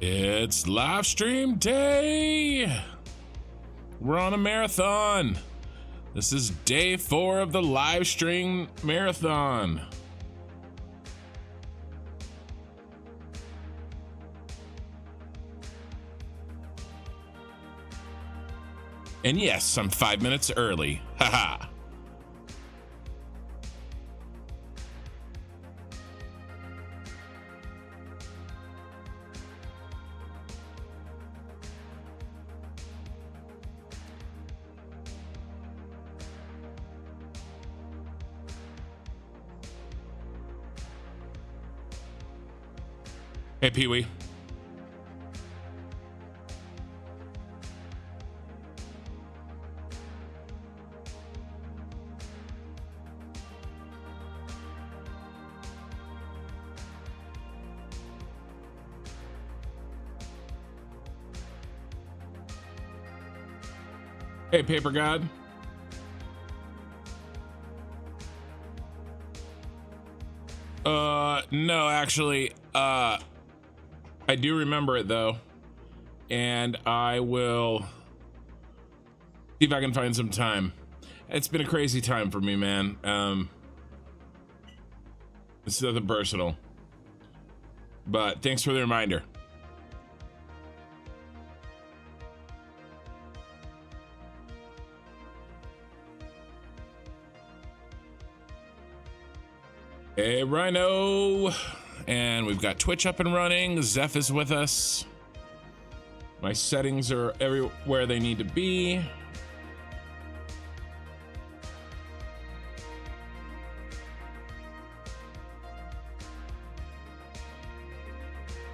It's live stream day. We're on a marathon. This is day 4 of the live stream marathon. And yes, I'm 5 minutes early. Haha. Hey, Pee-wee. Hey, Paper God. No, actually, I do remember it though, and I will see if I can find some time. It's been a crazy time for me, man. It's nothing personal, but thanks for the reminder. Hey, Rhino. And we've got Twitch up and running. Zeph is with us. My settings are everywhere they need to be.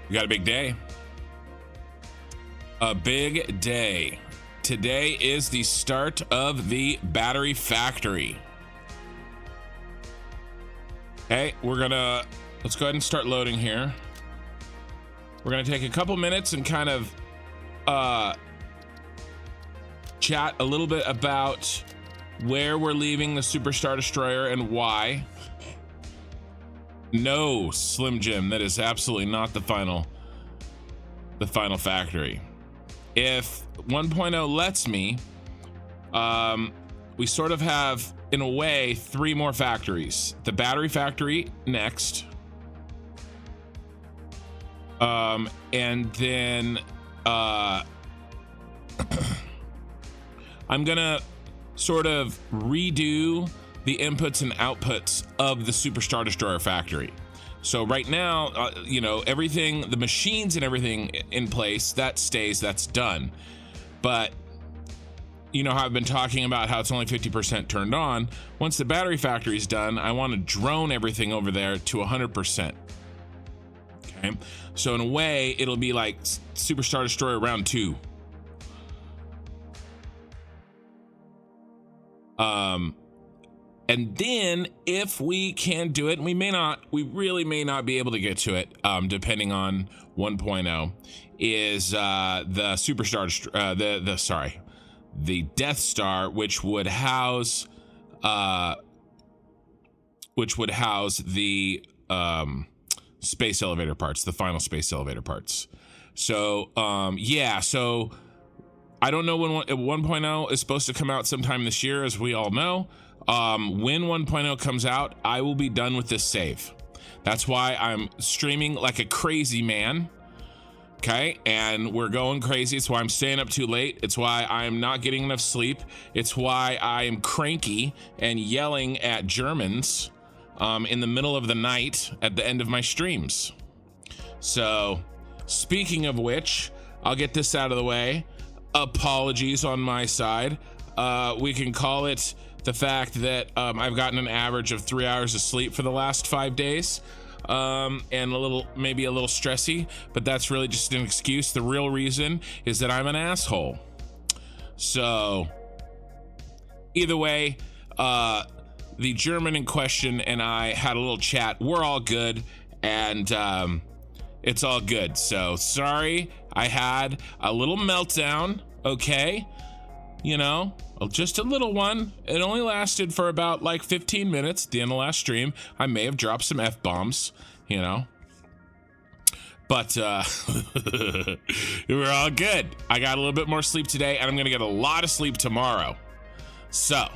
We got a big day. A big day. Today is the start of the battery factory. Okay, let's go ahead and start loading here. We're gonna take a couple minutes and kind of chat a little bit about where we're leaving the Super Star Destroyer and why. No, Slim Jim, that is absolutely not the final factory. If 1.0 lets me, we sort of have, in a way, 3 more factories. The battery factory next. And then I'm gonna sort of redo the inputs and outputs of the Super Star Destroyer factory. So right now, you know, everything, the machines and everything in place, that stays, that's done. But you know how I've been talking about how it's only 50% turned on. Once the battery factory is done, I want to drone everything over there to 100%. Okay, so in a way, it'll be like Super Star Destroyer round 2. And then if we can do it, we really may not be able to get to it, depending on 1.0, is the Super Star, the Death Star, which would house the space elevator parts, the final space elevator parts. So yeah, so I don't know when 1.0 is supposed to come out sometime this year, as we all know. When 1.0 comes out, I will be done with this save. That's why I'm streaming like a crazy man. Okay, and we're going crazy. It's why I'm staying up too late. It's why I'm not getting enough sleep. It's why I am cranky and yelling at Germans in the middle of the night at the end of my streams. So, speaking of which, I'll get this out of the way. Apologies on my side. We can call it the fact that I've gotten an average of 3 hours of sleep for the last 5 days. And maybe a little stressy, but that's really just an excuse. The real reason is that I'm an asshole. So either way, the German in question and I had a little chat. We're all good, and it's all good. So sorry, I had a little meltdown. Okay, you know, just a little one. It only lasted for about like 15 minutes at the end of last stream. I may have dropped some F-bombs, you know, But we're all good. I got a little bit more sleep today, and I'm gonna get a lot of sleep tomorrow. So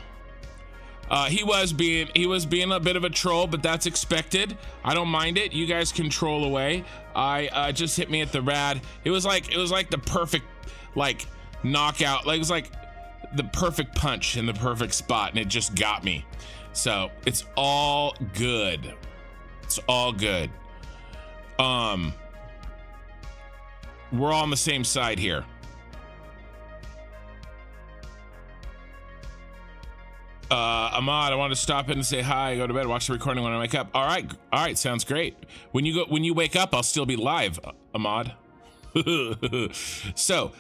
he was being a bit of a troll, but that's expected. I don't mind it. You guys can troll away. I just hit me at the rad. It was like the perfect like knockout. Like it was like the perfect punch in the perfect spot, and it just got me. So it's all good. It's all good. We're all on the same side here. Ahmad, I wanted to stop in and say hi, go to bed, watch the recording when I wake up. All right, sounds great. When you wake up, I'll still be live, Ahmad. So,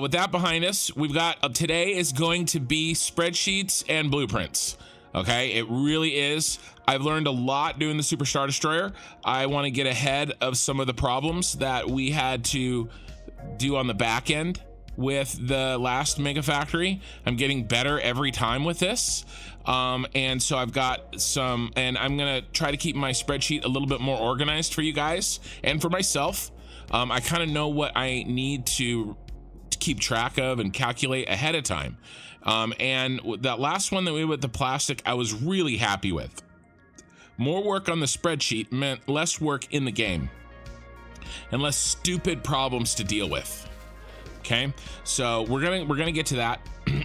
with that behind us, we've got today is going to be spreadsheets and blueprints. Okay, it really is. I've learned a lot doing the Super Star Destroyer. I want to get ahead of some of the problems that we had to do on the back end with the last Mega Factory. I'm getting better every time with this. And so I've got some, and I'm gonna try to keep my spreadsheet a little bit more organized for you guys and for myself. I kind of know what I need to keep track of and calculate ahead of time. And that last one that we did with the plastic, I was really happy with. More work on the spreadsheet meant less work in the game and less stupid problems to deal with. Okay, so we're gonna get to that,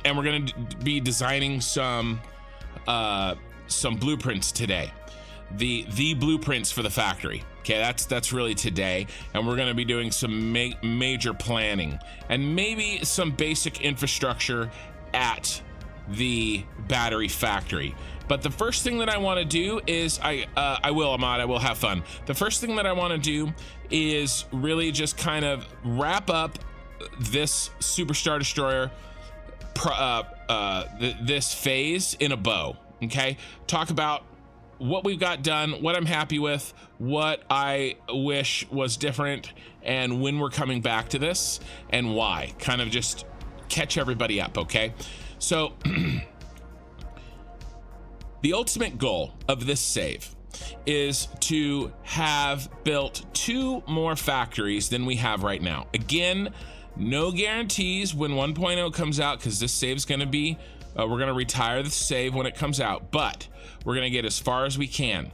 and we're gonna be designing some blueprints today. The blueprints for the factory. Okay, that's really today, and we're gonna be doing some major planning and maybe some basic infrastructure at the battery factory. But the first thing that I want to do is I will, Ahmad, I will have fun. The first thing that I want to do is really just kind of wrap up this Super Star Destroyer this phase in a bow. Okay, talk about what we've got done, what I'm happy with, what I wish was different, and when we're coming back to this and why. Kind of just catch everybody up. Okay, so the ultimate goal of this save is to have built 2 more factories than we have right now. Again, no guarantees when 1.0 comes out, because this save's going to be, we're going to retire the save when it comes out, but we're going to get as far as we can.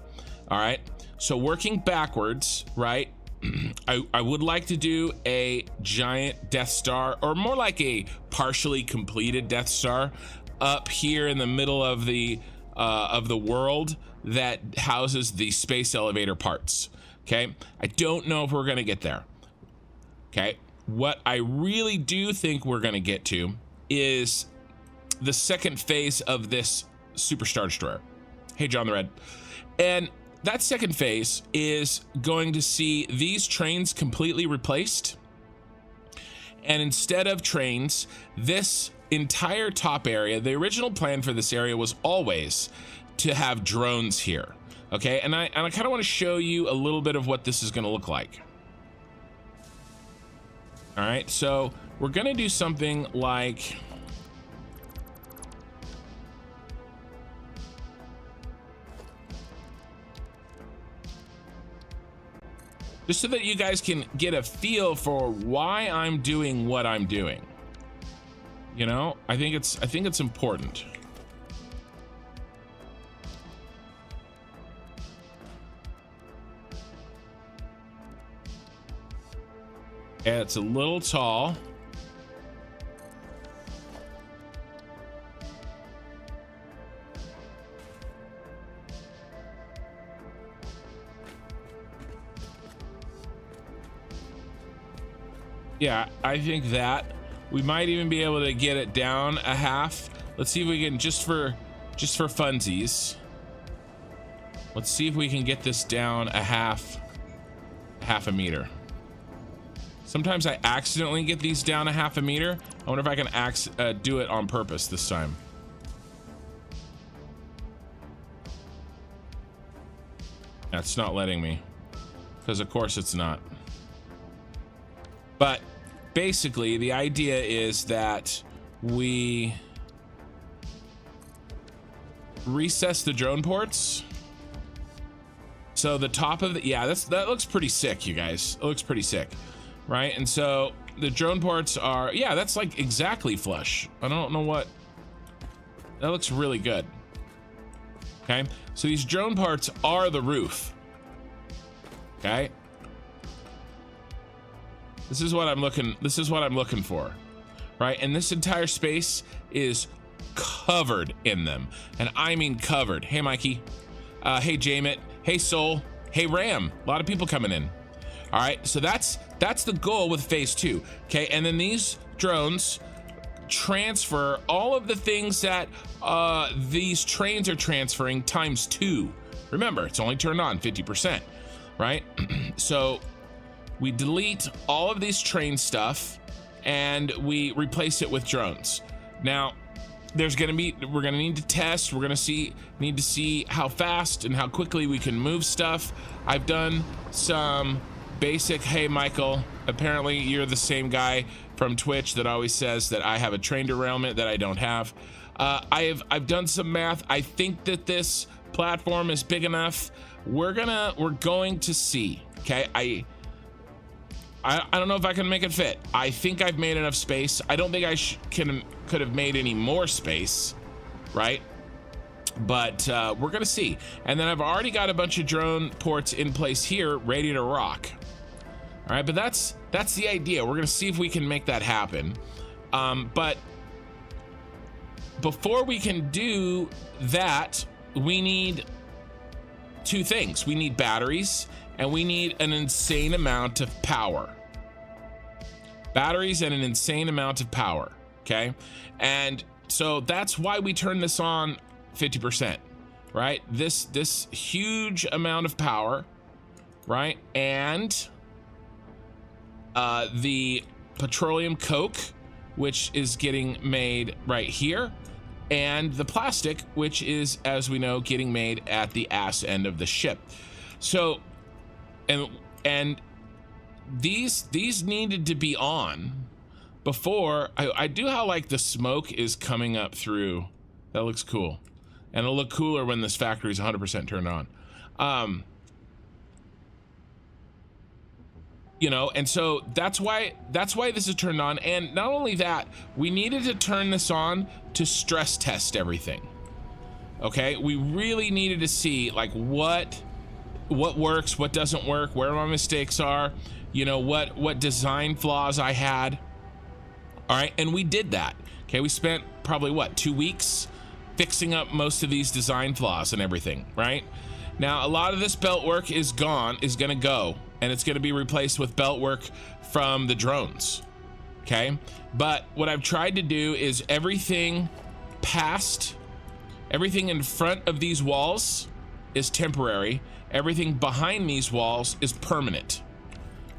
All right. So working backwards, right? I would like to do a giant Death Star, or more like a partially completed Death Star, up here in the middle of the world that houses the space elevator parts. Okay, I don't know if we're gonna get there. Okay, what I really do think we're gonna get to is the second phase of this Super Star Destroyer. Hey, John the Red. And that second phase is going to see these trains completely replaced, and instead of trains, this entire top area, the original plan for this area was always to have drones here. Okay, and I kind of want to show you a little bit of what this is going to look like. All right, so we're going to do something like, just so that you guys can get a feel for why I'm doing what I'm doing. You know, I think it's important. Yeah, it's a little tall. Yeah, I think that we might even be able to get it down a half. Let's see if we can, just for funsies. Let's see if we can get this down a half a meter. Sometimes I accidentally get these down a half a meter. I wonder if I can do it on purpose this time. That's not letting me, because of course it's not. But basically the idea is that we recess the drone ports So the top of the, yeah, that looks pretty sick, you guys. It looks pretty sick, right? And so the drone ports are, yeah, that's like exactly flush. I don't know what, that looks really good. Okay, so these drone parts are the roof. Okay, this is what I'm looking for, right? And this entire space is covered in them, and I mean covered. Hey Mikey, hey Jamit, hey Soul, hey Ram. A lot of people coming in. All right, so that's the goal with phase 2. Okay, and then these drones transfer all of the things that these trains are transferring times 2. Remember, it's only turned on 50%, right? So we delete all of these train stuff and we replace it with drones. Now we're gonna need to test. We're gonna need to see how fast and how quickly we can move stuff. I've done some basic, hey Michael, apparently you're the same guy from Twitch that always says that I have a train derailment that I don't have. I've done some math. I think that this platform is big enough. We're going to see. Okay, I don't know if I can make it fit. I think I've made enough space. I don't think I could have made any more space, right? But we're gonna see. And then I've already got a bunch of drone ports in place here, ready to rock. All right, but that's the idea. We're gonna see if we can make that happen. But before we can do that, we need 2 things. We need batteries and we need an insane amount of power. Batteries and an insane amount of power, okay? And so that's why we turn this on 50%, right? This huge amount of power, right? And the petroleum coke, which is getting made right here, and the plastic, which is, as we know, getting made at the ass end of the ship. So, and these needed to be on before. I do how like the smoke is coming up through. That looks cool, and it'll look cooler when this factory is 100% turned on. You know, and so that's why this is turned on. And not only that, we needed to turn this on to stress test everything. Okay, we really needed to see like what works, what doesn't work, where my mistakes are, you know, what design flaws I had. All right, and we did that. Okay, we spent probably what, 2 weeks fixing up most of these design flaws and everything, right? Now a lot of this belt work is gonna go, and it's gonna be replaced with belt work from the drones. Okay, but what I've tried to do is everything in front of these walls is temporary. Everything behind these walls is permanent.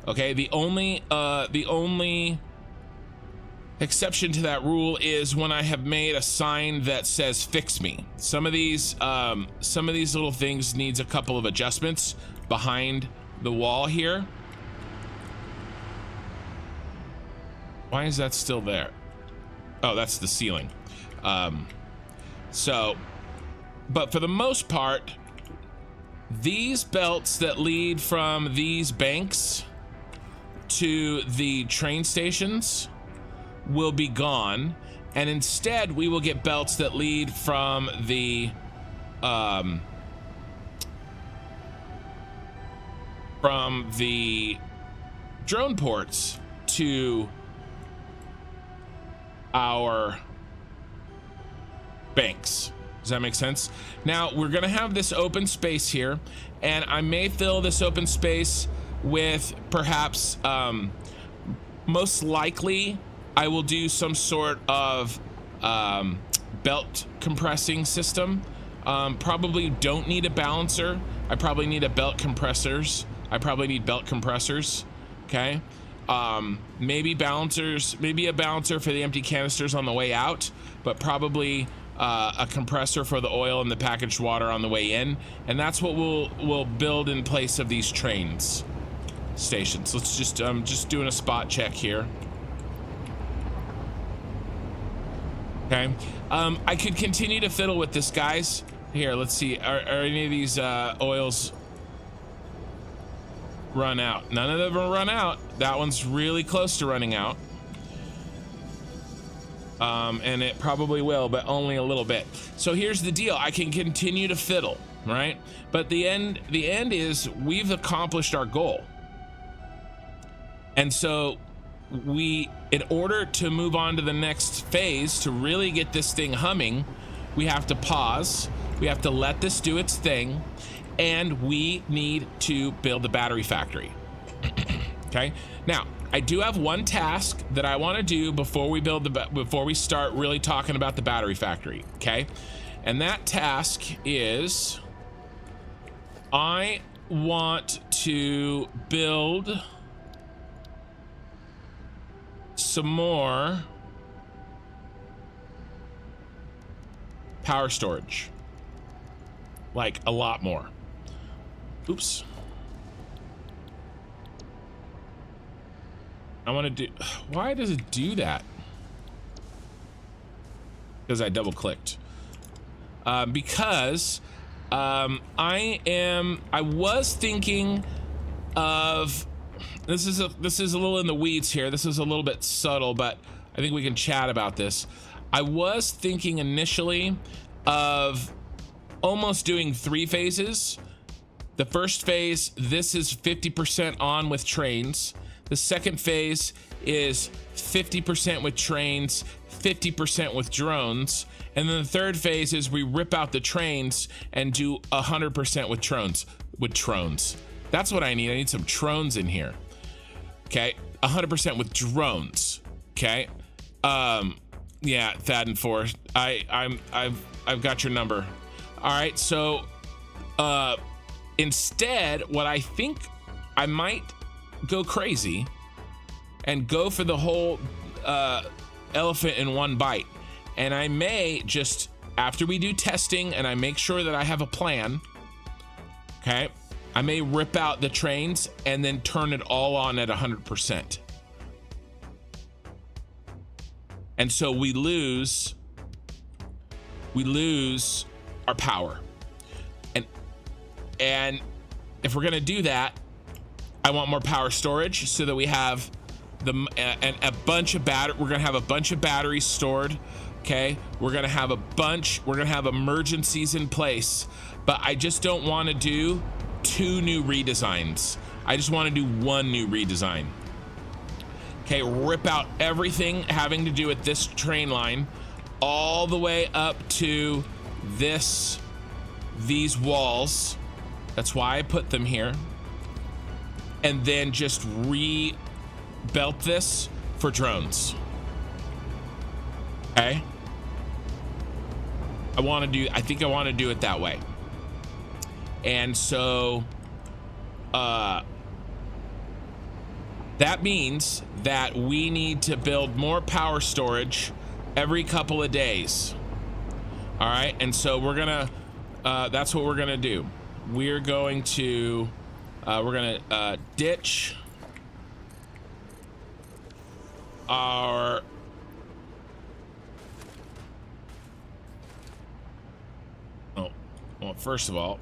Okay, the only exception to that rule is when I have made a sign that says "fix me." Some of these little things needs a couple of adjustments behind the wall here. Why is that still there? Oh, that's the ceiling. So, but for the most part, these belts that lead from these banks to the train stations will be gone, and instead we will get belts that lead from the drone ports to our banks. Does that make sense? Now we're gonna have this open space here, and I may fill this open space with perhaps most likely I will do some sort of belt compressing system. Probably don't need a balancer. I probably need belt compressors. Okay, maybe balancers, maybe a balancer for the empty canisters on the way out, but probably a compressor for the oil and the packaged water on the way in. And that's what we'll build in place of these trains stations. Let's just doing a spot check here. Okay, I could continue to fiddle with this, guys. Here, let's see, are any of these oils run out. None of them will run out. That one's really close to running out. And it probably will, but only a little bit. So here's the deal. I can continue to fiddle, right? But the end is we've accomplished our goal. And so in order to move on to the next phase, to really get this thing humming, we have to pause. We have to let this do its thing. And we need to build the battery factory. Okay. Now, I do have one task that I want to do before we start really talking about the battery factory. Okay. And that task is I want to build some more power storage. Like a lot more. Oops. I want to do, why does it do that? Because I double clicked. Because I was thinking of, this is a little in the weeds here. This is a little bit subtle, but I think we can chat about this. I was thinking initially of almost doing 3 phases. The first phase, this is 50% on with trains. The second phase is 50% with trains, 50% with drones. And then the third phase is we rip out the trains and do 100% with drones. That's what I need. I need some drones in here. Okay, 100% with drones. Okay. Yeah, Thad and Forrest. I've got your number. All right, so instead, what I think I might go crazy and go for the whole elephant in one bite. And I may just, after we do testing and I make sure that I have a plan, okay, I may rip out the trains and then turn it all on at 100%. And so we lose our power. And if we're gonna do that, I want more power storage so that we have a bunch of battery. We're gonna have a bunch of batteries stored. Okay, we're gonna have emergencies in place, but I just don't want to do 2 new redesigns. I just want to do 1 new redesign. Okay, rip out everything having to do with this train line all the way up to these walls. That's why I put them here. And then just re-belt this for drones. Okay. I think I want to do it that way. And so that means that we need to build more power storage every couple of days. All right, and so we're gonna that's what we're gonna do. We're going to ditch our well, first of all,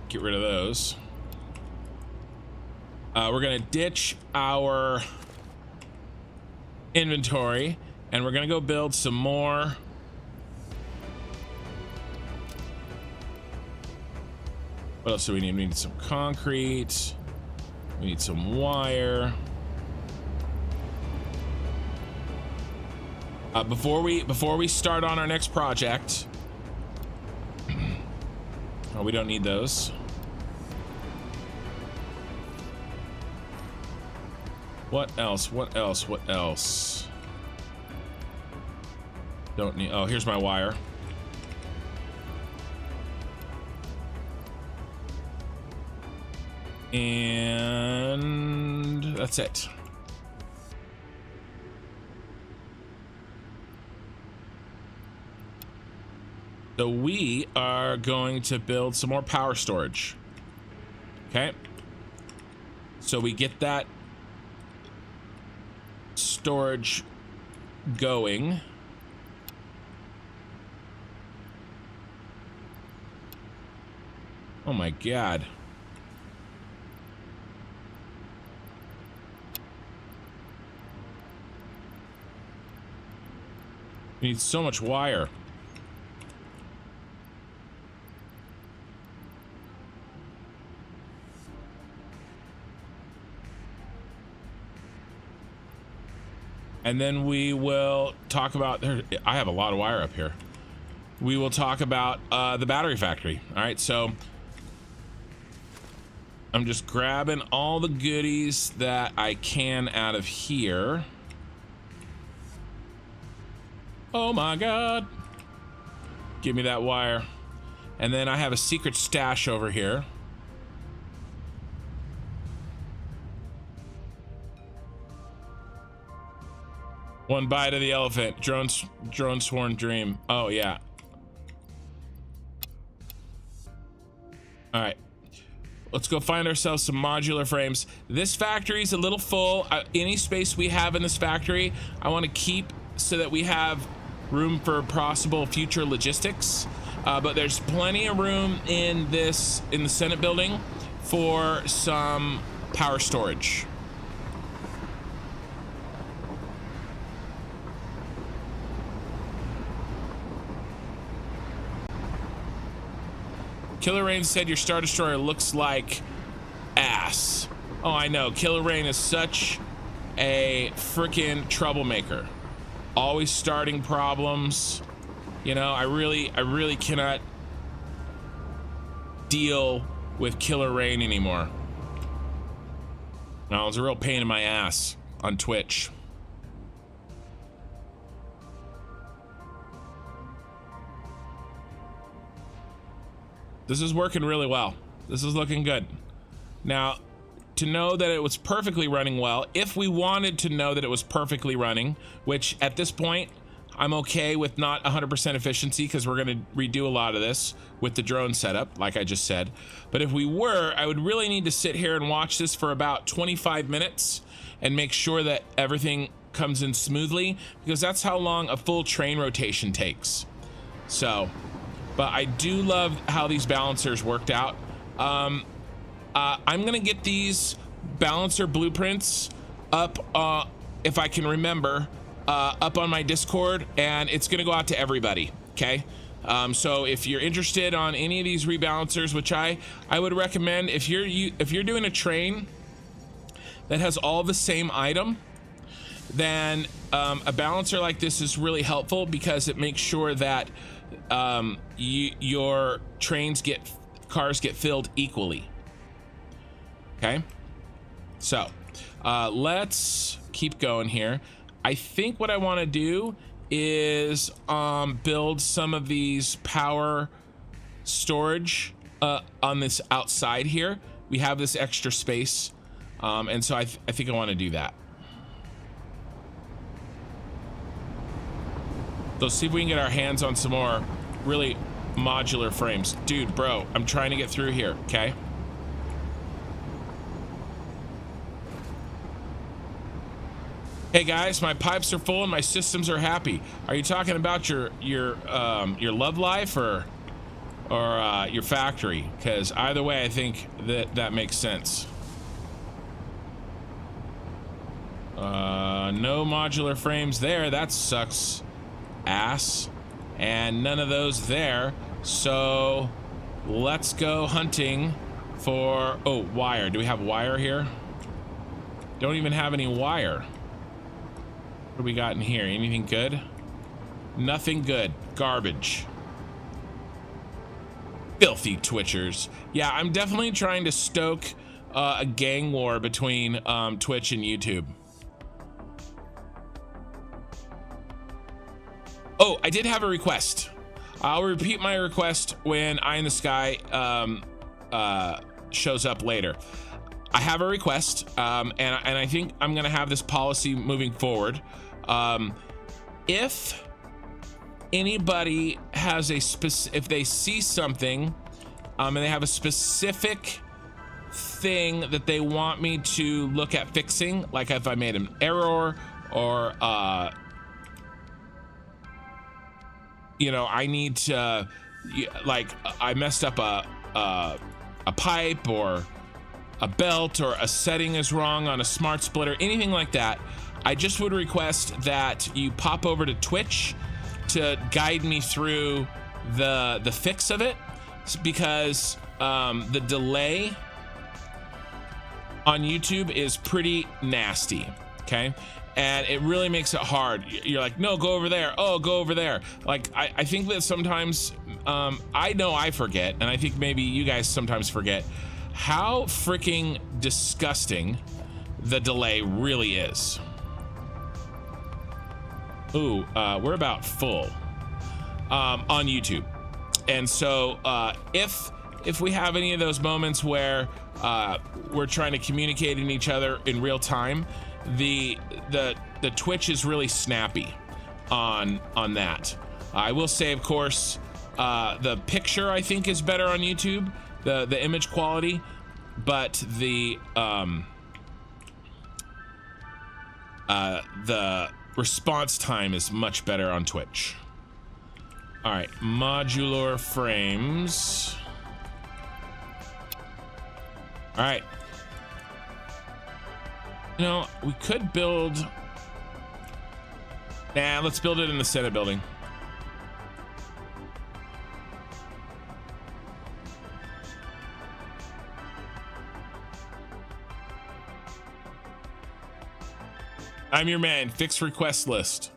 get rid of those. We're gonna ditch our inventory and we're gonna go build some more what else do we need? We need some concrete, we need some wire. Before we start on our next project, oh, we don't need those. What else? What else? What else? Don't need, oh, here's my wire. And that's it. So we are going to build some more power storage. Okay. So we get that storage going. Oh my God. We need so much wire. And then we will talk about, I have a lot of wire up here. We will talk about the battery factory. All right, so I'm just grabbing all the goodies that I can out of here. Oh my God. Give me that wire. And then I have a secret stash over here. One bite of the elephant. Drone sworn dream. Oh yeah. All right. Let's go find ourselves some modular frames. This factory is a little full. Any space we have in this factory, I want to keep so that we have room for possible future logistics. But there's plenty of room in the Senate building for some power storage. Killer Rain said your Star Destroyer looks like ass. Oh, I know. Killer Rain is such a freaking troublemaker. Always starting problems. You know, I really cannot deal with Killer Rain anymore. No, it was a real pain in my ass on Twitch. This is working really well. This is looking good. Now, to know that it was perfectly running well, if we wanted to know that it was perfectly running, which at this point, I'm okay with not 100% efficiency because we're going to redo a lot of this with the drone setup, like I just said. But if we were, I would really need to sit here and watch this for about 25 minutes and make sure that everything comes in smoothly, because that's how long a full train rotation takes. So, but I do love how these balancers worked out. I'm gonna get these balancer blueprints up, if I can remember, up on my Discord, and it's gonna go out to everybody, okay? So if you're interested on any of these rebalancers, which I would recommend, if you're doing a train that has all the same item, then a balancer like this is really helpful because it makes sure that your cars get filled equally. Okay, so let's keep going here. I think what I want to do is build some of these power storage on this outside here. We have this extra space, and so I think I want to do that. So see if we can get our hands on some more really modular frames. Dude, bro, I'm trying to get through here, okay? Hey guys, my pipes are full and my systems are happy. Are you talking about your love life or your factory? Because either way, I think that makes sense. No modular frames there. That sucks ass. And none of those there. So let's go hunting for, oh, wire. Do we have wire here? Don't even have any wire. What do we got in here? Anything good? Nothing good. Garbage. Filthy Twitchers. Yeah, I'm definitely trying to stoke a gang war between Twitch and YouTube. Oh, I did have a request. I'll repeat my request when Eye in the Sky shows up later. I have a request, and I think I'm gonna have this policy moving forward. If anybody has if they see something, and they have a specific thing that they want me to look at fixing, like if I made an error or you know, I need to, like, I messed up a pipe or a belt, or a setting is wrong on a smart splitter, anything like that, I just would request that you pop over to Twitch to guide me through the fix of it, because the delay on YouTube is pretty nasty, okay? And it really makes it hard. You're like, no, go over there. Oh, go over there. Like, I think that sometimes, I know I forget, and I think maybe you guys sometimes forget how freaking disgusting the delay really is. Ooh, we're about full on YouTube. And so if we have any of those moments where we're trying to communicate in each other in real time, the Twitch is really snappy on that. I will say, of course, the picture I think is better on YouTube, the image quality, but the response time is much better on Twitch. All right, modular frames. All right. You know, we could build. Nah, let's build it in the Senate building. I'm your man. Fix request list.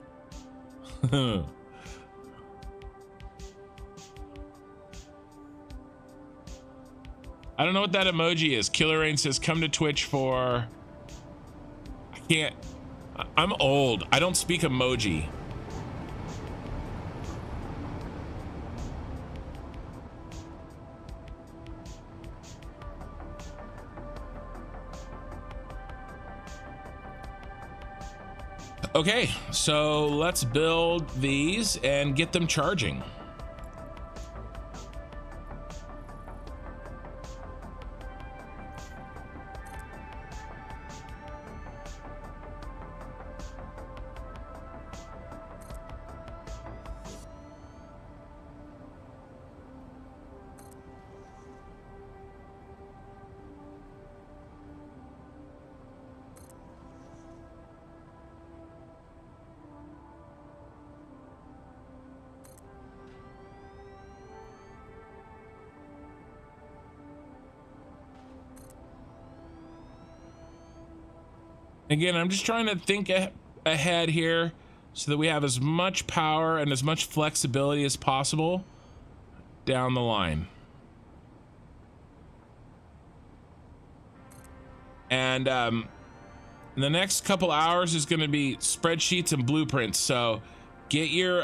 I don't know what that emoji is. Killer Rain says, come to Twitch for... I can't... I'm old. I don't speak emoji. Okay, so let's build these and get them charging. Again, I'm just trying to think ahead here so that we have as much power and as much flexibility as possible down the line. And the next couple hours is going to be spreadsheets and blueprints. So get your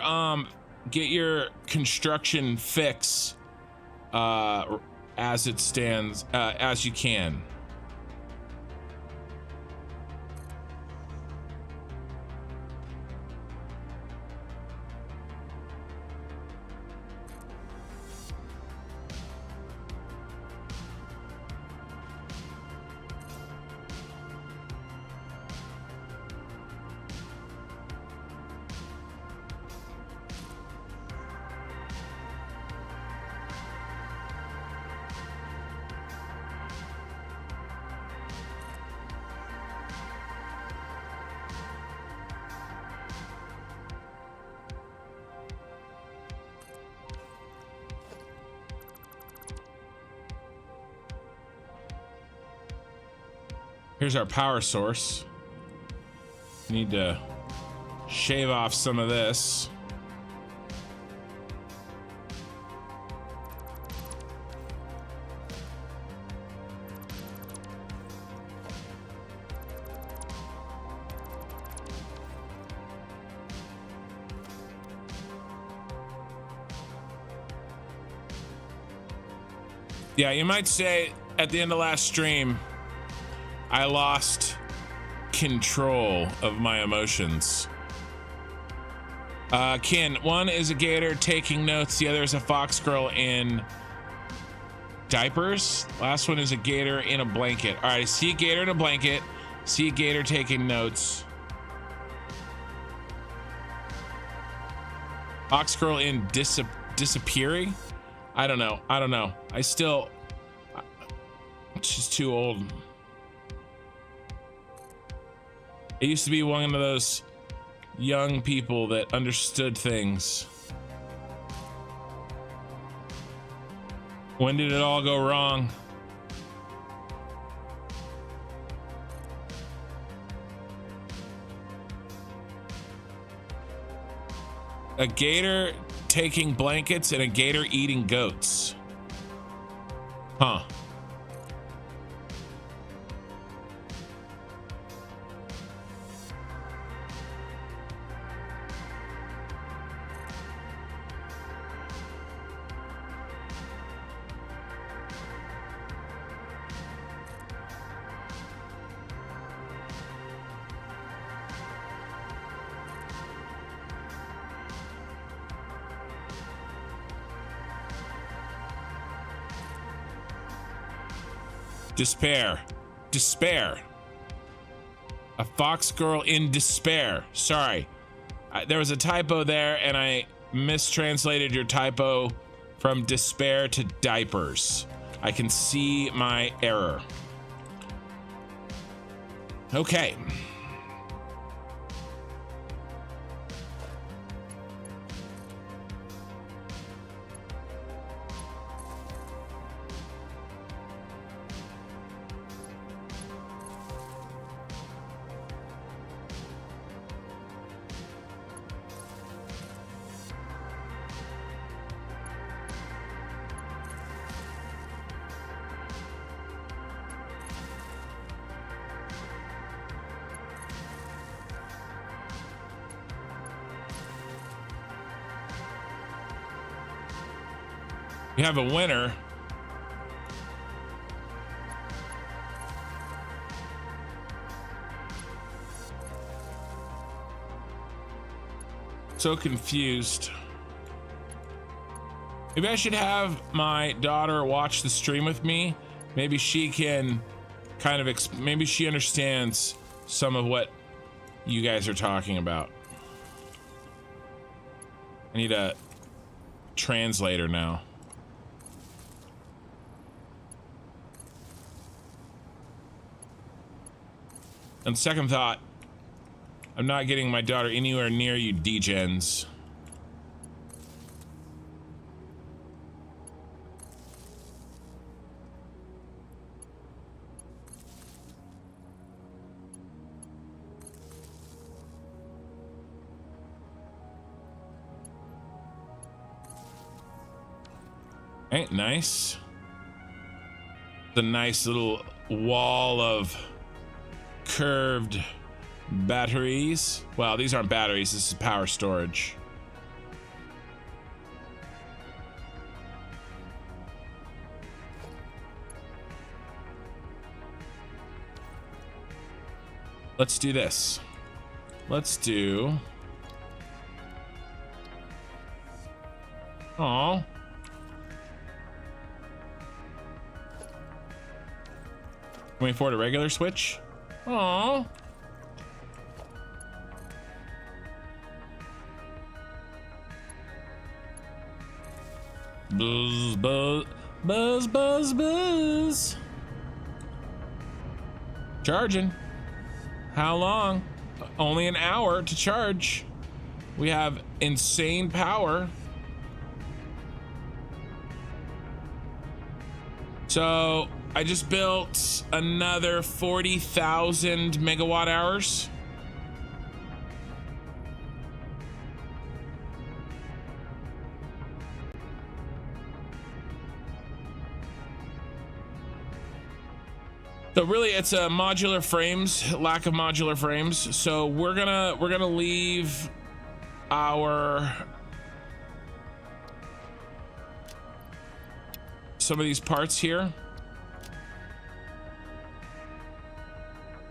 construction fix as it stands, as you can. Here's our power source. Need to shave off some of this. Yeah, you might say at the end of last stream, I lost control of my emotions. Ken, one is a gator taking notes, the other is a fox girl in diapers. Last one is a gator in a blanket. All right, I see a gator in a blanket, see a gator taking notes. Fox girl in disappearing? I don't know. She's too old. It used to be one of those young people that understood things. When did it all go wrong? A gator taking blankets and a gator eating goats. Huh. Despair. Despair. A fox girl in despair. Sorry. There was a typo there and I mistranslated your typo from despair to diapers. I can see my error. Okay. You have a winner. So confused. Maybe I should have my daughter watch the stream with me. Maybe she can kind of, maybe she understands some of what you guys are talking about. I need a translator now. On second thought, I'm not getting my daughter anywhere near you degens. Ain't nice. The nice little wall of curved batteries. Well, these aren't batteries, this is power storage. Let's do this. Let's do... Oh. Can we afford a regular switch? Oh. Buzz, buzz, buzz, buzz, buzz. Charging. How long? Only an hour to charge. We have insane power. So I just built another 40,000 megawatt hours. So really it's a modular frames, lack of modular frames. So we're gonna leave our some of these parts here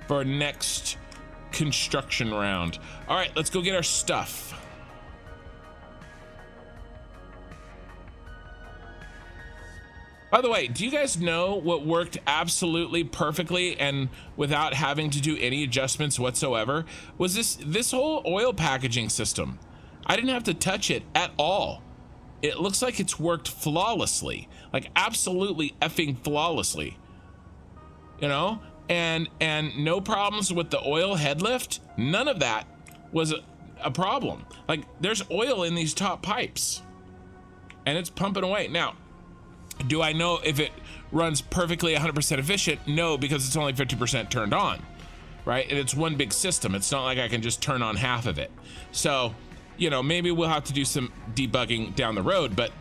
for our next construction round. All right, let's go get our stuff. By the way, do you guys know what worked absolutely perfectly and without having to do any adjustments whatsoever? Was this whole oil packaging system. I didn't have to touch it at all. It looks like it's worked flawlessly, like absolutely effing flawlessly. You know? And no problems with the oil head lift. None of that was a problem. Like, there's oil in these top pipes and it's pumping away. Now, do I know if it runs perfectly 100% efficient? No, because it's only 50% turned on, right? And it's one big system. It's not like I can just turn on half of it. So, you know, maybe we'll have to do some debugging down the road, but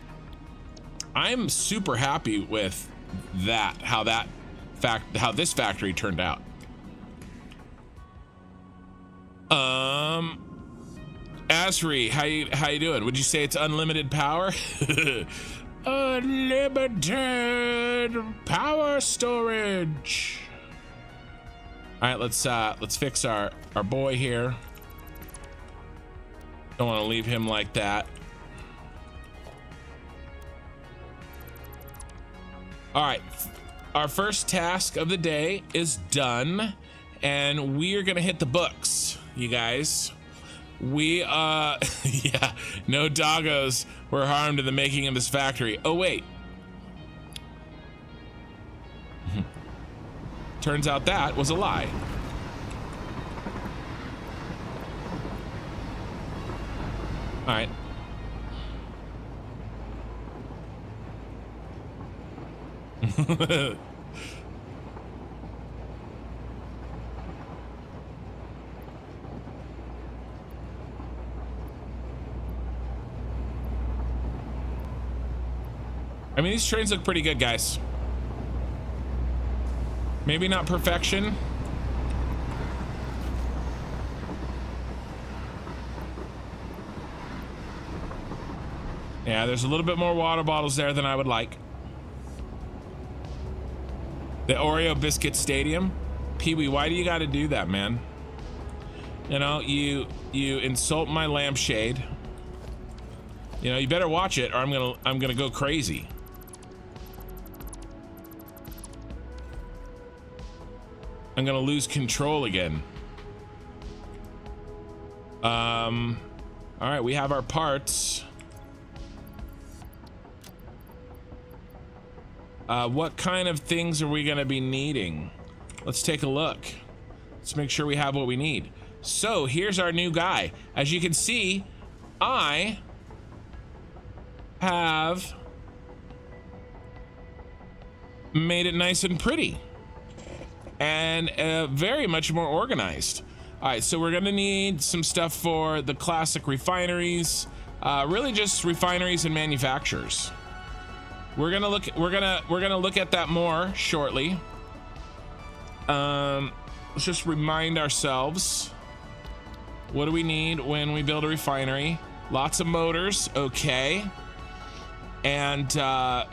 I'm super happy with that, how this factory turned out. Asri, how you doing? Would you say it's unlimited power? Unlimited power storage. All right, let's fix our boy here. Don't want to leave him like that. All right, our first task of the day is done, and we are gonna hit the books, you guys. We yeah, no doggos were harmed in the making of this factory. Oh wait, turns out that was a lie. All right. I mean, these trains look pretty good, guys. Maybe not perfection. Yeah, there's a little bit more water bottles there than I would like. The Oreo Biscuit Stadium. Pee-wee, why do you got to do that, man? You know, you insult my lampshade. You know, you better watch it or I'm gonna go crazy. I'm gonna lose control again. All right, we have our parts. What kind of things are we gonna be needing? Let's take a look. Let's make sure we have what we need. So here's our new guy. As you can see, I have made it nice and pretty and very much more organized. All right, so we're gonna need some stuff for the classic refineries, really just refineries and manufacturers. We're gonna look at that more shortly. Let's just remind ourselves, what do we need when we build a refinery? Lots of motors, okay. And the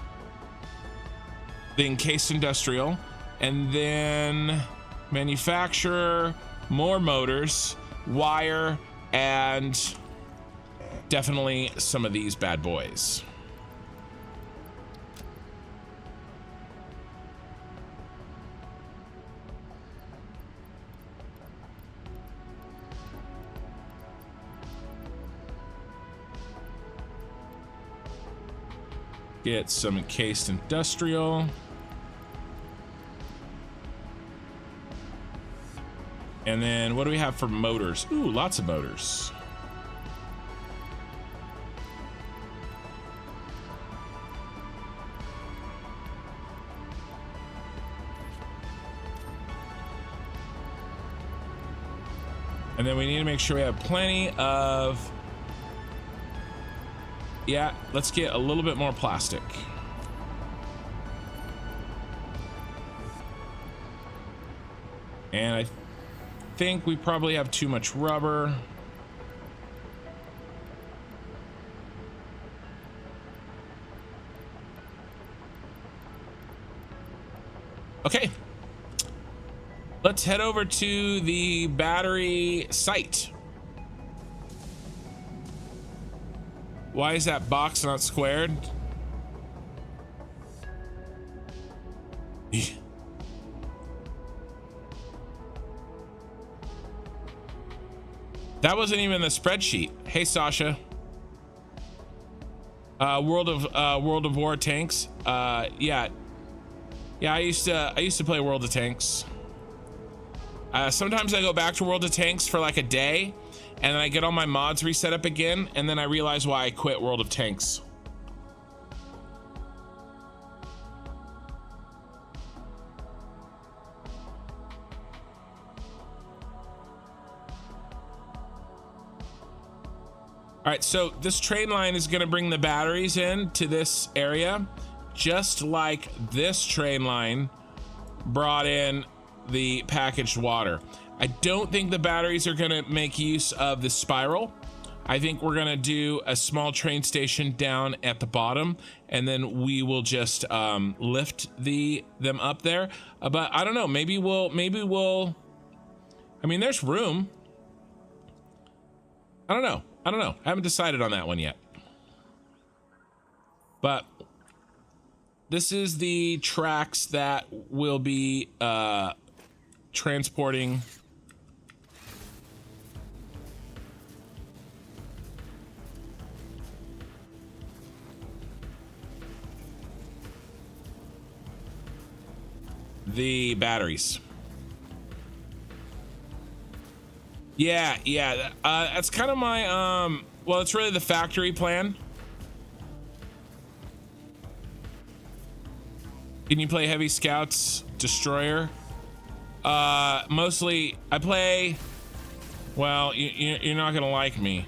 encased industrial, and then manufacturer, more motors, wire, and definitely some of these bad boys. Get some encased industrial. And then what do we have for motors? Ooh, lots of motors. And then we need to make sure we have plenty of, yeah, let's get a little bit more plastic. And I think we probably have too much rubber. Okay. Let's head over to the battery site. Why is that box not squared? That wasn't even the spreadsheet. Hey, Sasha. World of War tanks. Yeah. I used to play World of Tanks. Sometimes I go back to World of Tanks for like a day, and then I get all my mods reset up again, and then I realize why I quit World of Tanks. All right, so this train line is gonna bring the batteries in to this area, just like this train line brought in the packaged water. I don't think the batteries are gonna make use of the spiral. I think we're gonna do a small train station down at the bottom, and then we will just lift them up there. But I don't know, maybe we'll, I mean, there's room. I don't know. I haven't decided on that one yet. But this is the tracks that will be transporting the batteries. Yeah, that's kind of my well, it's really the factory plan. Can you play Heavy Scouts Destroyer? Mostly I play, well, you're not gonna like me.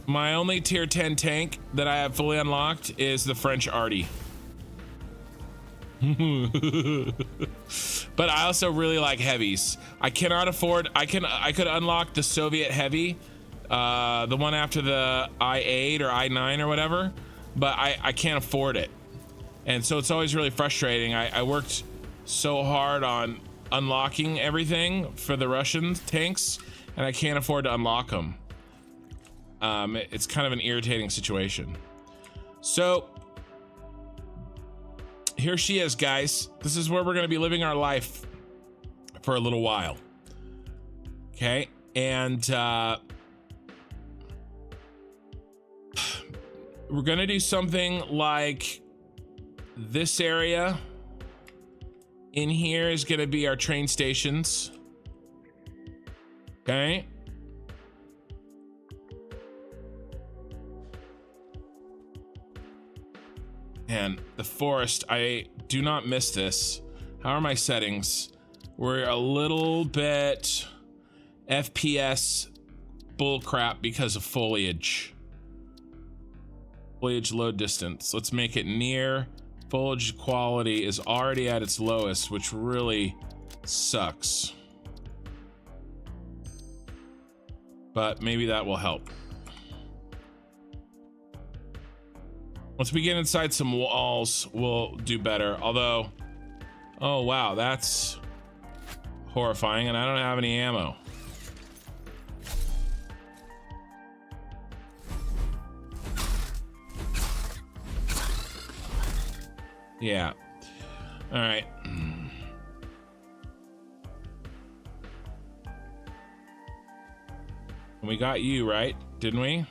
My only tier 10 tank that I have fully unlocked is the French Arty. But I also really like heavies. I cannot afford, I could unlock the Soviet heavy, the one after the I-8 or I-9 or whatever, but I can't afford it. And so it's always really frustrating. I worked so hard on unlocking everything for the Russian tanks, and I can't afford to unlock them. It's kind of an irritating situation. So here she is, guys. This is where we're going to be living our life for a little while. Okay, and we're going to do something like this area in here is going to be our train stations. Okay. And the forest, I do not miss this. How are my settings? We're a little bit FPS bullcrap because of foliage. Foliage load distance. Let's make it near. Foliage quality is already at its lowest, which really sucks. But maybe that will help. Once we get inside some walls, we'll do better. Although, oh wow, that's horrifying, and I don't have any ammo. Yeah. All right. We got you, right? Didn't we?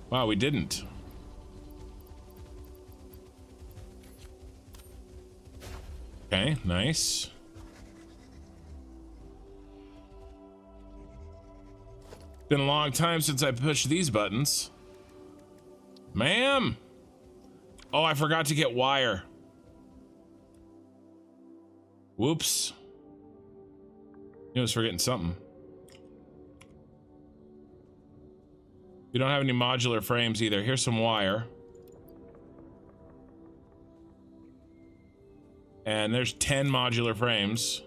Wow, we didn't. Okay, nice. Been a long time since I pushed these buttons. Ma'am! Oh, I forgot to get wire. Whoops. I was forgetting something. We don't have any modular frames either. Here's some wire. And there's 10 modular frames.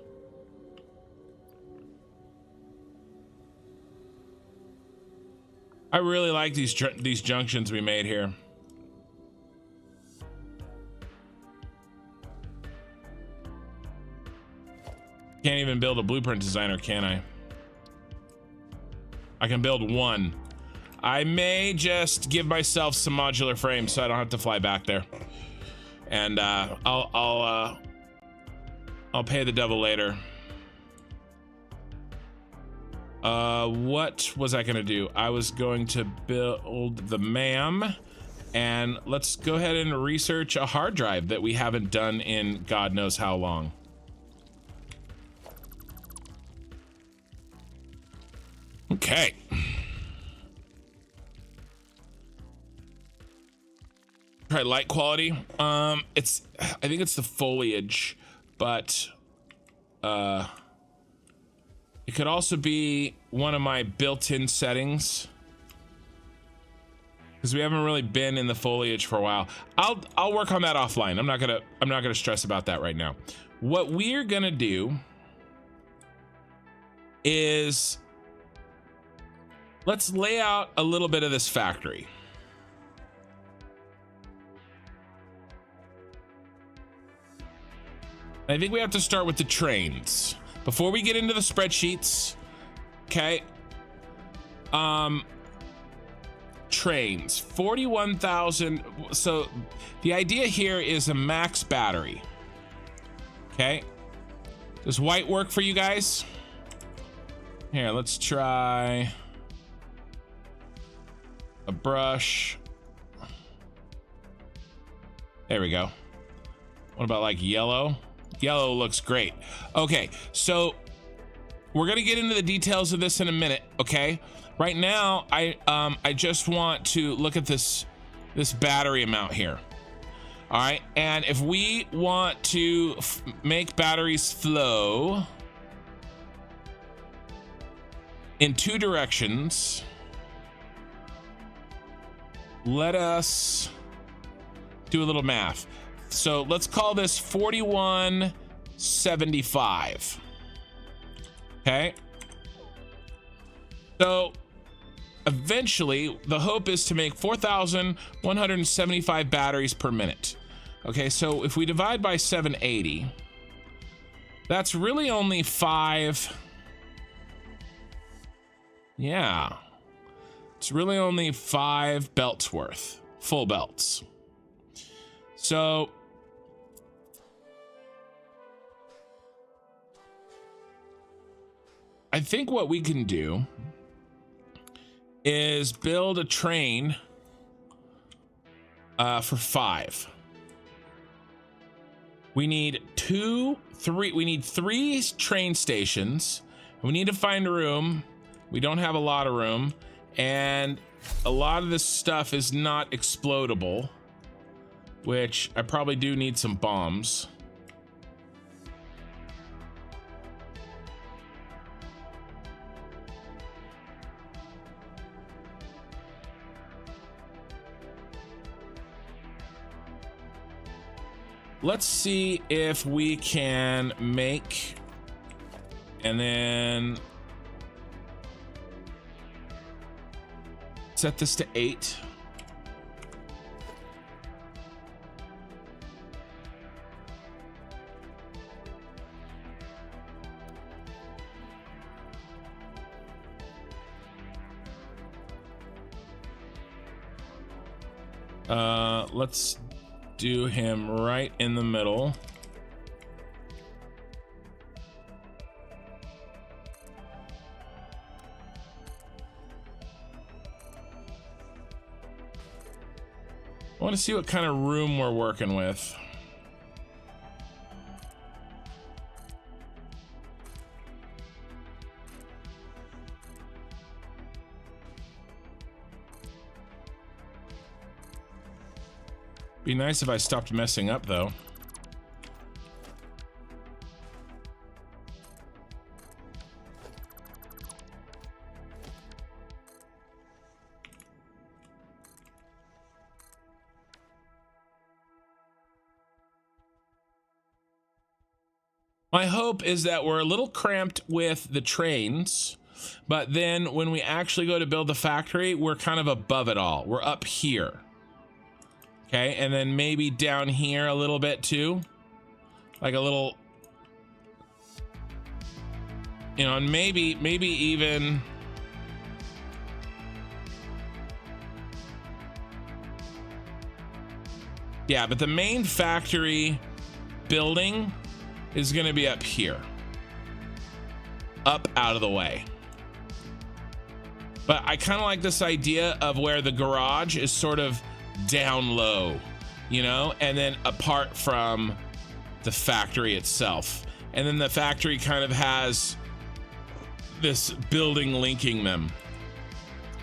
I really like these junctions we made here. Can't even build a blueprint designer, can I? I can build one. I may just give myself some modular frames so I don't have to fly back there. And I'll pay the devil later. What was I gonna do? I was going to build the MAM And let's go ahead and research a hard drive that we haven't done in God knows how long. Okay. Try light quality. I think it's the foliage, but it could also be one of my built-in settings, because we haven't really been in the foliage for a while. I'll work on that offline. I'm not gonna stress about that right now. What we're gonna do is let's lay out a little bit of this factory. I think we have to start with the trains before we get into the spreadsheets. Okay. Trains, 41,000. So the idea here is a max battery. Okay. Does white work for you guys? Here, let's try a brush. There we go. What about like yellow? Yellow looks great. Okay, so we're gonna get into the details of this in a minute. Okay, right now I just want to look at this battery amount here. All right, and if we want to make batteries flow in two directions, let us do a little math. So let's call this 4175. Okay. So eventually the hope is to make 4,175 batteries per minute. Okay, so if we divide by 780, that's really only 5. Yeah. It's really only 5 belts worth, full belts. So I think what we can do is build a train for 5. We need 3 train stations. We need to find a room. We don't have a lot of room, and a lot of this stuff is not explodable, which I probably do need some bombs. Let's see if we can make, and then set this to 8. Let's do him right in the middle. I want to see what kind of room we're working with. Be nice if I stopped messing up, though. My hope is that we're a little cramped with the trains, but then when we actually go to build the factory, we're kind of above it all. We're up here. Okay, and then maybe down here a little bit too. Like a little, you know, and maybe even yeah, but the main factory building is going to be up here, up out of the way. But I kind of like this idea of where the garage is sort of down low, you know, and then apart from the factory itself. And then the factory kind of has this building linking them.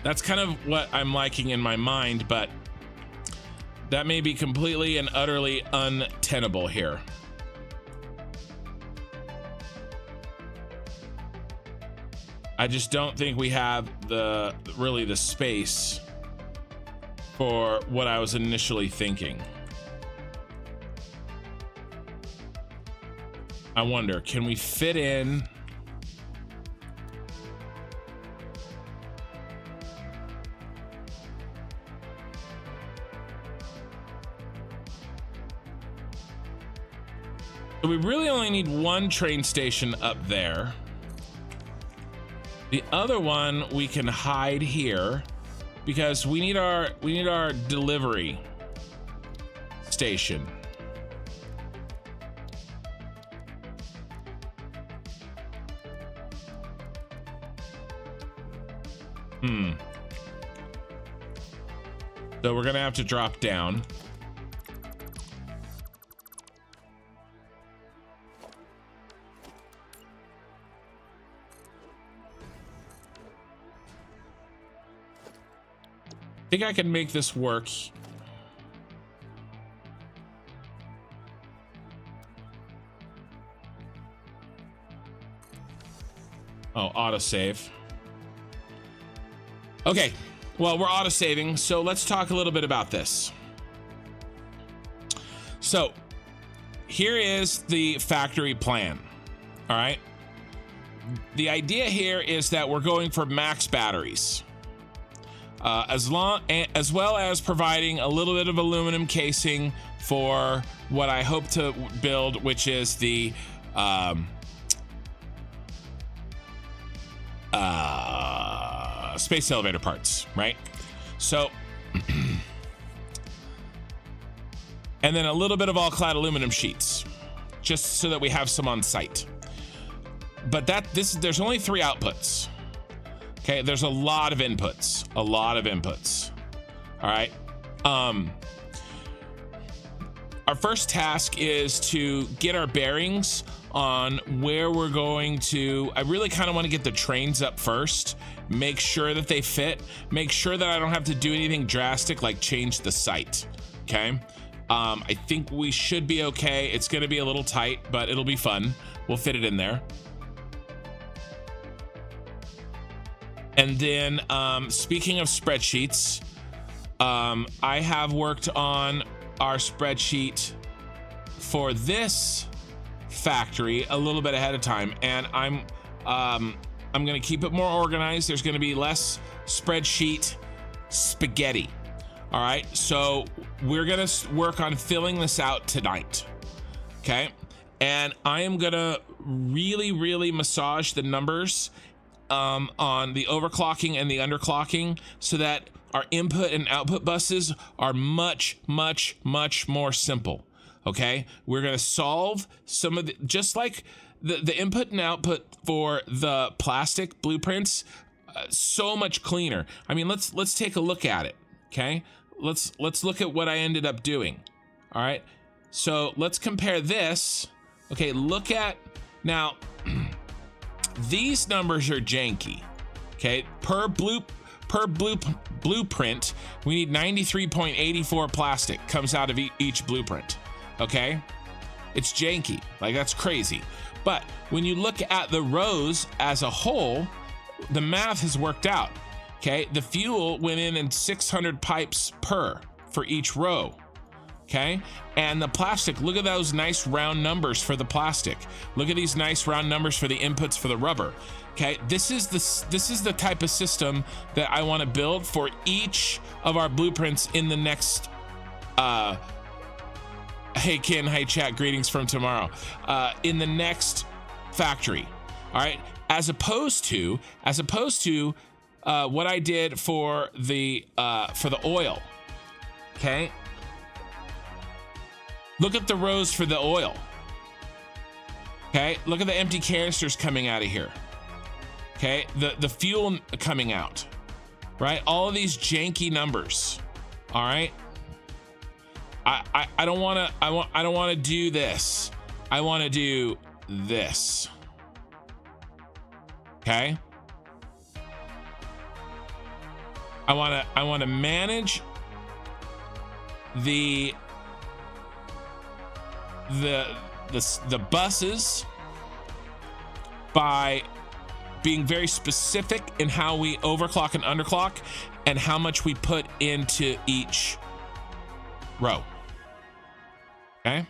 That's kind of what I'm liking in my mind, but that may be completely and utterly untenable here. I just don't think we have really the space for what I was initially thinking. I wonder, can we fit in? So we really only need one train station up there. The other one we can hide here because we need our delivery station. So we're gonna have to drop down. I think I can make this work. Oh, autosave. Okay, well, we're autosaving, so let's talk a little bit about this. So, here is the factory plan, all right? The idea here is that we're going for max batteries. As well as providing a little bit of aluminum casing for what I hope to build, which is the space elevator parts, right? So, and then a little bit of all-clad aluminum sheets, just so that we have some on site. But there's only 3 outputs. Okay, there's a lot of inputs, all right. Our first task is to get our bearings on where we're going to. I really kind of want to get the trains up first, make sure that they fit, make sure that I don't have to do anything drastic like change the site. Okay, I think we should be okay. It's going to be a little tight, but it'll be fun. We'll fit it in there. And then, speaking of spreadsheets, I have worked on our spreadsheet for this factory a little bit ahead of time, and I'm going to keep it more organized. There's going to be less spreadsheet spaghetti. All right, so we're going to work on filling this out tonight. Okay, and I am going to really massage the numbers on the overclocking and the underclocking so that our input and output buses are much more simple. Okay, we're going to solve some of the, just like the input and output for the plastic blueprints, so much cleaner. I mean, let's take a look at it. Okay, let's look at what I ended up doing. All right, so let's compare this. Okay, look at now. These numbers are janky. Okay, per blueprint, we need 93.84 plastic comes out of each blueprint. Okay, it's janky, like that's crazy. But when you look at the rows as a whole, the math has worked out. Okay, the fuel went in 600 pipes for each row. Okay, and the plastic, look at those nice round numbers for the plastic. Look at these nice round numbers for the inputs for the rubber. Okay, this is the type of system that I want to build for each of our blueprints in the next hey Ken, hey chat, greetings from tomorrow, in the next factory. All right, as opposed to what I did for the oil. Okay, look at the rows for the oil. Okay, look at the empty canisters coming out of here. Okay, the fuel coming out, right? All of these janky numbers. All right, I don't want to, I don't want to do this. I want to do this. Okay. I want to manage the buses by being very specific in how we overclock and underclock and how much we put into each row. Okay.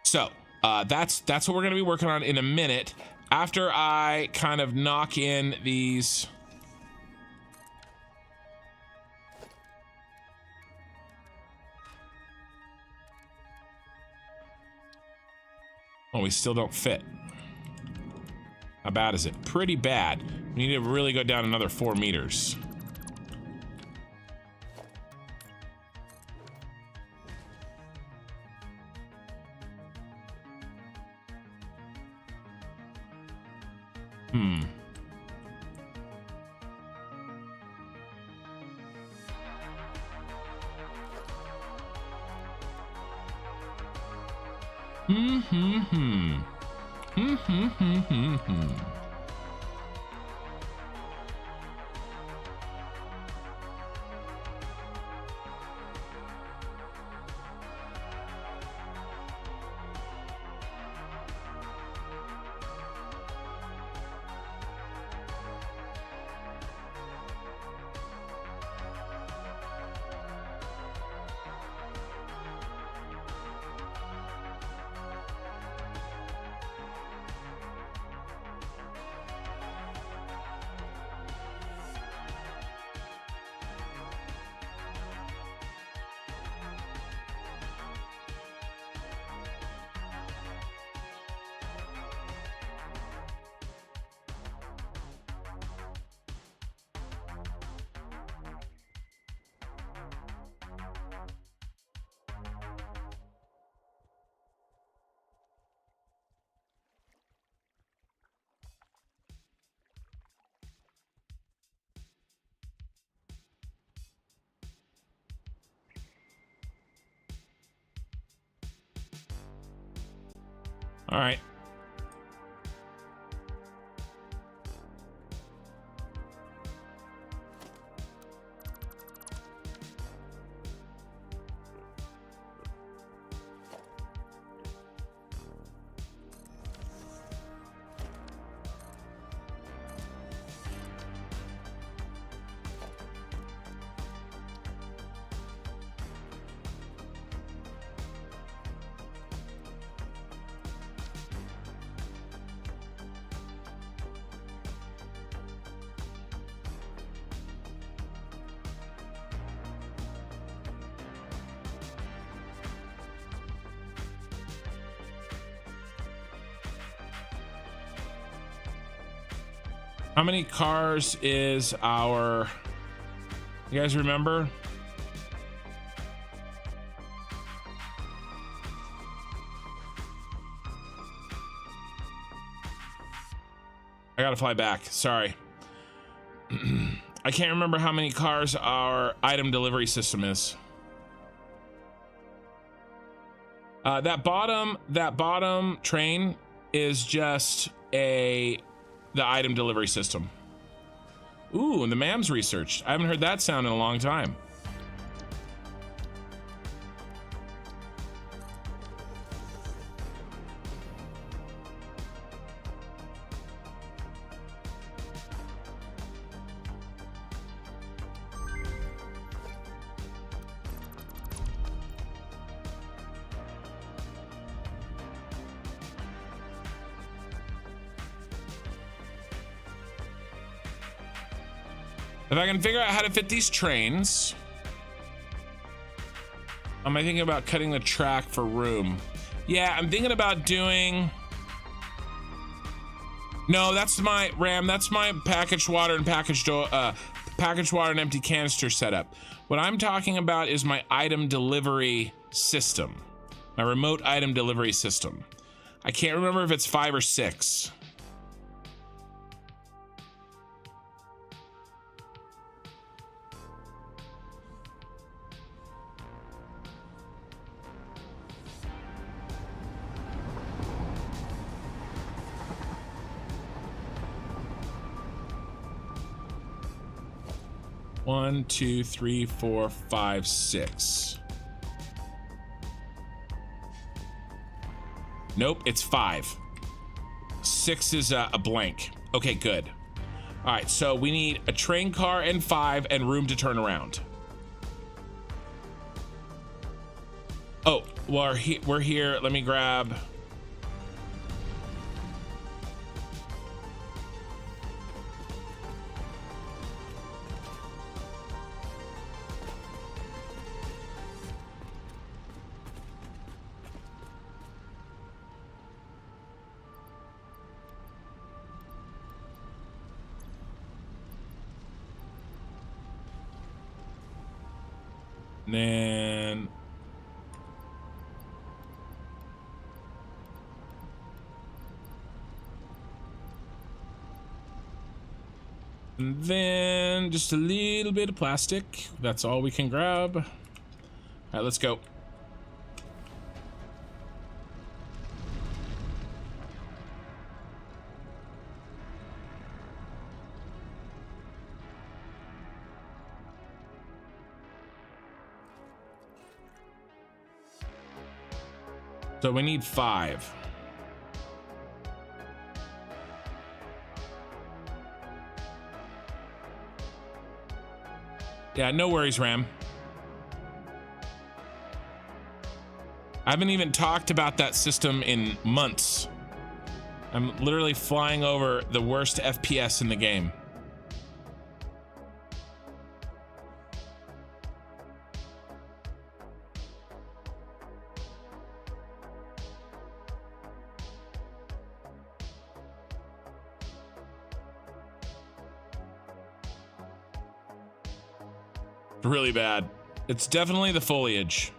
So that's what we're going to be working on in a minute after I kind of knock in these. Oh, we still don't fit. How bad is it? Pretty bad. We need to really go down another 4 meters. All right. How many cars is our, you guys remember? I gotta fly back, sorry. I can't remember how many cars our item delivery system is. That bottom train is just the item delivery system. Ooh, and the MAM's researched. I haven't heard that sound in a long time. If I can figure out how to fit these trains, am I thinking about cutting the track for room? Yeah, I'm thinking about doing. No, that's my RAM. That's my packaged water and packaged water and empty canister setup. What I'm talking about is my item delivery system, my remote item delivery system. I can't remember if it's 5 or 6. 1, 2, 3, 4, 5, 6. Nope, it's 5. 6 is a blank. Okay, good. All right, so we need a train car and 5 and room to turn around. Oh, well, we're here. Let me grab. And then just a little bit of plastic. That's all we can grab. All right, let's go. So we need 5. Yeah, no worries, Ram. I haven't even talked about that system in months. I'm literally flying over the worst FPS in the game. Really bad. It's definitely the foliage.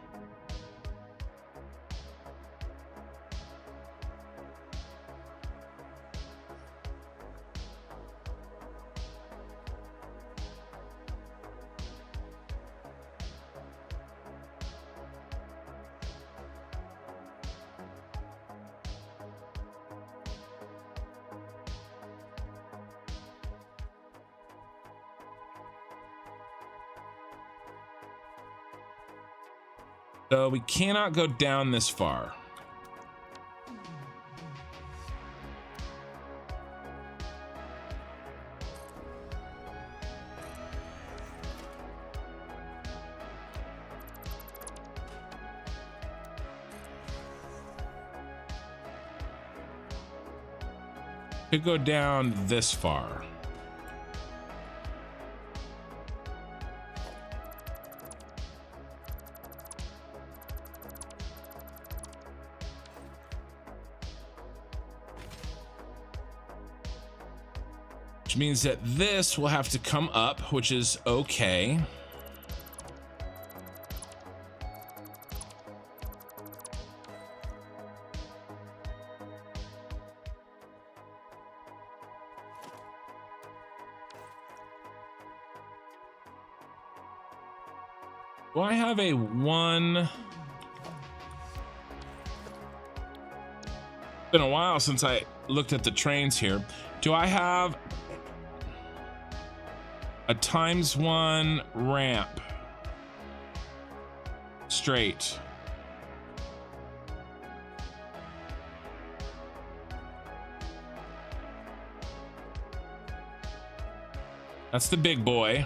So we cannot go down this far. Could go down this far. Which means that this will have to come up, which is okay. Do I have a 1? It's been a while since I looked at the trains here. Do I have a ×1 ramp straight? That's the big boy.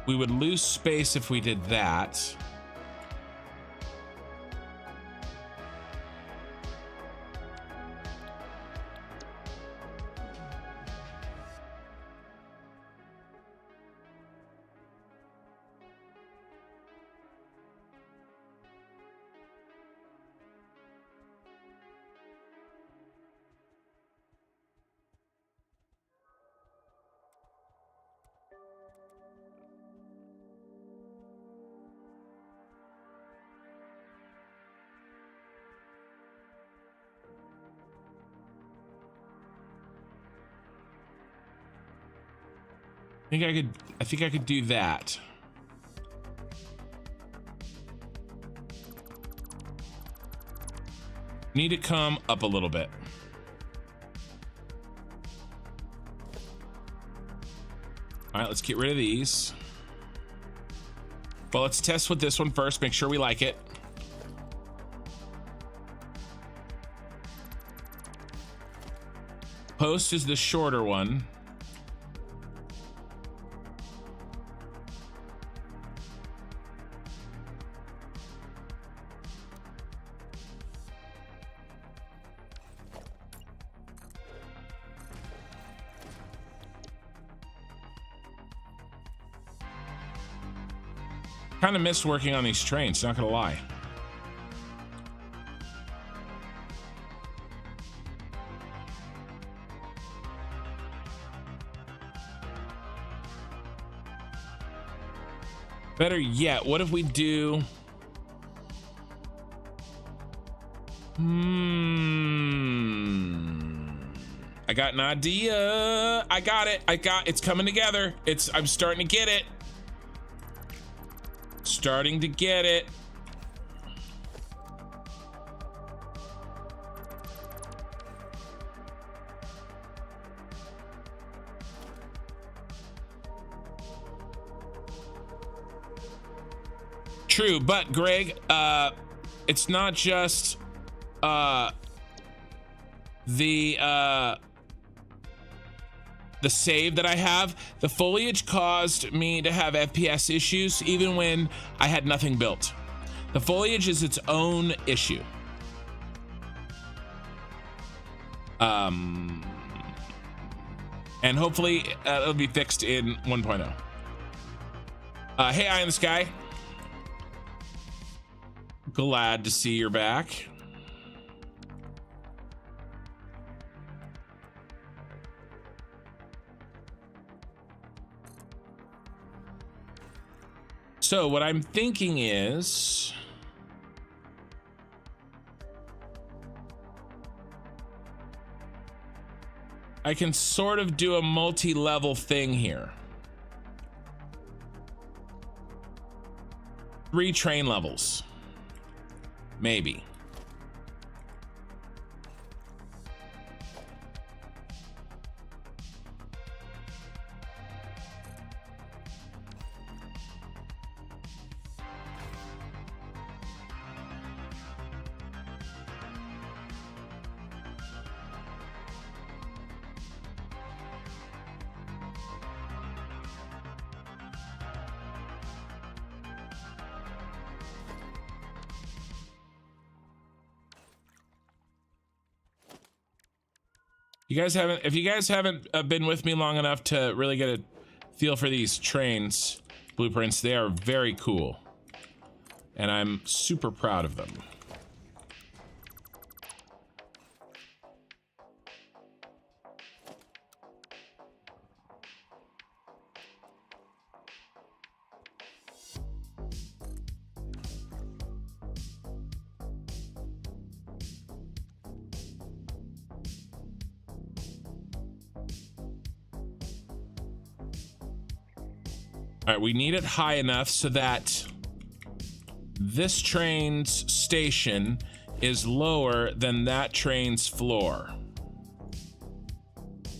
We would lose space if we did that. I think I could do that. need to come up a little bit. All right, let's get rid of these. Well, let's test with this one first, make sure we like it. Post is the shorter one. Kind of missed working on these trains, not gonna lie. Better yet, what if we do... I got an idea. I got it. It's coming together. I'm starting to get it. Starting to get it. True, but Greg, it's not just the save that I have. The foliage caused me to have FPS issues even when I had nothing built. The foliage is its own issue. And hopefully it'll be fixed in 1.0. Hey, Eye in the Sky. Glad to see you're back. So what I'm thinking is I can sort of do a multi-level thing here. 3 train levels. Maybe. If you guys haven't been with me long enough to really get a feel for these trains blueprints, they are very cool. And I'm super proud of them. All right, we need it high enough so that this train's station is lower than that train's floor.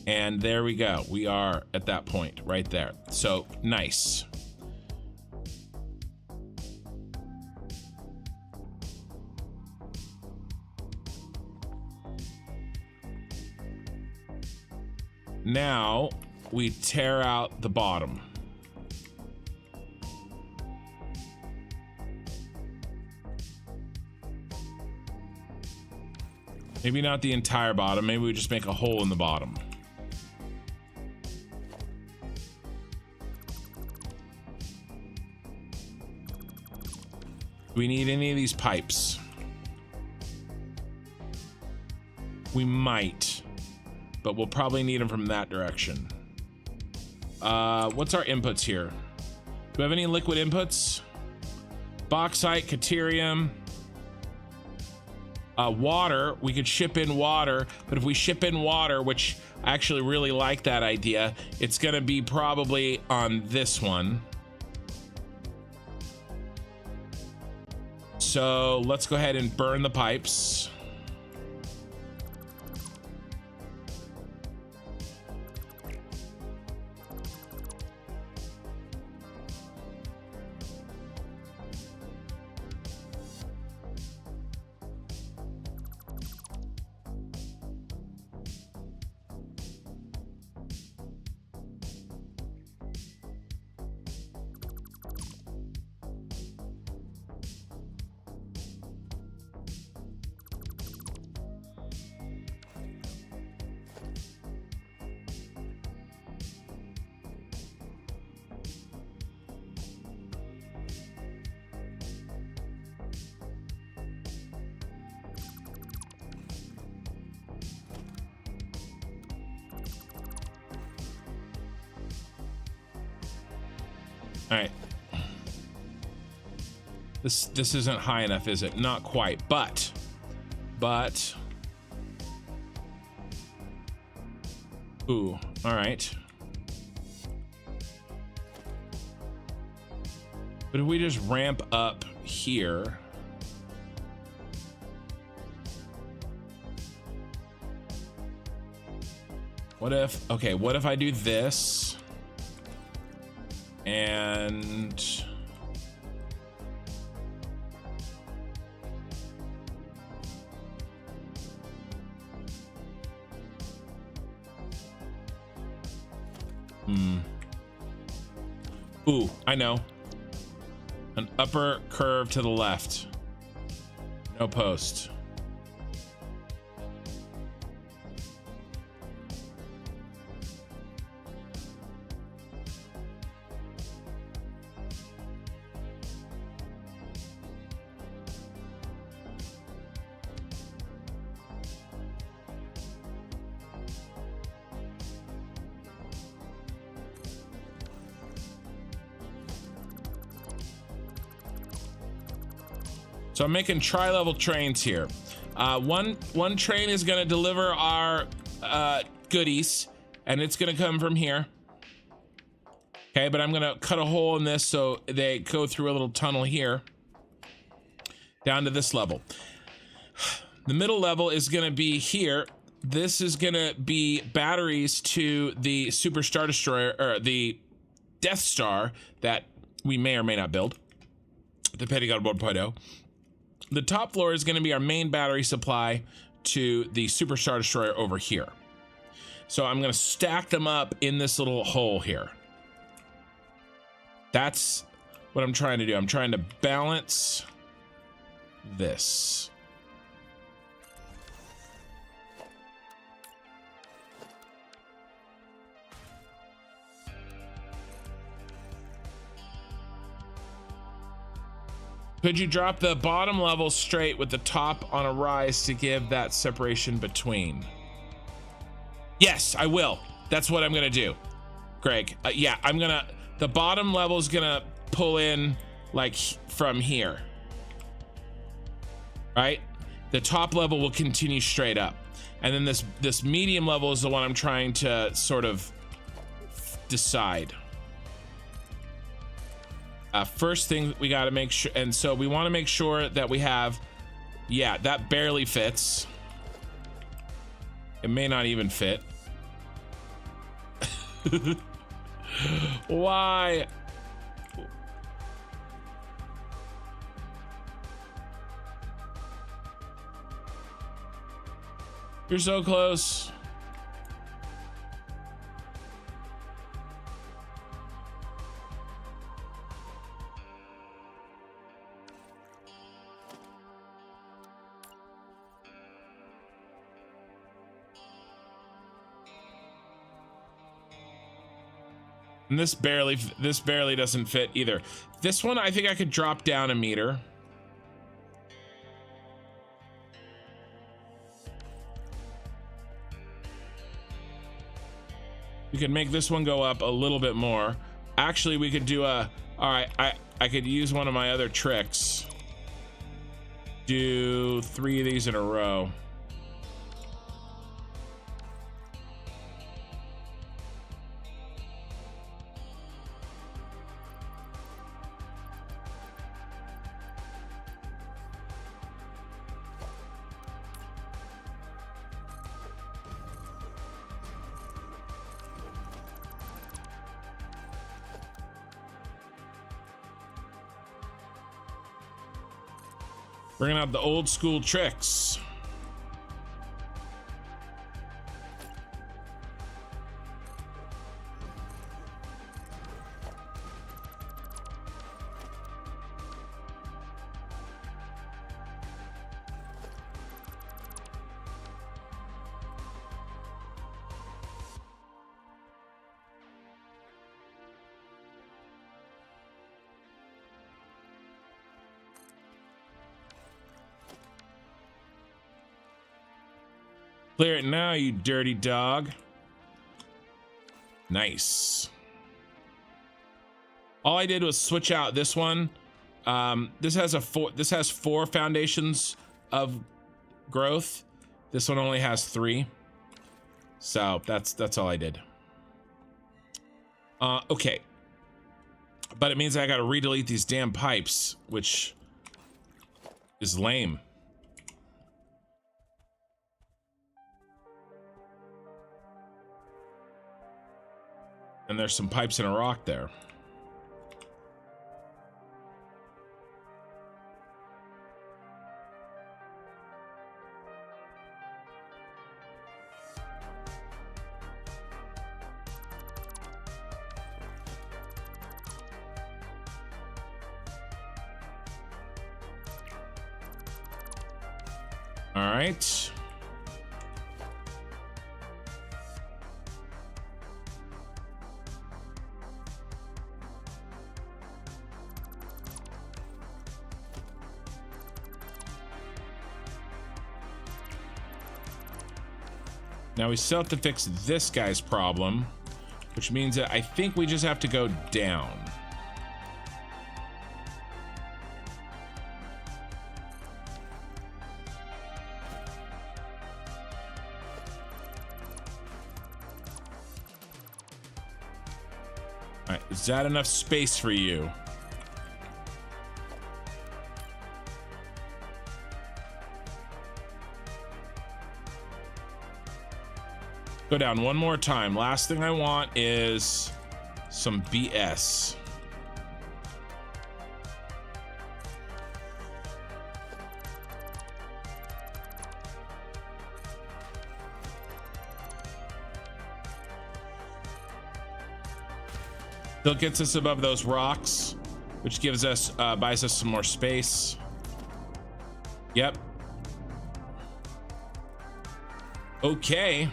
And there we go. We are at that point right there. So nice. Now we tear out the bottom. Maybe not the entire bottom. Maybe we just make a hole in the bottom. Do we need any of these pipes? We might, but we'll probably need them from that direction. What's our inputs here? Do we have any liquid inputs? Bauxite, Caterium. Water, we could ship in water, but if we ship in water, which I actually really like that idea, it's gonna be probably on this one. So let's go ahead and burn the pipes. All right. This isn't high enough, is it? Not quite, but ooh, all right. But if we just ramp up here, what if I do this and ooh, I know. An upper curve to the left. No post. So I'm making tri-level trains here. One train is gonna deliver our goodies, and it's gonna come from here. Okay, but I'm gonna cut a hole in this so they go through a little tunnel here down to this level. The middle level is gonna be here. This is gonna be batteries to the Super Star Destroyer, or the Death Star that we may or may not build, depending on 1.0. The top floor is going to be our main battery supply to the Super Star Destroyer over here. So I'm going to stack them up in this little hole here. That's what I'm trying to do. I'm trying to balance this. Could you drop the bottom level straight with the top on a rise to give that separation between? Yes, I will. That's what I'm gonna do, Greg. Yeah, the bottom level is gonna pull in like from here, right? The top level will continue straight up. And then this medium level is the one I'm trying to sort of decide. First thing we got to make sure, and so we want to make sure that we have, yeah, that barely fits. It may not even fit. Why? You're so close. And this barely doesn't fit either. This one, I think I could drop down a meter. We could make this one go up a little bit more. Actually, we could do all right, I could use one of my other tricks. Do 3 of these in a row. Bringing out the old school tricks. Clear it now, you dirty dog. Nice. All I did was switch out this one. This has four foundations of growth. This one only has 3. So that's all I did. Okay. But it means I gotta redelete these damn pipes, which is lame. And there's some pipes in a rock there. All right. Now we still have to fix this guy's problem, which means that I think we just have to go down. All right, is that enough space for you? Go down one more time. Last thing I want is some BS. Still gets us above those rocks, which gives us, buys us some more space. Yep. Okay.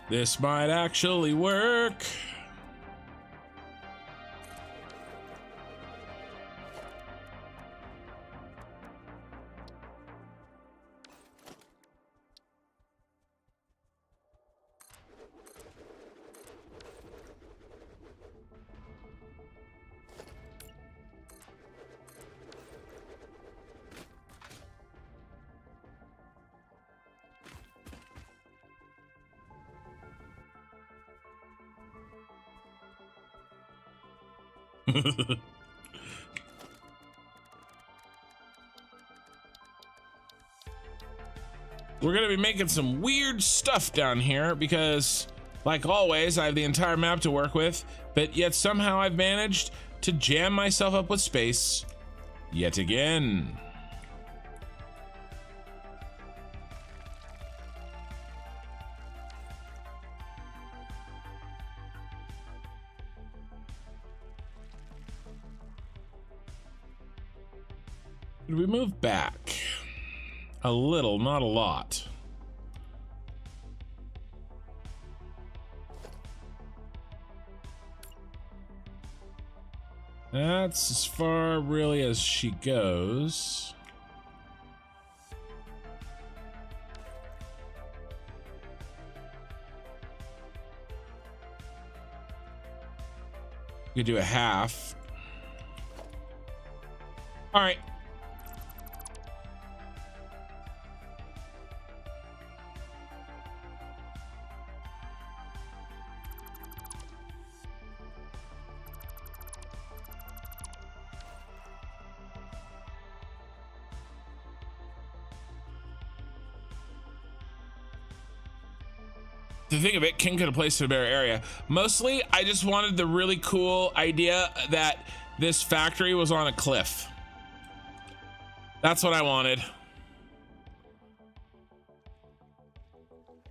This might actually work. We're gonna be making some weird stuff down here because, like always, I have the entire map to work with, but yet somehow I've managed to jam myself up with space yet again. Did we move back? A little, not a lot. That's as far really as she goes. You could do a half. All right. To think of it, King could have placed in a better area. Mostly, I just wanted the really cool idea that this factory was on a cliff. That's what I wanted.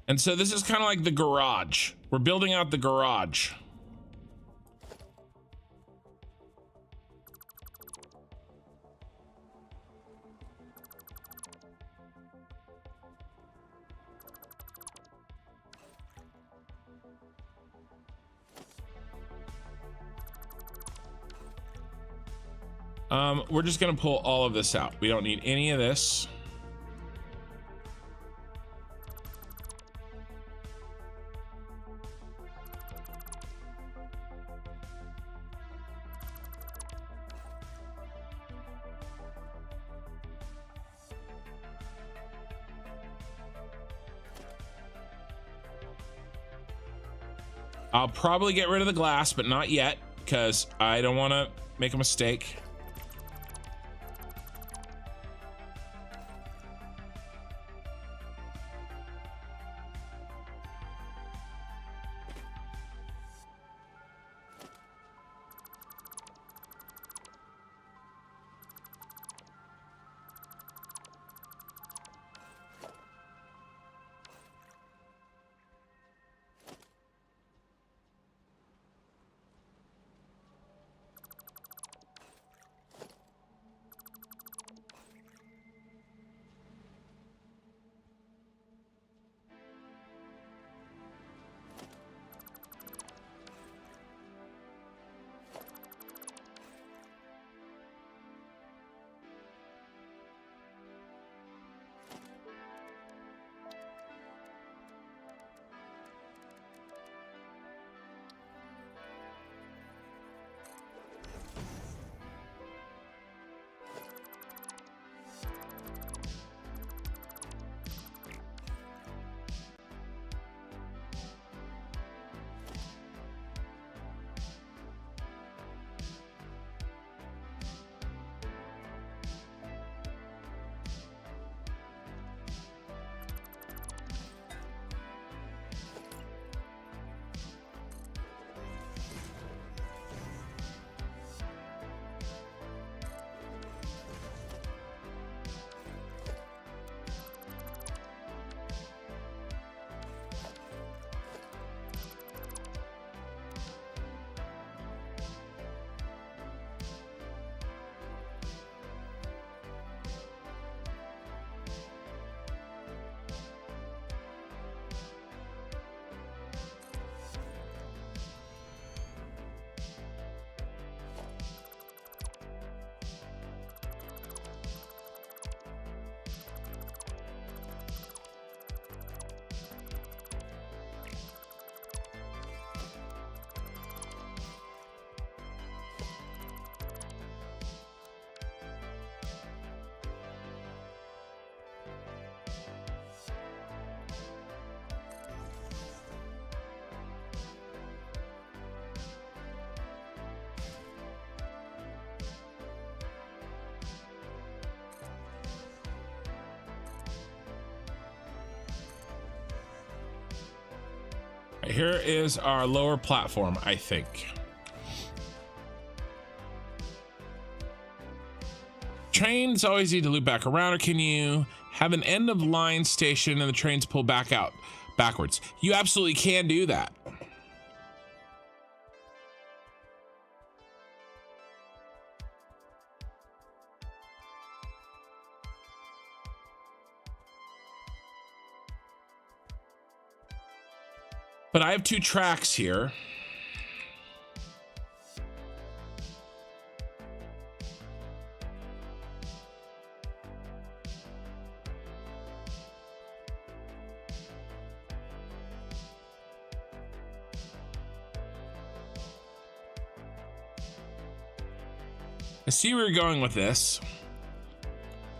And so this is kind of like the garage. We're building out the garage. We're just gonna pull all of this out. We don't need any of this. I'll probably get rid of the glass, but not yet, because I don't want to make a mistake. Here is our lower platform, I think. Trains always need to loop back around, or can you have an end of line station and the trains pull back out backwards? You absolutely can do that. But I have two tracks here. I see where you're going with this,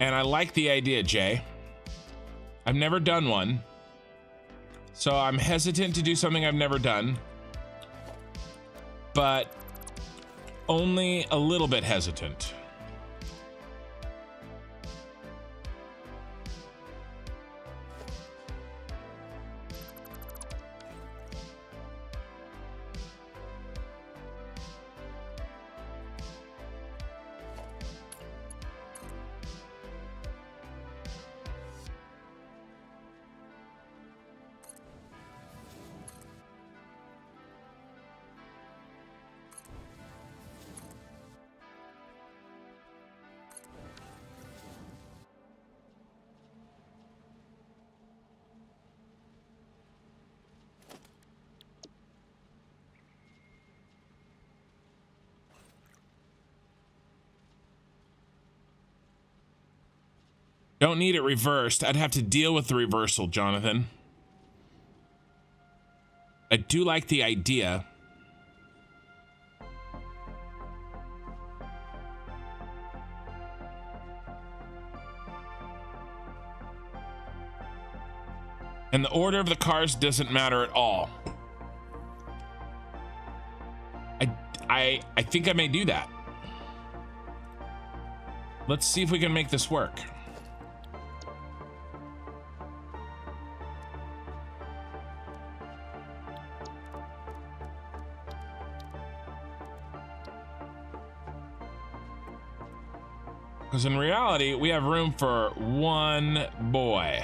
and I like the idea, Jay. I've never done one, so I'm hesitant to do something I've never done, but only a little bit hesitant. Don't need it reversed. I'd have to deal with the reversal, Jonathan. I do like the idea. And the order of the cars doesn't matter at all. I think I may do that. Let's see if we can make this work. Because in reality, we have room for one boy.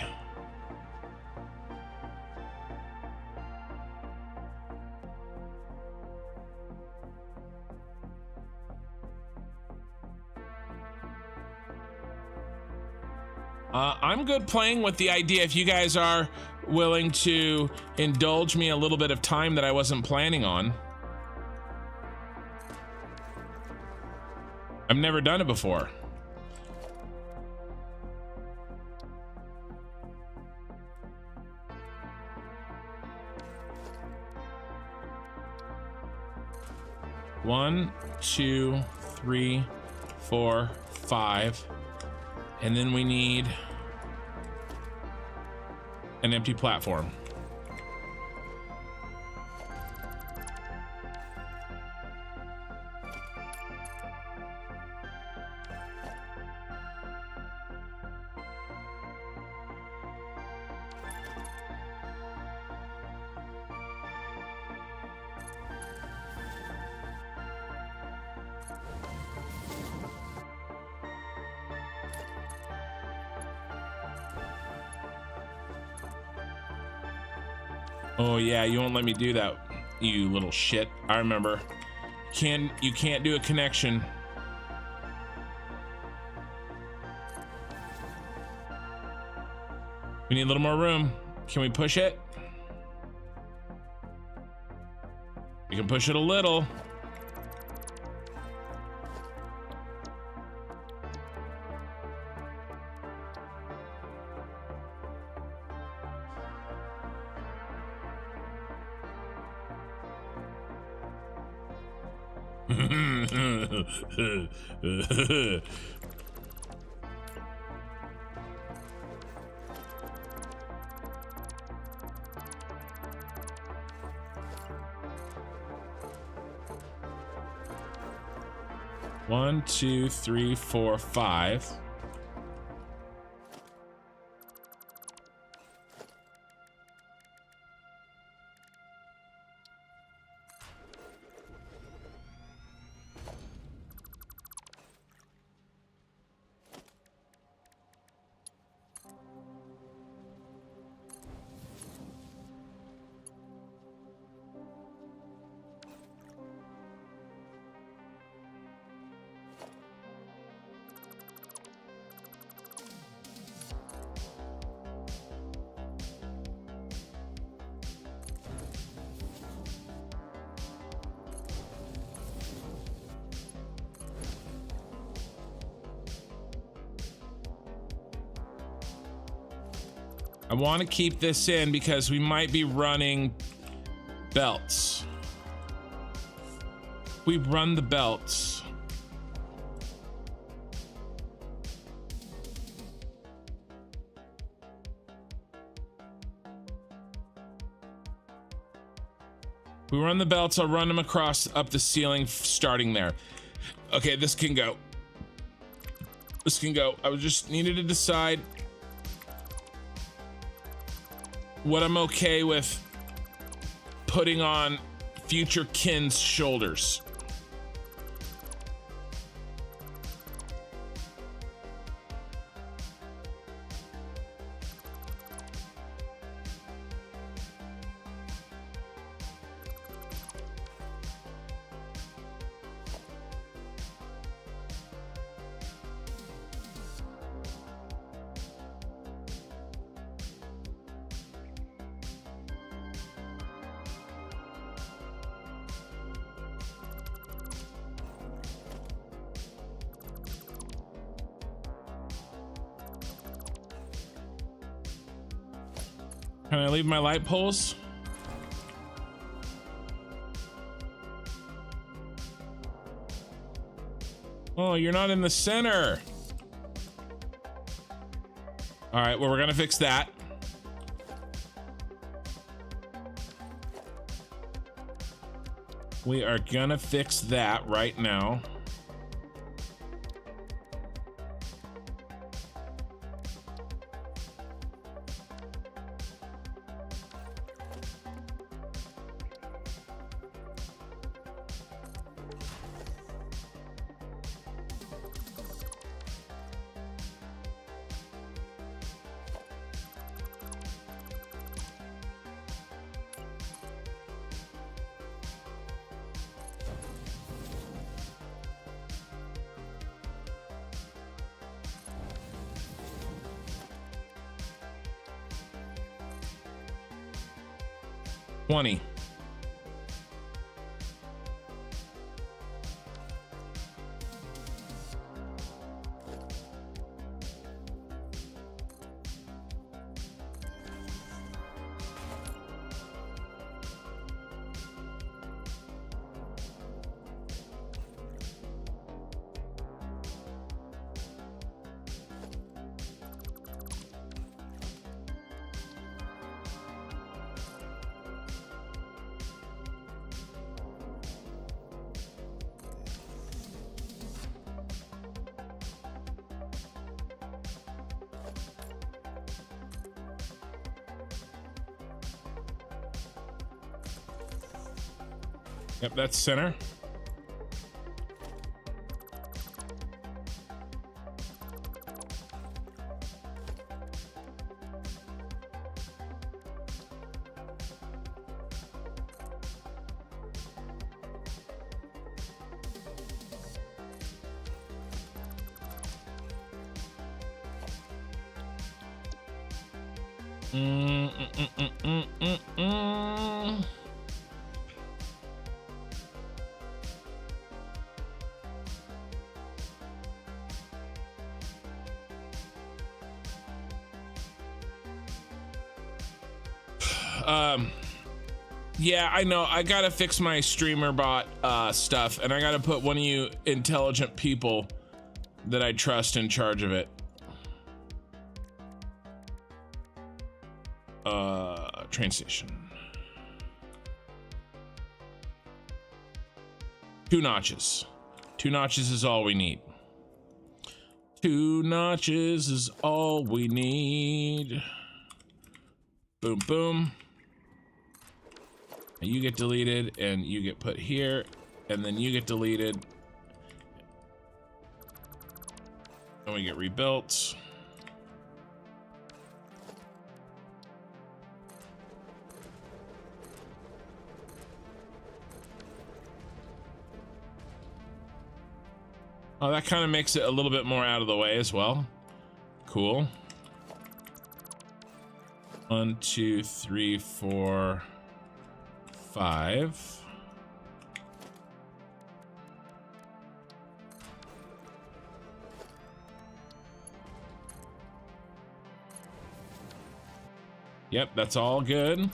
I'm good playing with the idea if you guys are willing to indulge me a little bit of time that I wasn't planning on. I've never done it before. One, two, three, 4, 5. And then we need an empty platform. Oh yeah, you won't let me do that, you little shit. I remember. You can't do a connection. We need a little more room. Can we push it? We can push it a little. One, two, three, 4, 5. I want to keep this in because we might be running belts. We run the belts. We run the belts. I'll run them across up the ceiling, starting there. Okay, this can go. This can go. I just needed to decide what I'm okay with putting on future kin's shoulders. Can I leave my light poles? Oh, you're not in the center. All right, well, we're gonna fix that. We are gonna fix that right now. Yep, that's center. Yeah, I know. I gotta fix my streamer bot stuff, and I gotta put one of you intelligent people that I trust in charge of it. Train station. 2 notches. 2 notches is all we need. 2 notches is all we need. Boom, boom. You get deleted, and you get put here, and then you get deleted. And we get rebuilt. Oh, that kind of makes it a little bit more out of the way as well. Cool. 1, 2, 3, 4, 5. Yep, that's all good.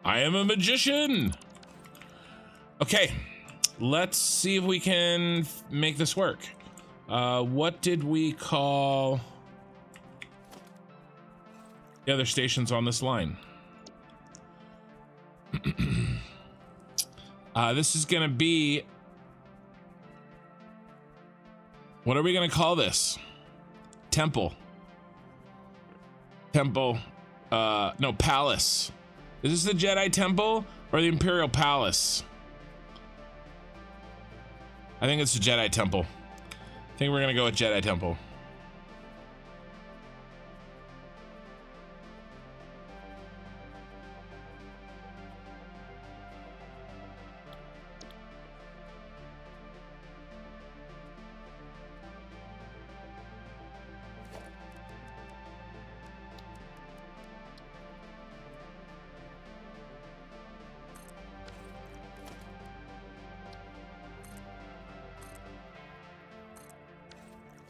I am a magician. Okay, let's see if we can make this work. What did we call the other stations on this line? This is gonna be, what are we gonna call this? Temple. Temple. No, palace. Is this the Jedi Temple Or the Imperial Palace. I think it's the Jedi Temple. I think we're gonna go with Jedi Temple.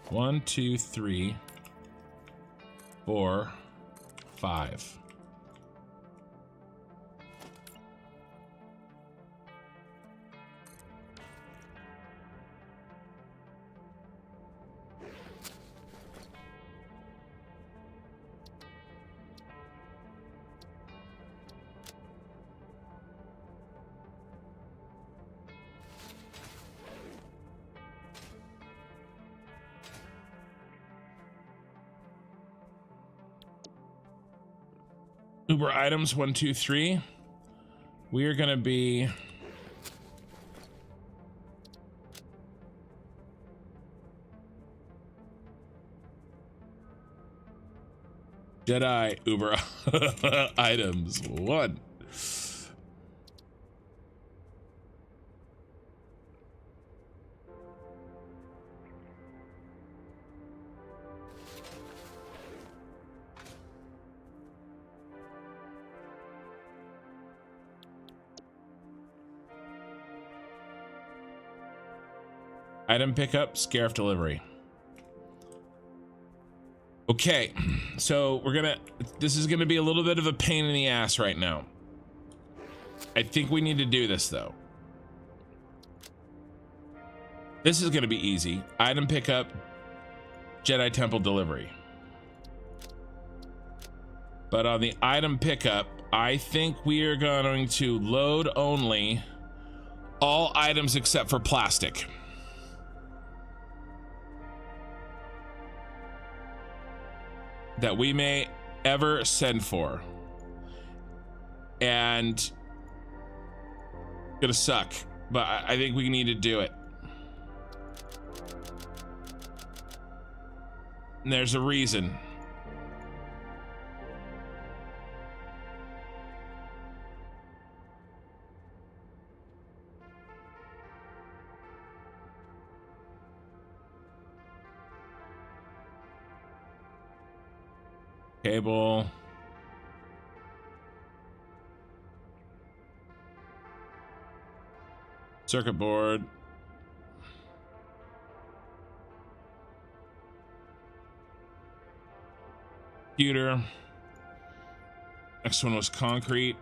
One, two, three, 4, 5. Uber items 1, 2, 3. We are gonna be Jedi Uber items 1. Item pickup, Scarif delivery. Okay, so this is gonna be a little bit of a pain in the ass right now. I think we need to do this though. This is gonna be easy. Item pickup, Jedi Temple delivery. But on the item pickup, I think we are going to load only all items except for plastic. That we may ever send for. And gonna suck, but I think we need to do it. And there's a reason. Cable. Circuit board. Computer. Next one was concrete.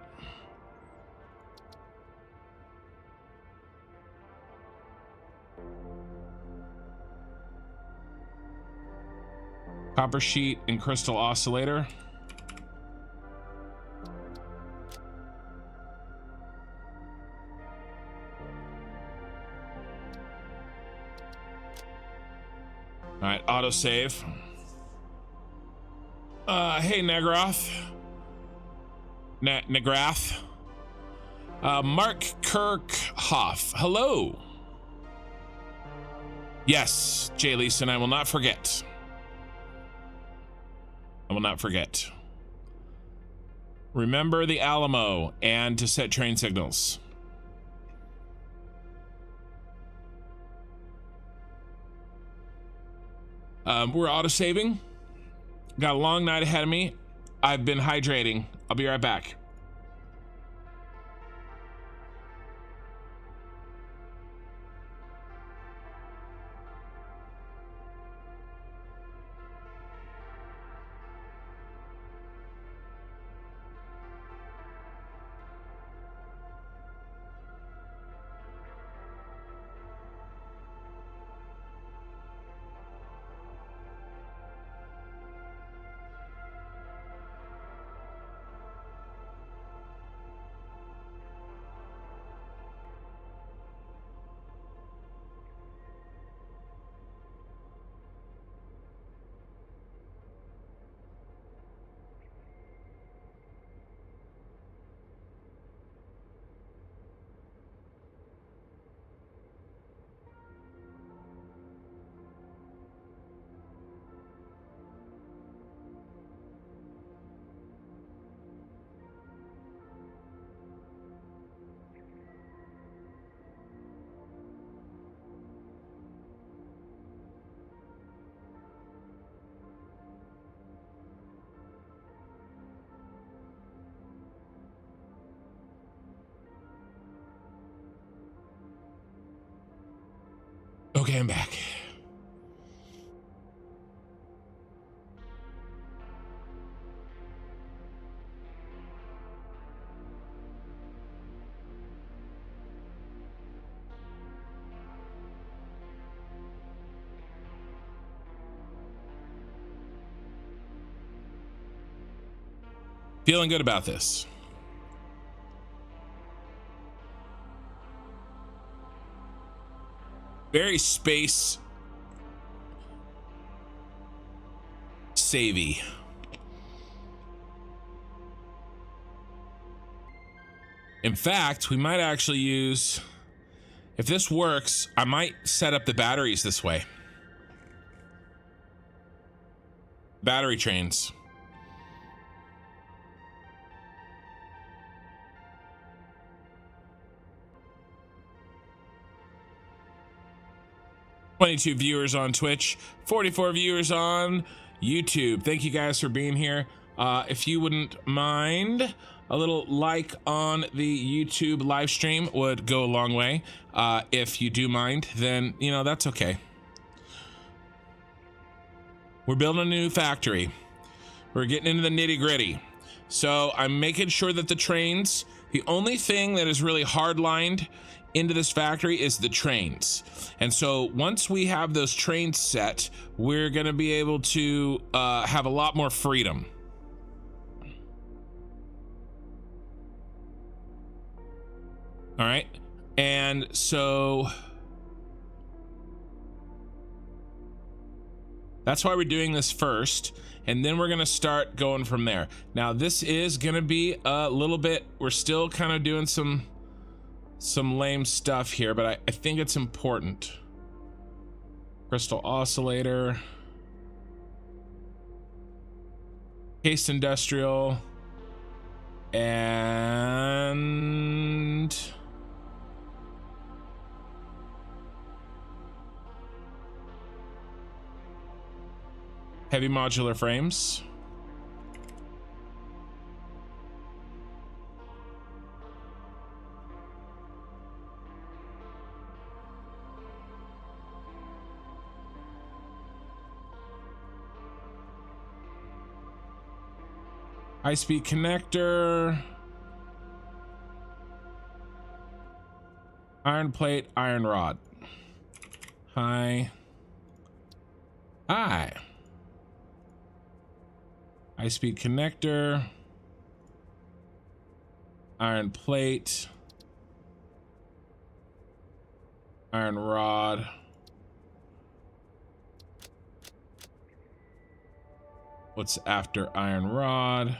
Copper sheet and crystal oscillator. All right, autosave. Hey, Negroth. Negrath. Mark Kirkhoff. Hello. Yes, Jay Leeson, I will not forget. I will not forget. Remember the Alamo and to set train signals. We're auto-saving. Got a long night ahead of me. I've been hydrating. I'll be right back. Okay, I'm back. Feeling good about this. Very space savvy. In fact, we might actually use, if this works, I might set up the batteries this way. Battery trains. $22 viewers on Twitch, 44 viewers on YouTube. Thank you guys for being here. If you wouldn't mind, a little like on the YouTube live stream would go a long way. If you do mind, then, you know, that's okay. We're building a new factory. We're getting into the nitty gritty. So I'm making sure that the trains, the only thing that is really hard lined into this factory is the trains. And so once we have those trains set, we're going to be able to have a lot more freedom. All right. And so that's why we're doing this first. And then we're going to start going from there. Now, this is going to be a little bit, we're still kind of doing some lame stuff here, but I think it's important. Crystal oscillator, case industrial, and heavy modular frames. High-speed connector, iron plate, iron rod. High-speed connector, iron plate, iron rod. What's after iron rod?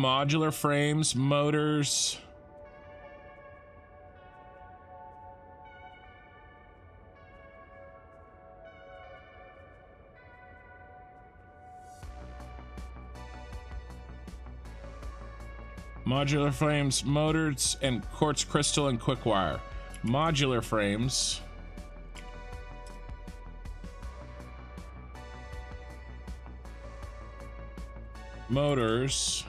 Modular frames, motors. Modular frames, motors, and quartz crystal and quick wire. Modular frames. Motors,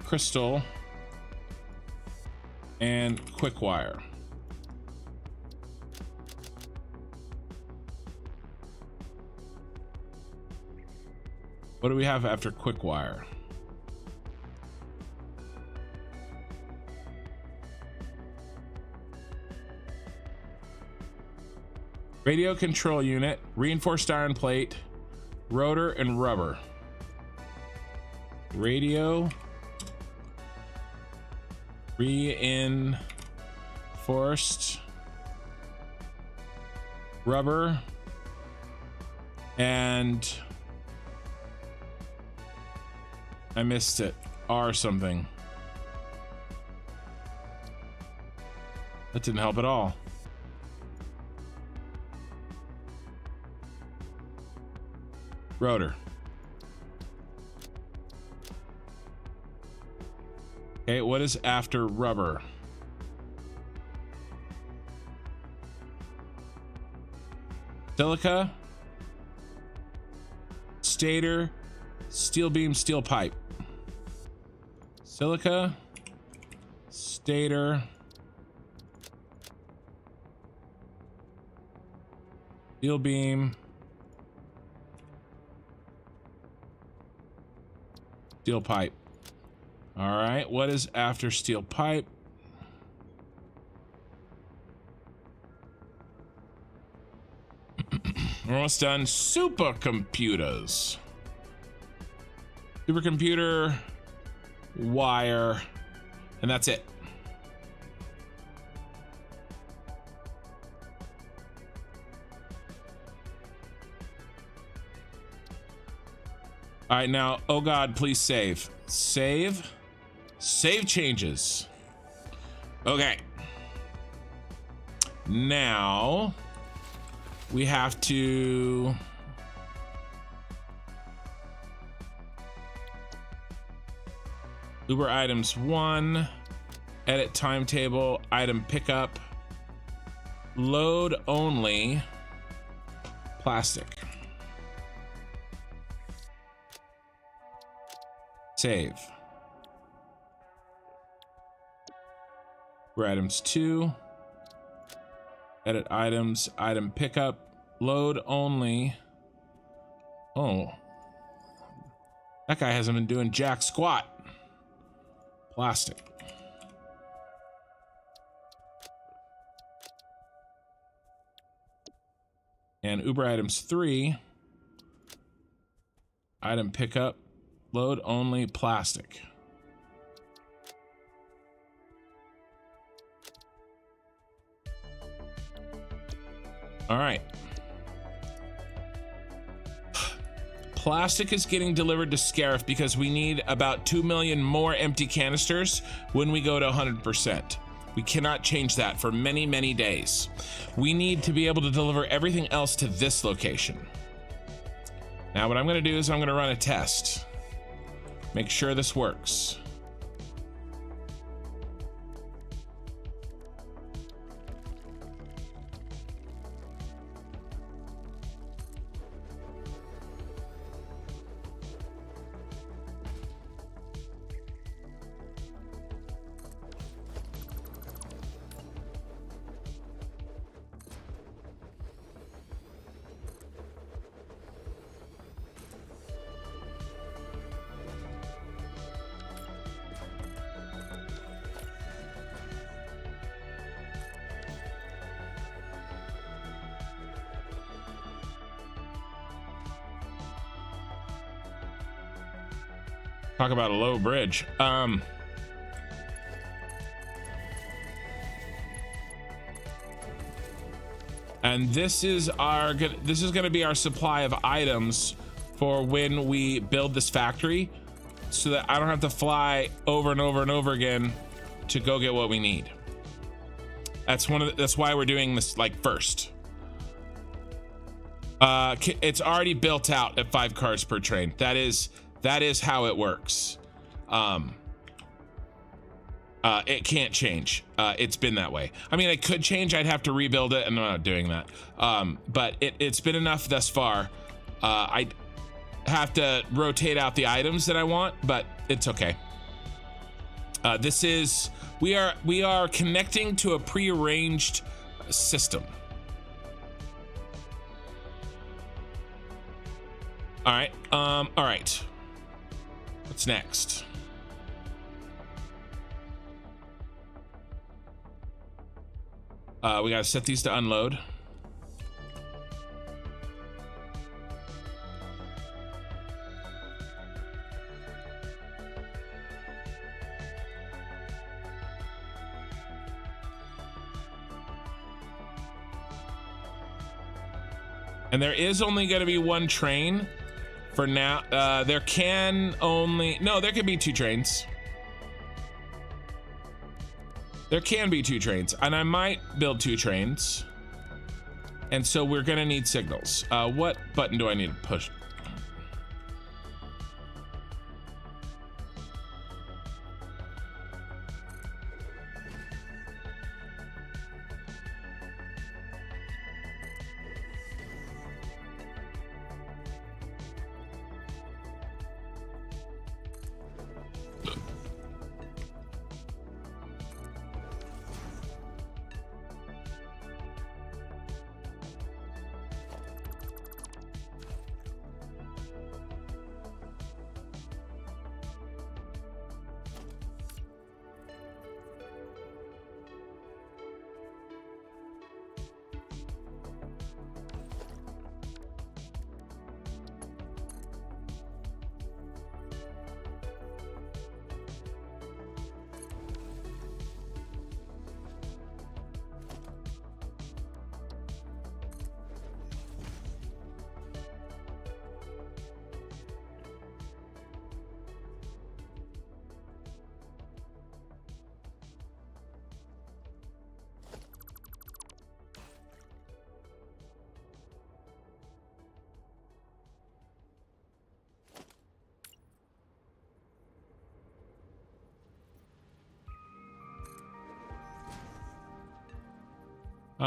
crystal, and quick wire. What do we have after quick wire? Radio control unit, reinforced iron plate, rotor, and rubber. Radio, reinforced rubber, and I missed it. R something. That didn't help at all. Rotor. Okay, what is after rubber? Silica, stator, steel beam, steel pipe. Silica, stator, steel beam, steel pipe. All right, what is after steel pipe? We're almost done. Supercomputers. Supercomputer, wire, and that's it. All right, now, oh God, please save. Save. Save changes. Okay. Now we have to Uber items 1, edit timetable, item pickup, load only, plastic. Save. Uber items 2, edit items, item pickup, load only. Oh, that guy hasn't been doing jack squat. Plastic. And Uber items 3, item pickup, load only, plastic. All right. Plastic is getting delivered to Scarif because we need about 2 million more empty canisters when we go to 100%. We cannot change that for many, many days. We need to be able to deliver everything else to this location. Now what I'm gonna do is I'm gonna run a test. Make sure this works. Talk about a low bridge. And this is going to be our supply of items for when we build this factory, so that I don't have to fly over and over and over again to go get what we need. That's why we're doing this like first. It's already built out at 5 cars per train. That is how it works. It can't change. It's been that way. I mean, it could change. I'd have to rebuild it, and I'm not doing that. But it's been enough thus far. I have to rotate out the items that I want, but it's okay. We are connecting to a prearranged system. All right. All right. What's next? We gotta set these to unload. And there is only gonna be 1 train for now. There can be 2 trains. There can be 2 trains, and I might build 2 trains. And so we're gonna need signals. What button do I need to push?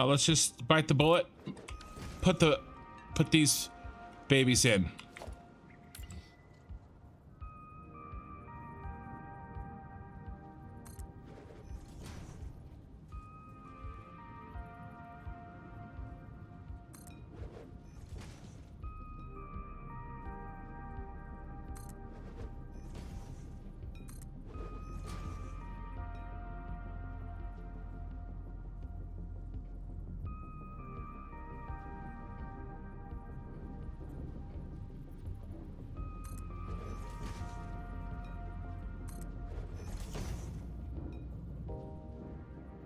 Let's just bite the bullet. Put these babies in.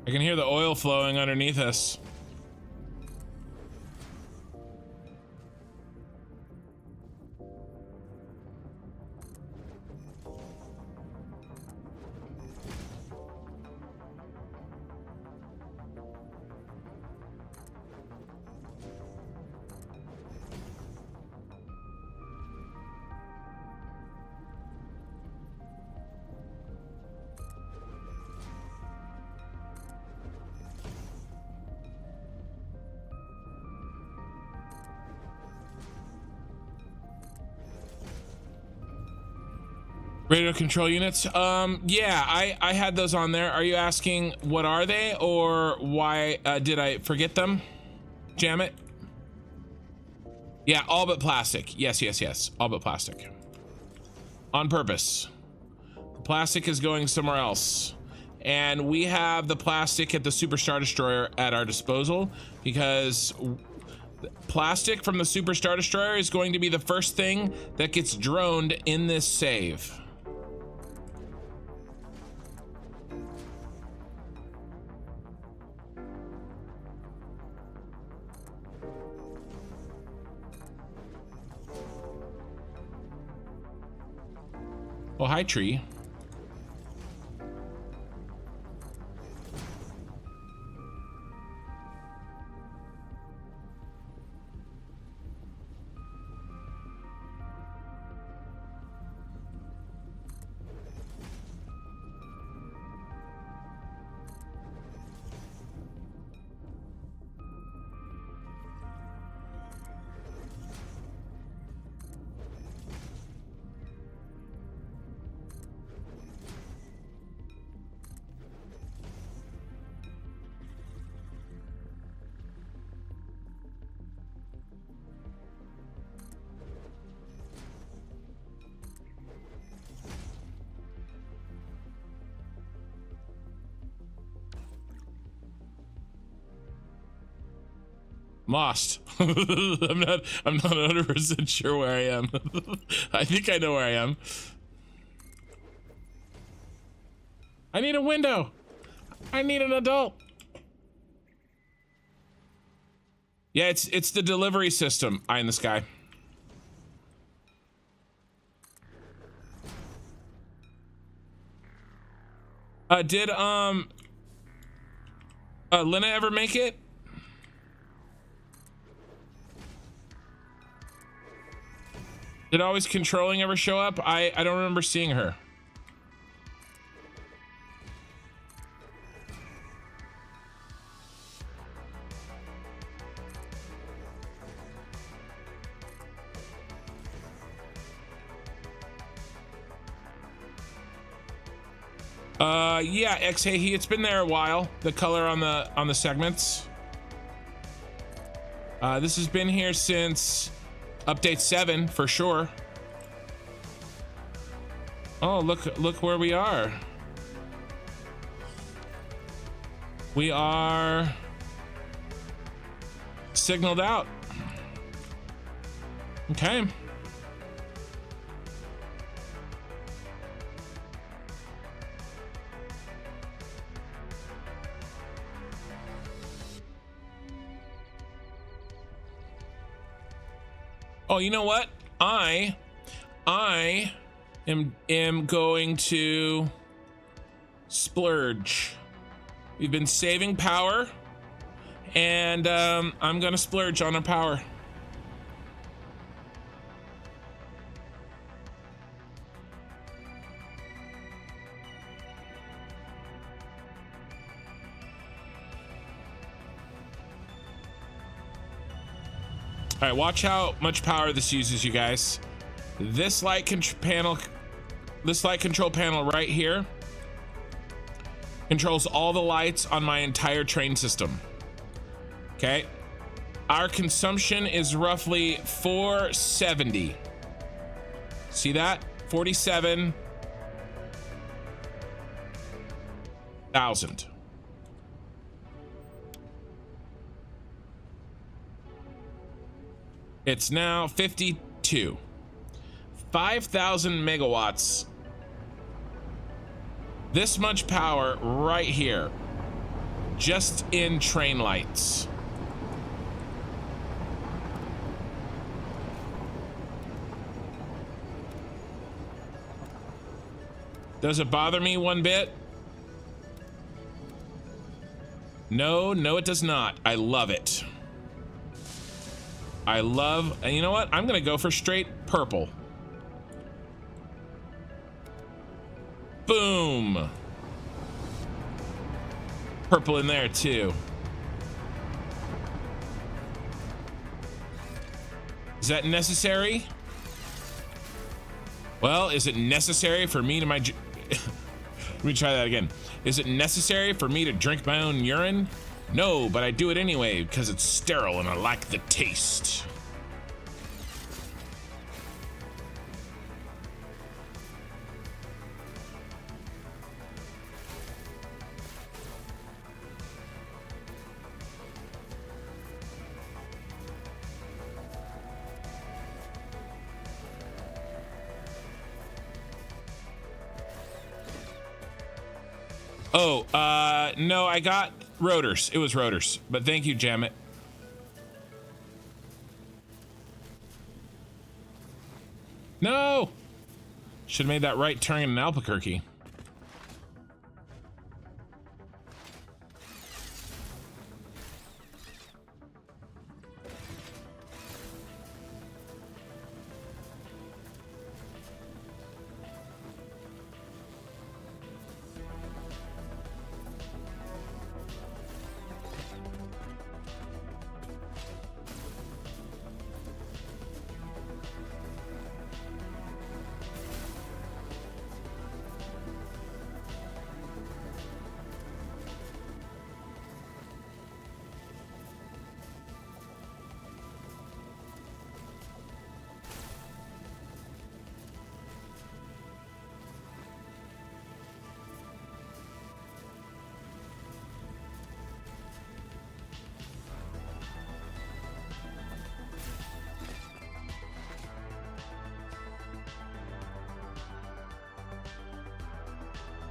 I can hear the oil flowing underneath us. Radio control units. Yeah, I had those on there. Are you asking what are they or why did I forget them? Jam it. Yeah, all but plastic. Yes. All but plastic. On purpose. The plastic is going somewhere else. And we have the plastic at the Super Star Destroyer at our disposal because plastic from the Super Star Destroyer is going to be the first thing that gets droned in this save. Oh, hi, tree. Lost. I'm not 100% sure where I am. I think I know where I am. I need a window. I need an adult. Yeah, it's the delivery system. Eye in the sky. Did Lena ever make it? Did Always Controlling ever show up? I don't remember seeing her. Yeah, XHE, it's been there a while. The color on the segments. This has been here since update 7 for sure. Oh, look where we are. We are signaled out. Okay. Oh, you know what? I am going to splurge. We've been saving power, and I'm gonna splurge on our power. All right, watch how much power this uses, you guys. This light control panel right here controls all the lights on my entire train system. Okay. Our consumption is roughly 470. See that? 47,000. It's now 52. 5,000 megawatts. This much power right here. Just in train lights. Does it bother me one bit? No, it does not. I love it. And you know what? I'm gonna go for straight purple. Boom. Purple in there too. Is that necessary? Well, is it necessary for me to let me try that again. Is it necessary for me to drink my own urine? No, but I do it anyway because it's sterile and I like the taste. Oh, no, I got rotors. It was rotors, but thank you, Jamet. No! Should have made that right turn in Albuquerque.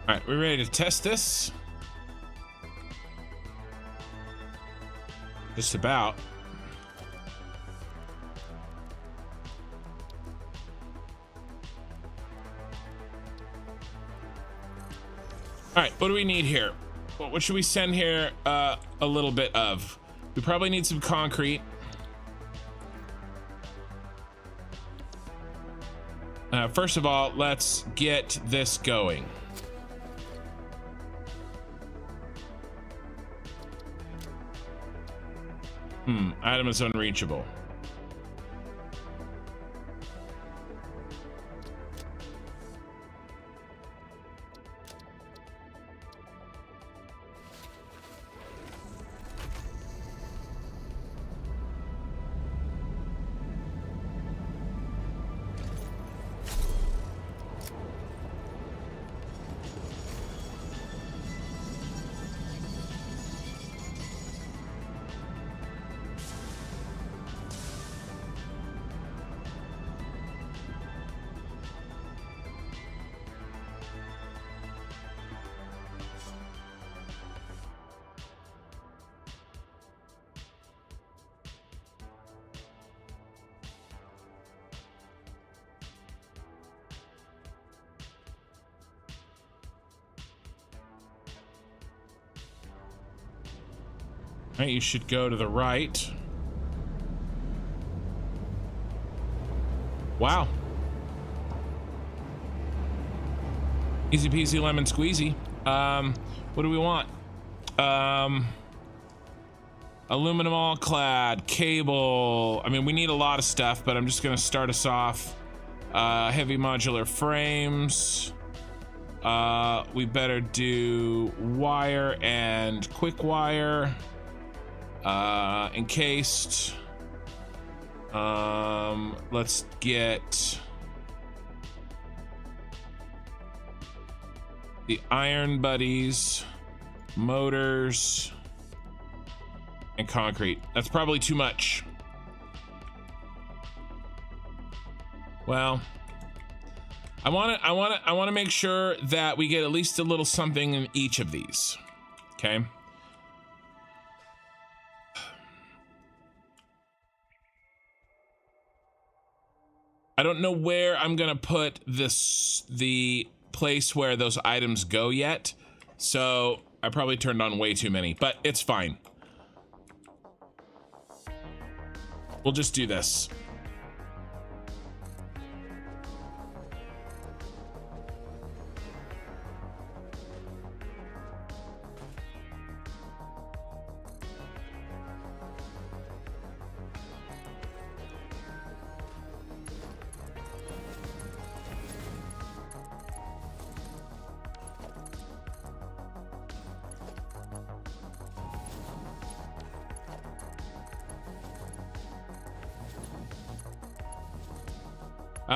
All right, we're ready to test this. Just about. All right, what do we need here? What should we send here? A little bit of. We probably need some concrete. First of all, let's get this going. Item is unreachable. All right, you should go to the right. Wow. Easy peasy lemon squeezy. What do we want? Aluminum all clad, cable. I mean, we need a lot of stuff, but I'm just gonna start us off. Heavy modular frames. We better do wire and quick wire. Encased. Let's get the iron buddies, motors, and concrete. That's probably too much. Well, I want to make sure that we get at least a little something in each of these. Okay. I don't know where I'm gonna put the place where those items go yet, so I probably turned on way too many, but it's fine. We'll just do this.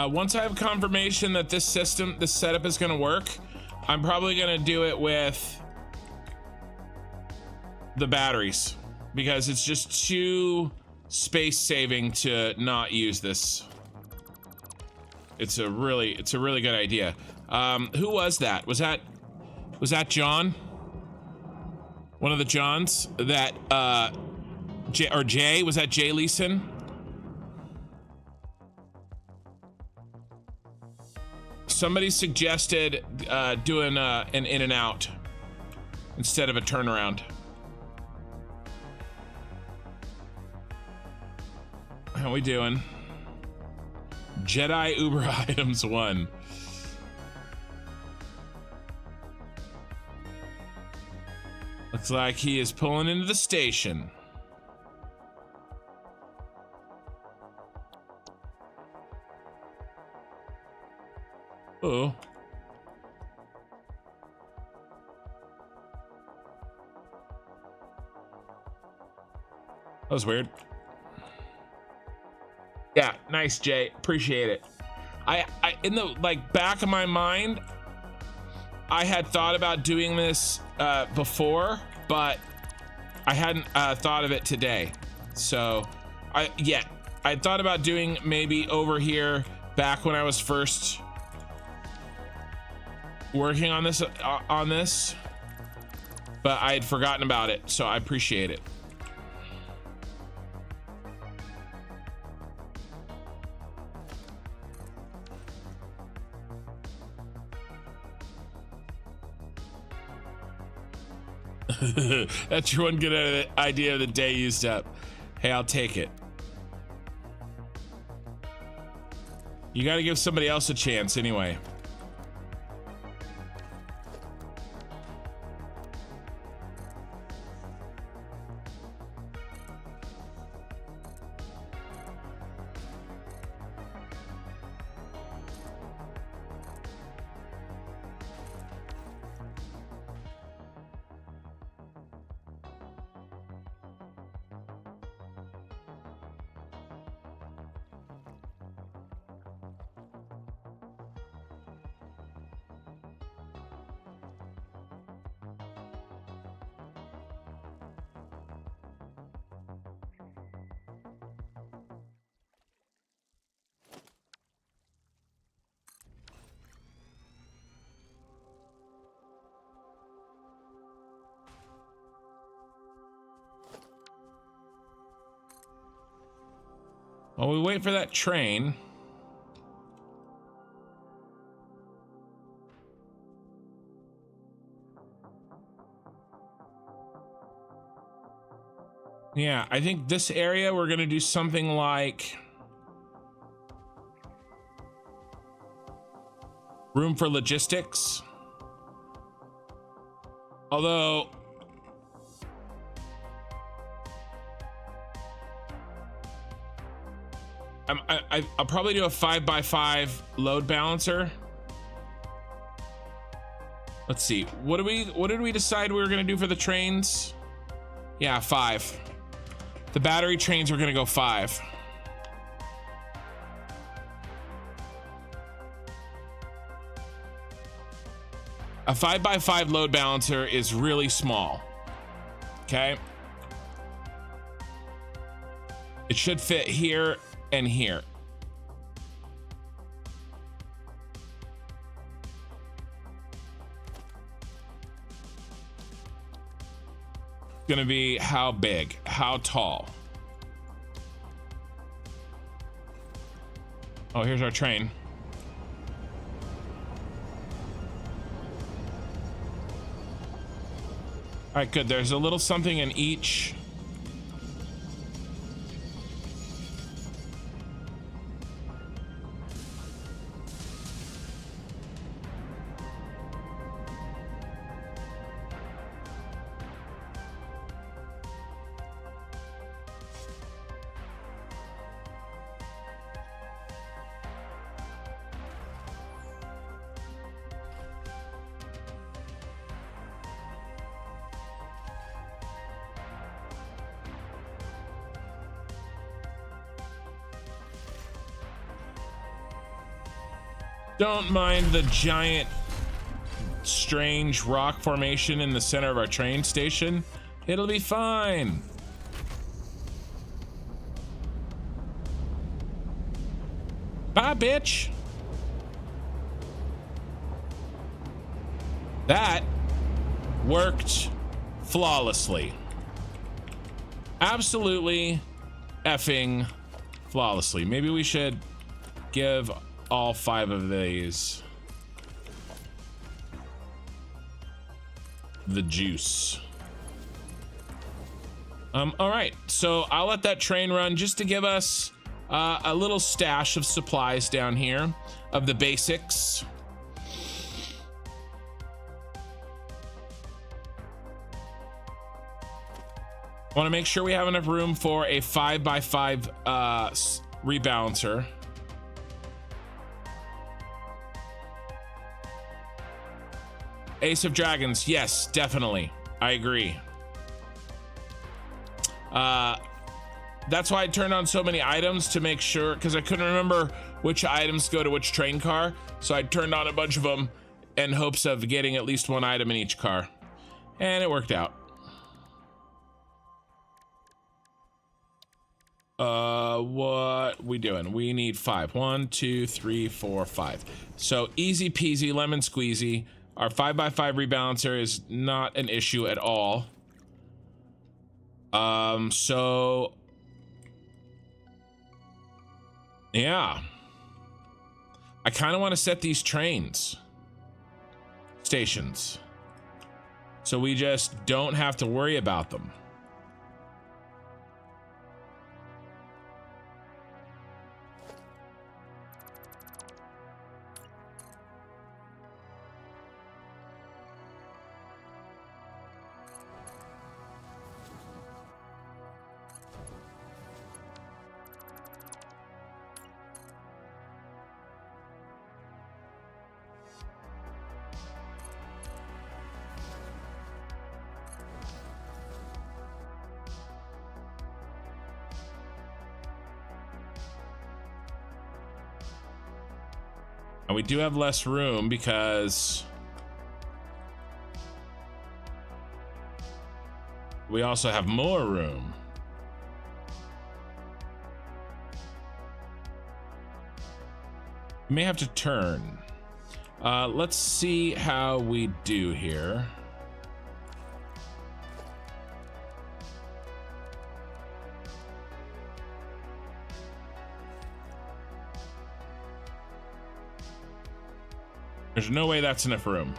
Once I have confirmation that this setup is gonna work, I'm probably gonna do it with the batteries because it's just too space saving to not use this. It's a really good idea. Who was that? Was that John? One of the Johns? That Jay? Was that Jay Leeson? Somebody suggested doing an in and out instead of a turnaround. How we doing? Jedi Uber items 1. Looks like he is pulling into the station. Oh. That was weird. Yeah, nice, Jay. Appreciate it. I in the back of my mind, I had thought about doing this before, but I hadn't thought of it today. So I thought about doing maybe over here back when I was first working on this but I had forgotten about it, so I appreciate it. That's your one good idea of the day used up. Hey, I'll take it. You got to give somebody else a chance anyway. While we wait for that train. Yeah, I think this area we're gonna do something like room for logistics. Although I'll probably do a 5x5 load balancer. Let's see. What did we decide we were gonna do for the trains? Yeah, 5. The battery trains were gonna go 5. A 5x5 load balancer is really small. Okay. It should fit here and here. Gonna be how big, how tall? Oh, here's our train. All right, good. There's a little something in each. Don't mind the giant, strange rock formation in the center of our train station. It'll be fine. Bye, bitch. That worked flawlessly. Absolutely effing flawlessly. Maybe we should give all 5 of these the juice. All right, so I'll let that train run just to give us a little stash of supplies down here of the basics. I want to make sure we have enough room for a 5x5 rebalancer. Ace of Dragons, yes, definitely. I agree. That's why I turned on so many items to make sure, because I couldn't remember which items go to which train car. So I turned on a bunch of them in hopes of getting at least one item in each car. And it worked out. What we doing? We need 5. 1, 2, 3, 4, 5. So easy peasy, lemon squeezy. Our 5x5 rebalancer is not an issue at all. So yeah, I kind of want to set these trains stations so we just don't have to worry about them. And we do have less room because we also have more room. We may have to turn. Let's see how we do here. There's no way that's enough room.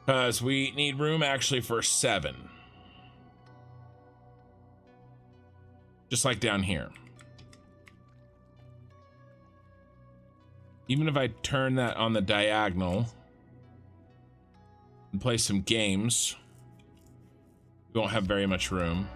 Because we need room actually for 7. Just like down here. Even if I turn that on the diagonal and play some games, we won't have very much room.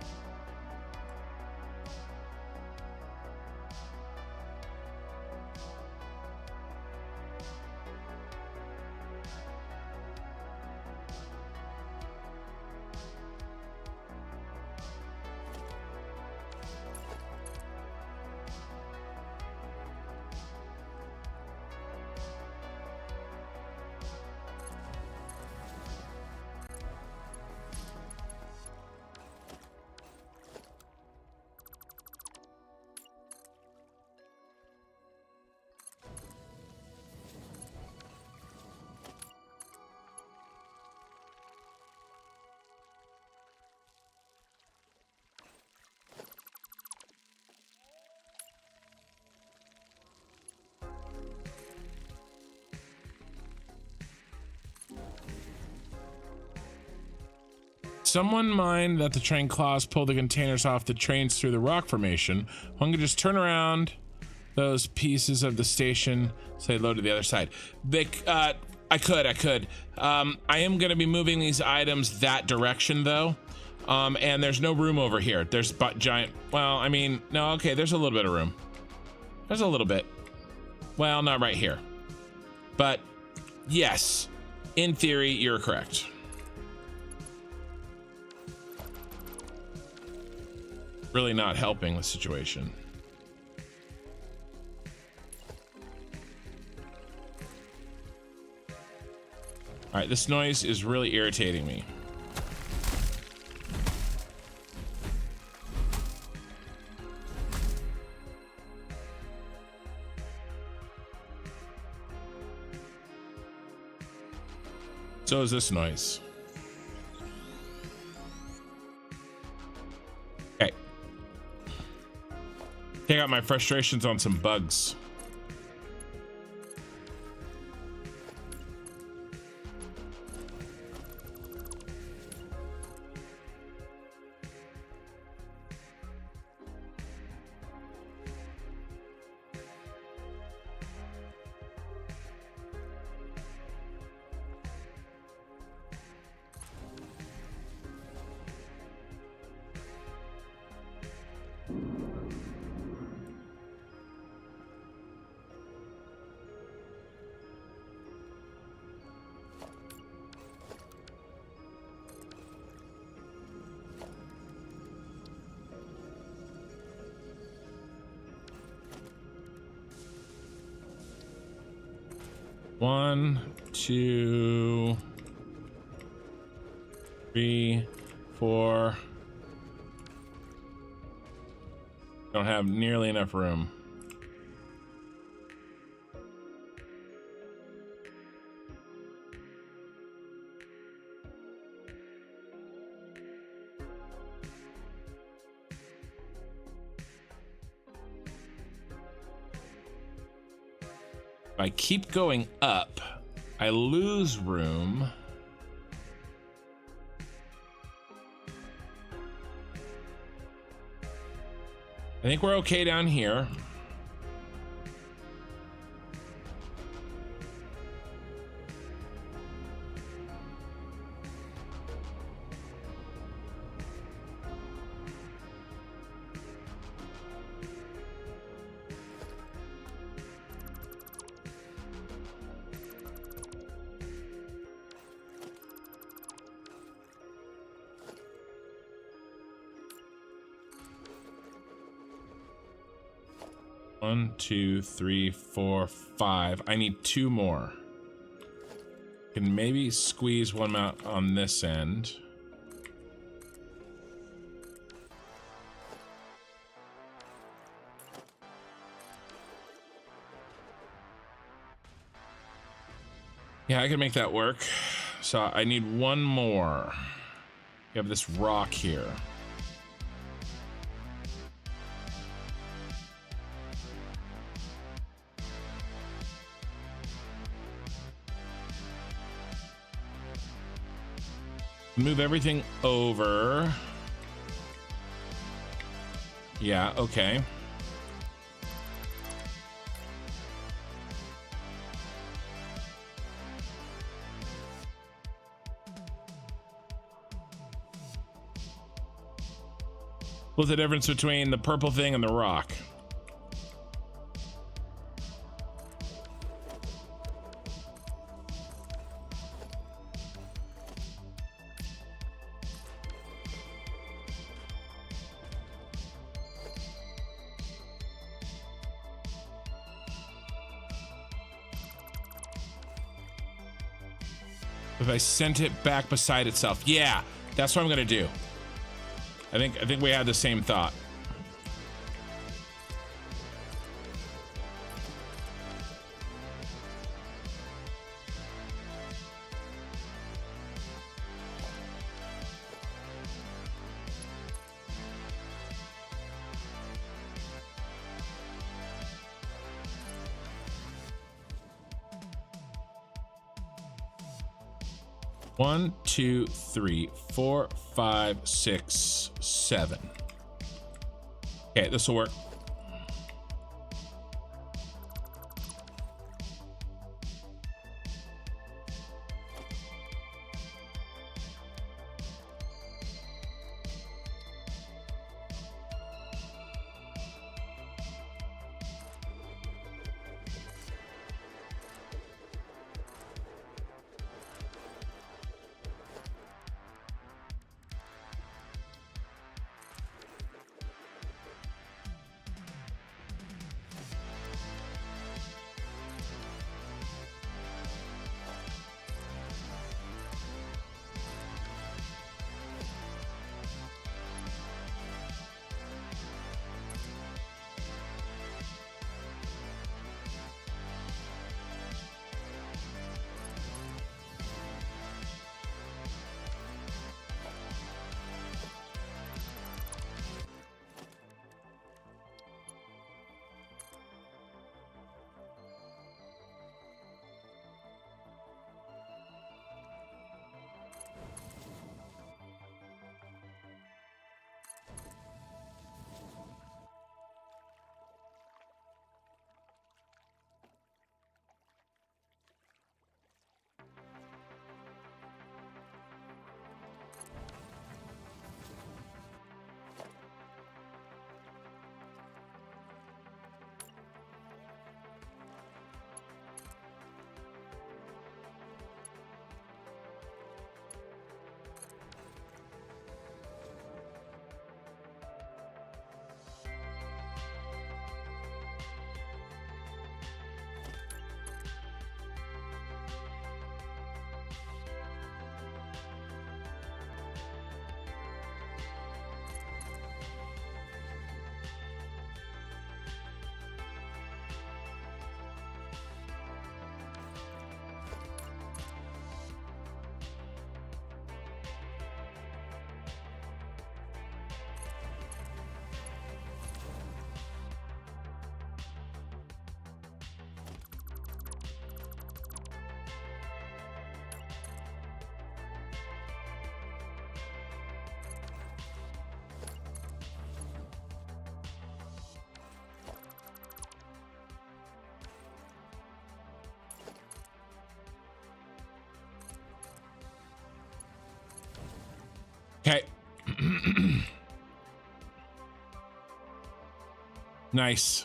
Someone mind that the train claws pull the containers off the trains through the rock formation. One can just turn around those pieces of the station, say load to the other side. I could. I am going to be moving these items that direction though. And there's no room over here. There's giant, well, I mean, no, okay, there's a little bit of room. There's a little bit. Well, not right here. But yes, in theory, you're correct. Really not helping the situation. All right, this noise is really irritating me. So is this noise. Okay. Take out my frustrations on some bugs. One, 2, 3, 4. Don't have nearly enough room. If I keep going up, I lose room. I think we're okay down here. One, 2, 3, 4, 5. I need 2 more. Can maybe squeeze one out on this end. Yeah, I can make that work. So I need 1 more. We have this rock here. move everything over. Yeah, okay. What's the difference between the purple thing and the rock? If I sent it back beside itself. Yeah, that's what I'm gonna do. I think we had the same thought. One, two, three, 4, 5, 6, 7. Okay, this will work. Okay. Nice.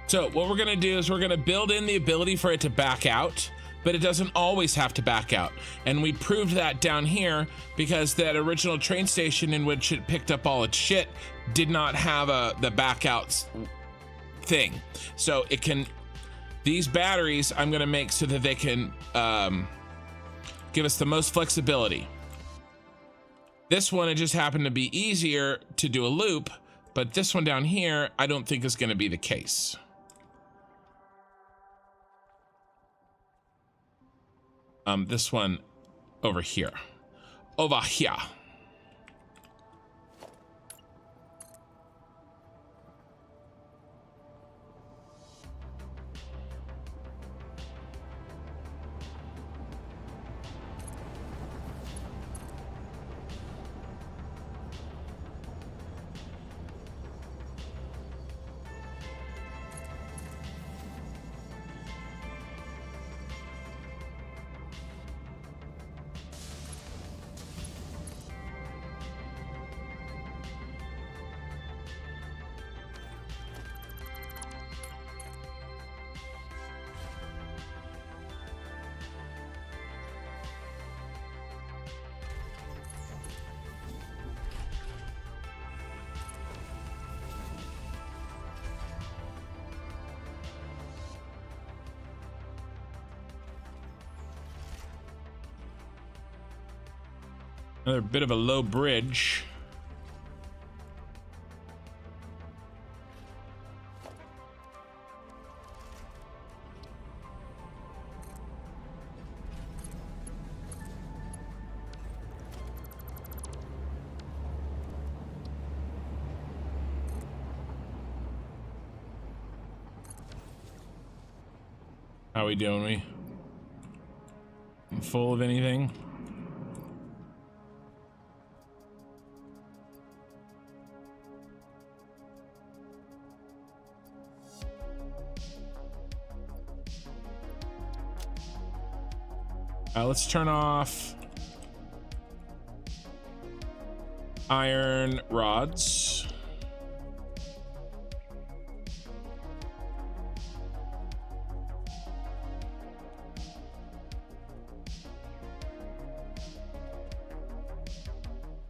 So what we're going to do is we're going to build in the ability for it to back out, but it doesn't always have to back out. And we proved that down here because that original train station in which it picked up all its shit did not have the back out thing. So it can, these batteries I'm going to make so that they can give us the most flexibility. This one, it just happened to be easier to do a loop, but this one down here, I don't think is going to be the case. This one over here. Over here. Another bit of a low bridge. How we doing? We full of anything? Let's turn off iron rods.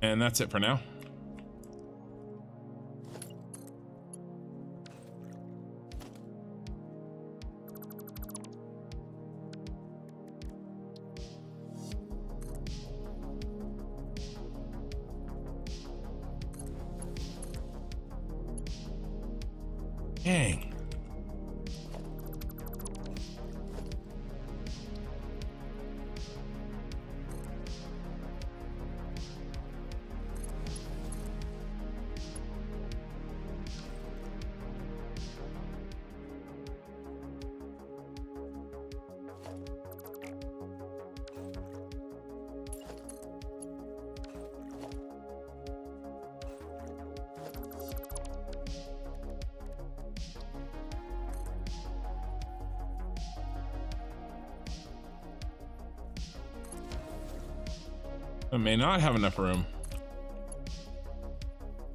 And that's it for now. Dang. I may not have enough room.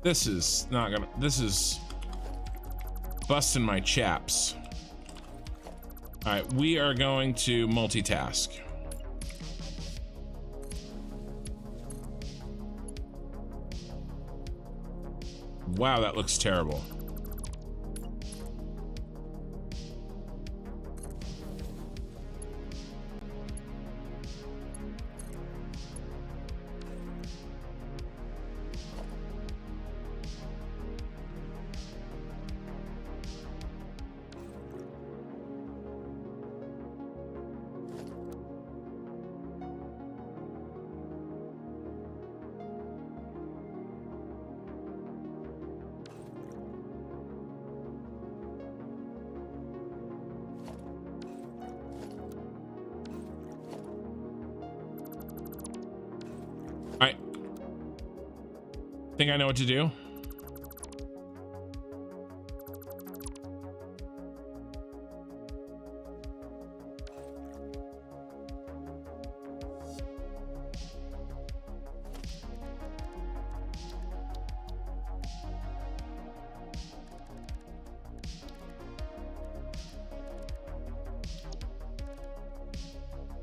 This is not gonna, this is busting my chaps. All right, we are going to multitask. Wow, that looks terrible. Think I know what to do.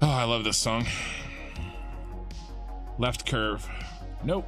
Oh, I love this song. Left curve. Nope.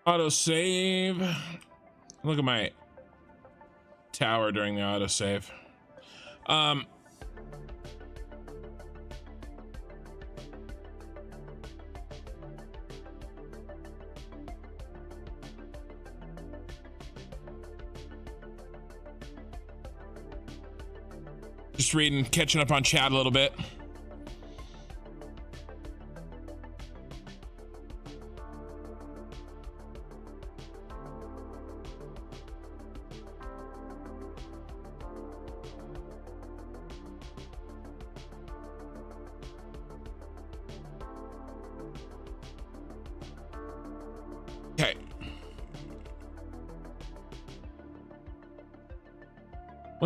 Auto save. Look at my tower during the auto save. Just reading, catching up on chat a little bit.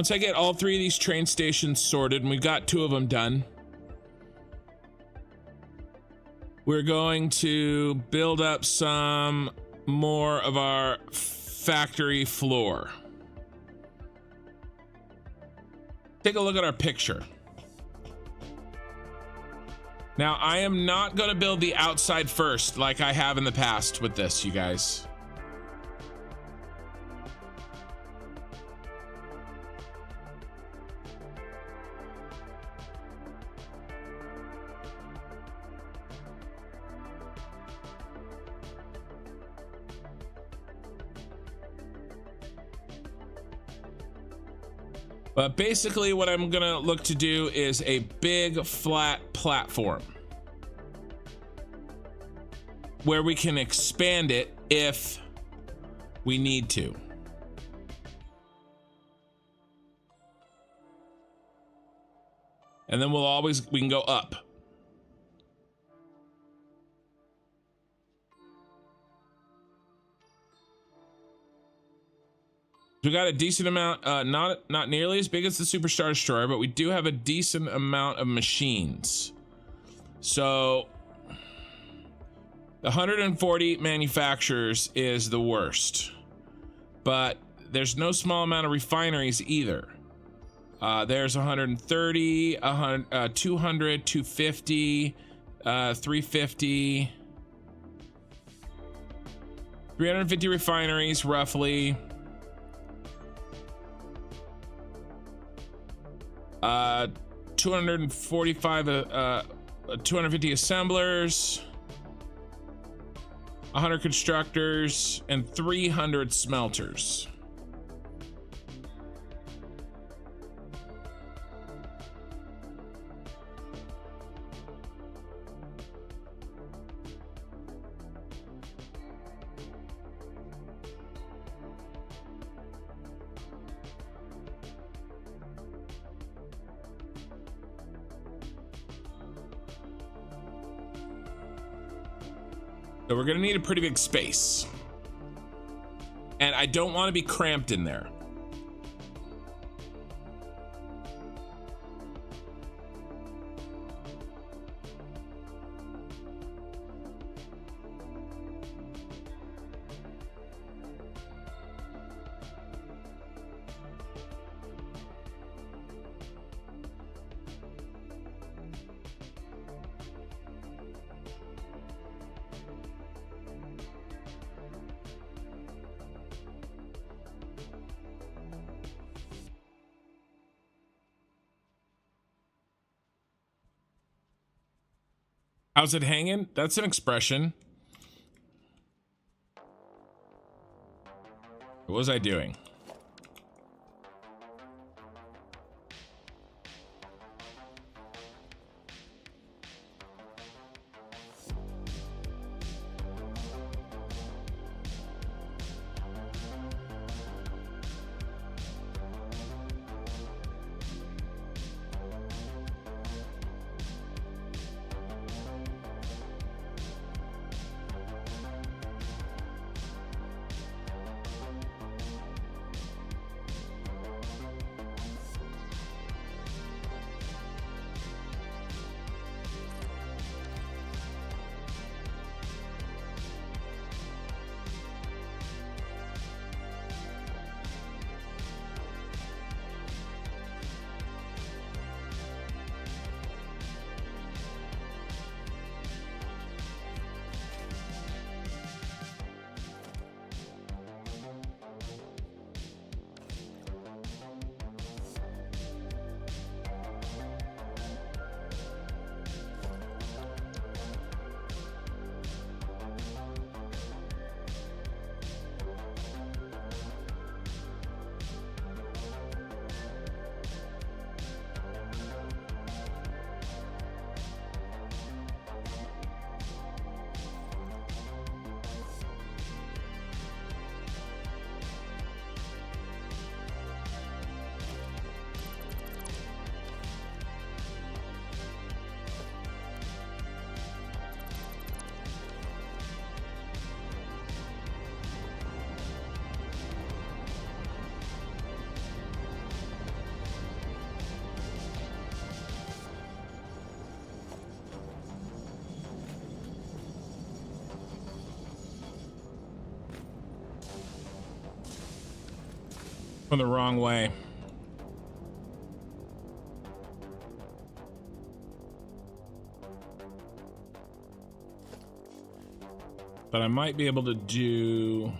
Once I get all 3 of these train stations sorted, and we've got 2 of them done, we're going to build up some more of our factory floor. Take a look at our picture. Now, I am not going to build the outside first like I have in the past with this, you guys. But basically what I'm gonna look to do is a big flat platform where we can expand it if we need to. And then we can go up. We got a decent amount, not nearly as big as the Superstar Destroyer, but we do have a decent amount of machines. So the 140 manufacturers is the worst, but there's no small amount of refineries either. There's 130, 200, 250, 350, 350 refineries roughly. 245, 250 assemblers, 100 constructors, and 300 smelters. So we're gonna need a pretty big space. And I don't want to be cramped in there. How's it hanging? That's an expression. What was I doing? From the wrong way. But I might be able to do...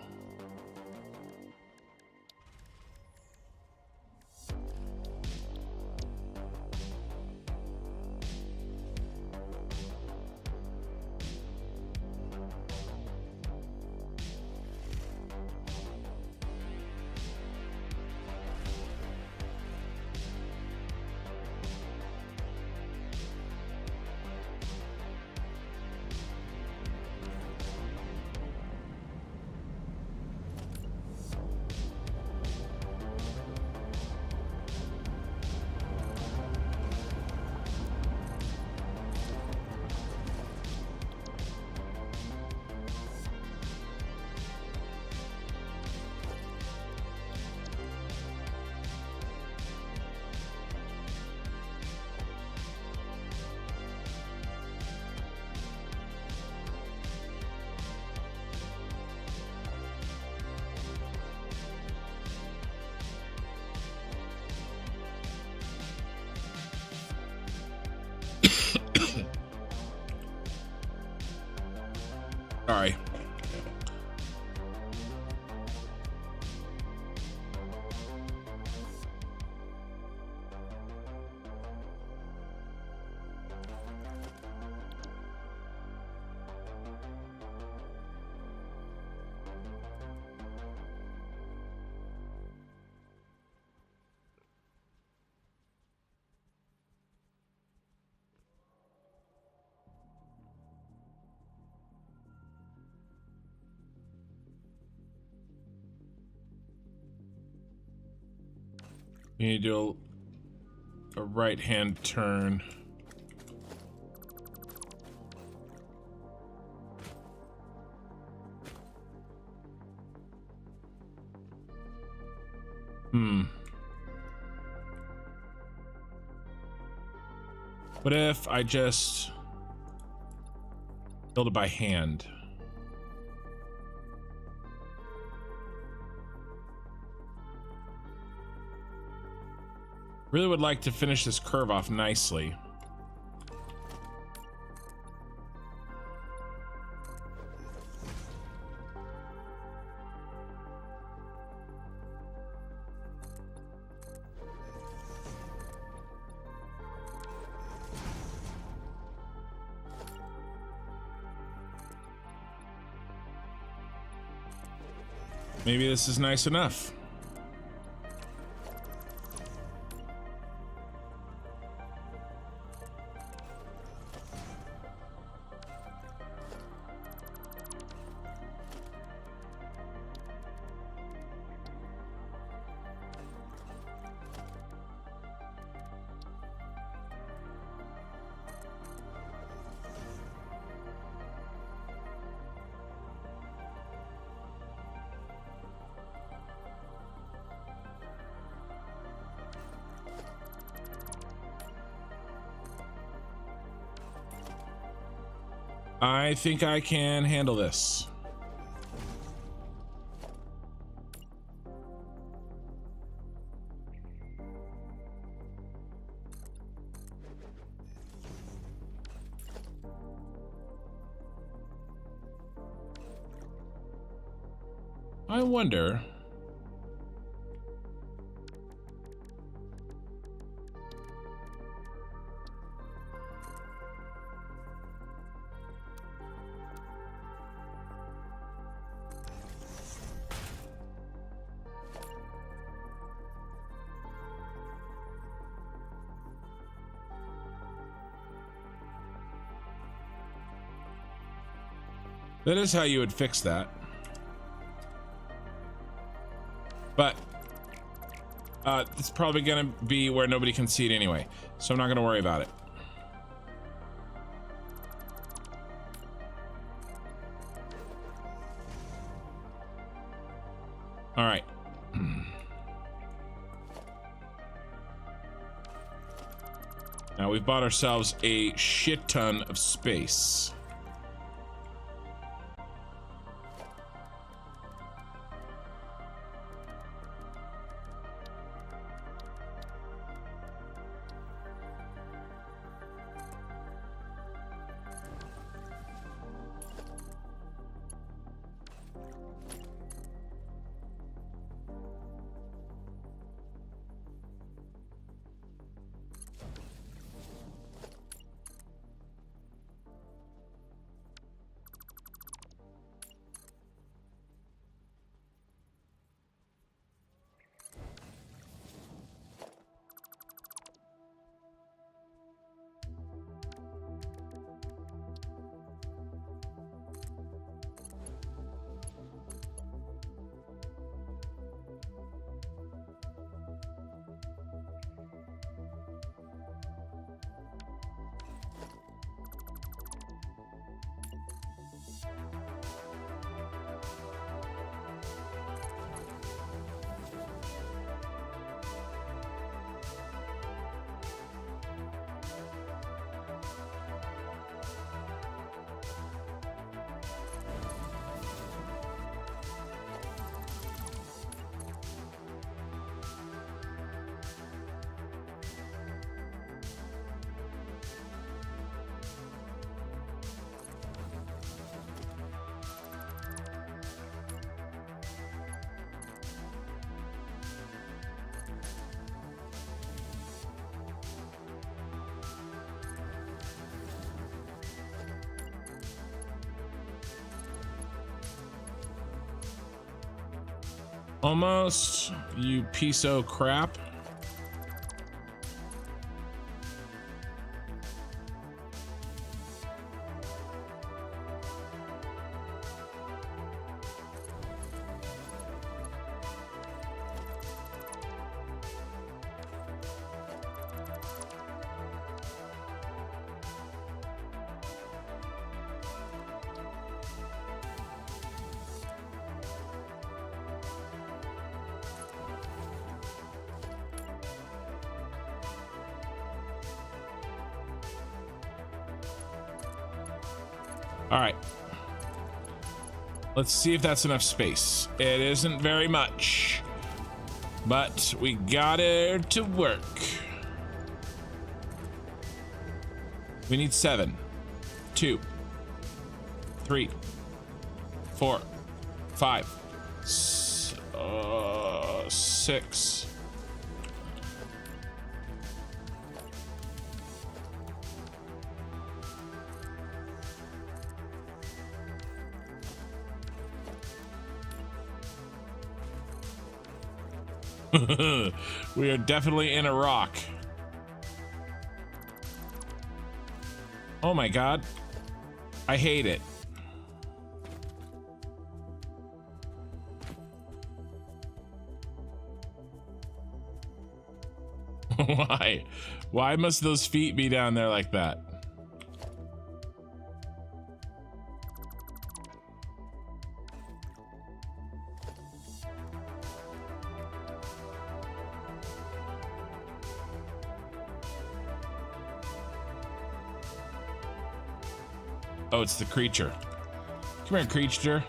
Sorry. You need to do a right-hand turn. What if I just build it by hand? Really would like to finish this curve off nicely. Maybe this is nice enough. I think I can handle this. I wonder... That is how you would fix that. But it's probably gonna be where nobody can see it anyway, so I'm not gonna worry about it. All right. Now we've bought ourselves a shit ton of space. Almost, you piece of crap. All right. Let's see if that's enough space. It isn't very much, but we got it to work. We need 7, 2, 3, 4, 5, 6. We are definitely in a rock. Oh my god. I hate it. Why? Why must those feet be down there like that? Oh, it's the creature. Come here, creature.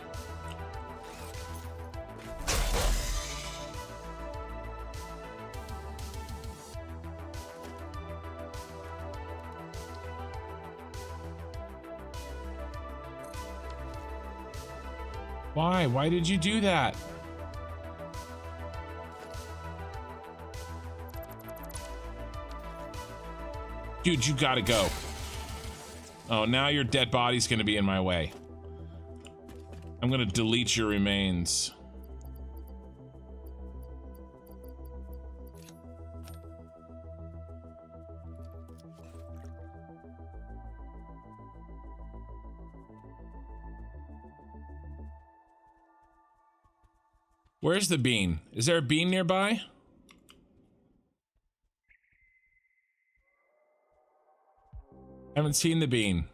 Why? Why did you do that? Dude, you gotta go. Oh, now your dead body's gonna be in my way. I'm gonna delete your remains. Where's the bean? Is there a bean nearby? Haven't seen the bean.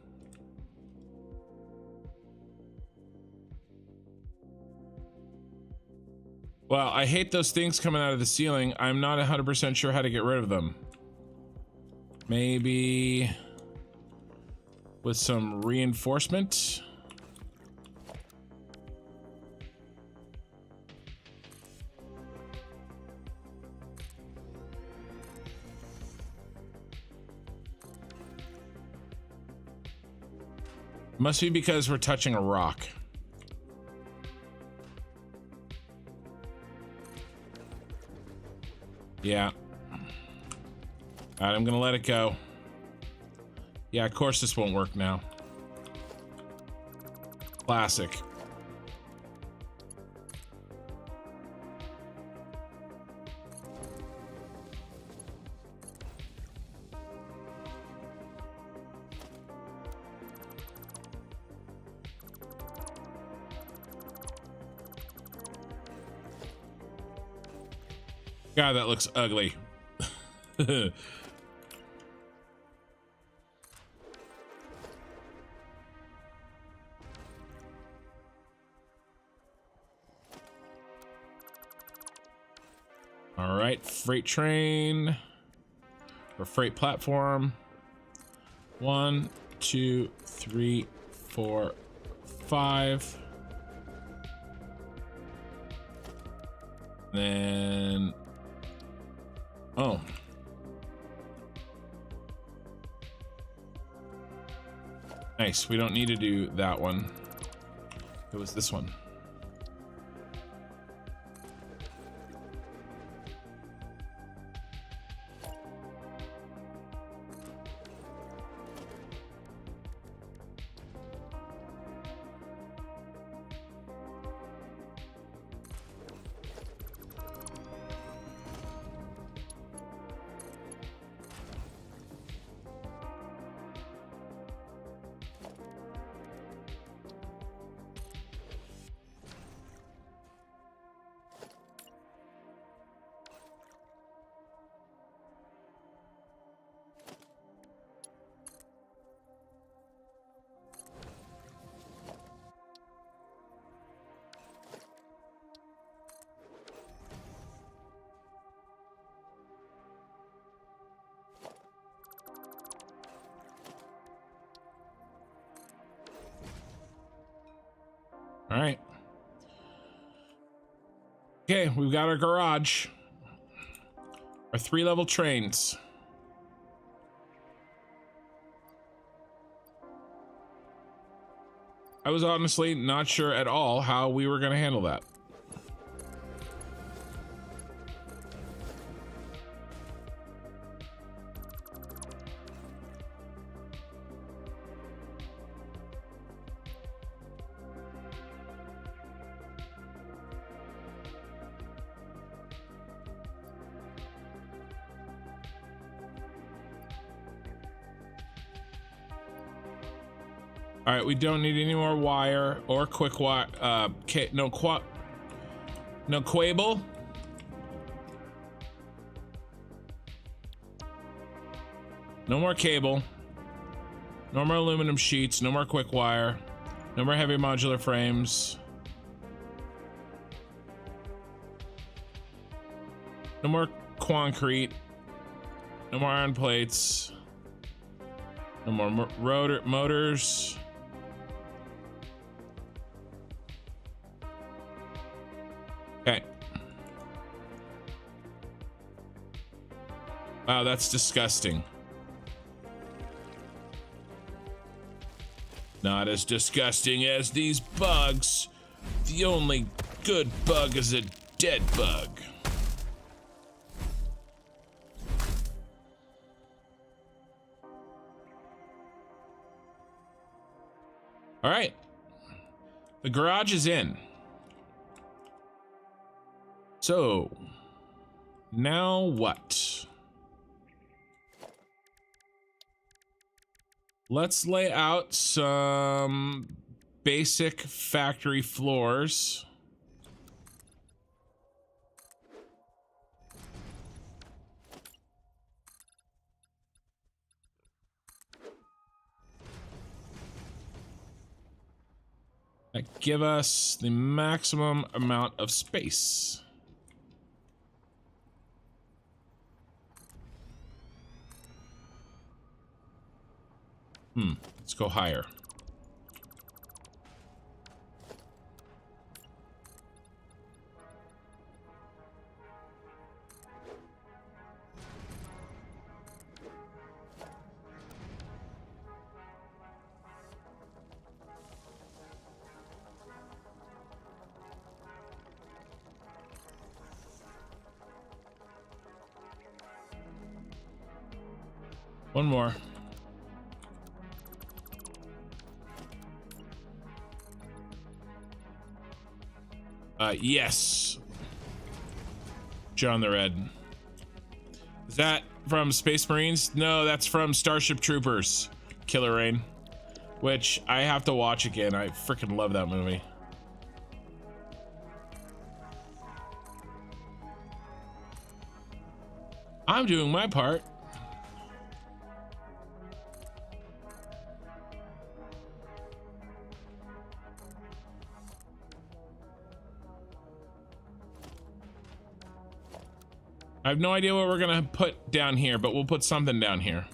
Well, I hate those things coming out of the ceiling. I'm not 100% sure how to get rid of them. Maybe with some reinforcement. Must be because we're touching a rock. Yeah. All right, I'm gonna let it go. Yeah, of course this won't work now. Classic. God, that looks ugly. All right, freight train or freight platform. 1, 2, 3, 4, 5. Then, oh. Nice, we don't need to do that one. It was this one. Okay, we've got our garage. Our 3-level trains. I was honestly not sure at all how we were going to handle that. All right, we don't need any more wire or quick wire. No cable. No more cable. No more aluminum sheets. No more quick wire. No more heavy modular frames. No more concrete. No more iron plates. No more motors. Okay. Wow, that's disgusting. Not as disgusting as these bugs. The only good bug is a dead bug. All right. The garage is in. So, now what? Let's lay out some basic factory floors. That give us the maximum amount of space. Let's go higher. One more. Yes. John the Red. Is that from Space Marines? No, that's from Starship Troopers. Killer Rain. Which I have to watch again. I freaking love that movie. I'm doing my part. I have no idea what we're gonna put down here, but we'll put something down here.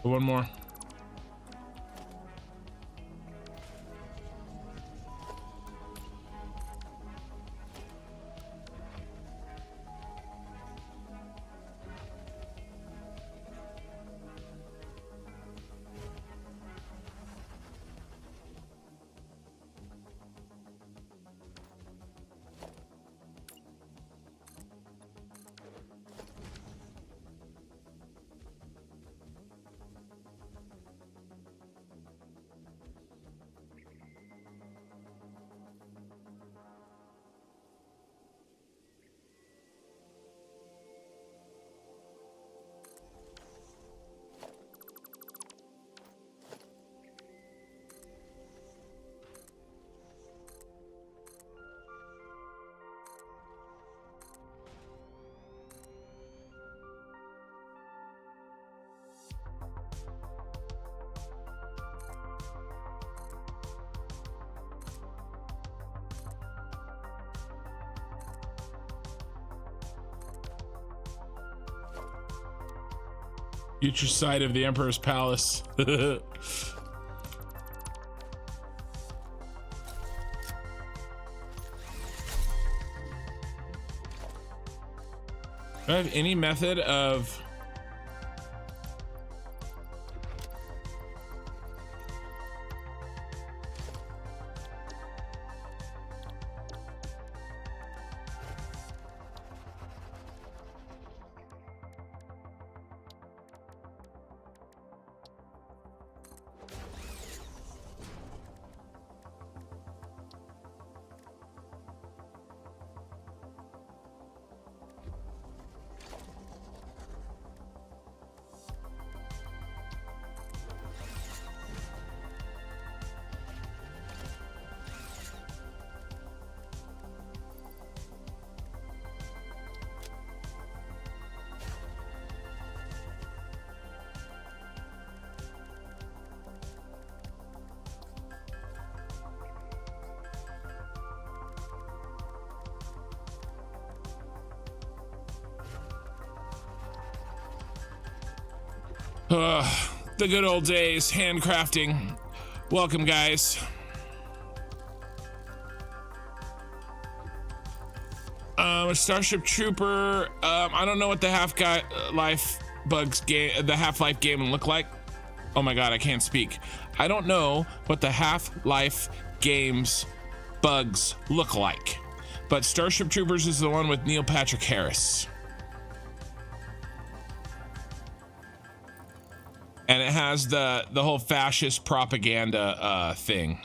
One more. Future site of the Emperor's Palace. Do I have any method of the good old days, handcrafting. Welcome, guys. A Starship Trooper. I don't know what the Half-Life game look like. Oh my god, I can't speak. I don't know what the Half-Life game's bugs look like. But Starship Troopers is the one with Neil Patrick Harris. And it has the whole fascist propaganda thing.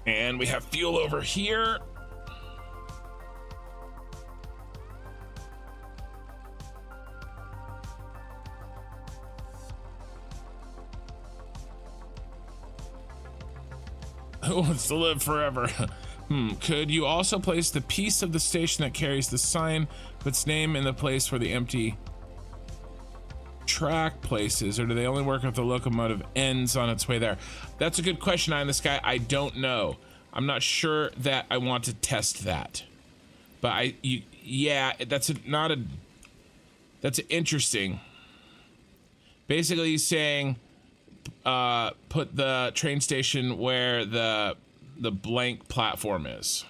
And we have fuel over here. Who wants to live forever? Could you also place the piece of the station that carries the sign of its name in the place where the empty track places, or do they only work if the locomotive ends on its way there? That's a good question, Eye in the Sky. I don't know. I'm not sure that I want to test that. But yeah, that's interesting. Basically, he's saying put the train station where the blank platform is.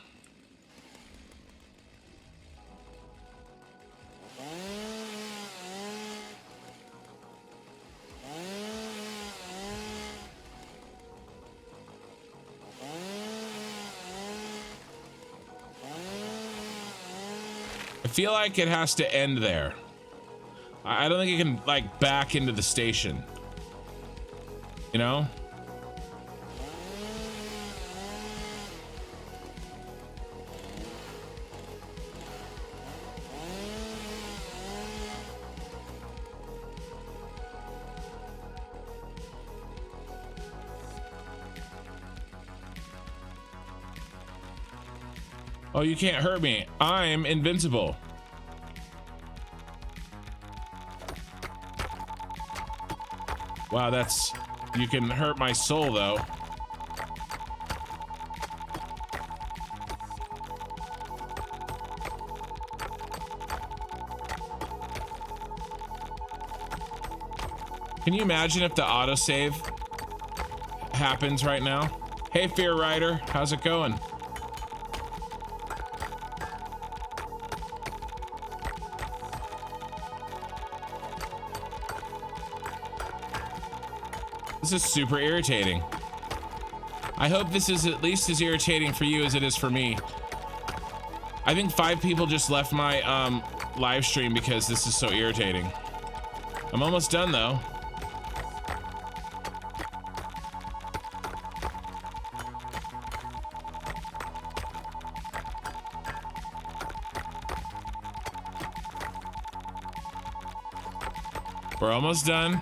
I feel like it has to end there. I don't think it can like back into the station. You know? Oh, you can't hurt me. I'm invincible. Wow, that's... You can hurt my soul, though. Can you imagine if the autosave happens right now? Hey, Fear Rider, how's it going? This is super irritating. I hope this is at least as irritating for you as it is for me. I think 5 people just left my live stream because this is so irritating. I'm almost done though. We're almost done.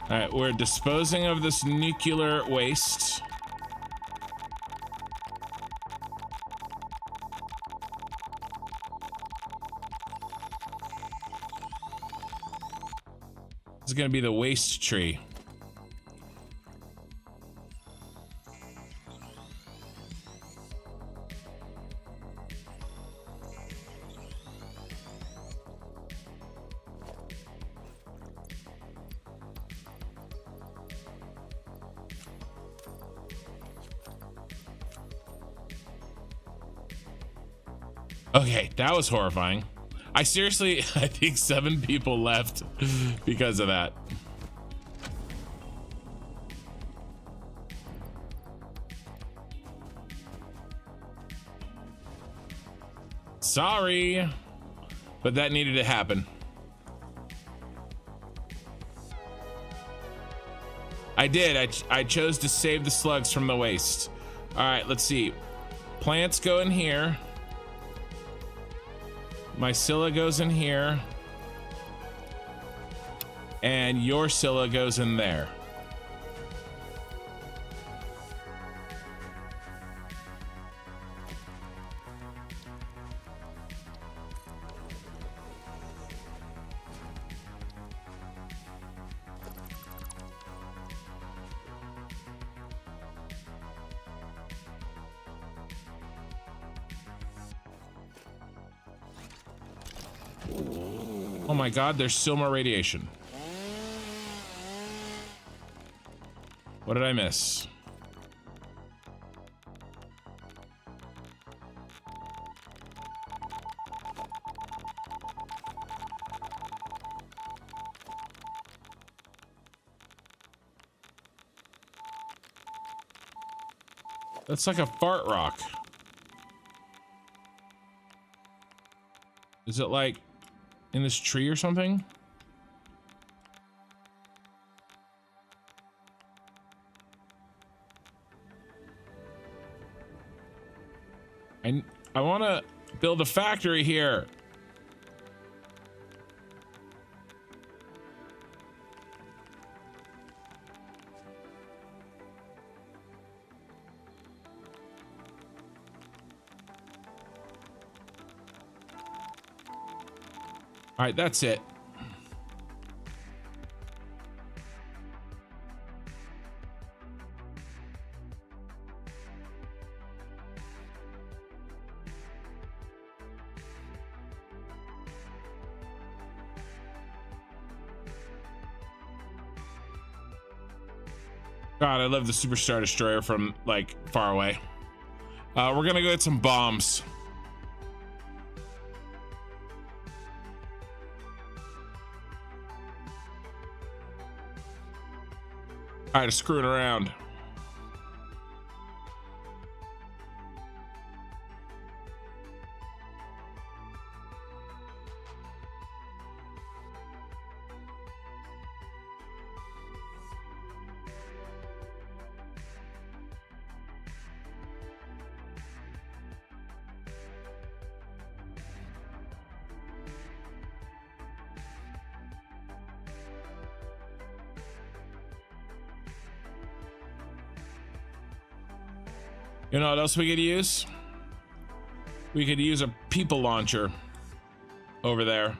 All right, we're disposing of this nuclear waste. This is gonna be the waste tree. Okay, that was horrifying. I think 7 people left because of that. Sorry, but that needed to happen. I did. I chose to save the slugs from the waste. All right, let's see. Plants go in here. My Scylla goes in here. And your Scylla goes in there. Oh my god, there's still more radiation. What did I miss? That's like a fart rock. Is it like in this tree or something? I want to build a factory here. All right, that's it. God, I love the Superstar Destroyer from like far away. We're gonna go get some bombs. All right, screwing around. You know what else we could use? We could use a people launcher over there.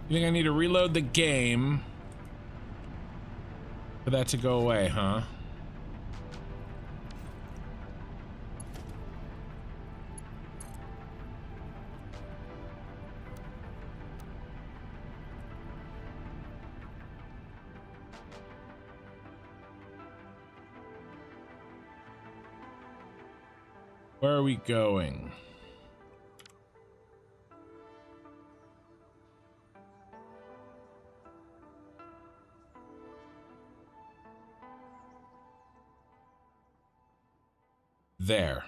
You think I need to reload the game for that to go away, huh? Where are we going? There.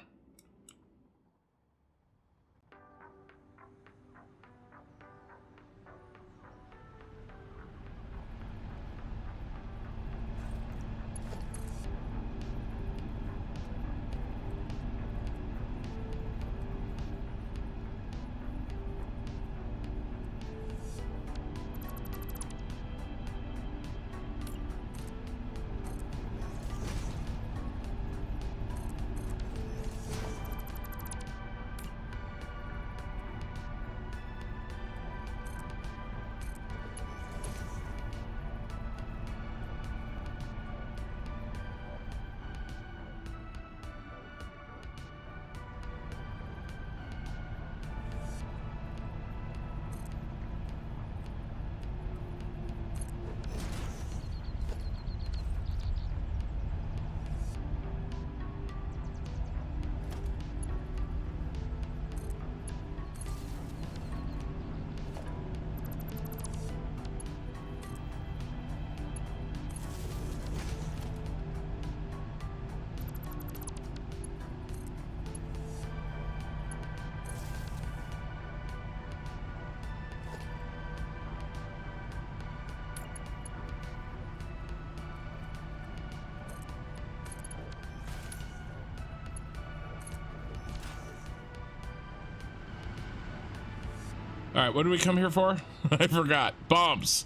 All right, what did we come here for? I forgot. Bombs.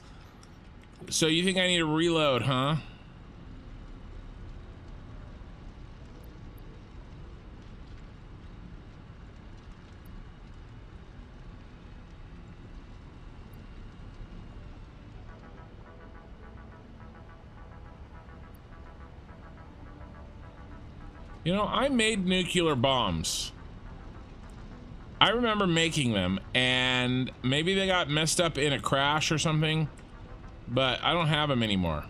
So you think I need to reload, huh? You know, I made nuclear bombs. I remember making them, and maybe they got messed up in a crash or something, but I don't have them anymore.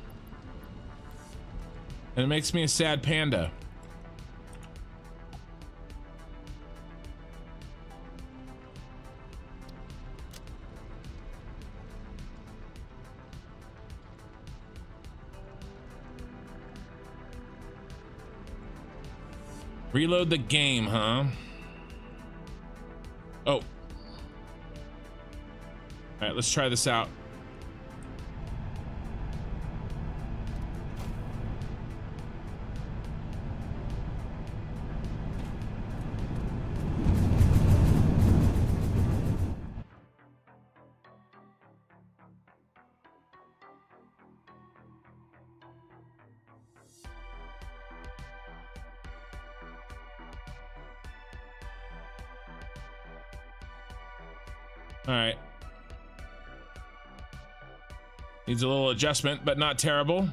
And it makes me a sad panda. Reload the game, huh? Oh. All right, let's try this out. All right. Needs a little adjustment, but not terrible.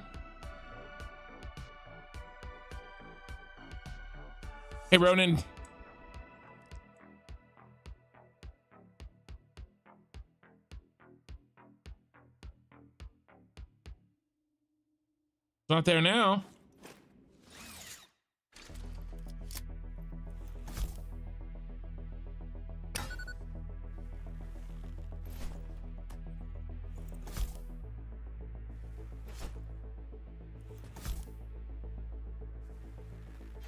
Hey, Ronan. It's not there now.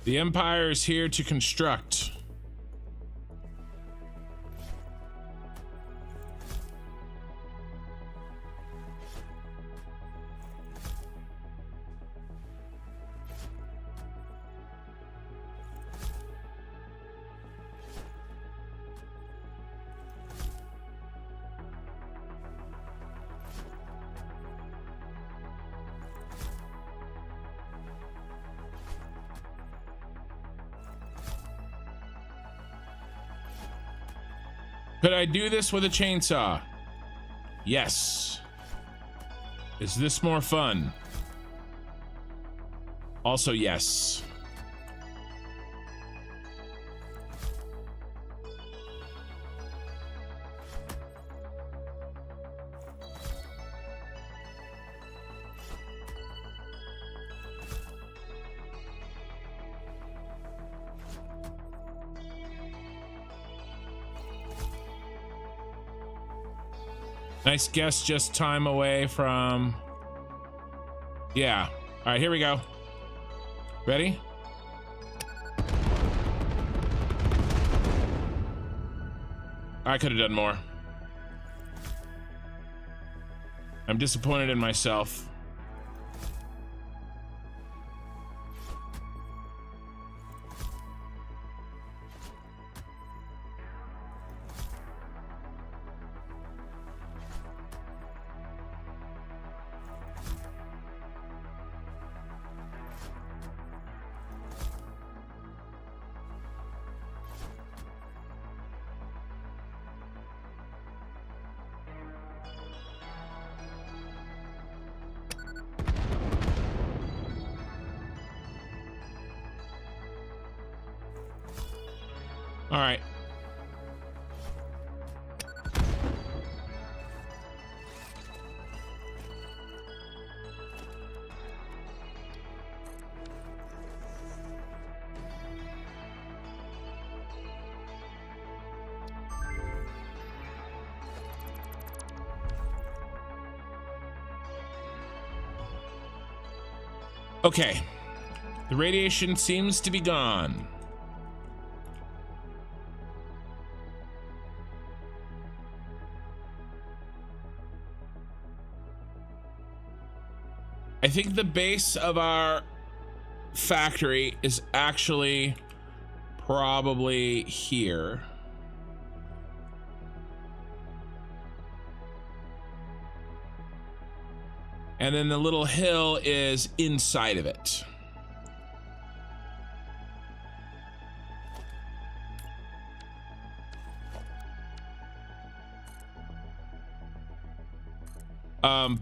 The Empire is here to construct. Could I do this with a chainsaw? Yes. Is this more fun? Also, yes. Nice guess, just time away from... Yeah. All right, here we go. Ready? I could have done more. I'm disappointed in myself. All right. Okay. The radiation seems to be gone. I think the base of our factory is actually probably here. And then the little hill is inside of it.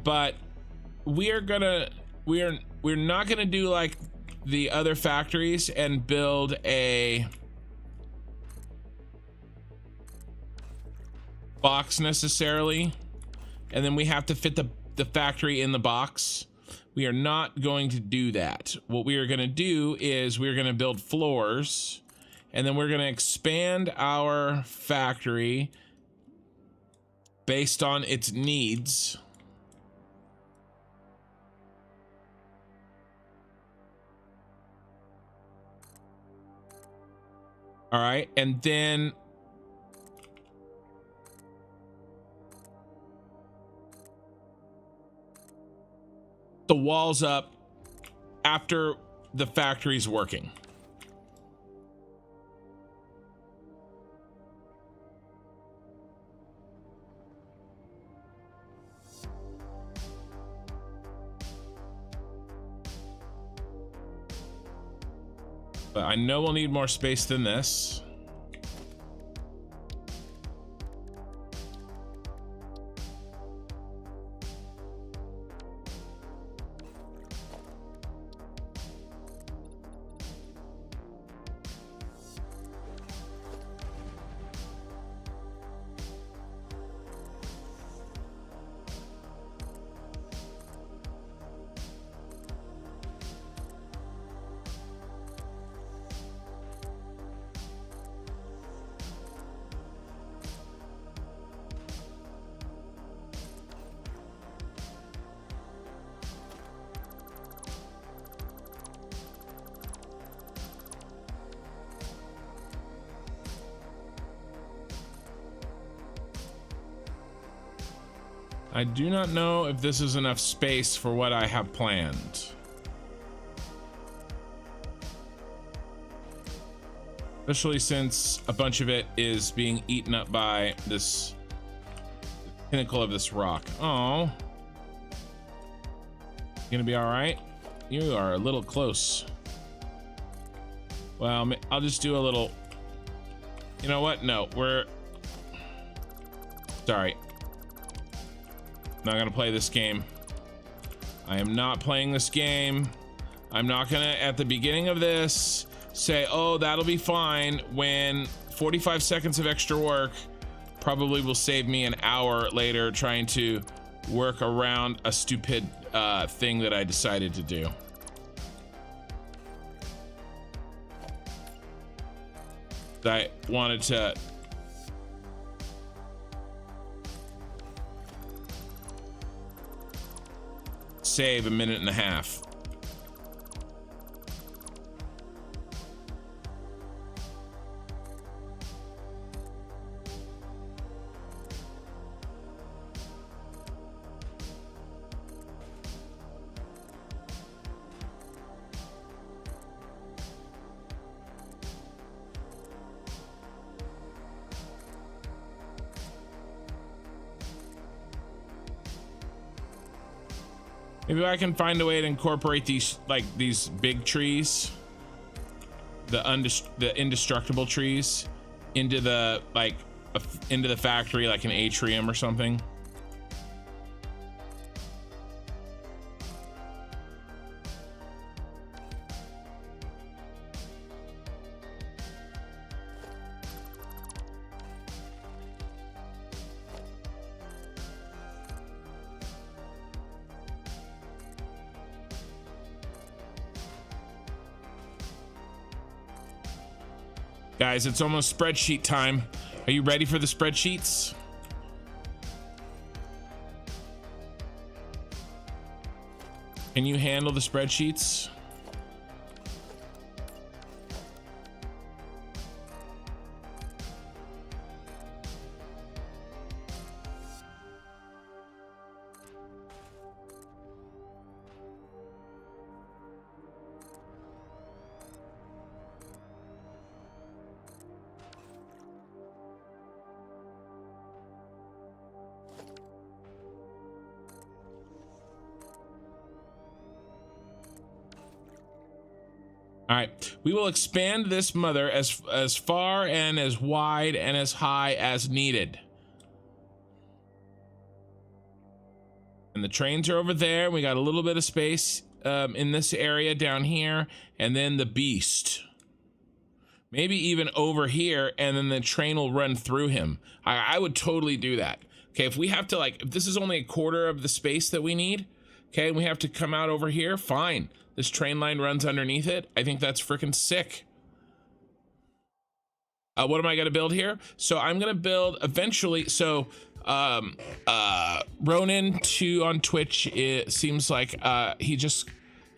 But we're not gonna do like the other factories and build a box necessarily, and then we have to fit the factory in the box. We are not going to do that. What we are going to do is we're going to build floors, and then we're going to expand our factory based on its needs. All right, and then the walls up after the factory's working. But I know we'll need more space than this. I do not know if this is enough space for what I have planned. Especially since a bunch of it is being eaten up by this pinnacle of this rock. Oh. Gonna be all right? You are a little close. Well, I'll just do a little... You know what? No, we're... Sorry. Not gonna play this game. I am not playing this game. I'm not gonna, at the beginning of this, say, oh, that'll be fine, when 45 seconds of extra work probably will save me an hour later trying to work around a stupid thing that I decided to do. I wanted to save a minute and a half. Maybe I can find a way to incorporate these, like these big trees, the indestructible trees, into the into the factory, like an atrium or something. Guys, it's almost spreadsheet time. Are you ready for the spreadsheets? Can you handle the spreadsheets? All right, we will expand this mother as far and as wide and as high as needed. And the trains are over there. We got a little bit of space in this area down here, and then the beast. Maybe even over here, and then the train will run through him. I would totally do that. Okay, if we have to, like, if this is only a quarter of the space that we need, okay, and we have to come out over here, fine. This train line runs underneath it. I think that's freaking sick. What am I going to build here? So I'm going to build eventually. So Ronan 2 on Twitch, it seems like he just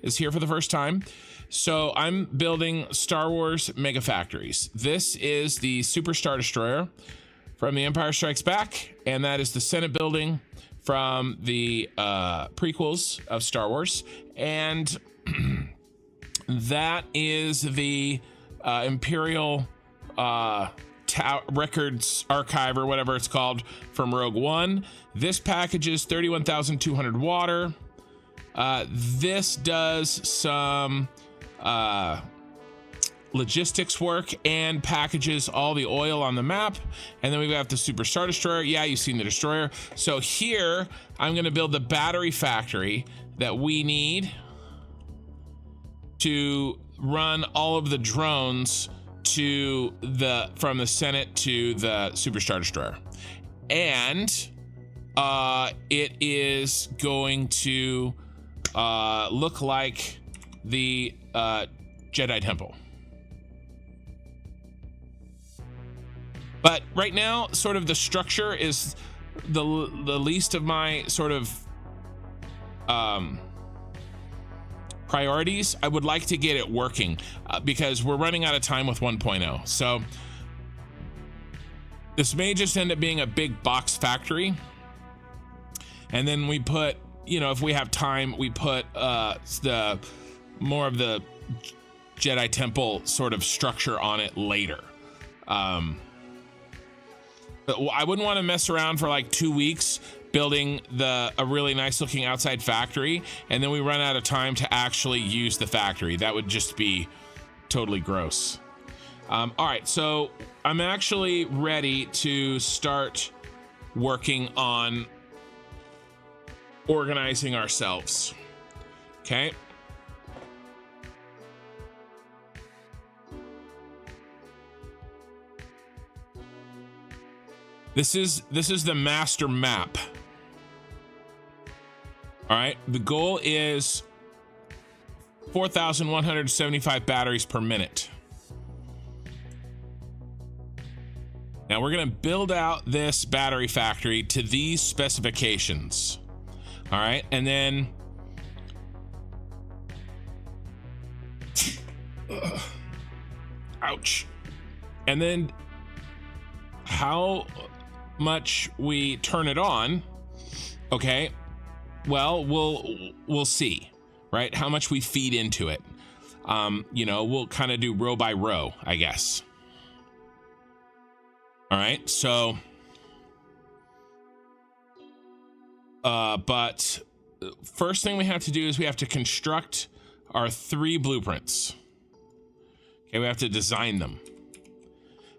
is here for the first time. So I'm building Star Wars mega factories. This is the Super Star Destroyer from The Empire Strikes Back, and that is the Senate Building from the prequels of Star Wars, and that is the Imperial Records Archive, or whatever it's called, from Rogue One. This packages 31,200 water. This does some logistics work and packages all the oil on the map. And then we've got the Super Star Destroyer. Yeah, you've seen the destroyer. So here I'm going to build the battery factory that we need to run all of the drones to from the Senate to the Super Star Destroyer. And it is going to look like the Jedi Temple. But right now, sort of the structure is the least of my sort of priorities. I would like to get it working because we're running out of time with 1.0. So this may just end up being a big box factory. And then we put, you know, if we have time, we put the more of the Jedi Temple sort of structure on it later. But I wouldn't want to mess around for like 2 weeks building a really nice looking outside factory, and then we run out of time to actually use the factory. That would just be totally gross. All right, so I'm actually ready to start working on organizing ourselves. Okay. This is the master map. All right, the goal is 4,175 batteries per minute. Now we're gonna build out this battery factory to these specifications. All right, and then ouch. And then how much we turn it on, okay, well, we'll see, right? How much we feed into it. You know, we'll kind of do row by row, I guess. All right, so but first thing we have to do is we have to construct our 3 blueprints. Okay, we have to design them.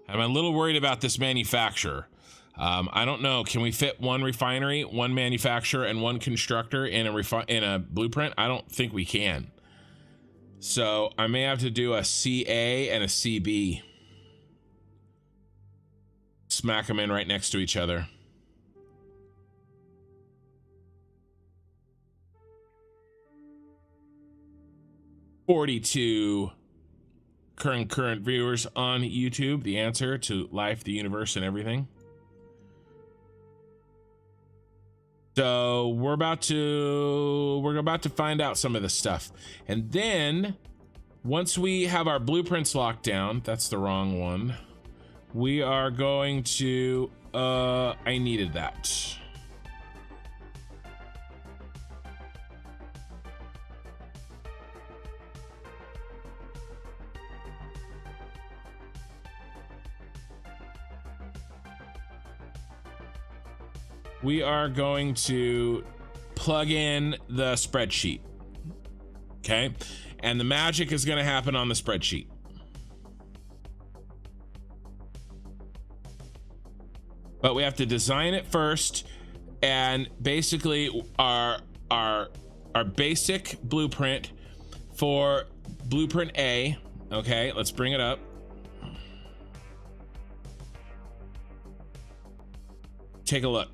I'm a little worried about this manufacturer. I don't know. Can we fit 1 refinery, 1 manufacturer, and 1 constructor in a blueprint? I don't think we can. So I may have to do a CA and a CB. Smack them in right next to each other. "42 current viewers on YouTube. The answer to life, the universe, and everything." So we're about to find out some of this stuff. And then once we have our blueprints locked down, that's the wrong one. We are going to, I needed that. We are going to plug in the spreadsheet. Okay. And the magic is going to happen on the spreadsheet. But we have to design it first, and basically our basic blueprint for blueprint A. Okay, let's bring it up. Take a look.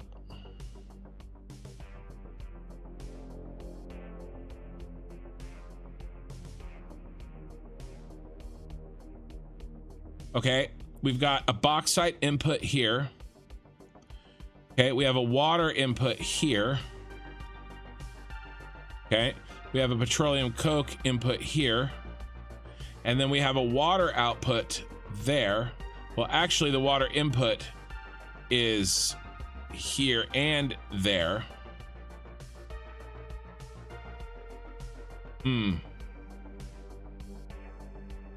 Okay, we've got a bauxite input here. Okay, we have a water input here. Okay, we have a petroleum coke input here. And then we have a water output there. Well, actually the water input is here and there.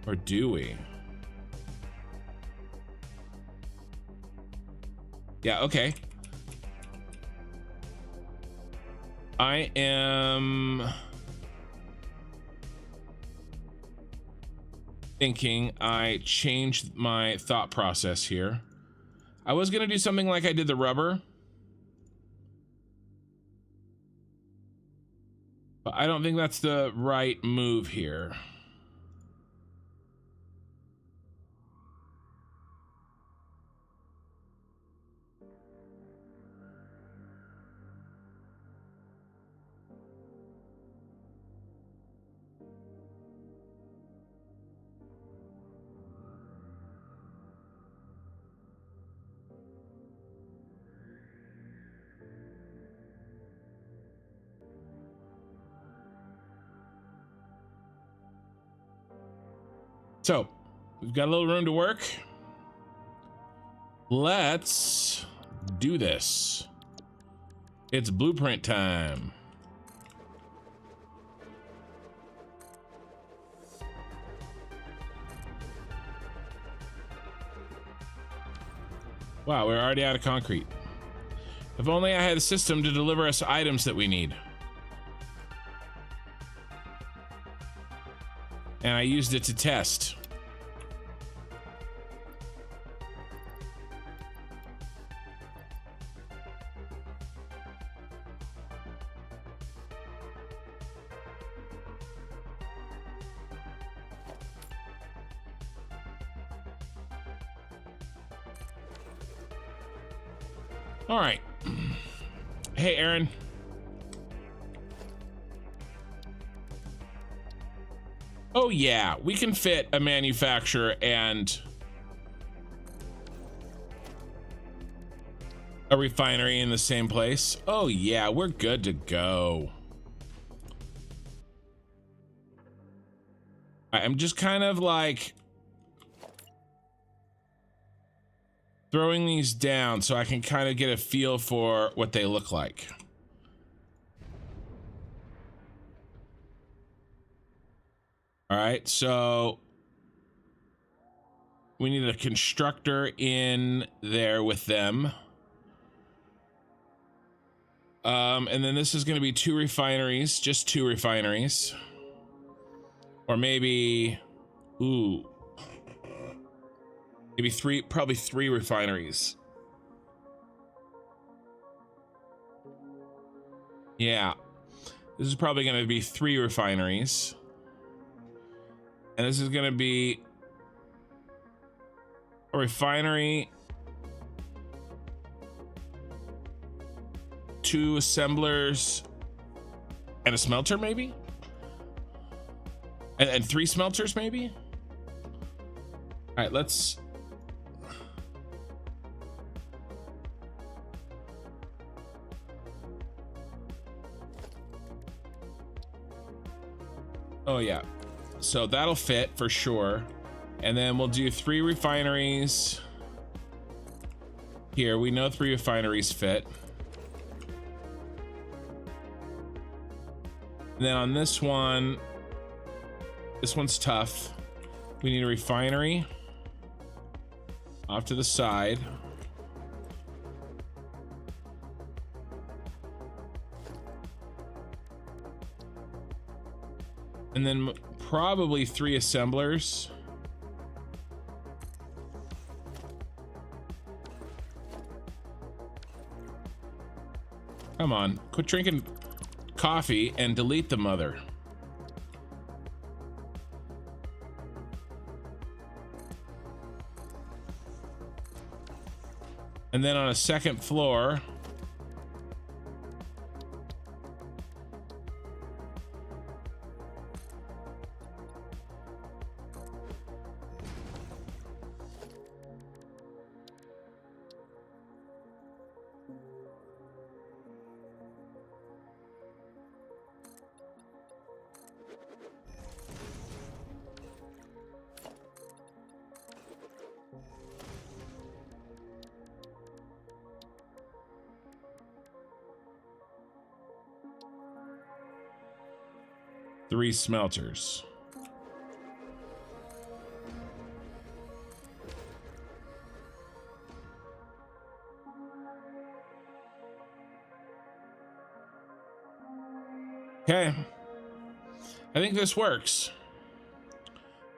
Or do we? Yeah, okay. I am thinking I changed my thought process here. I was gonna do something like I did the rubber, but I don't think that's the right move here. So we've got a little room to work. Let's do this. It's blueprint time. Wow, we're already out of concrete. If only I had a system to deliver us items that we need. And I used it to test. All right. Hey, Aaron. Oh yeah, we can fit a manufacturer and a refinery in the same place. Oh yeah, we're good to go. I'm just kind of like throwing these down so I can kind of get a feel for what they look like. All right, so we need a constructor in there with them. And then this is going to be 2 refineries, just 2 refineries. Or maybe, ooh, maybe 3, probably 3 refineries. Yeah, this is probably going to be 3 refineries. And this is going to be a refinery, 2 assemblers, and a smelter maybe? And 3 smelters maybe? All right, let's... Oh yeah. So that'll fit for sure. And then we'll do 3 refineries. Here, we know 3 refineries fit. And then on this one's tough. We need a refinery off to the side. And then probably 3 assemblers. Come on, quit drinking coffee and delete the mother. And then on a second floor, three smelters. Okay. I think this works.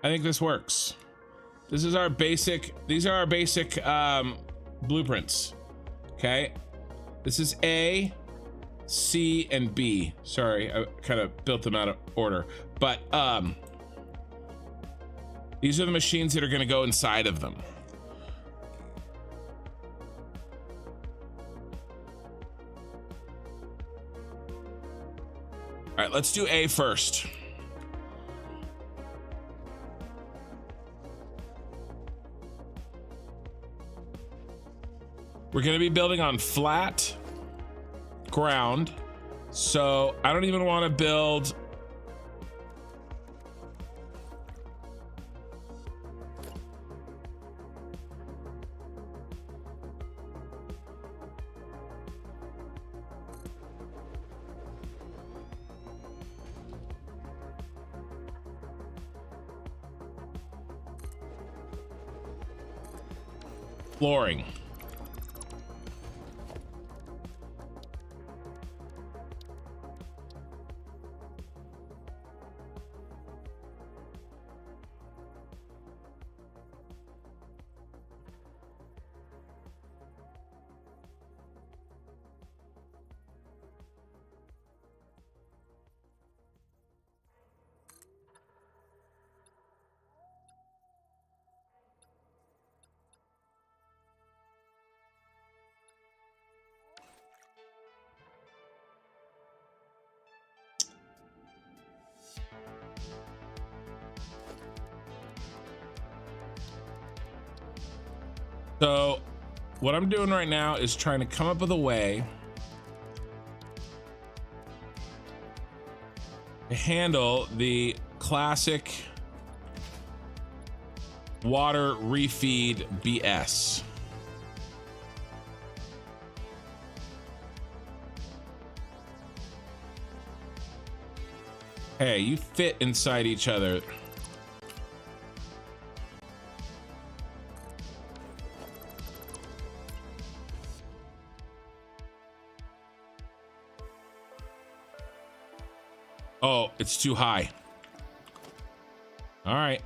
This is our basic, these are our basic blueprints. Okay. This is A, C, and B. Sorry, I kind of built them out of order. But these are the machines that are gonna go inside of them. All right, let's do A first. We're gonna be building on flat ground, so I don't even want to build flooring. So what I'm doing right now is trying to come up with a way to handle the classic water refeed BS. Hey, you fit inside each other. Oh, it's too high. All right.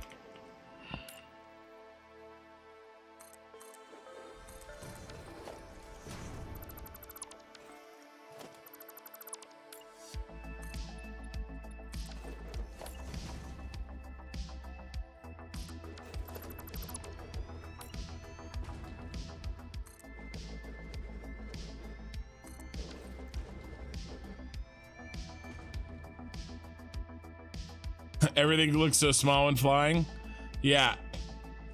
Everything looks so small when flying. Yeah,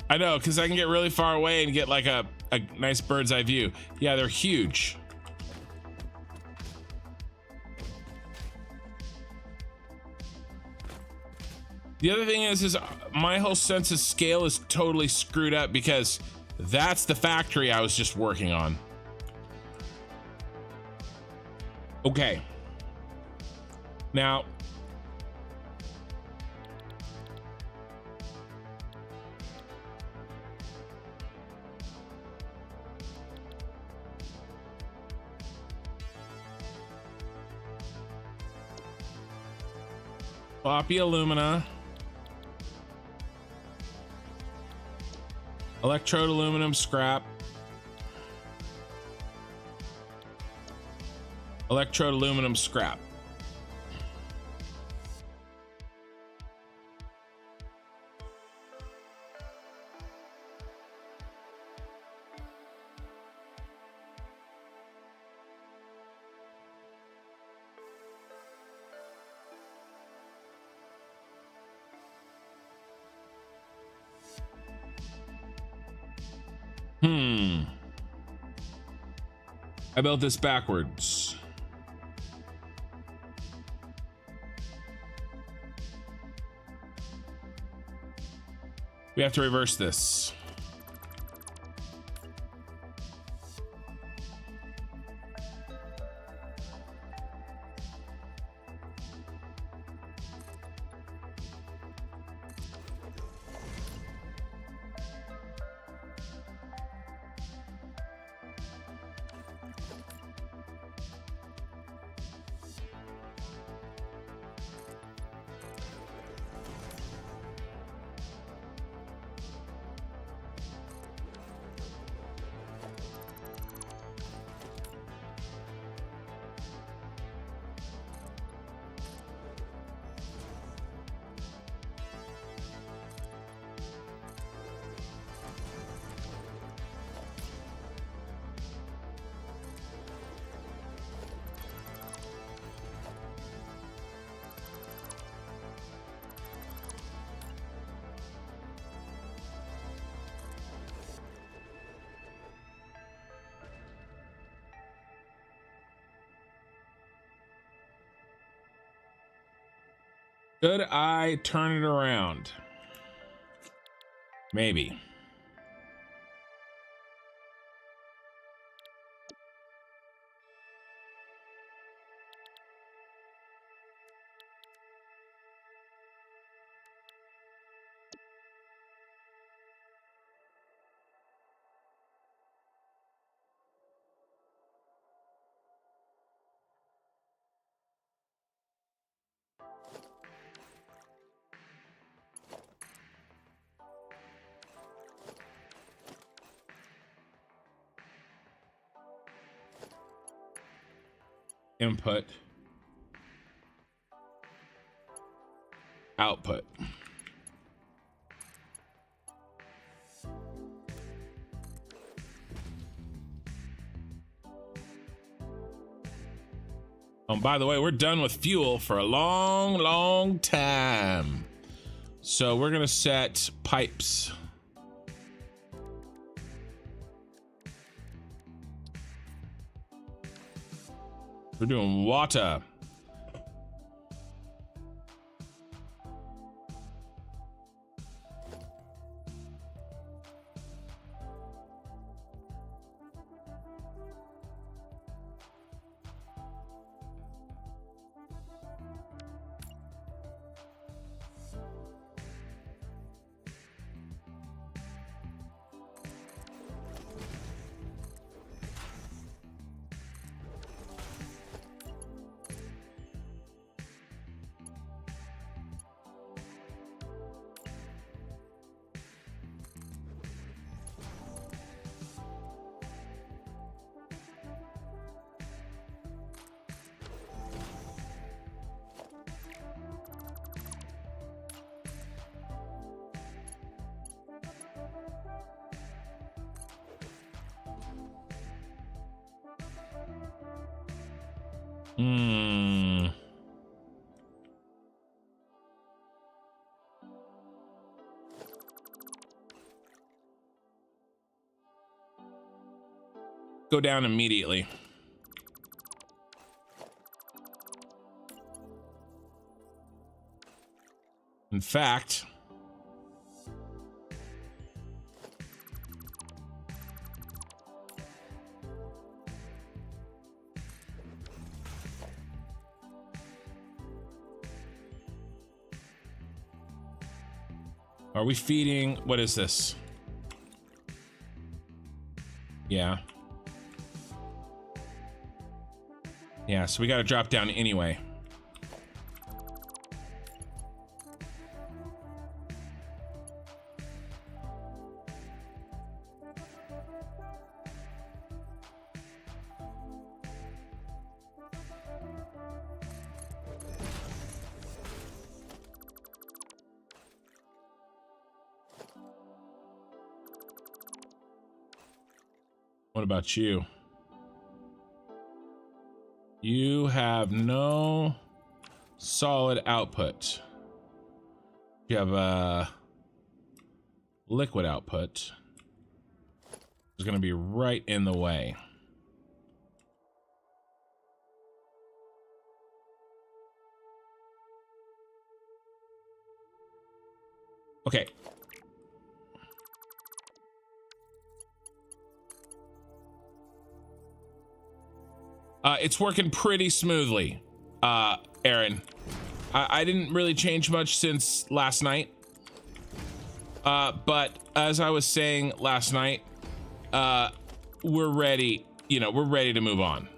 I know, because I can get really far away and get like a nice bird's eye view. Yeah, they're huge. The other thing is my whole sense of scale is totally screwed up because that's the factory I was just working on. Okay. Now, floppy alumina, electrode aluminum scrap, electrode aluminum scrap. I built this backwards. We have to reverse this. Could I turn it around? Maybe. input, output. Oh, by the way, we're done with fuel for a long, long time. So we're gonna set pipes. We're doing water. Go down immediately. In fact, are we feeding? What is this? Yeah. Yeah, so we got to drop down anyway. What about you? You have no solid output. You have a liquid output. It's going to be right in the way. Okay. It's working pretty smoothly, Aaron. I didn't really change much since last night. But as I was saying last night, we're ready, we're ready to move on.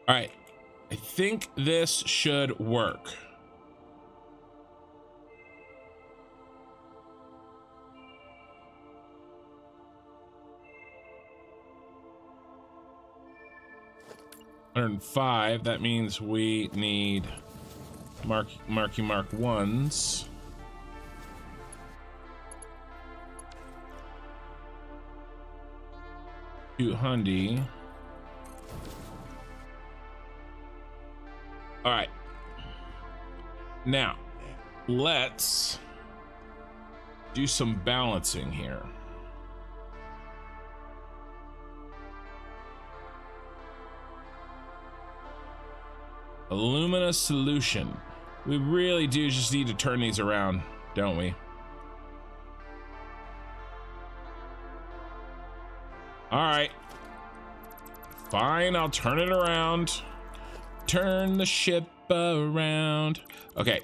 All right, I think this should work. $105. That means we need mark ones. 200. All right. Now, let's do some balancing here. Alumina solution. We really do just need to turn these around, don't we? All right. Fine, I'll turn it around. Turn the ship around. Okay.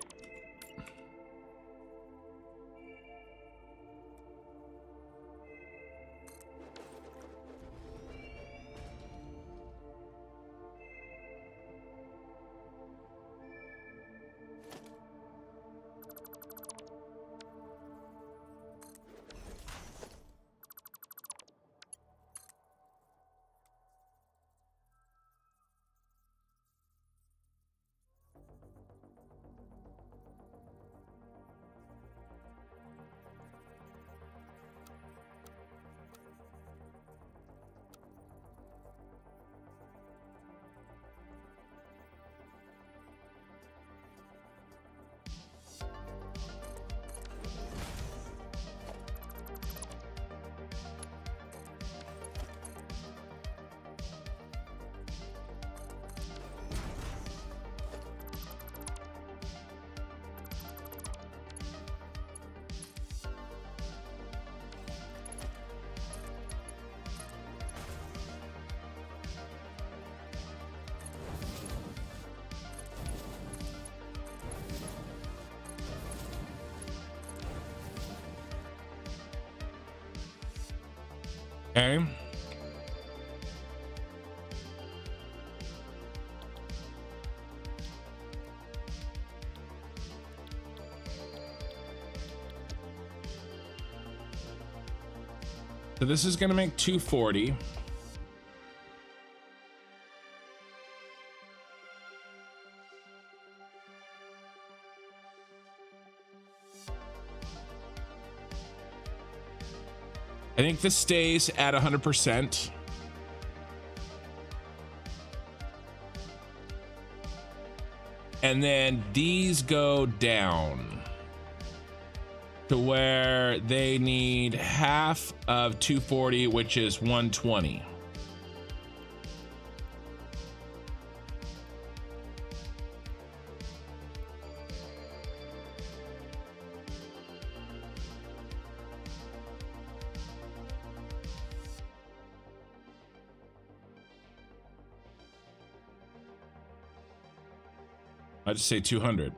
Okay. So this is going to make 240. I think this stays at 100%. And then these go down to where they need half of 240, which is 120. I just say 200.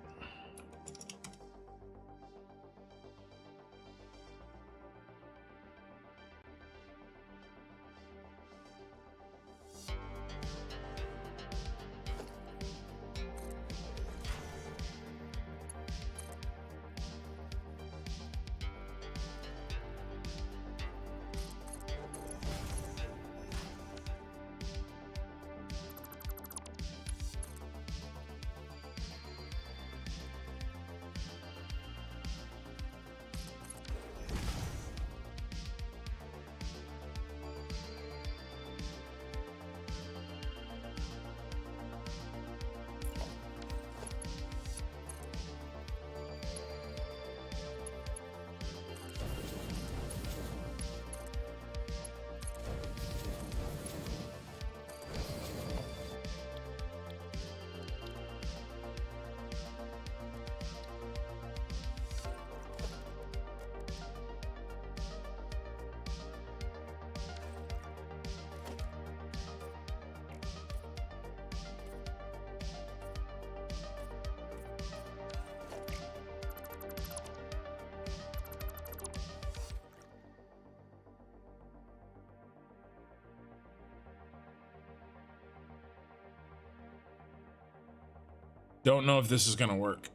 Don't know if this is gonna work.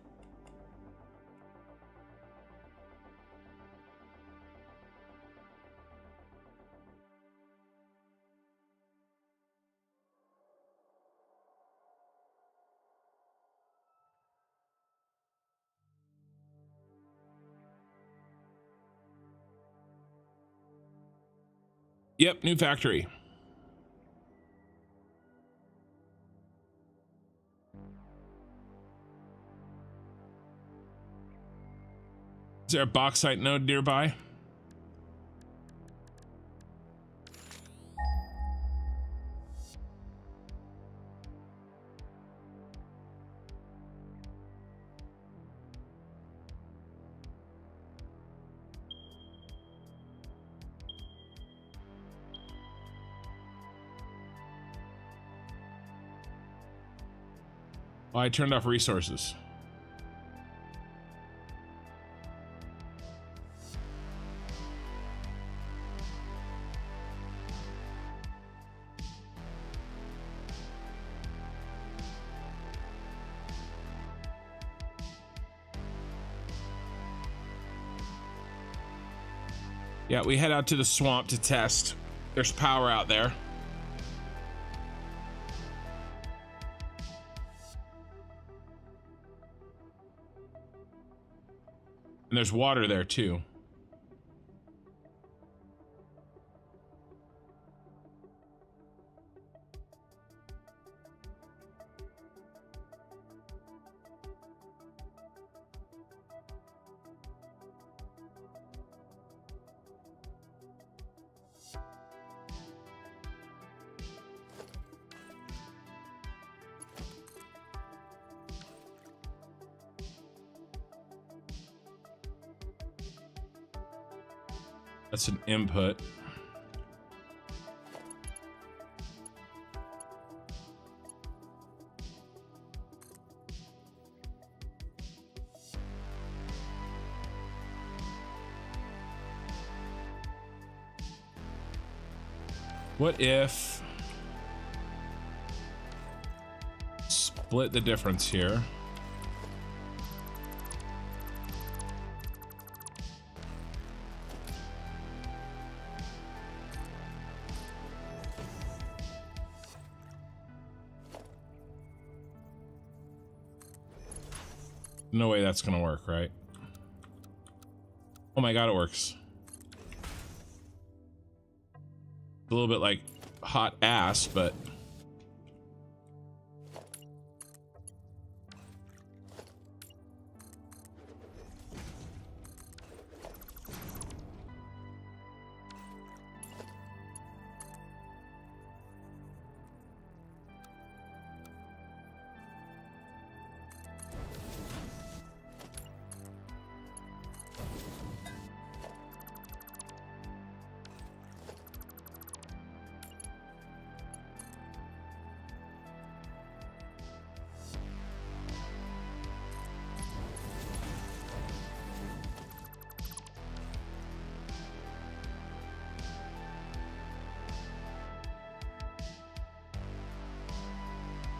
Yep, new factory. Is there a bauxite node nearby? Oh, I turned off resources. Yeah, we head out to the swamp to test. There's power out there. And there's water there too. That's an input. What if split the difference here? No way that's gonna work, right? Oh my god, it works. A little bit like hot ass, but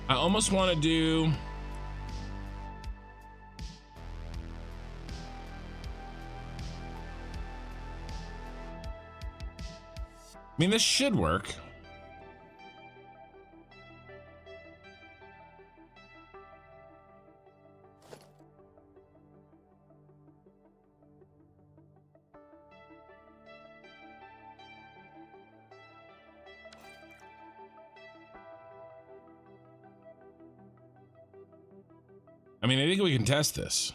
I almost want to do I mean, this should work. I mean, I think we can test this.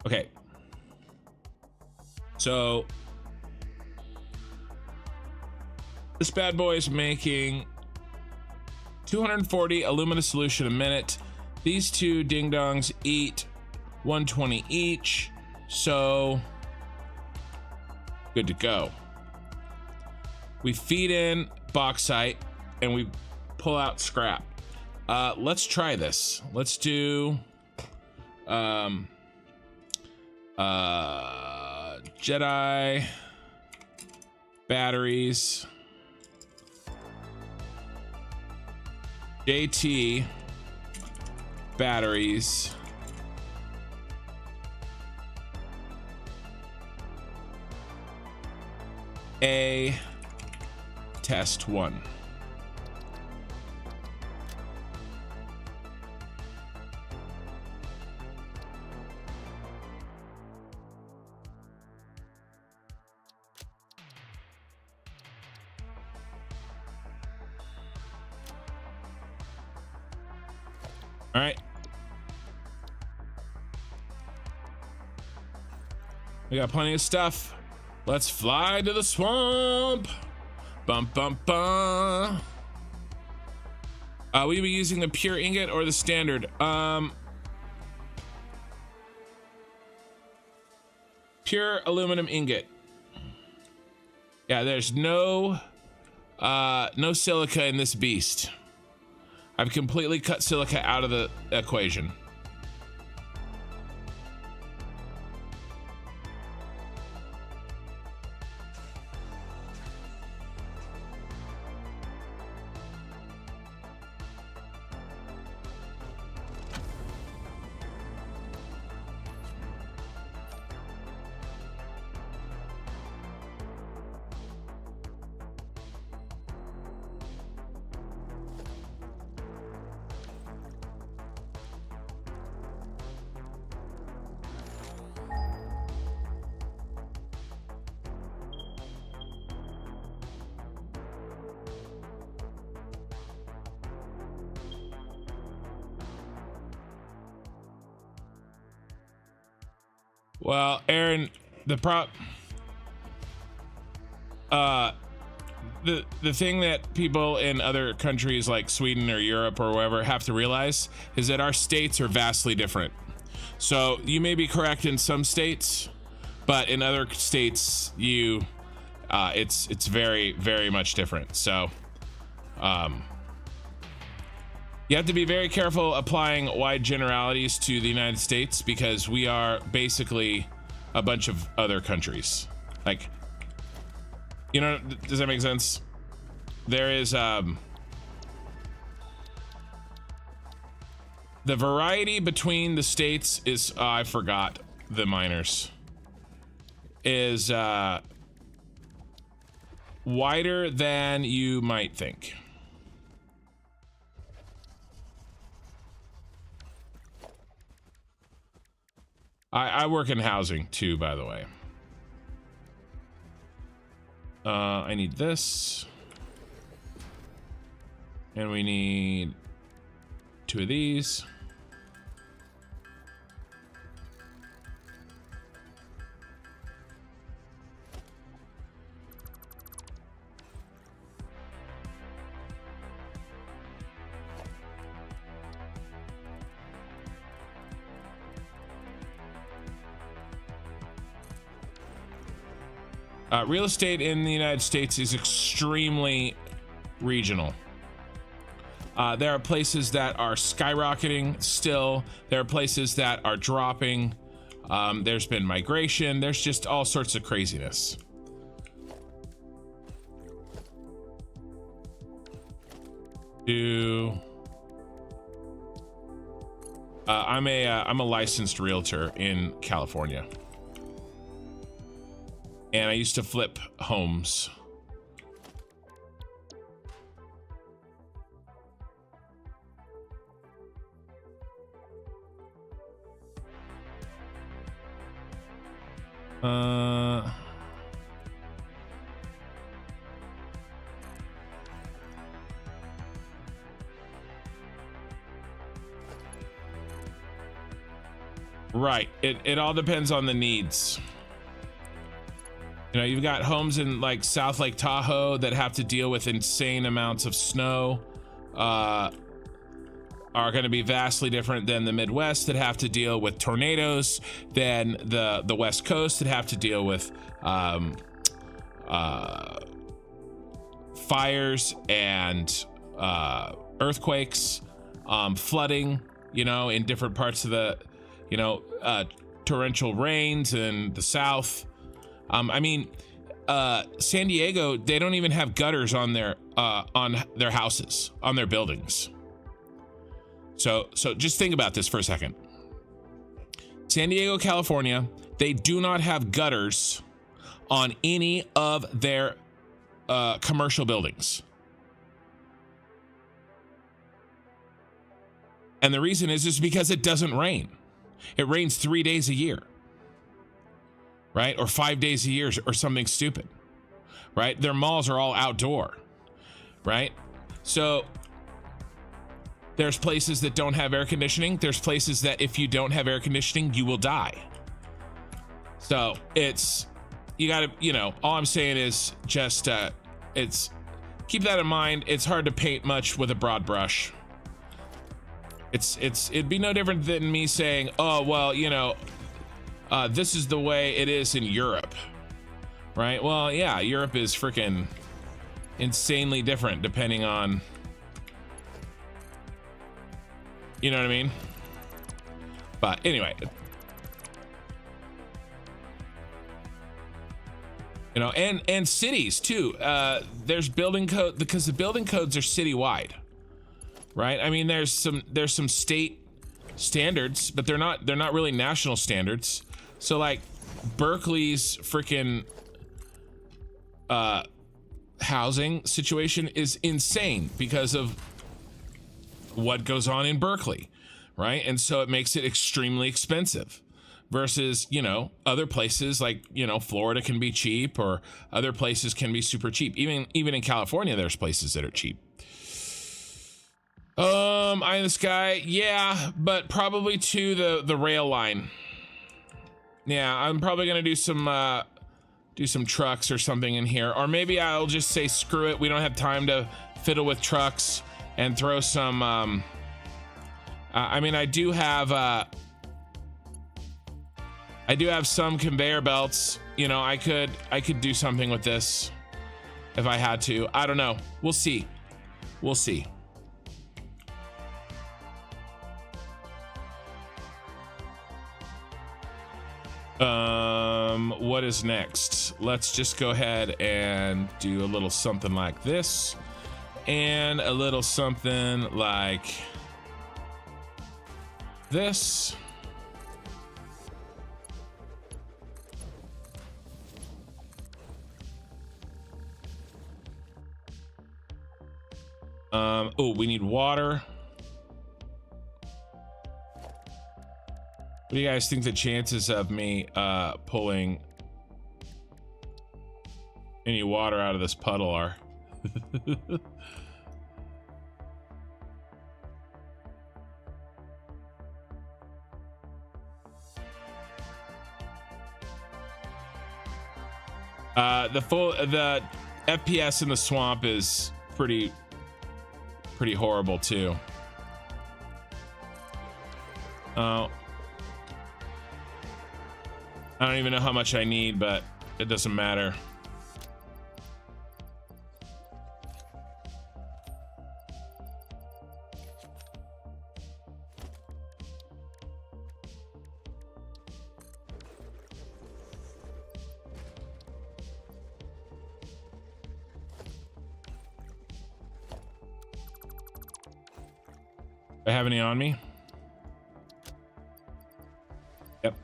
Okay. So this bad boy is making 240 aluminum solution a minute. These two ding dongs eat 120 each, so good to go. We feed in bauxite and we pull out scrap. Let's try this. Let's do Jedi batteries, JT batteries, A test 1. All right. We got plenty of stuff. Let's fly to the swamp. Bum, bum, bum. Will you be using the pure ingot or the standard? Pure aluminum ingot. Yeah, there's no silica in this beast. I've completely cut silica out of the equation. Well, Aaron, the thing that people in other countries like Sweden or Europe or wherever have to realize is that our states are vastly different. So you may be correct in some states, but in other states, it's very, very much different. So, you have to be very careful applying wide generalities to the United States because we are basically a bunch of other countries. Like, you know, does that make sense? There is the variety between the states is I forgot the minors is wider than you might think. I work in housing too, by the way. I need this. And we need 2 of these. Real estate in the United States is extremely regional. There are places that are skyrocketing still. There are places that are dropping. There's been migration. There's just all sorts of craziness. I'm a licensed realtor in California. And I used to flip homes. Right. It all depends on the needs. You know, you've got homes in like South Lake Tahoe that have to deal with insane amounts of snow, are going to be vastly different than the Midwest that have to deal with tornadoes, than the West Coast that have to deal with fires and earthquakes, flooding, you know, in different parts of the, you know, torrential rains in the South. I mean, San Diego, they don't even have gutters on their houses, on their buildings. So just think about this for a second. San Diego, California, they do not have gutters on any of their commercial buildings. And the reason is because it doesn't rain. It rains 3 days a year. Right? Or 5 days a year or something stupid, right? Their malls are all outdoor, right? So There's places that don't have air conditioning. There's places that if you don't have air conditioning, you will die. So it's, you gotta, you know, all I'm saying is just, it's, keep that in mind. It's hard to paint much with a broad brush. It'd be no different than me saying, oh, well, you know, this is the way it is in Europe, right? Well, yeah, Europe is freaking insanely different depending on, you know what I mean? But anyway, you know, and cities too. There's building code, because the building codes are citywide, right? I mean, there's some state standards, but they're not really national standards. So like Berkeley's freaking housing situation is insane because of what goes on in Berkeley, right? And so it makes it extremely expensive versus, you know, other places like, you know, Florida can be cheap, or other places can be super cheap. Even in California, there's places that are cheap. Eye in the Sky, yeah, but probably to the rail line. Yeah, I'm probably gonna do some trucks or something in here, or maybe I'll just say screw it. We don't have time to fiddle with trucks and throw some. I mean, I do have some conveyor belts. You know, I could do something with this if I had to. I don't know. We'll see. We'll see. What is next? Let's just go ahead and do a little something like this, and a little something like this. Oh, we need water. What do you guys think the chances of me pulling any water out of this puddle are? The FPS in the swamp is pretty horrible too. Oh, I don't even know how much I need, but it doesn't matter. Do I have any on me? Yep.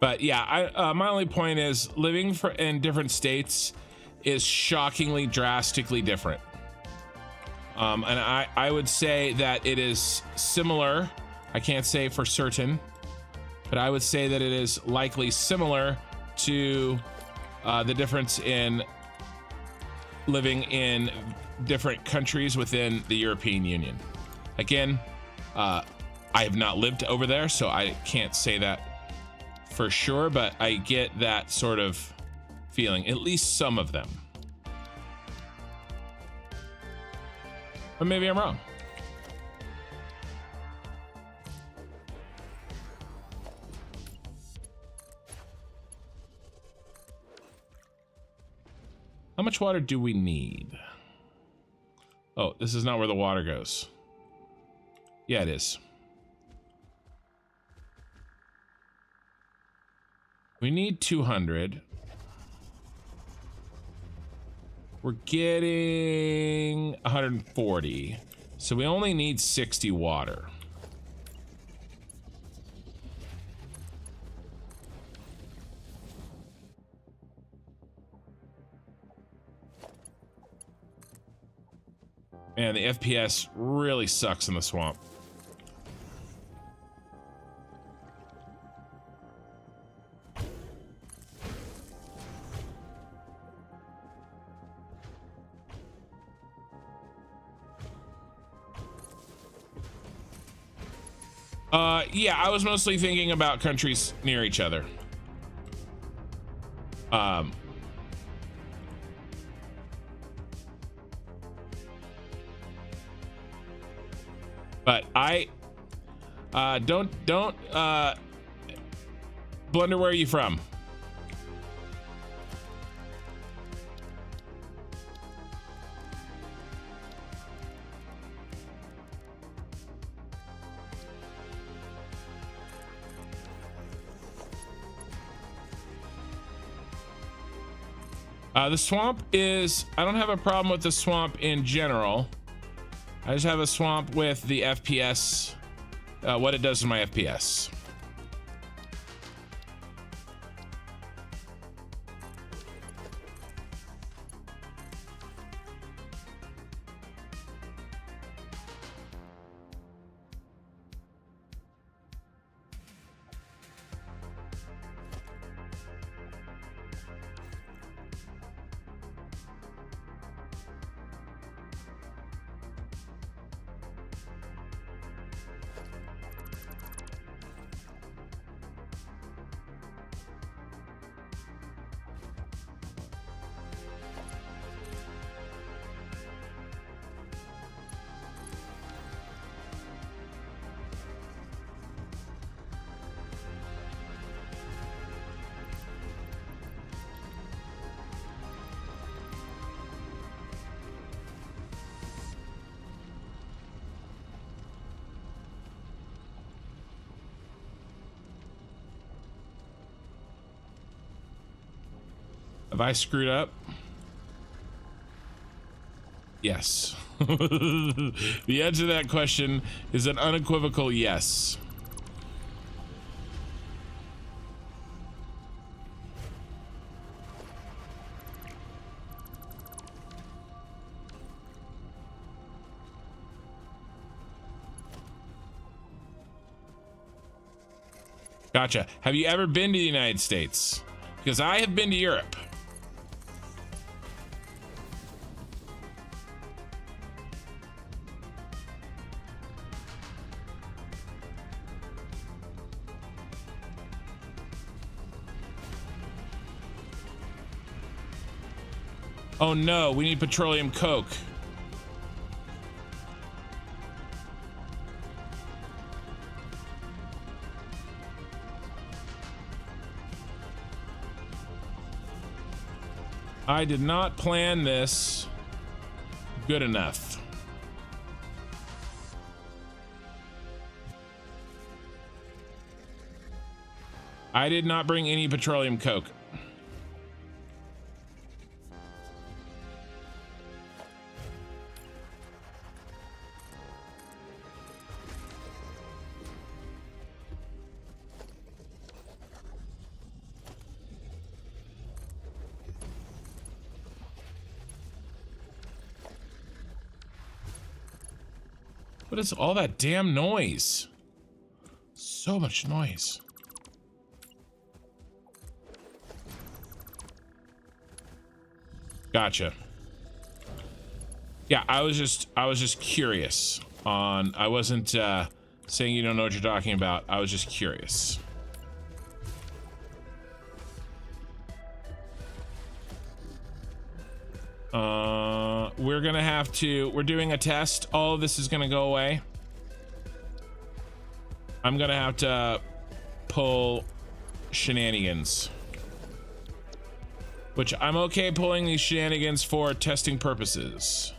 But yeah, my only point is living in different states is shockingly drastically different. And I would say that it is similar. I can't say for certain, but I would say that it is likely similar to the difference in living in different countries within the European Union. Again, I have not lived over there, so I can't say that for sure, but I get that sort of feeling, at least some of them. But maybe I'm wrong. How much water do we need? Oh, this is not where the water goes. Yeah, it is. We need 200. We're getting 140. So we only need 60 water. Man, the FPS really sucks in the swamp. Yeah, I was mostly thinking about countries near each other. But I don't Blunder, where are you from? The swamp is, I don't have a problem with the swamp in general. I just have a swamp with the FPS, what it does to my FPS. Have I screwed up? Yes. The answer to that question is an unequivocal yes. Gotcha. Have you ever been to the United States? Because I have been to Europe. Oh no, we need petroleum coke. I did not plan this good enough. I did not bring any petroleum coke. What is all that damn noise? So much noise. Gotcha. Yeah, I was just curious on, I wasn't saying you don't know what you're talking about. I was just curious. We're gonna have to, we're doing a test. All of this is gonna go away. I'm gonna have to pull shenanigans. Which I'm okay pulling these shenanigans for testing purposes.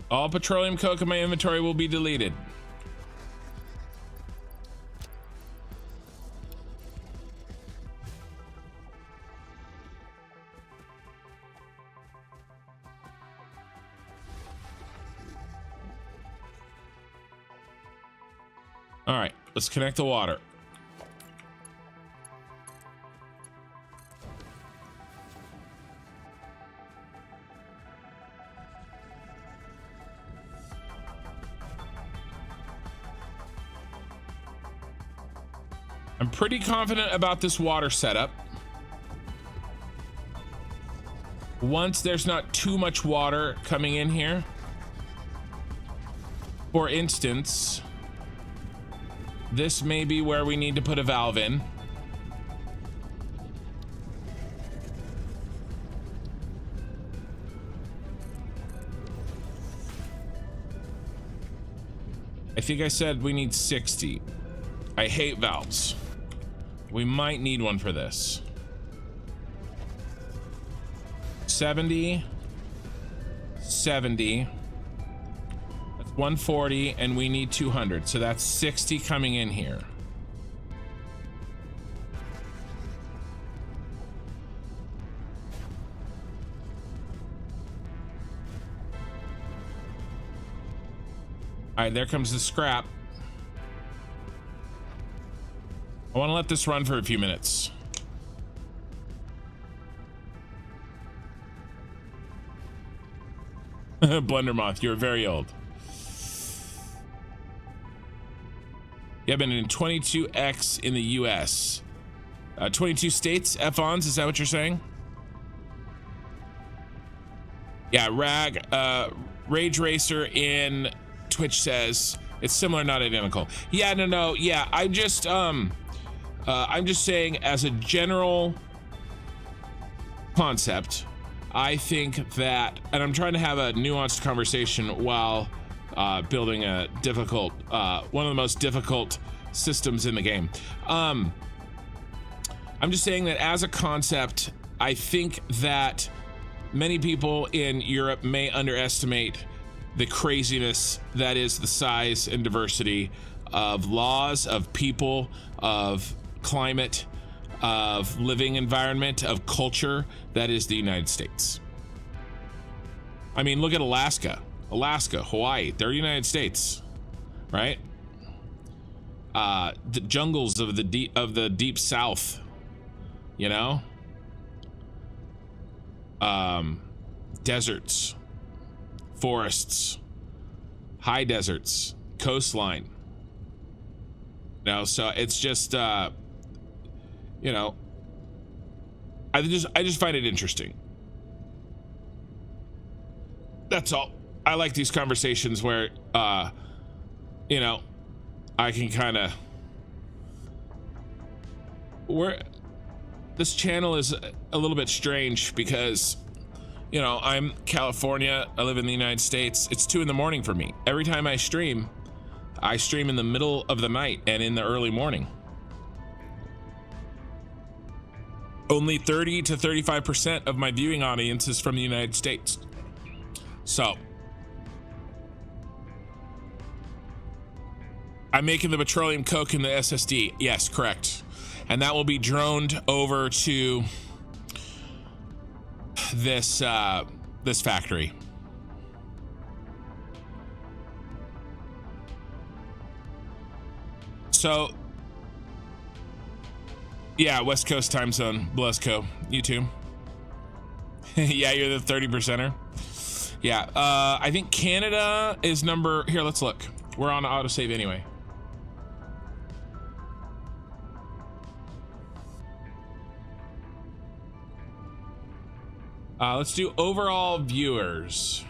All petroleum coke in my inventory will be deleted. All right, let's connect the water. I'm pretty confident about this water setup. Once there's not too much water coming in here. For instance, this may be where we need to put a valve in. I think I said we need 60. I hate valves. We might need one for this. 70, 70. That's 140, and we need 200. So that's 60 coming in here. All right, there comes the scrap. I want to let this run for a few minutes. Blundermoth, you're very old. Yeah, been in 22x in the US. 22 states, F-ons, is that what you're saying? Yeah, Rage Racer in Twitch says it's similar, not identical. Yeah, no, yeah, I'm just saying as a general concept, I think that, and I'm trying to have a nuanced conversation while building a difficult, one of the most difficult systems in the game. I'm just saying that as a concept, I think that many people in Europe may underestimate the craziness that is the size and diversity of laws, of people, of climate, of living environment, of culture that is the United States. I mean, look at Alaska, Hawaii, they're United States, right? The jungles of the deep south, you know, deserts, forests, high deserts, coastline. You know, so it's just you know, I just find it interesting. That's all. I like these conversations where you know, I can kind of, this channel is a little bit strange because, you know, I'm California, I live in the United States. It's 2 in the morning for me. Every time I stream in the middle of the night and in the early morning. Only 30 to 35% of my viewing audience is from the United States. So I'm making the petroleum coke in the SSD. Yes, correct. And that will be droned over to this this factory. So yeah, West Coast time zone, Blesco, you too. Yeah, you're the 30%er. Yeah, I think Canada is number, here, let's look. We're on autosave anyway. Let's do overall viewers.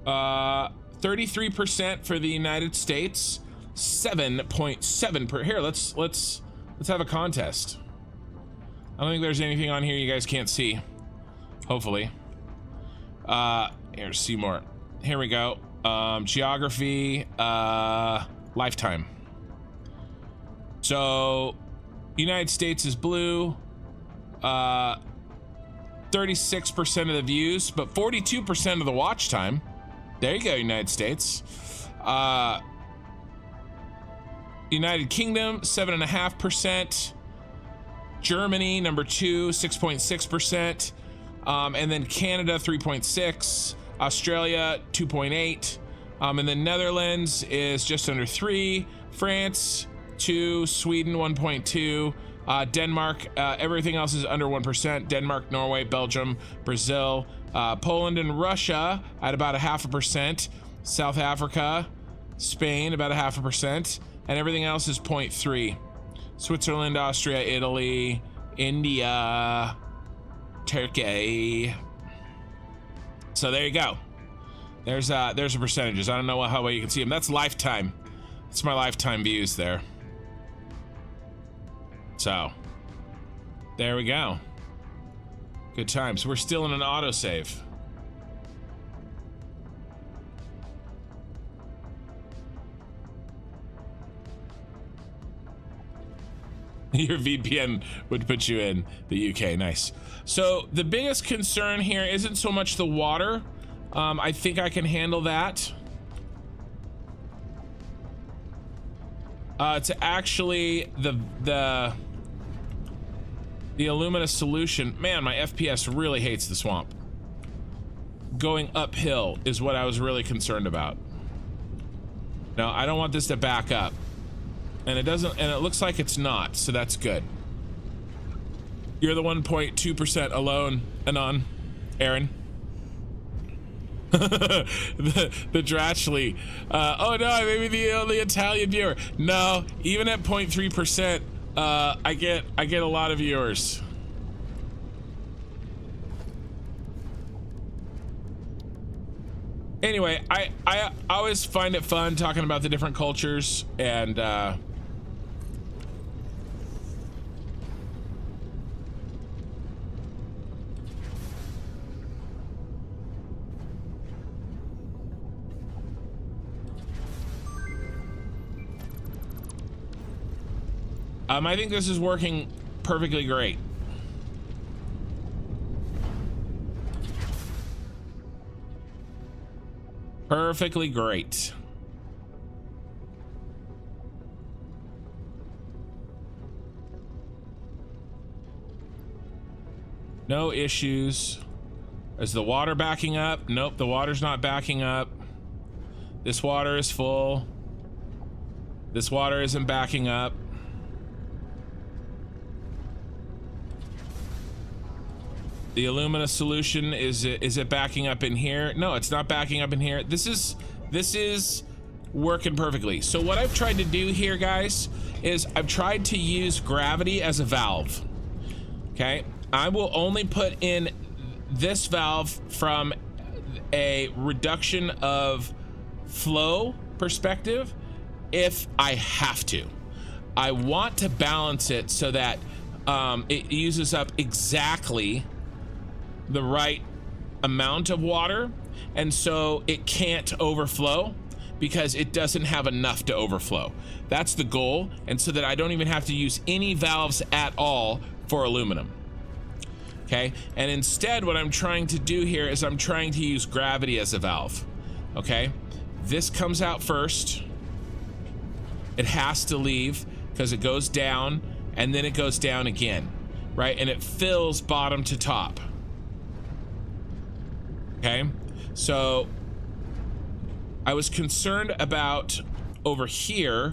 Uh, 33% for the United States, 7.7 per. Here, let's have a contest. I don't think there's anything on here you guys can't see. Hopefully. Here, see more. Here we go. Geography, lifetime. So, United States is blue. 36% of the views, but 42% of the watch time. There you go, United States. United Kingdom, 7.5%. Germany, number 2, 6.6%. And then Canada, 3.6. Australia, 2.8. And then Netherlands is just under 3. France, 2. Sweden, 1.2. Denmark, everything else is under 1%. Denmark, Norway, Belgium, Brazil, Poland and Russia at about 0.5%. South Africa, Spain, about 0.5%. And everything else is 0.3. Switzerland, Austria, Italy, India, Turkey. So there you go. There's the percentages. I don't know how well you can see them. That's lifetime. That's my lifetime views there. So there we go. Good times. We're still in an autosave. Your VPN would put you in the UK. Nice. So the biggest concern here isn't so much the water. I think I can handle that. It's actually the alumina solution. Man, my FPS really hates the swamp. Going uphill is what I was really concerned about. No, I don't want this to back up. And it doesn't, and it looks like it's not, so that's good. You're the 1.2% alone, Anon, Aaron. the Dratchley. Oh no, maybe the only Italian viewer. No, even at 0.3%, I get a lot of viewers. Anyway, I always find it fun talking about the different cultures, and I think this is working perfectly great. Perfectly great. No issues. Is the water backing up? Nope, the water's not backing up. This water is full. This water isn't backing up. The alumina solution, is it backing up in here? No, it's not backing up in here. This is working perfectly. So what I've tried to do here, guys, is I've tried to use gravity as a valve. Okay, I will only put in this valve from a reduction of flow perspective if I have to. I want to balance it so that it uses up exactly the right amount of water, and so it can't overflow because it doesn't have enough to overflow. That's the goal, and so that I don't even have to use any valves at all for aluminum. Okay, and instead what I'm trying to do here is I'm trying to use gravity as a valve. Okay, this comes out first. It has to leave because it goes down and then it goes down again, right? And it fills bottom to top. Okay, so I was concerned about over here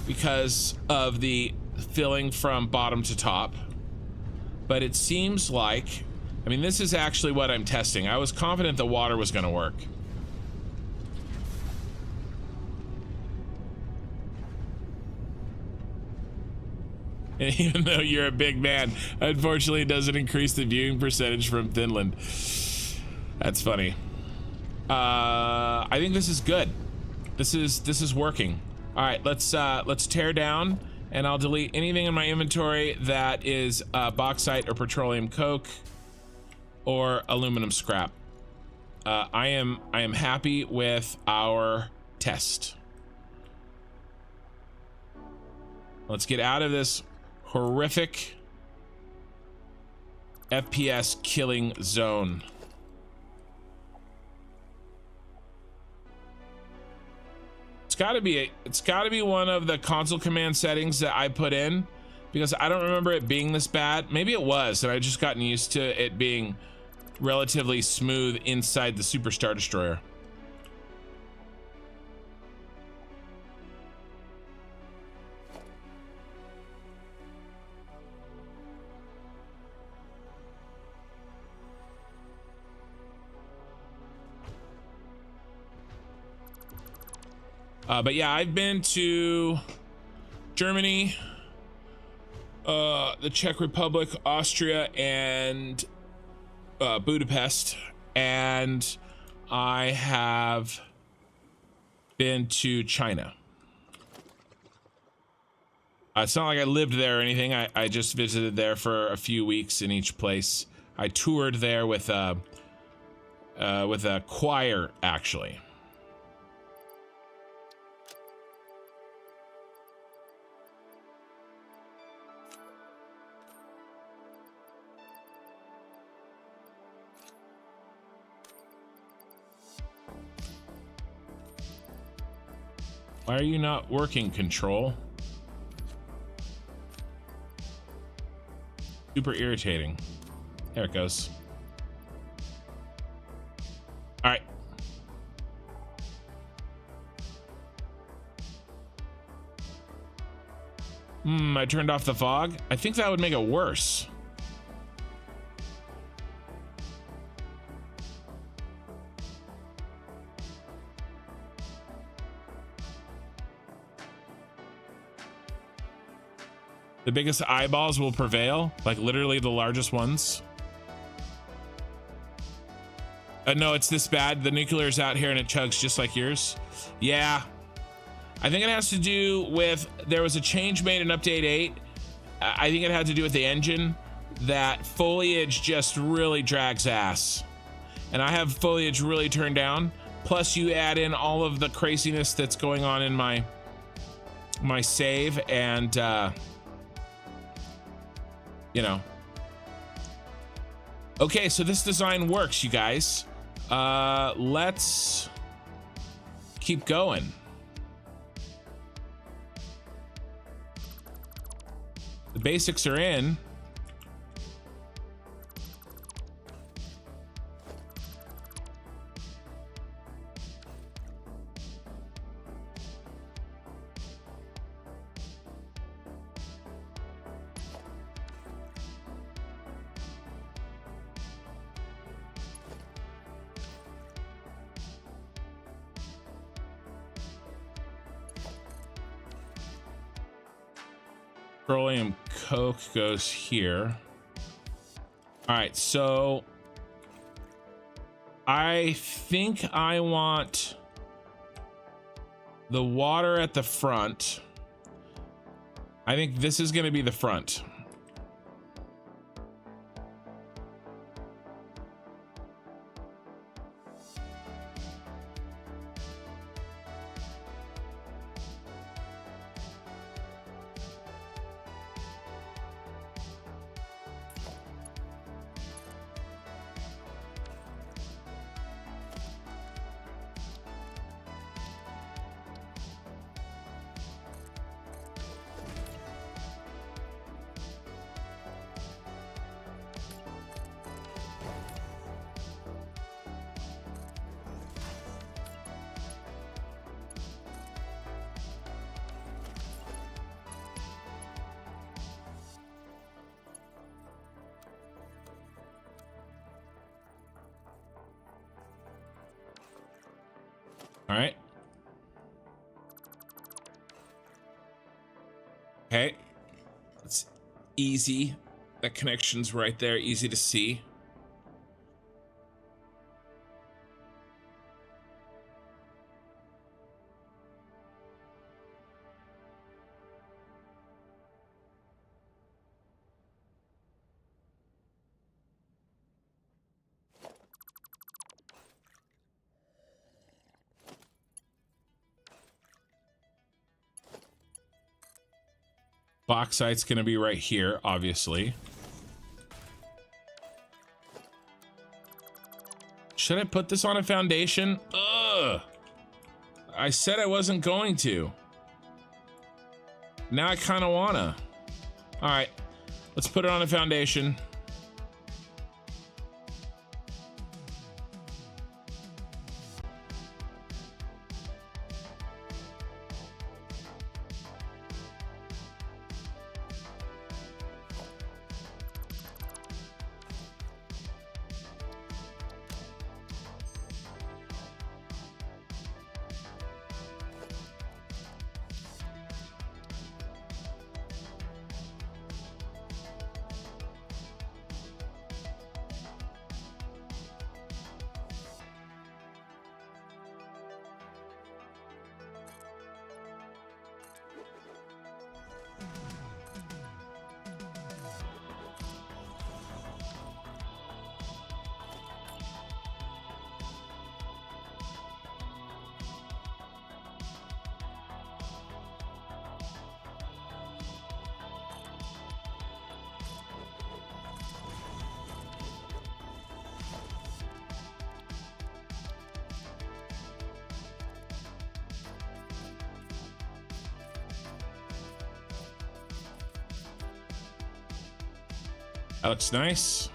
because of the filling from bottom to top, but it seems like, I mean, this is actually what I'm testing. I was confident the water was going to work. And even though you're a big man, unfortunately it doesn't increase the viewing percentage from Finland. That's funny. I think this is good. This is working. All right, let's tear down, and I'll delete anything in my inventory that is bauxite or petroleum coke or aluminum scrap. I am happy with our test. Let's get out of this horrific FPS killing zone. It's gotta be one of the console command settings that I put in, because I don't remember it being this bad. Maybe it was, and I just gotten used to it being relatively smooth inside the Super Star Destroyer. But yeah, I've been to Germany, the Czech Republic, Austria, and Budapest, and I have been to China. It's not like I lived there or anything. I just visited there for a few weeks in each place. I toured there with a choir, actually. Why are you not working, Control? Super irritating. There it goes. All right. I turned off the fog. I think that would make it worse. The biggest eyeballs will prevail, like literally the largest ones. No, it's this bad. The nuclear's out here and it chugs just like yours. Yeah. I think it has to do with, there was a change made in update 8. I think it had to do with the engine. That foliage just really drags ass. And I have foliage really turned down. Plus you add in all of the craziness that's going on in my save, and you know. Okay, so this design works, you guys. Let's keep going. The basics are in. Petroleum coke goes here. All right, so I think I want the water at the front. I think this is going to be the front. All right. Okay. It's easy. That connection's right there, easy to see. Bauxite's gonna be right here, obviously. Should I put this on a foundation? Ugh. I said I wasn't going to. Now I kind of wanna. All right, let's put it on a foundation. That looks nice.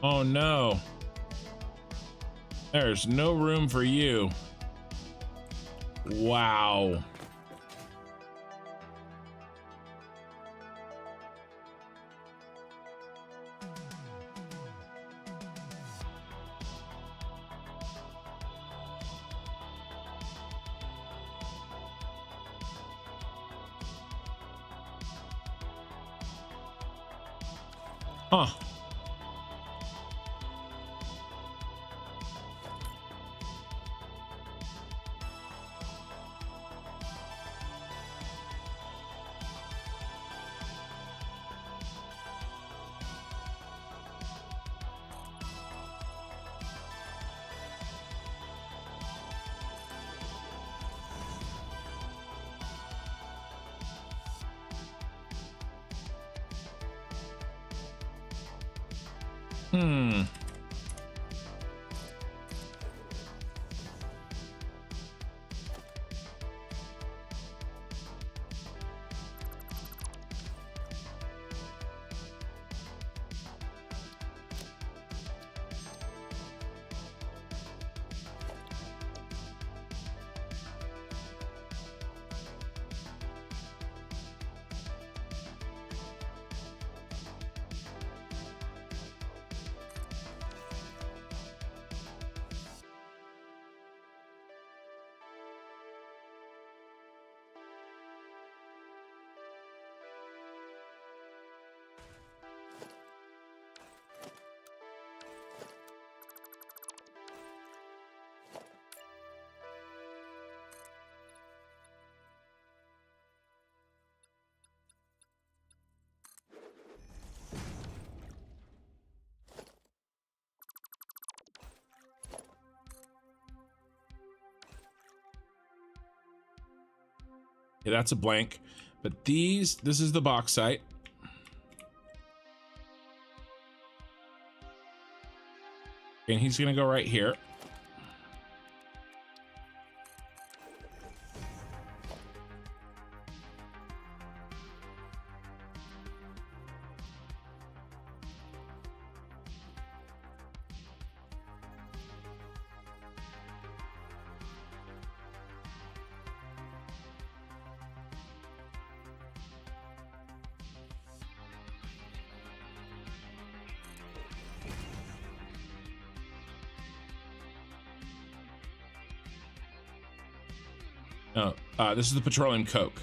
Oh no. There's no room for you. Wow. Huh. Yeah, that's a blank. But this is the bauxite. And he's gonna go right here. Oh, this is the petroleum coke.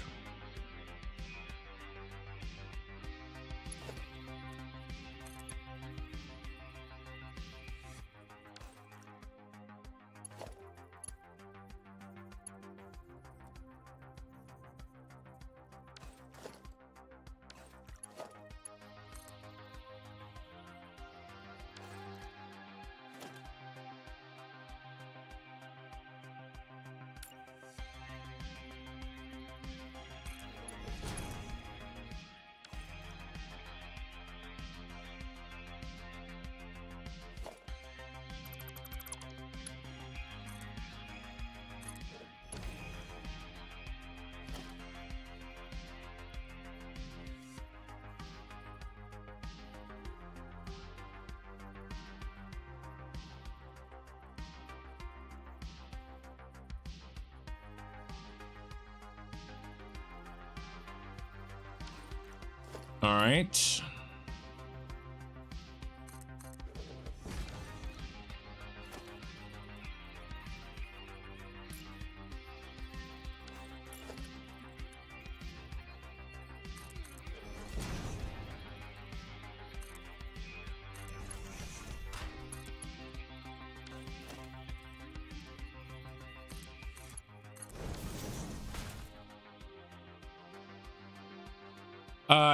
All right.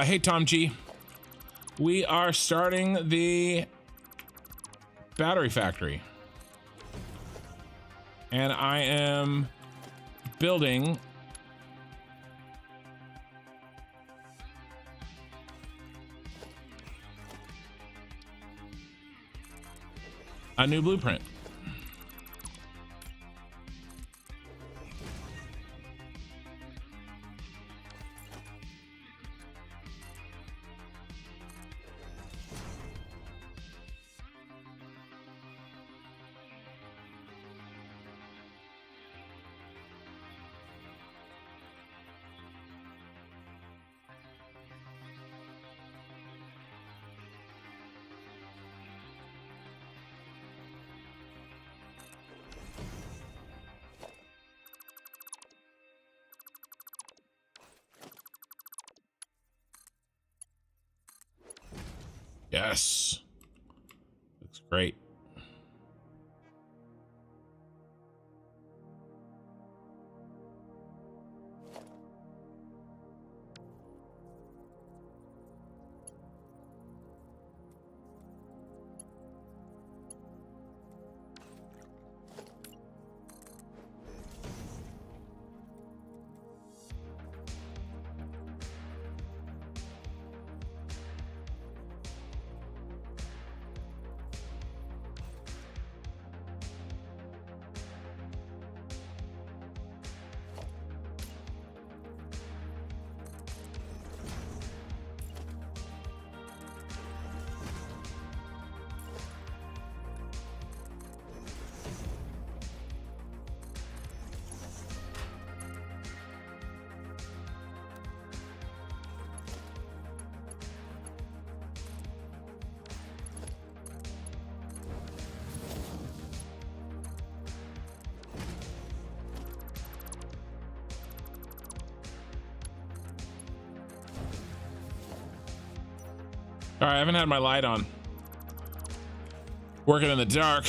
Hey, Tom G. We are starting the battery factory. And I am building a new blueprint. Yes. Looks great. All right, I haven't had my light on. Working in the dark.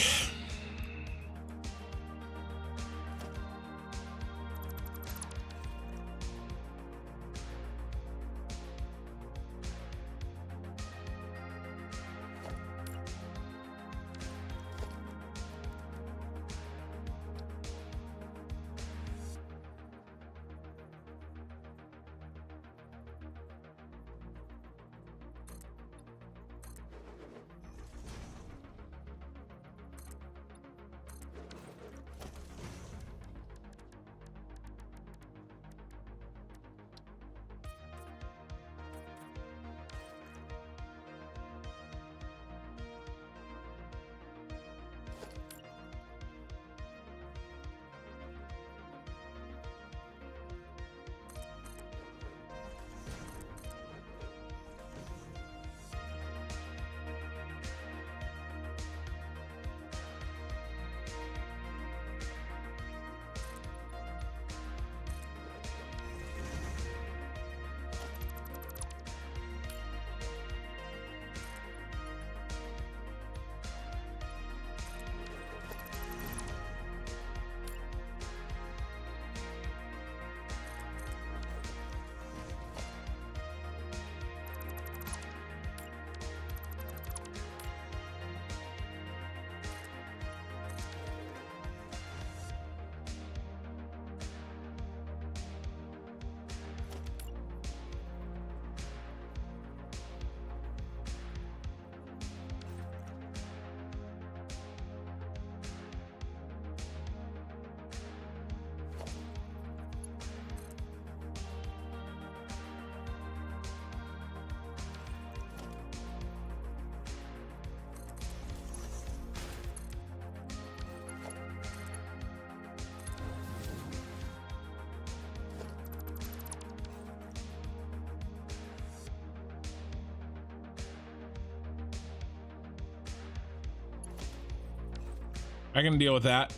I can deal with that.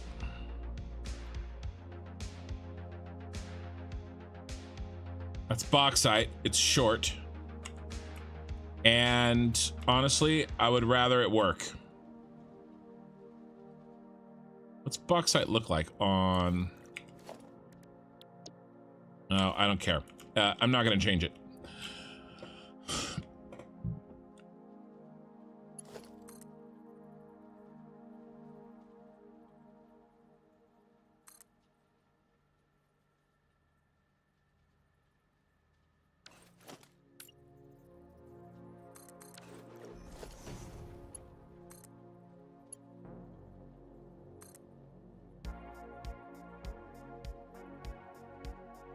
That's bauxite. It's short. And honestly, I would rather it work. What's bauxite look like on... No, I don't care. I'm not going to change it.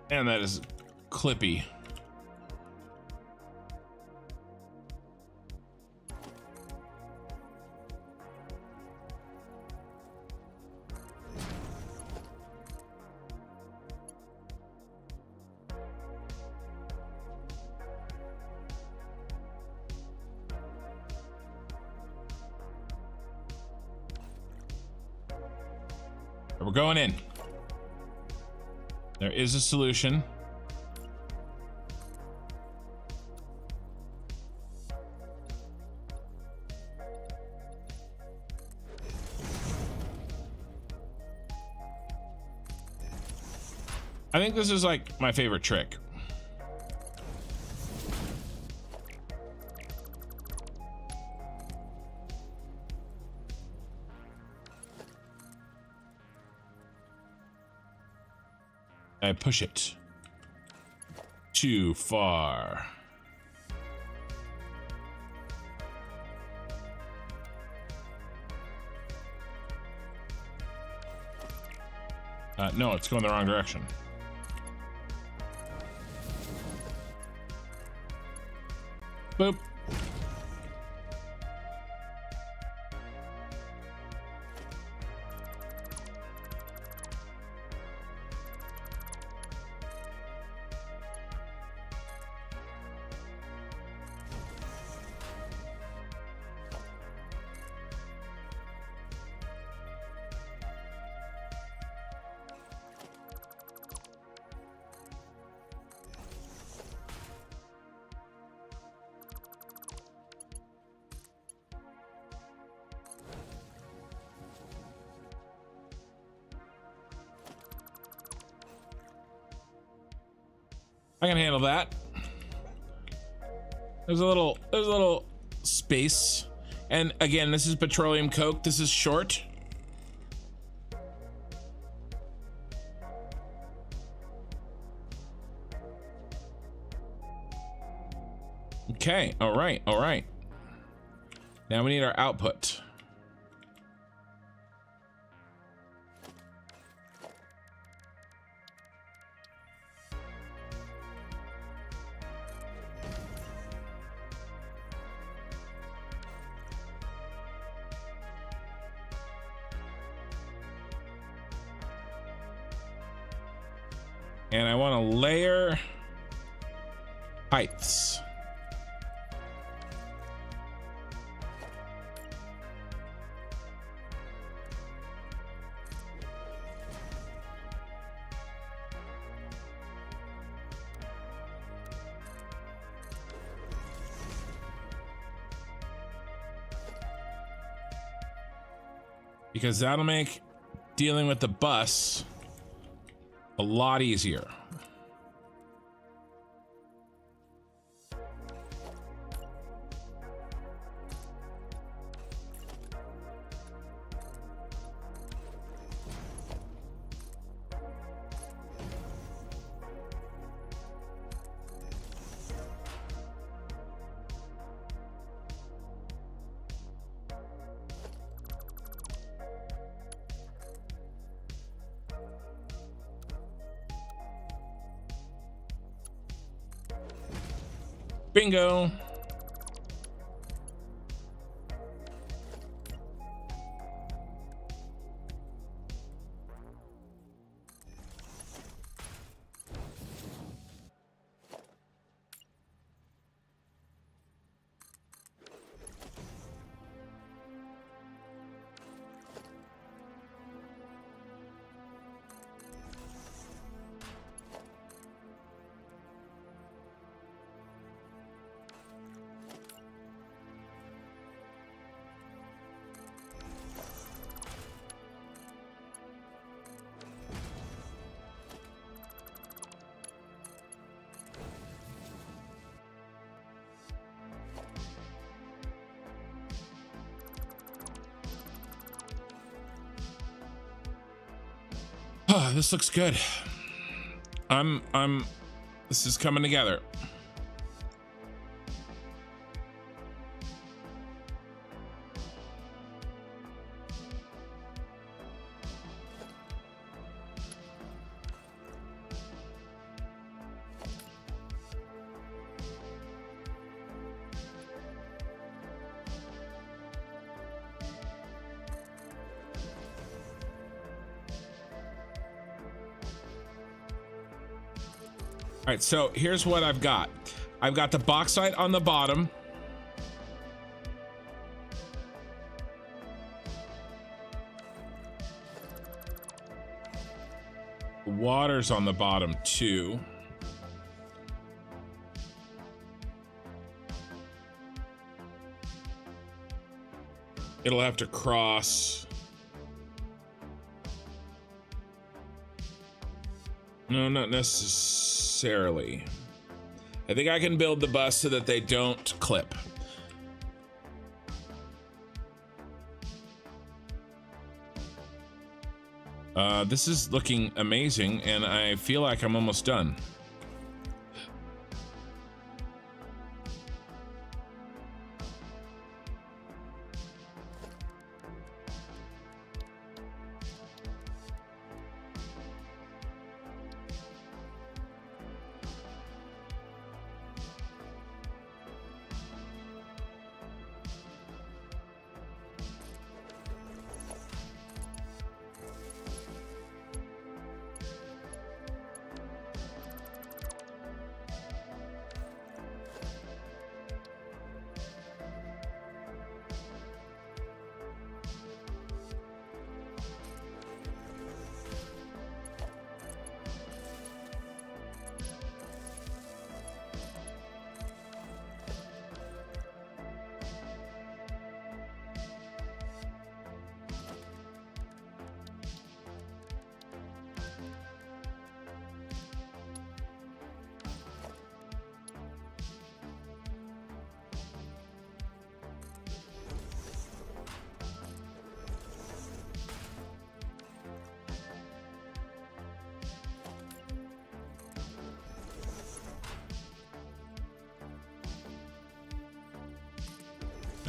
And that is clippy. We're going in. There is a solution. I think this is like my favorite trick. I push it too far. No, it's going the wrong direction. Boop. I can handle that. There's a little space. And again, this is petroleum coke. This is short. Okay, all right. Now we need our output. And I want to layer heights. Because that'll make dealing with the bus a lot easier. Bingo. This looks good. This is coming together. All right, so here's what I've got. I've got the bauxite on the bottom. The water's on the bottom too. It'll have to cross. No, not necessarily. I think I can build the bus so that they don't clip. This is looking amazing, and I feel like I'm almost done.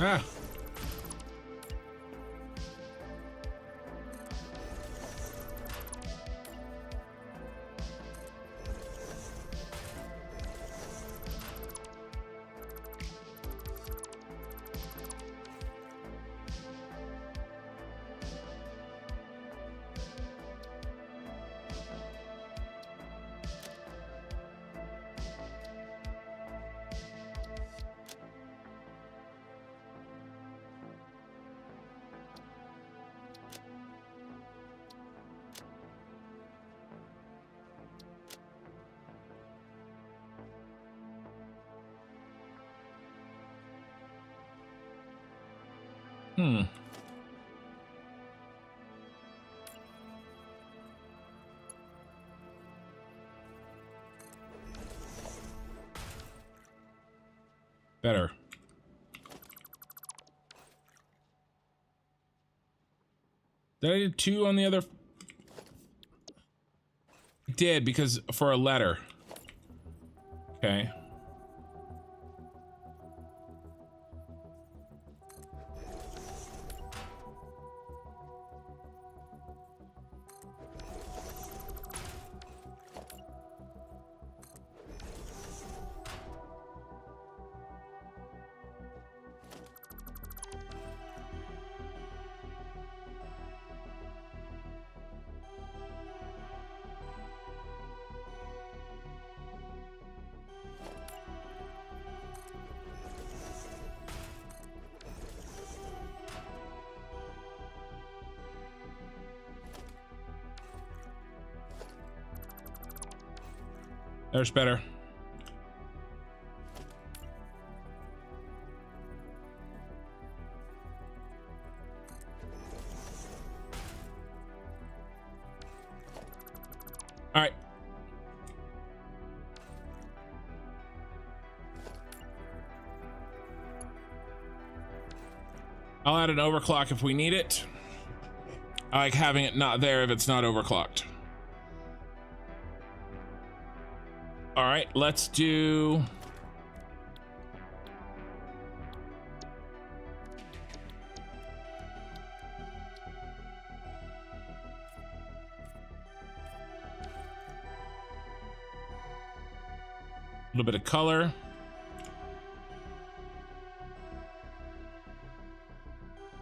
Ah. Better. Did I do 2 on the other? I did, because for a letter. Okay. There's better. All right. I'll add an overclock if we need it. I like having it not there if it's not overclocked. All right, let's do. A little bit of color.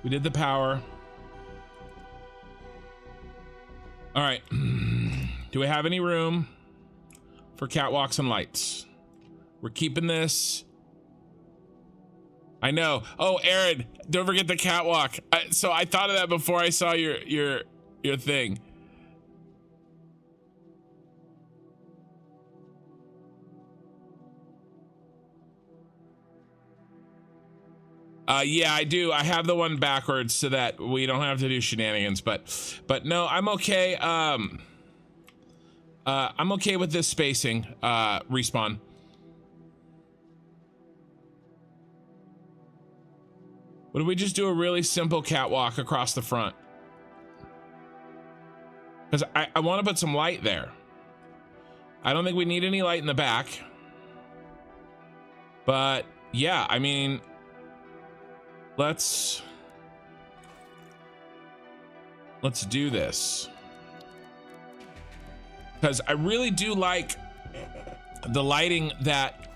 We did the power. All right. Do we have any room for catwalks and lights? We're keeping this. I know. Oh, Aaron, don't forget the catwalk. So I thought of that before I saw your thing. Yeah, I do. I have the one backwards so that we don't have to do shenanigans, but no, I'm okay. I'm okay with this spacing, respawn. What if we just do a really simple catwalk across the front? Because I want to put some light there. I don't think we need any light in the back. But yeah, I mean, let's do this. Because I really do like the lighting that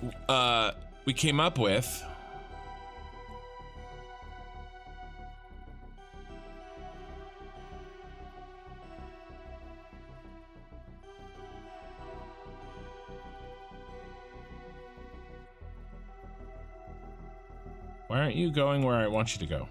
we came up with. Why aren't you going where I want you to go?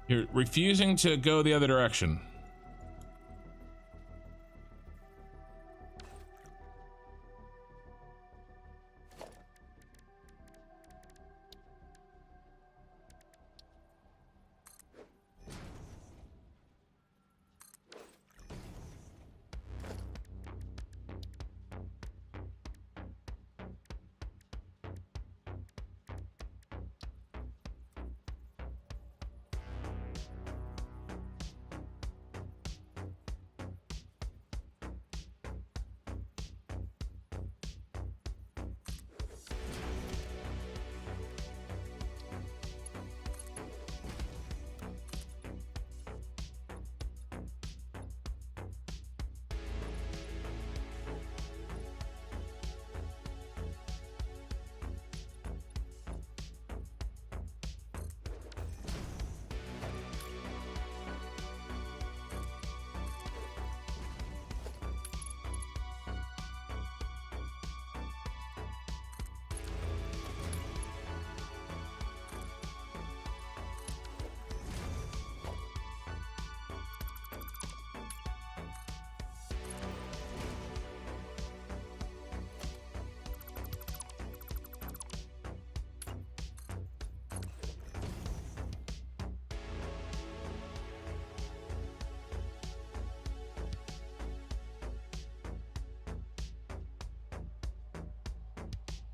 You're refusing to go the other direction.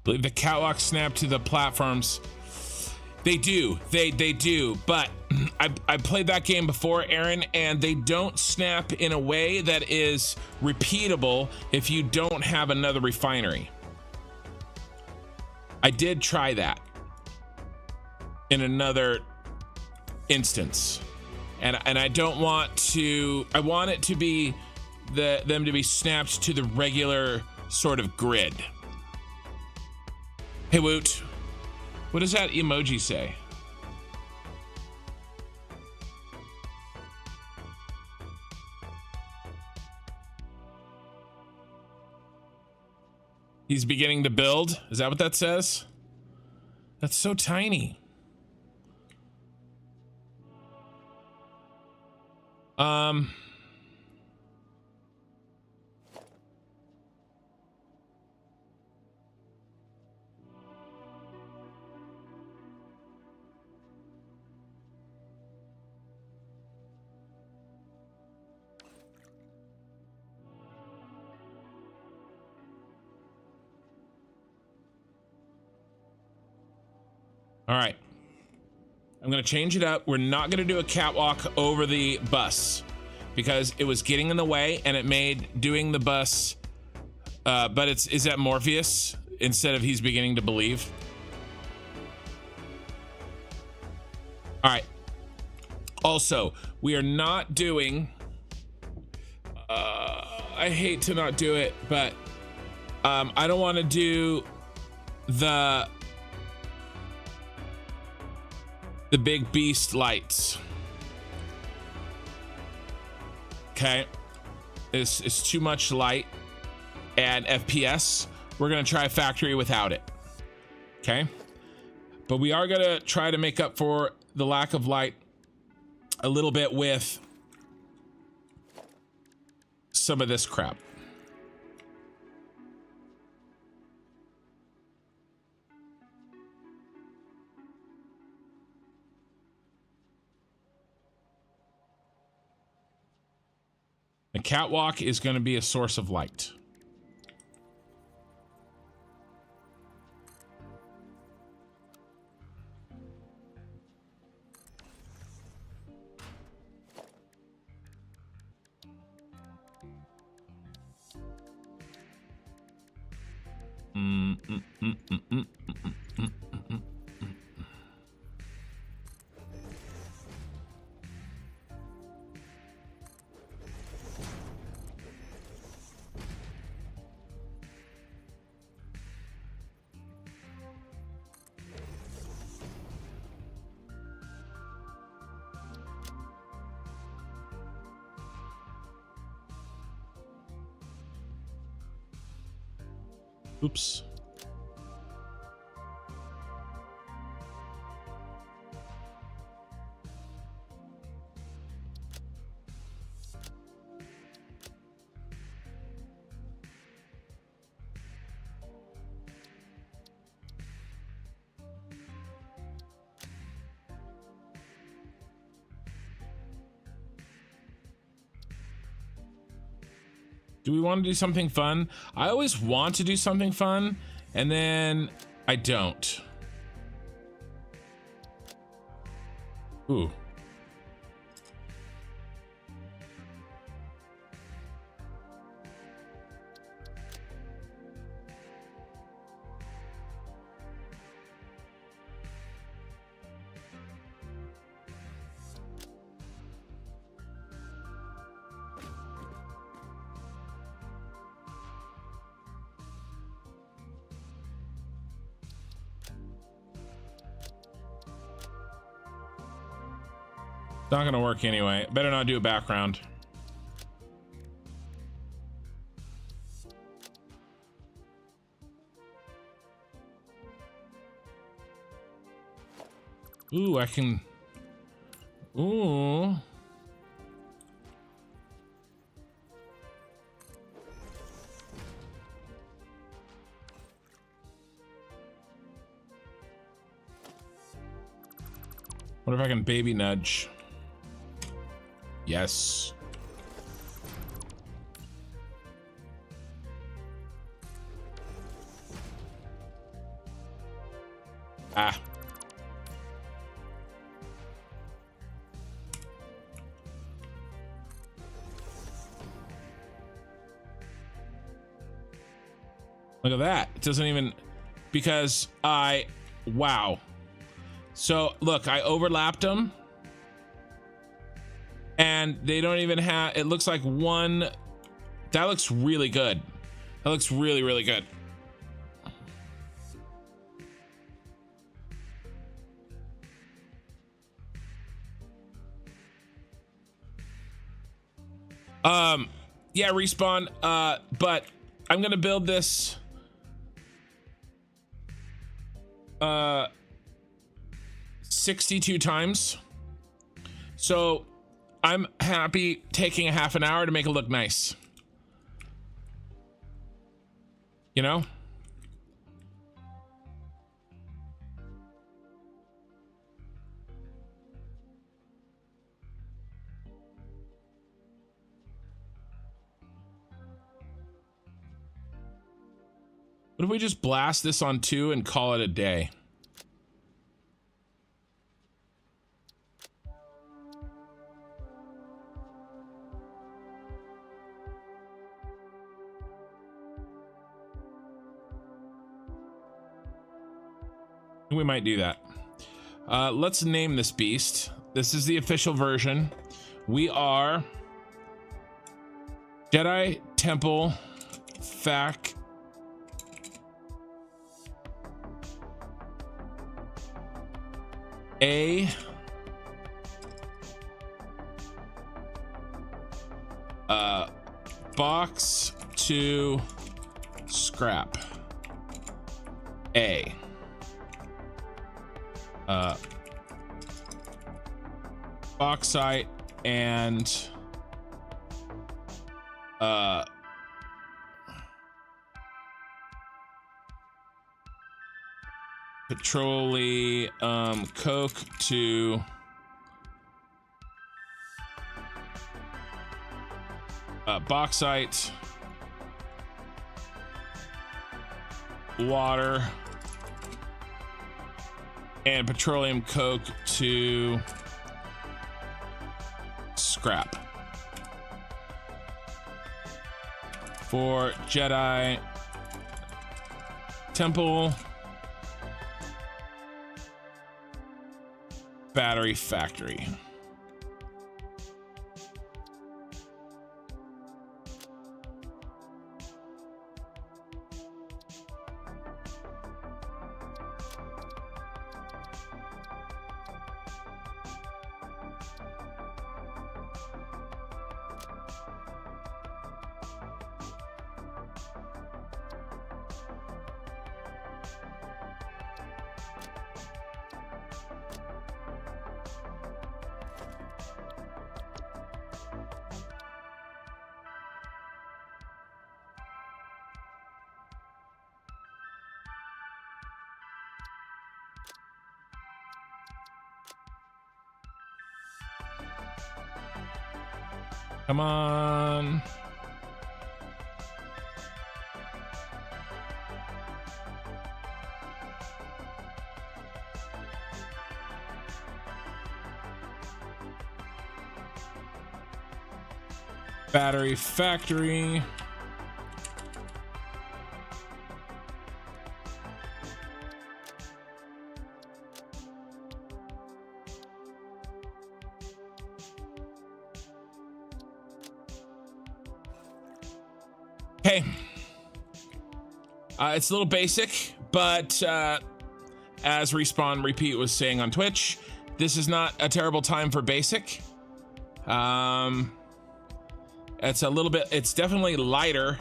The catwalk snap to the platforms. They do, they do, but I played that game before, Aaron, and they don't snap in a way that is repeatable if you don't have another refinery. I did try that in another instance, and I don't want to. I want it to be them to be snapped to the regular sort of grid. Hey Woot, what does that emoji say? He's beginning to build. Is that what that says? That's so tiny. All right. I'm going to change it up. We're not going to do a catwalk over the bus because it was getting in the way and it made doing the bus. But is that Morpheus instead of he's beginning to believe? All right. Also, we are not doing, I hate to not do it, but I don't want to do the big beast lights. Okay. It's too much light and FPS. We're going to try factory without it. Okay. But we are going to try to make up for the lack of light a little bit with some of this crap. The catwalk is going to be a source of light. Oops. Do we want to do something fun? I always want to do something fun, and then I don't. Ooh. Not gonna work anyway. Better not do a background. Ooh, I can. Ooh. What if I can baby nudge? Yes. Ah. Look at that. It doesn't even, because wow. So look, I overlapped them. And they don't even have, it looks like one. That looks really good. That looks really, really good. Yeah, respawn. But I'm gonna build this 62 times. So I'm happy taking a half an hour to make it look nice. You know? What if we just blast this on 2 and call it a day? We might do that. Let's name this beast. This is the official version. We are Jedi Temple Fac A box to scrap A bauxite and petroleum coke to bauxite, water, and petroleum coke to scrap. For Jedi Temple Battery Factory. Come on. Battery Factory. Okay, it's a little basic, but as Respawn Repeat was saying on Twitch, this is not a terrible time for basic. It's a little bit, it's definitely lighter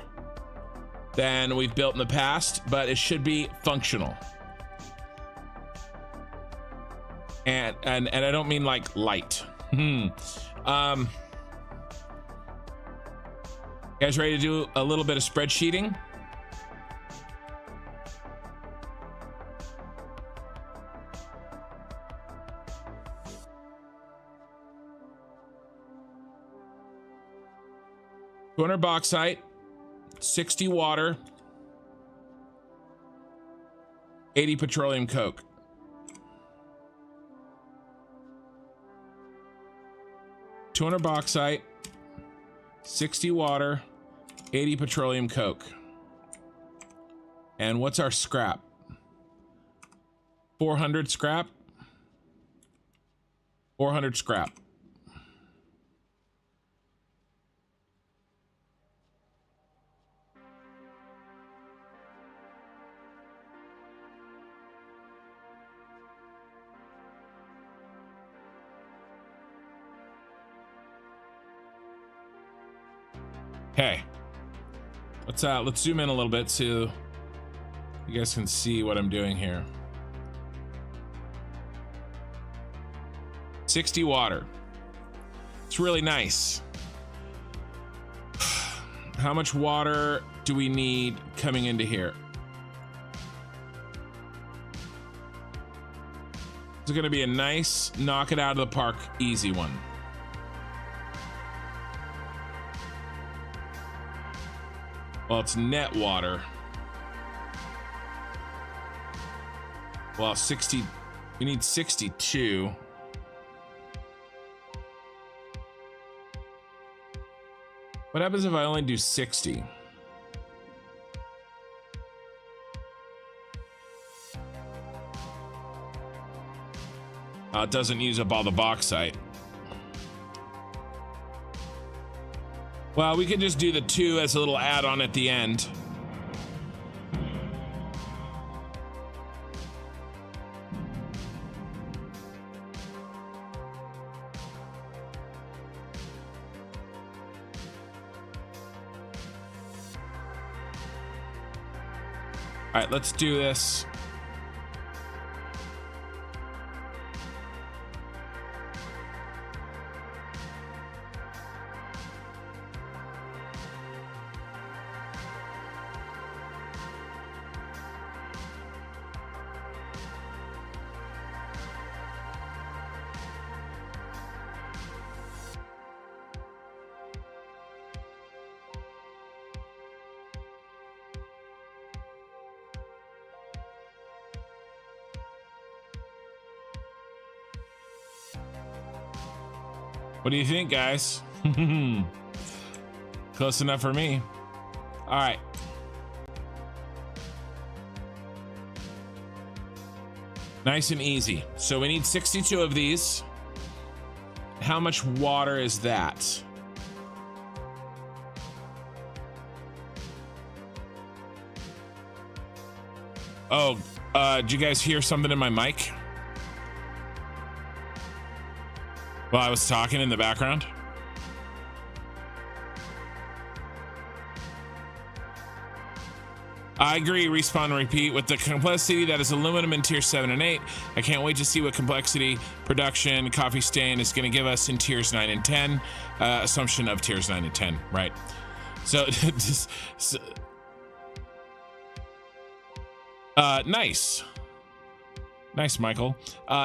than we've built in the past, but it should be functional. And I don't mean like light. You guys ready to do a little bit of spreadsheeting? $200 bauxite, 60 water, 80 petroleum coke. $200 bauxite, 60 water, 80 petroleum coke. And what's our scrap? 400 scrap? 400 scrap. Okay, let's zoom in a little bit so you guys can see what I'm doing here. 60 water. It's really nice. How much water do we need coming into here? It's gonna be a nice knock it out of the park easy one. Well, it's net water. Well, 60, we need 62. What happens if I only do 60? It doesn't use up all the bauxite. Well, we could just do the 2 as a little add-on at the end. All right, let's do this. What do you think, guys? Close enough for me. All right. Nice and easy. So we need 62 of these. How much water is that? Oh, did you guys hear something in my mic? While I was talking in the background? I agree, respawn and repeat. With the complexity that is aluminum in tier 7 and 8, I can't wait to see what complexity production coffee stain is going to give us in tiers 9 and 10. Assumption of tiers 9 and 10, right? So, nice. Nice, Michael.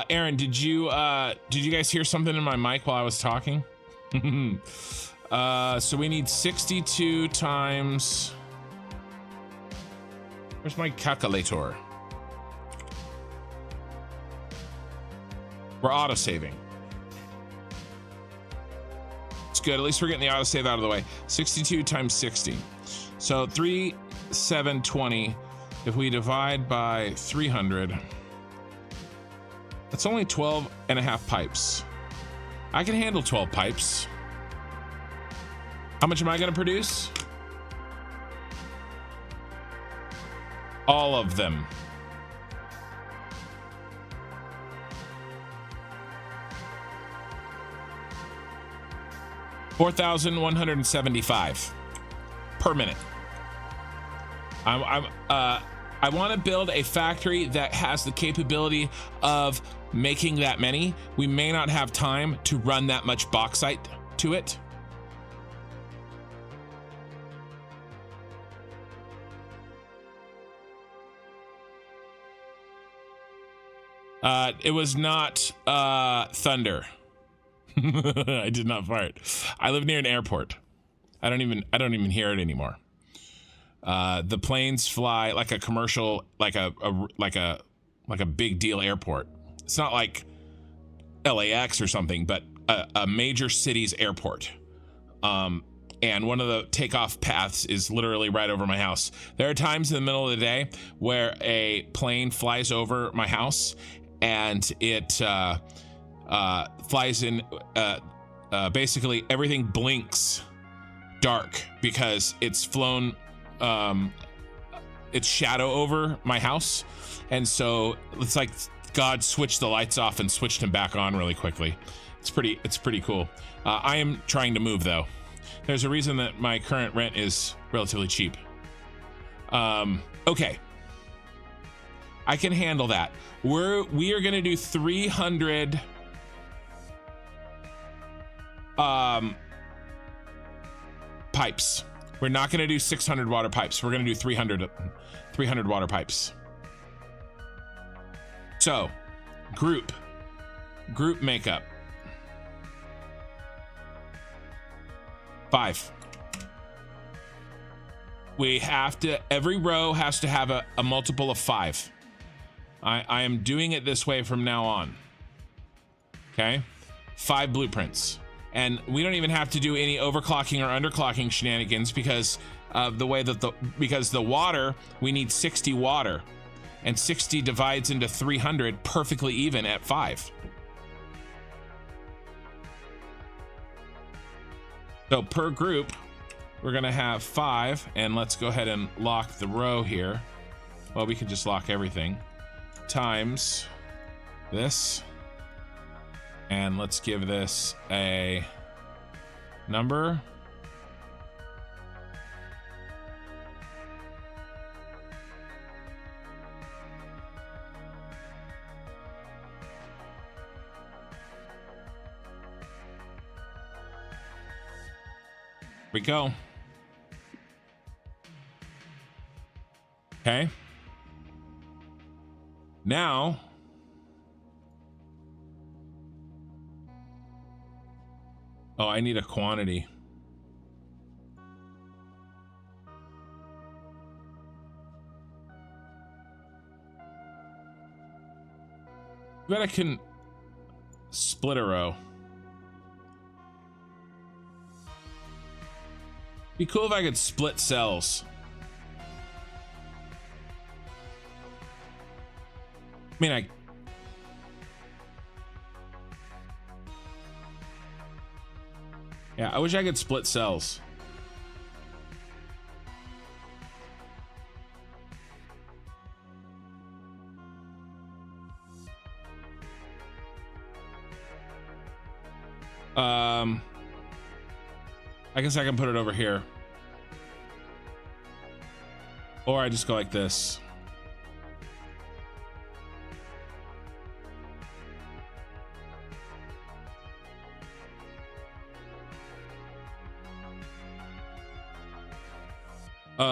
Aaron, did you guys hear something in my mic while I was talking? So we need 62 times. Where's my calculator? We're auto-saving. It's good. At least we're getting the auto-save out of the way. 62 times 60. So 720. If we divide by 300. That's only 12 and a half pipes. I can handle 12 pipes. How much am I going to produce? All of them. $4,175 per minute. I want to build a factory that has the capability of making that many. We may not have time to run that much bauxite to it. It was not thunder. I did not fart. I live near an airport. I don't even hear it anymore. The planes fly like a commercial, like a big deal airport. It's not like LAX or something, but a major city's airport. And one of the takeoff paths is literally right over my house. There are times in the middle of the day where a plane flies over my house and it flies in, basically everything blinks dark because it's flown its shadow over my house, and so it's like God switched the lights off and switched them back on really quickly. It's pretty cool. I am trying to move though. There's a reason that my current rent is relatively cheap. Okay, I can handle that. We are gonna do 300 pipes. We're not going to do 600 water pipes. We're going to do 300 water pipes. So, group makeup. 5. We have to, every row has to have a multiple of 5. I am doing it this way from now on. Okay? 5 blueprints. And we don't even have to do any overclocking or underclocking shenanigans because of the way that because the water, we need 60 water, and 60 divides into 300 perfectly even at 5. So per group, we're gonna have 5, and let's go ahead and lock the row here. Well, we can just lock everything. Times this. And let's give this a number. We go. Okay. Now, oh, I need a quantity. I bet I can split a row. Be cool if I could split cells. I mean, yeah, I wish I could split cells. I guess I can put it over here. Or I just go like this.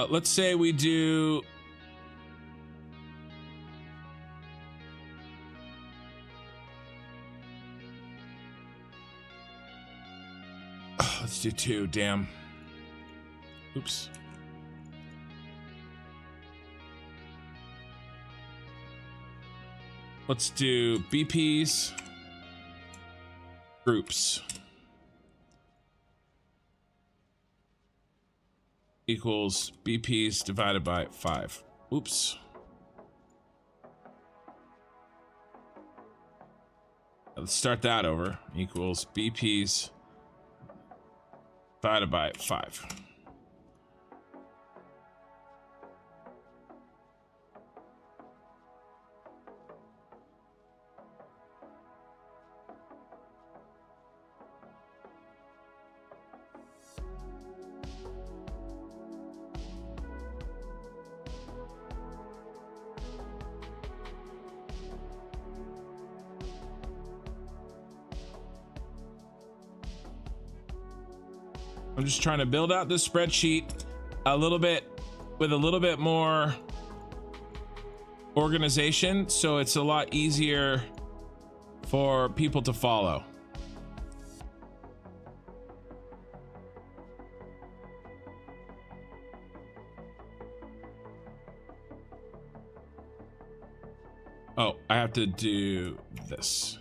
Let's say we do let's do 2, damn. Oops. Let's do BPs, groups equals BPs divided by 5. Oops. Let's start that over. Equals BPs divided by 5. I'm just trying to build out this spreadsheet a little bit with a little bit more organization, so it's a lot easier for people to follow. Oh, I have to do this.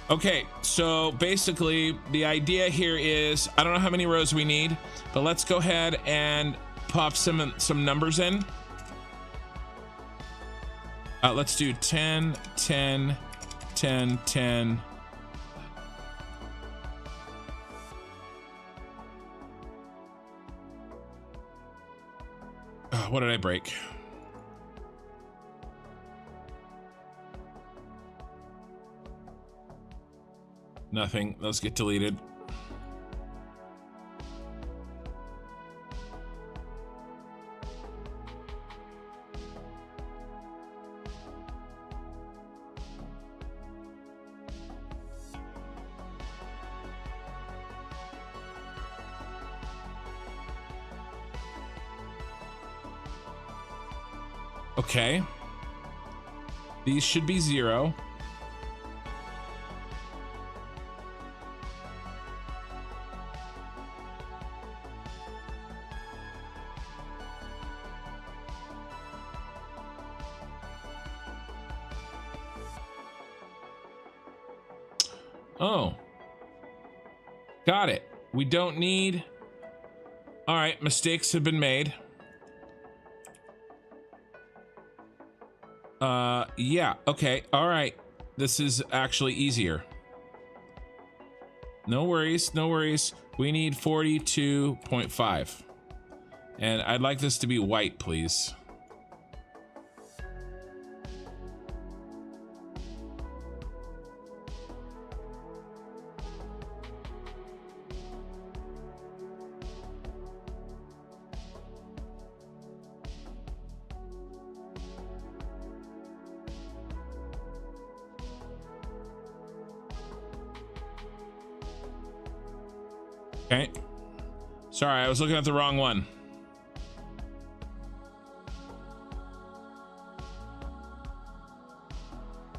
Okay, so basically the idea here is, I don't know how many rows we need, but let's go ahead and pop some numbers in. Let's do 10, 10, 10, 10. What did I break? Nothing. Those get deleted. Okay. These should be 0. Oh. Got it. We don't need... All right, mistakes have been made. Yeah, okay, all right. This is actually easier. No worries, no worries. We need 42.5. And I'd like this to be white, please. Okay. Sorry, I was looking at the wrong one.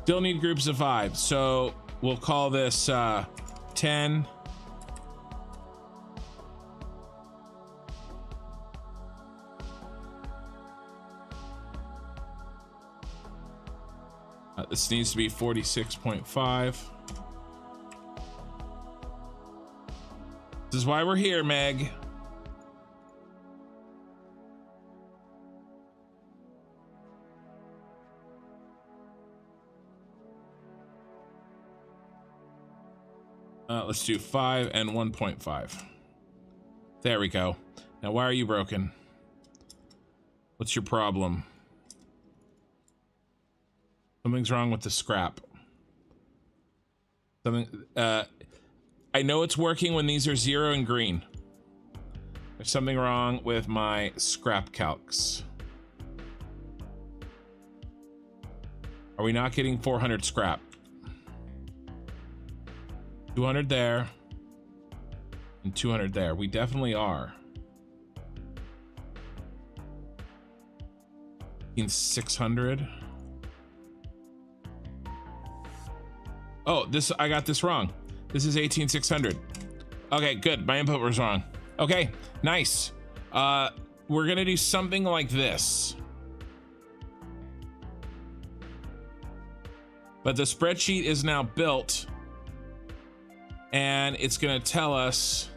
Still need groups of 5, so we'll call this 10. This needs to be 46.5. This is why we're here, Meg. Let's do 5 and 1.5. There we go. Now, why are you broken? What's your problem? Something's wrong with the scrap. Something, I know it's working when these are 0 and green. There's something wrong with my scrap calcs. Are we not getting 400 scrap? 200 there. And 200 there. We definitely are. 600. Oh, I got this wrong. This is 18,600. Okay, good. My input was wrong. Okay, nice. We're gonna do something like this. But the spreadsheet is now built, and it's gonna tell us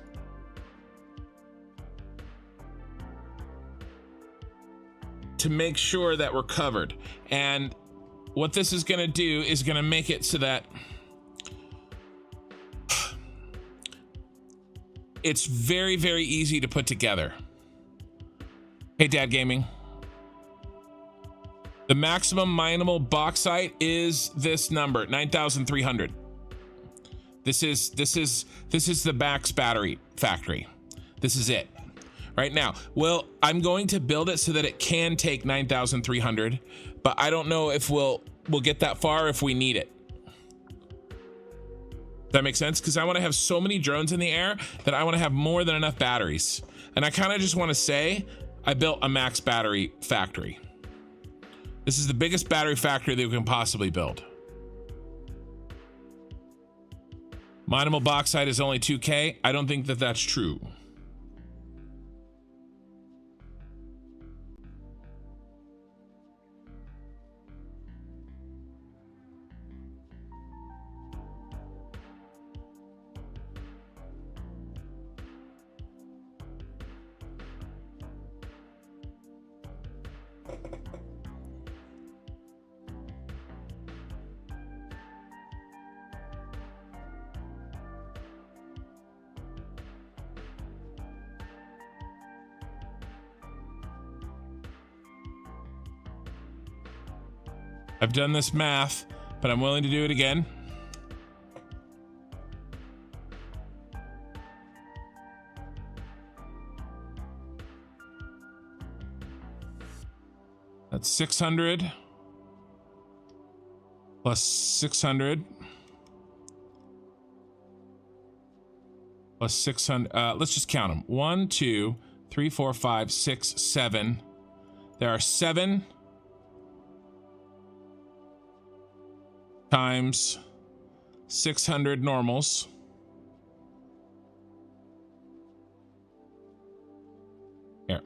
to make sure that we're covered. And what this is gonna do is gonna make it so that it's very, very easy to put together. Hey, Dad Gaming. The maximum mineable bauxite is this number, 9,300. This is the max battery factory. This is it. Right now, well, I'm going to build it so that it can take 9,300, but I don't know if we'll get that far if we need it. That makes sense? Because I want to have so many drones in the air that I want to have more than enough batteries. And I kind of just want to say I built a max battery factory. This is the biggest battery factory that we can possibly build. Mineable bauxite is only 2K. I don't think that that's true. I've done this math, but I'm willing to do it again. That's 600 plus 600 plus 600. Let's just count them. 1, 2, 3, 4, 5, 6, 7. There are 7 times 600 normals. Here.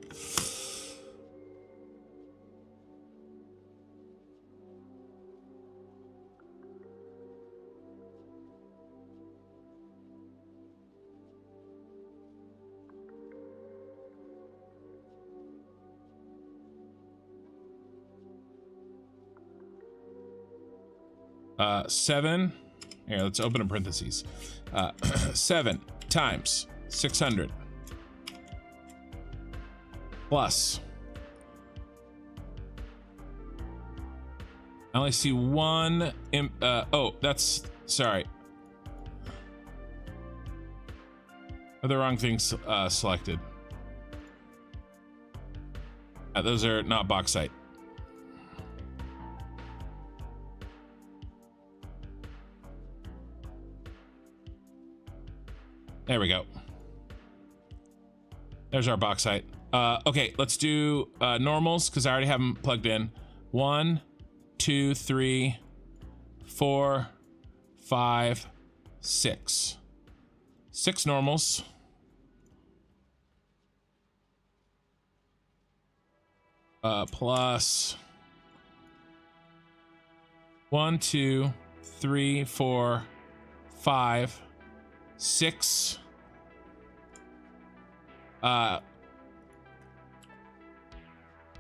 7. Here, let's open a parentheses. 7 times 600 plus. I only see one. Oh, that's sorry. The wrong thing selected. Those are not bauxite. There we go. There's our bauxite. Okay, let's do normals because I already have them plugged in. 1, 2, 3, 4, 5, 6. 6 normals. Plus 1, 2, 3, 4, 5, 6.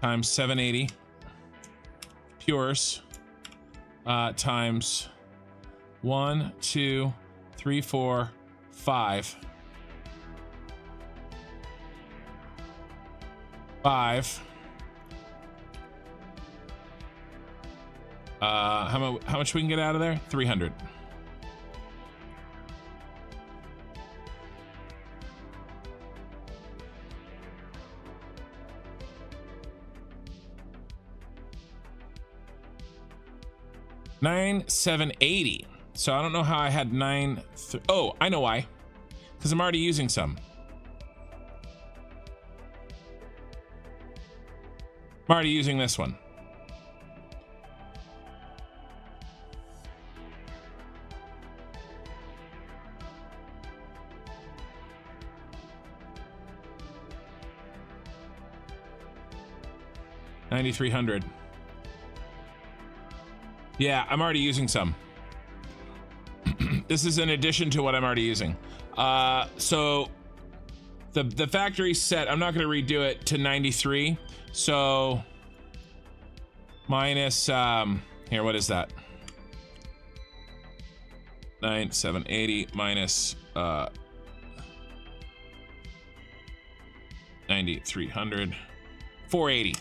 Times 780 pures times 1, 2, 3, 4, 5. 5. How much we can get out of there? 300. $9,780. So I don't know how I had 9. Oh, I know why. Because I'm already using some. I'm already using this one. $9,300. Yeah, I'm already using some. This is in addition to what I'm already using. So the factory set, I'm not going to redo it to 93. So minus here, what is that? 9,780 minus 9,300. 480.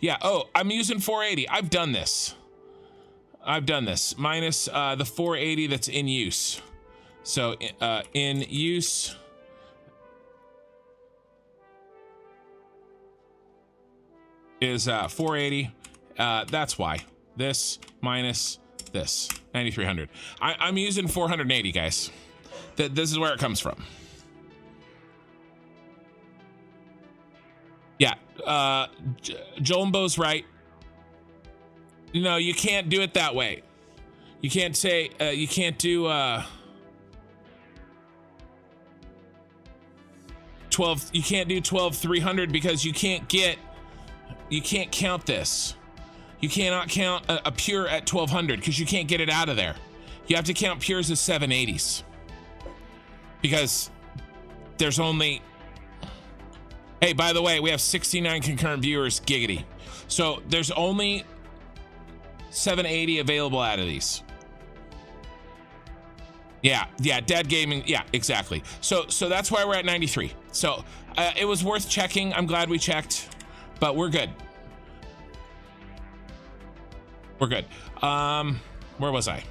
Yeah. Oh, I'm using 480. I've done this. Minus the 480 that's in use. So in use is 480. That's why. This minus this 9,300. I'm using 480, guys. This is where it comes from. Yeah. Jolombo's right. You know, you can't do it that way. You can't say, you can't do 12, you can't do 12,300 because you can't count this. You cannot count a pure at 1,200 because you can't get it out of there. You have to count pures as 780s. Because there's only, hey, by the way, we have 69 concurrent viewers, giggity. So there's only 780 available out of these. Yeah, dead gaming. Yeah, exactly. So that's why we're at 93. So it was worth checking. I'm glad we checked, but we're good. We're good. Where was I?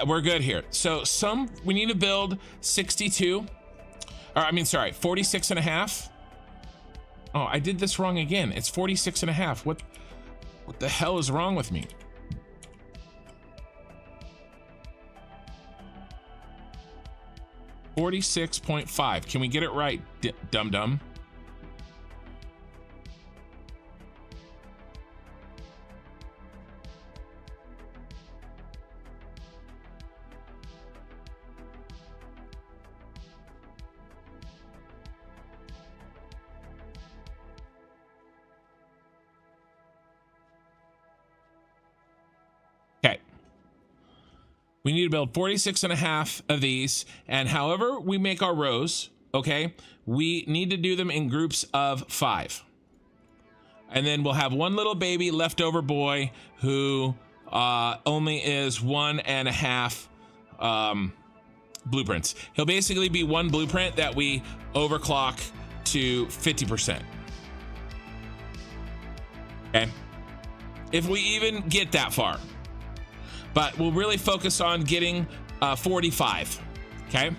We're good here. So we need to build 62, or I mean, sorry, 46 and a half. Oh, I did this wrong again. It's 46 and a half. What the hell is wrong with me? $46.5. Can we get it right, dum-dum? We need to build 46 and a half of these, and however we make our rows, okay, we need to do them in groups of 5. And then we'll have one little baby leftover boy who only is 1.5 blueprints. He'll basically be one blueprint that we overclock to 50%. Okay, if we even get that far, but we'll really focus on getting 45. Okay.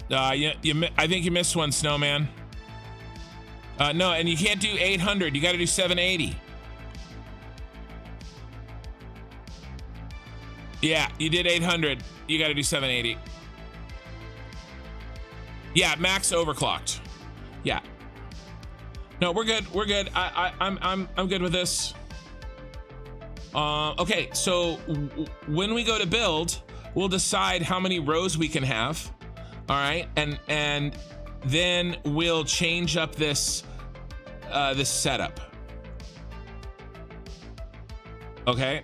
I think you missed one, Snowman. No, and you can't do 800. You got to do 780. Yeah, you did 800. You got to do 780. Yeah, max overclocked. Yeah. No, we're good. We're good. I'm good with this. Okay, so when we go to build, we'll decide how many rows we can have. All right, and then we'll change up this this setup. Okay,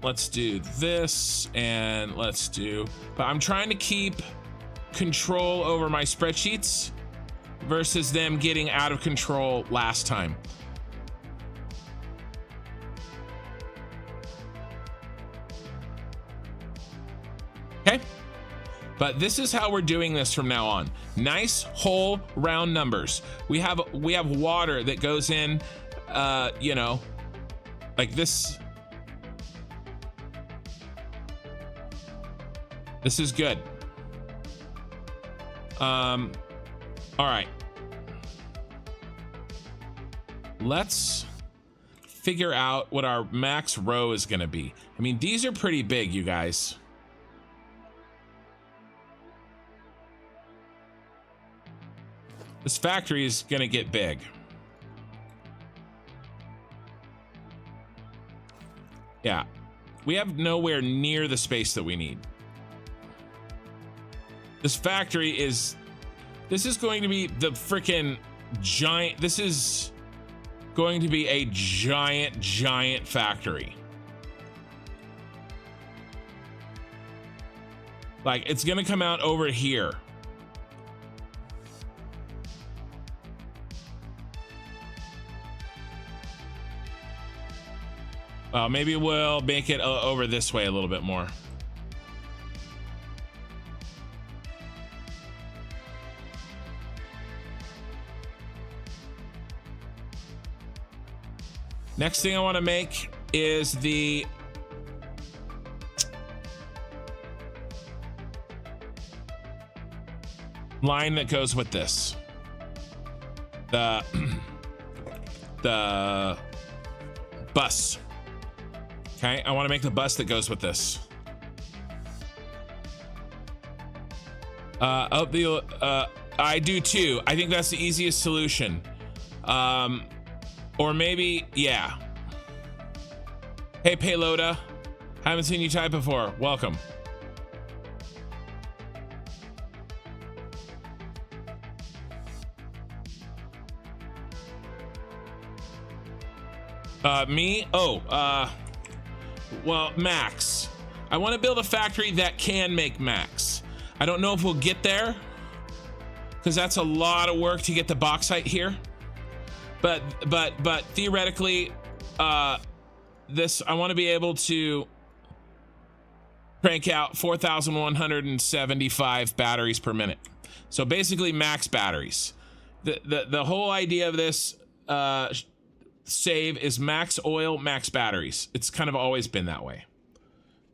let's do this, and let's do. But I'm trying to keep control over my spreadsheets versus them getting out of control last time. Okay. But this is how we're doing this from now on. Nice whole round numbers. We have water that goes in, you know, like this. This is good. All right. Let's figure out what our max row is going to be. I mean, these are pretty big, you guys. This factory is gonna get big. Yeah, we have nowhere near the space that we need. This factory is, this is going to be the freaking giant, this is going to be a giant factory. Like, it's gonna come out over here. Maybe we'll make it over this way a little bit more. Next thing I want to make is the line that goes with this. The bus. Okay, I want to make the bus that goes with this. I do too. I think that's the easiest solution. Or maybe, yeah. Hey, Payloada. Haven't seen you type before. Welcome. Me? Oh, well, max. I want to build a factory that can make max. I don't know if we'll get there, because that's a lot of work to get the bauxite here. But theoretically, this, I want to be able to crank out 4,175 batteries per minute. So basically max batteries. The whole idea of this save is max oil, max batteries. It's kind of always been that way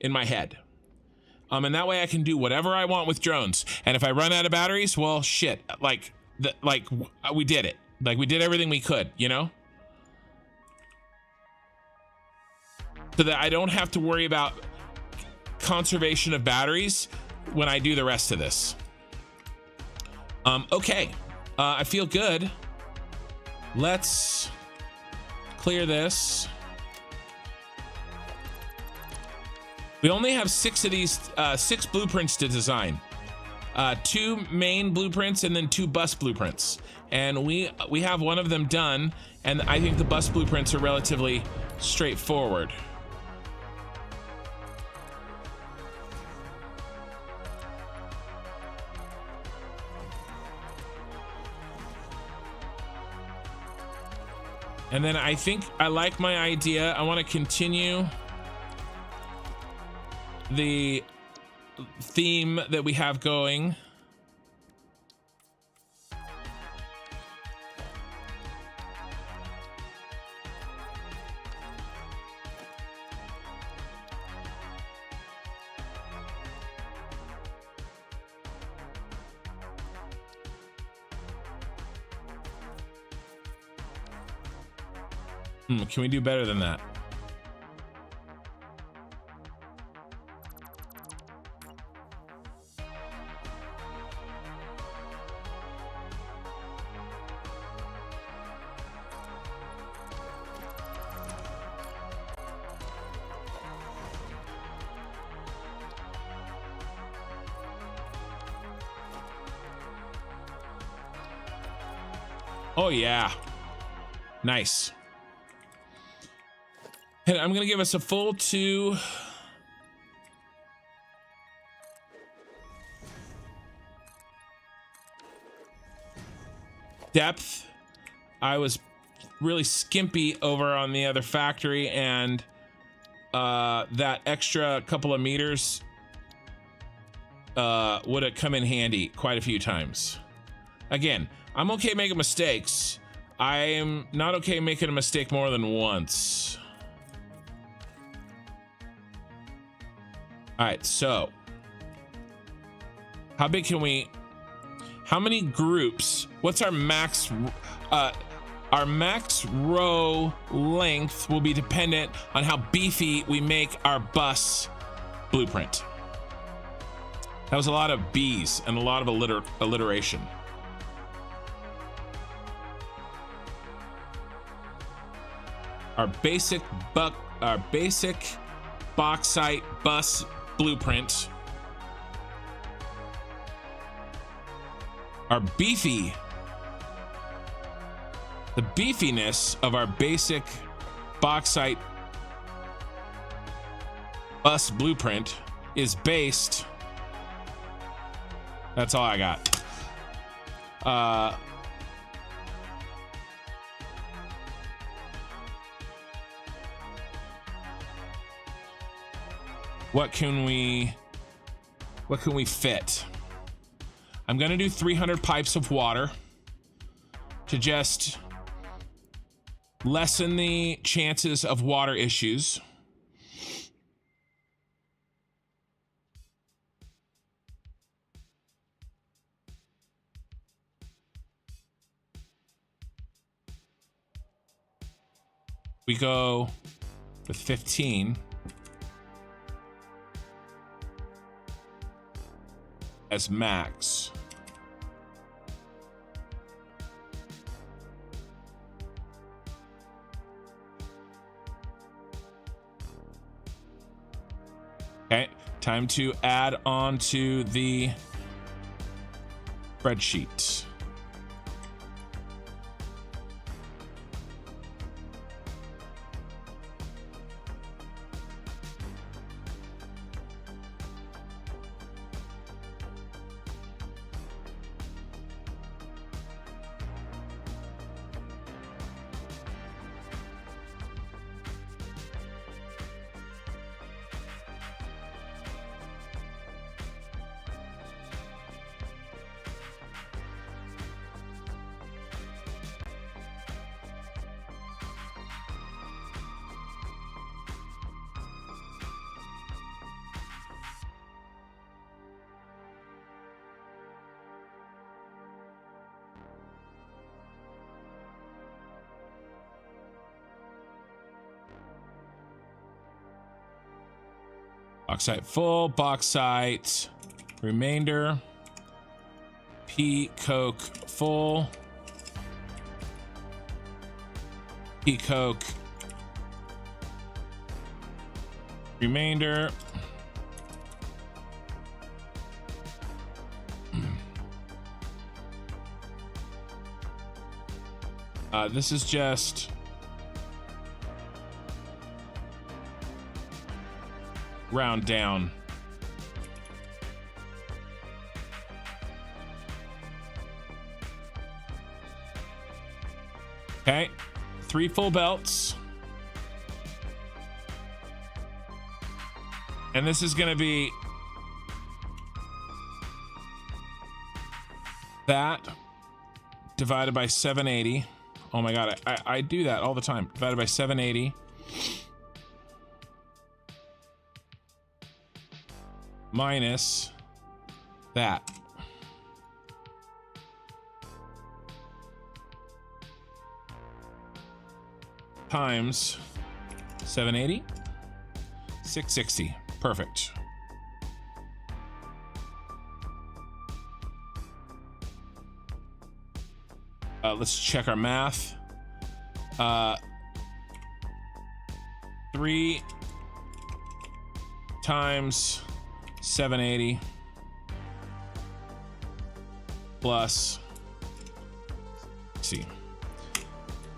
in my head. And that way I can do whatever I want with drones. And if I run out of batteries, well, shit, like we did it. Like, we did everything we could, you know? So that I don't have to worry about conservation of batteries when I do the rest of this. Okay. I feel good. Let's clear this. We only have 6 of these, 6 blueprints to design. 2 main blueprints and then 2 bus blueprints. And we have one of them done, and I think the bus blueprints are relatively straightforward. And then I think I like my idea. I want to continue the theme that we have going. Can we do better than that? Oh yeah, nice. And I'm gonna give us a full 2. Depth. I was really skimpy over on the other factory, and that extra couple of meters would have come in handy quite a few times. Again, I'm okay making mistakes. I am not okay making a mistake more than once. All right, so how big can we, how many groups, what's our max row length will be dependent on how beefy we make our bus blueprint. That was a lot of B's and a lot of alliteration. Our basic bauxite bus blueprint. Our the beefiness of our basic bauxite bus blueprint is based. That's all I got. What can we fit? I'm gonna do 300 pipes of water to just lessen the chances of water issues. We go with 15. As max. Okay, time to add on to the spreadsheet. Bauxite full, bauxite remainder, P coke full, P coke remainder, this is just round down. Okay, 3 full belts. And this is going to be that divided by 780. Oh my God, I do that all the time. Divided by 780. Minus that. Times 780. 660. Perfect. Let's check our math. 3 times 780 plus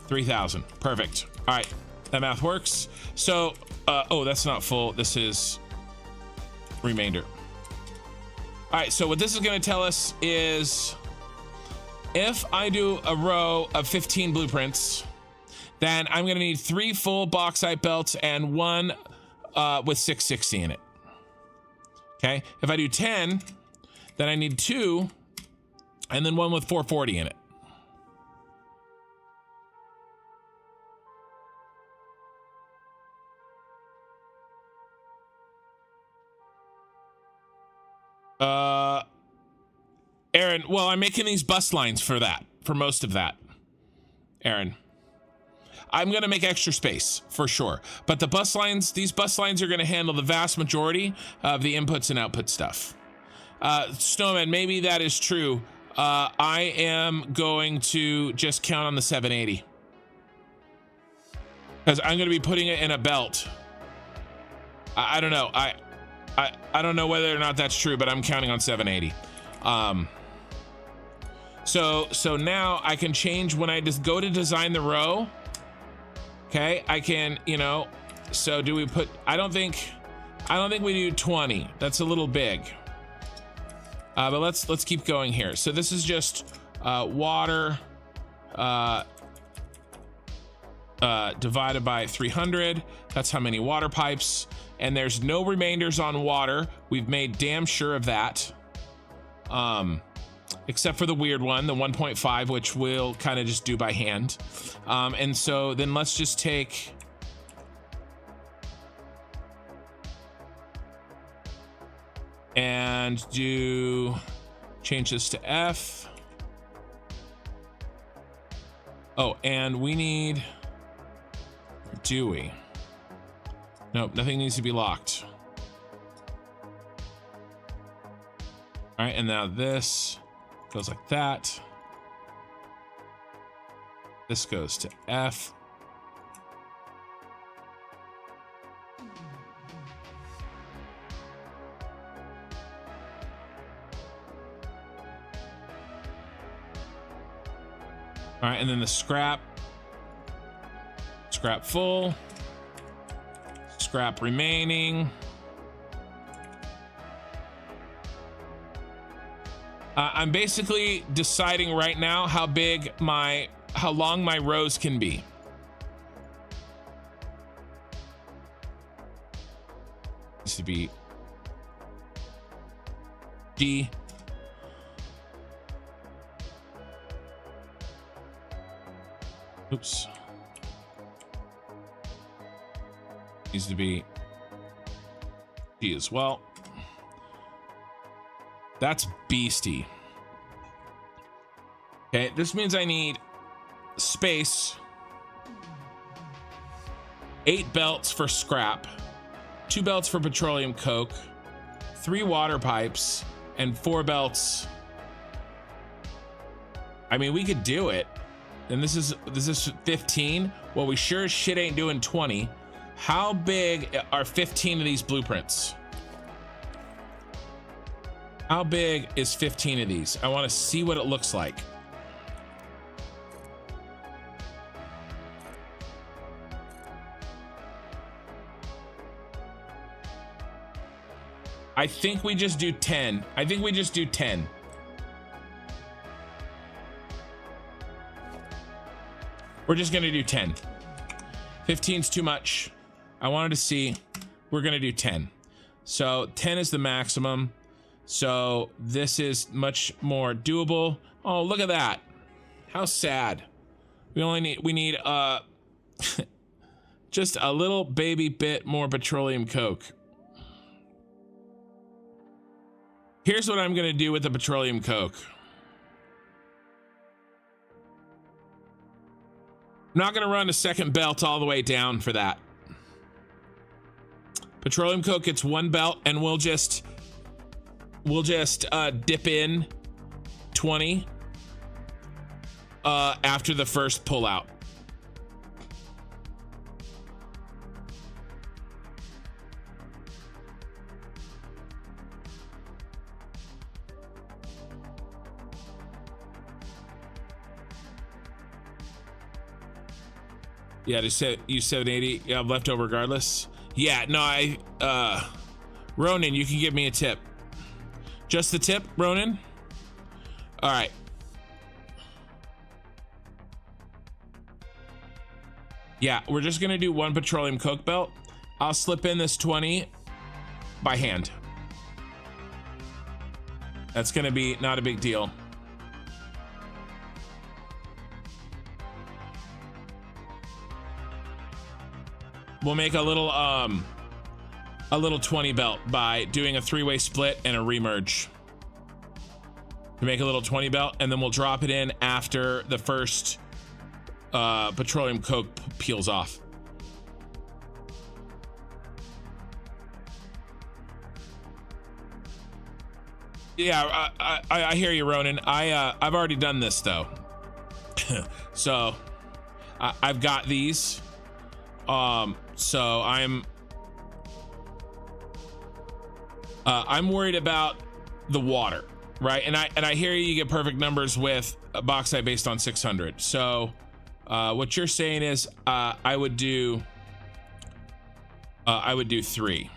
3,000. Perfect. All right, that math works. So, oh, that's not full. This is remainder. All right, so what this is going to tell us is if I do a row of 15 blueprints, then I'm going to need 3 full bauxite belts and 1 with 660 in it. Okay, if I do 10, then I need 2 and then 1 with 440 in it. Aaron, well, I'm making these bus lines for that, for most of that. Aaron, I'm going to make extra space for sure, but the bus lines, these bus lines are going to handle the vast majority of the inputs and output stuff. Snowman, maybe that is true. I am going to just count on the 780 because I'm going to be putting it in a belt. I don't know. I don't know whether or not that's true, but I'm counting on 780. So now I can change when I just go to design the row. Okay, I can, you know, so do we put, I don't think we do 20. That's a little big. But let's keep going here. So this is just water divided by 300. That's how many water pipes. And there's no remainders on water. We've made damn sure of that. Except for the weird one, the 1.5, which we'll kind of just do by hand. And so then let's just take and change this to F. Oh, and we need, or do we? Nope, nothing needs to be locked. All right, and now this goes like that. This goes to F. All right, and then the scrap full, scrap remaining. I'm basically deciding right now how long my rows can be. This would be D. Oops. Needs to be D as well. That's beastie. Okay, this means I need space, 8 belts for scrap, 2 belts for petroleum coke, 3 water pipes, and 4 belts. I mean, we could do it. And this is 15. Well, we sure as shit ain't doing 20. How big are 15 of these blueprints? How big is 15 of these? I want to see what it looks like. I think we just do 10. I think we just do 10. We're just gonna do 10. 15's too much. I wanted to see. We're gonna do 10. So 10 is the maximum. So this is much more doable. Oh, look at that. How sad. We need just a little baby bit more petroleum coke. Here's what I'm gonna do with the petroleum coke. I'm not gonna run a second belt all the way down for that. Petroleum coke gets one belt, and we'll just dip in 20 after the first pullout. Yeah, they said you 780. Yeah, left over regardless. Yeah, no, Ronan, you can give me a tip. Just the tip, Ronan? All right. Yeah, we're just gonna do one petroleum coke belt. I'll slip in this 20 by hand. That's gonna be not a big deal. We'll make a little 20 belt by doing a 3-way split and a remerge. We make a little 20 belt, and then we'll drop it in after the first petroleum coke peels off. Yeah, I hear you, Ronan. I've already done this though. So I've got these. So I'm worried about the water, right? And I hear you get perfect numbers with a bauxite based on 600. So what you're saying is I would do 3,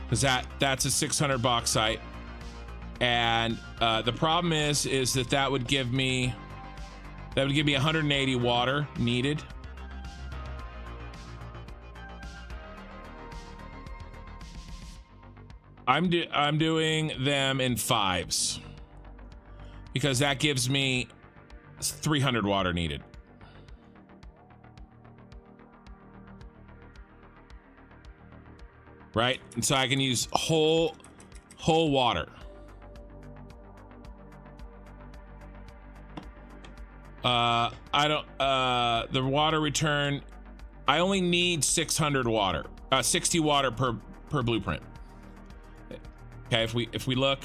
because that's a 600 bauxite, and the problem is that would give me 180 water needed. I'm doing them in 5s because that gives me 300 water needed. Right? And so I can use whole water. The water return, I only need 600 water, 60 water per blueprint. Okay, if we look,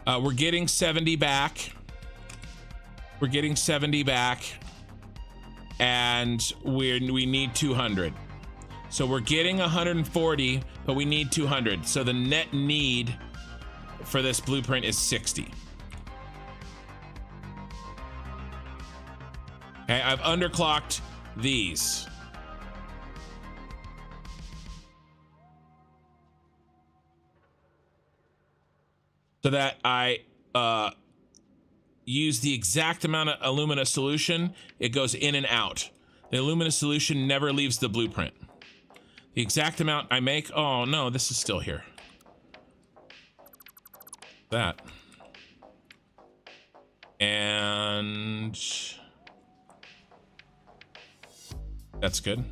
we're getting 70 back. We're getting 70 back, and we need 200. So we're getting 140, but we need 200. So the net need for this blueprint is 60. Okay, I've underclocked these. So that I use the exact amount of alumina solution. It goes in and out. The alumina solution never leaves the blueprint. The exact amount I make. Oh no, this is still here. That. And that's good.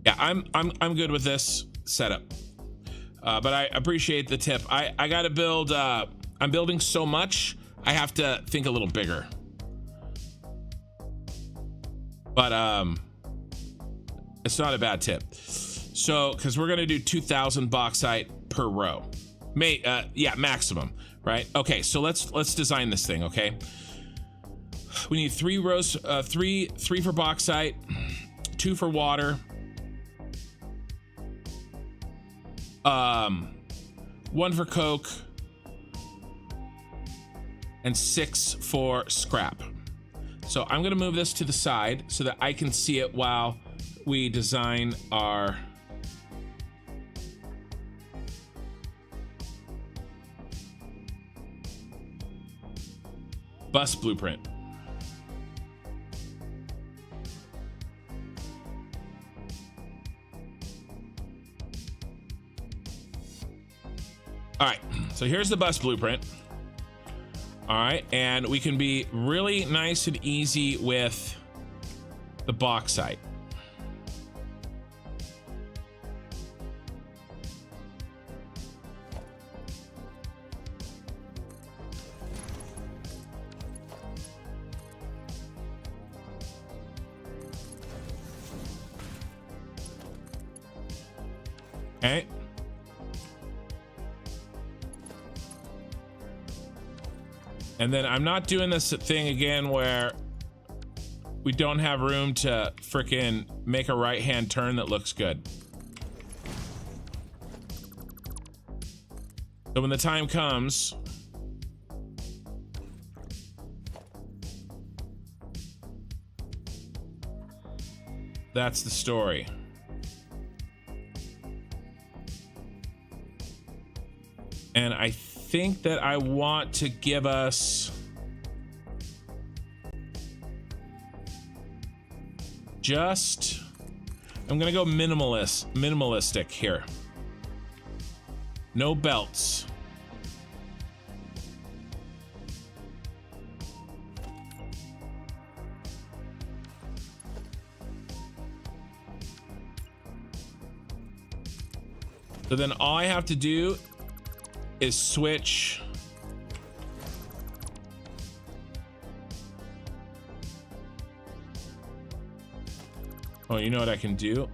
Yeah, I'm good with this setup. But I appreciate the tip. I gotta build, I'm building so much, I have to think a little bigger. But it's not a bad tip. So, cause we're gonna do 2,000 bauxite per row. Yeah, maximum, right? Okay, so let's design this thing, okay? We need 3 rows, three for bauxite, 2 for water, 1 for coke, and 6 for scrap. So I'm gonna move this to the side so that I can see it while we design our bus blueprint. All right, so here's the bus blueprint. All right, and we can be really nice and easy with the bauxite. Okay. And then I'm not doing this thing again where we don't have room to frickin' make a right-hand turn that looks good. So when the time comes, that's the story. And I think that I want to give us just, I'm gonna go minimalistic here. No belts. So then all I have to do is switch oh, you know what I can do?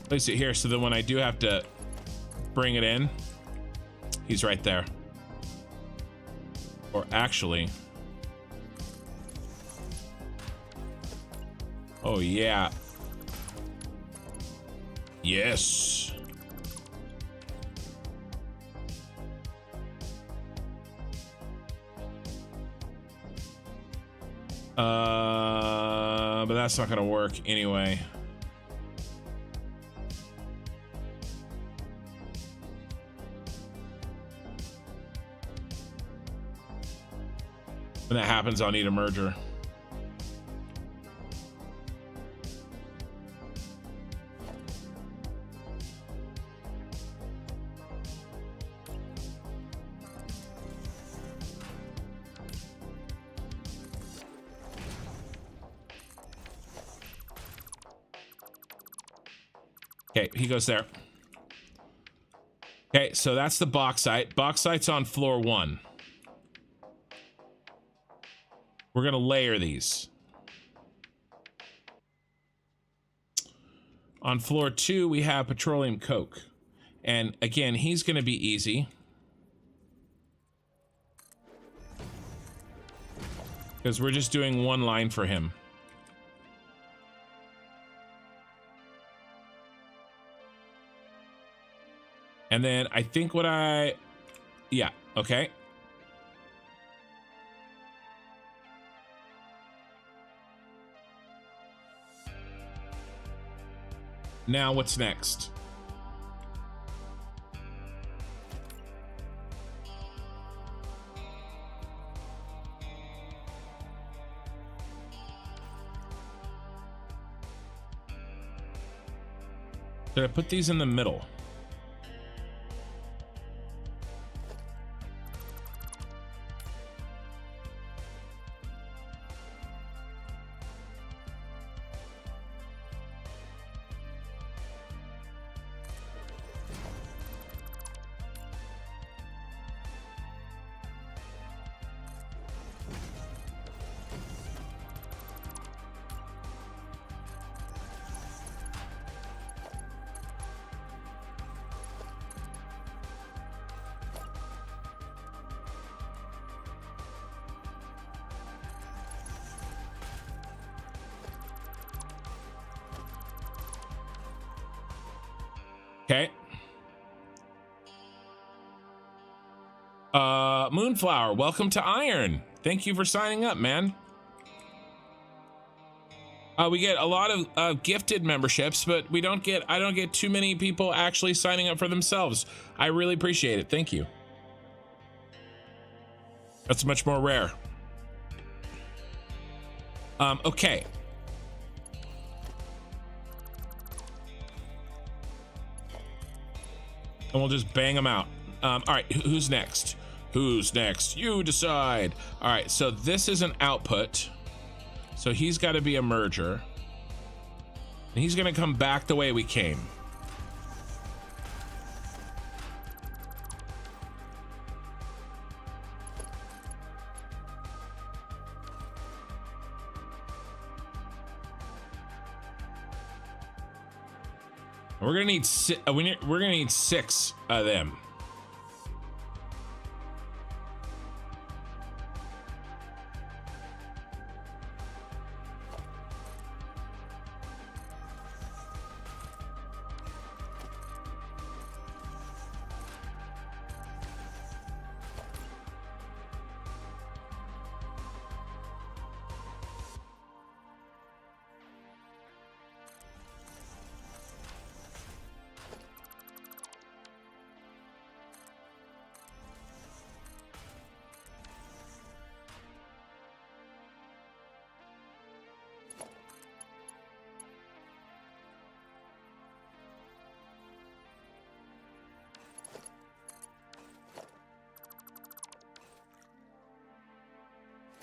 Place it here so that when I do have to bring it in, he's right there. Or actually, oh yeah. Yes. But that's not gonna work anyway. When that happens, I'll need a merger. Okay, he goes there. Okay, so that's the bauxite. Bauxite's on floor 1. We're gonna layer these. On floor 2, we have petroleum coke. And again, he's gonna be easy. Because we're just doing one line for him. And then I think what yeah, okay. Now what's next? Did I put these in the middle? Okay. Moonflower, welcome to Iron. Thank you for signing up, man. We get a lot of gifted memberships, but I don't get too many people actually signing up for themselves. I really appreciate it. Thank you. That's much more rare. Okay. And we'll just bang them out. All right, who's next? Who's next? You decide. All right, so this is an output. So he's got to be a merger. And he's going to come back the way we came. We're gonna need we're gonna need 6 of them.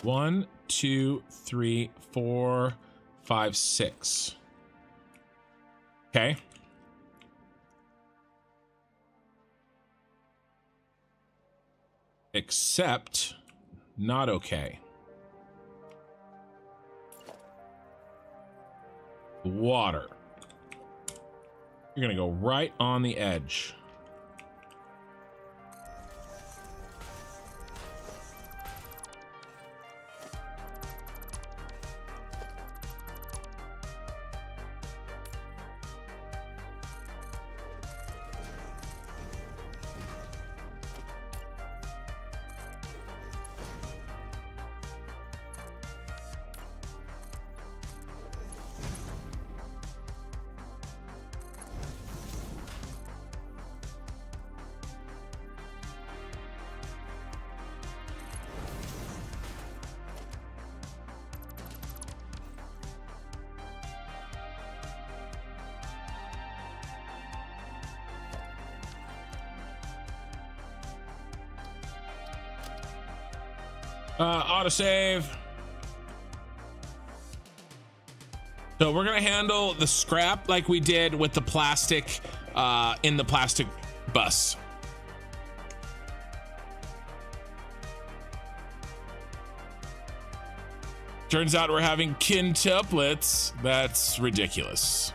One, 2, 3, 4, 5, 6. Okay. Except not okay. Water. You're gonna go right on the edge. Autosave. So we're gonna handle the scrap like we did with the plastic in the plastic bus. Turns out we're having quintuplets. That's ridiculous.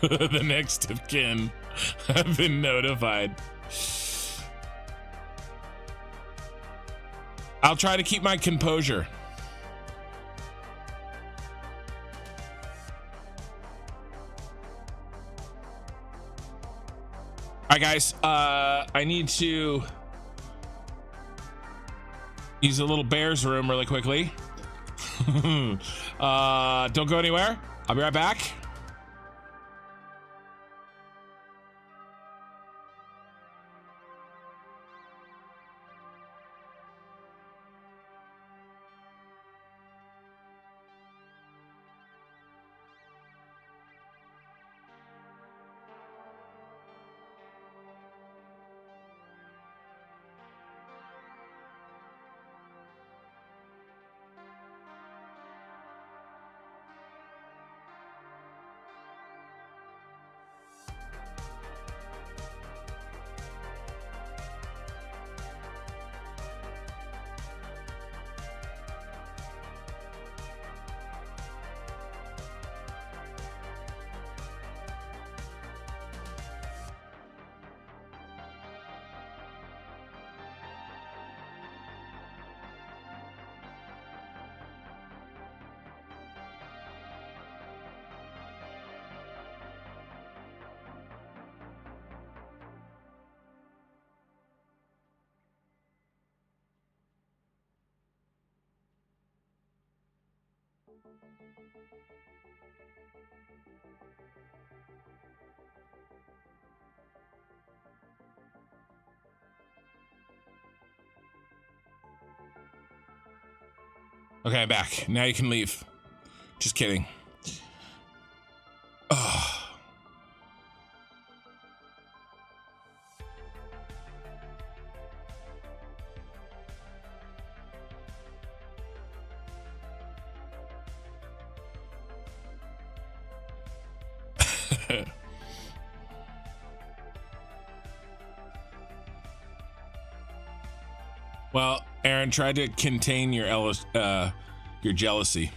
The next of kin have been notified. I'll try to keep my composure. All right, guys, I need to use a little bear's room really quickly. Don't go anywhere. I'll be right back. Okay, I'm back. Now you can leave. Just kidding. Ugh. Well, Aaron, try to contain your jealousy.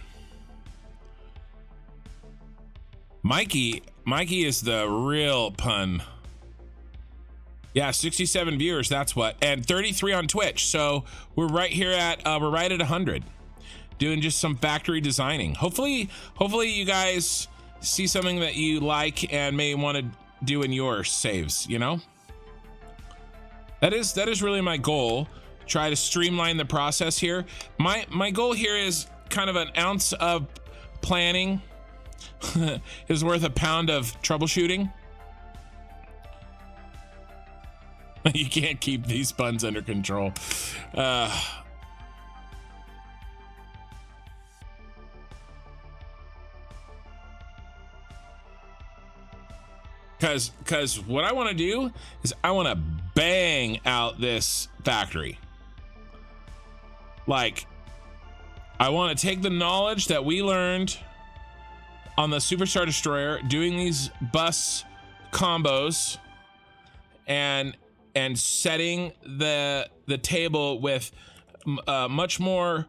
Mikey is the real pun. Yeah, 67 viewers, that's what, and 33 on Twitch. So we're right here at we're right at 100, doing just some factory designing. Hopefully you guys see something that you like and may want to do in your saves. You know, that is really my goal. Try to streamline the process here. My goal here is kind of an ounce of planning is worth a pound of troubleshooting. You can't keep these puns under control. Cause what I want to do is I want to bang out this factory. Like, I want to take the knowledge that we learned on the Superstar Destroyer doing these bus combos and setting the table with much more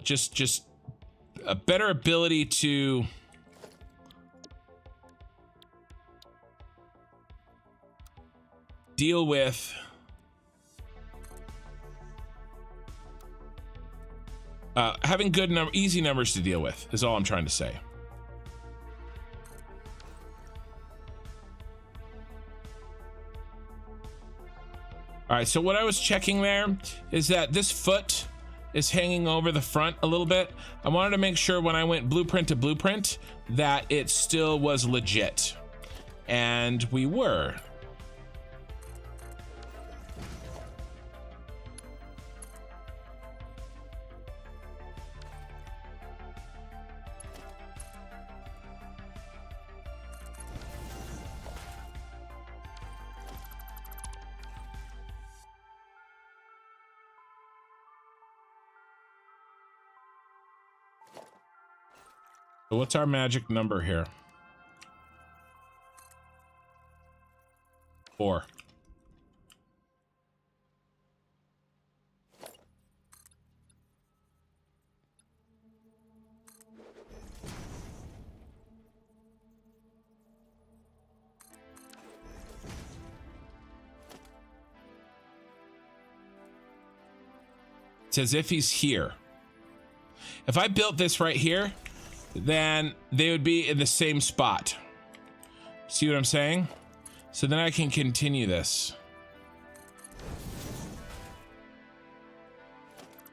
just a better ability to deal with having good easy numbers to deal with is all I'm trying to say. All right, so what I was checking there is that this foot is hanging over the front a little bit. I wanted to make sure when I went blueprint to blueprint that it still was legit, and we were. So what's our magic number here? 4. It's as if he's here. If I built this right here, then they would be in the same spot. See what I'm saying? So then I can continue this.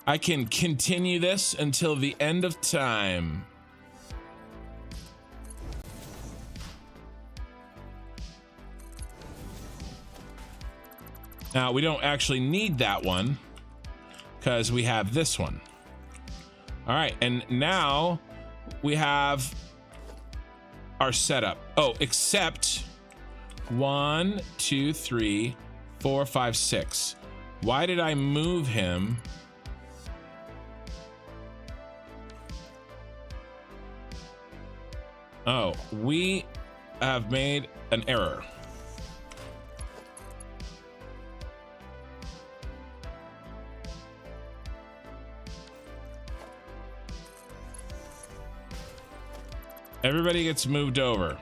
I can continue this until the end of time. Now, we don't actually need that one because we have this one. All right, and now we have our setup. Oh, except 1, 2, 3, 4, 5, 6. Why did I move him? Oh, we have made an error. Everybody gets moved over.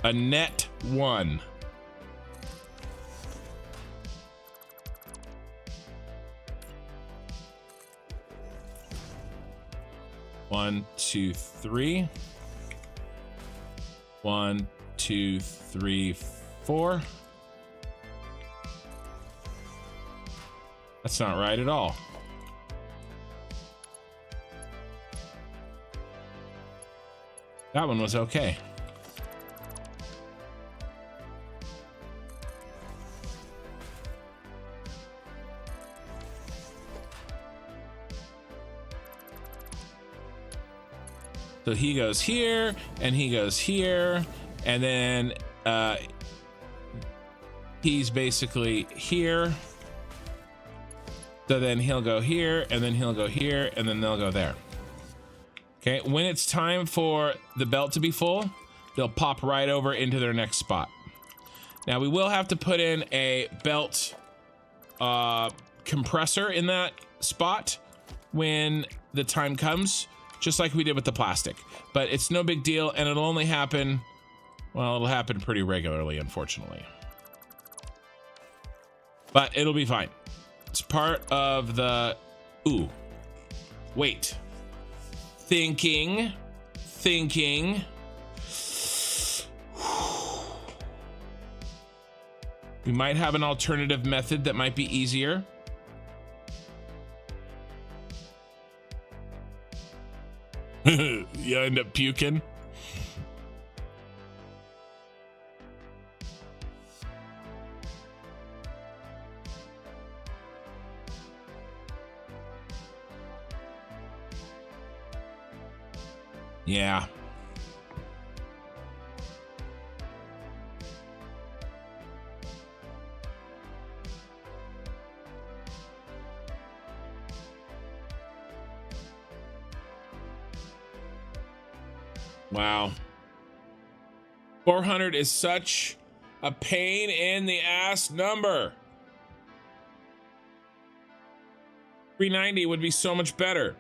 A net 1. One, 2, 3. 1, 2, 3, 4. That's not right at all. That one was okay. So he goes here, and he goes here, and then he's basically here. So then he'll go here, and then he'll go here, and then they'll go there. Okay, when it's time for the belt to be full, they'll pop right over into their next spot. Now we will have to put in a belt compressor in that spot when the time comes, just like we did with the plastic. But it's no big deal, and it'll only happen, well, it'll happen pretty regularly, unfortunately. But it'll be fine. It's part of the, ooh, wait. Thinking. We might have an alternative method that might be easier. You end up puking. Yeah. Wow. 400 is such a pain in the ass number. 390 would be so much better.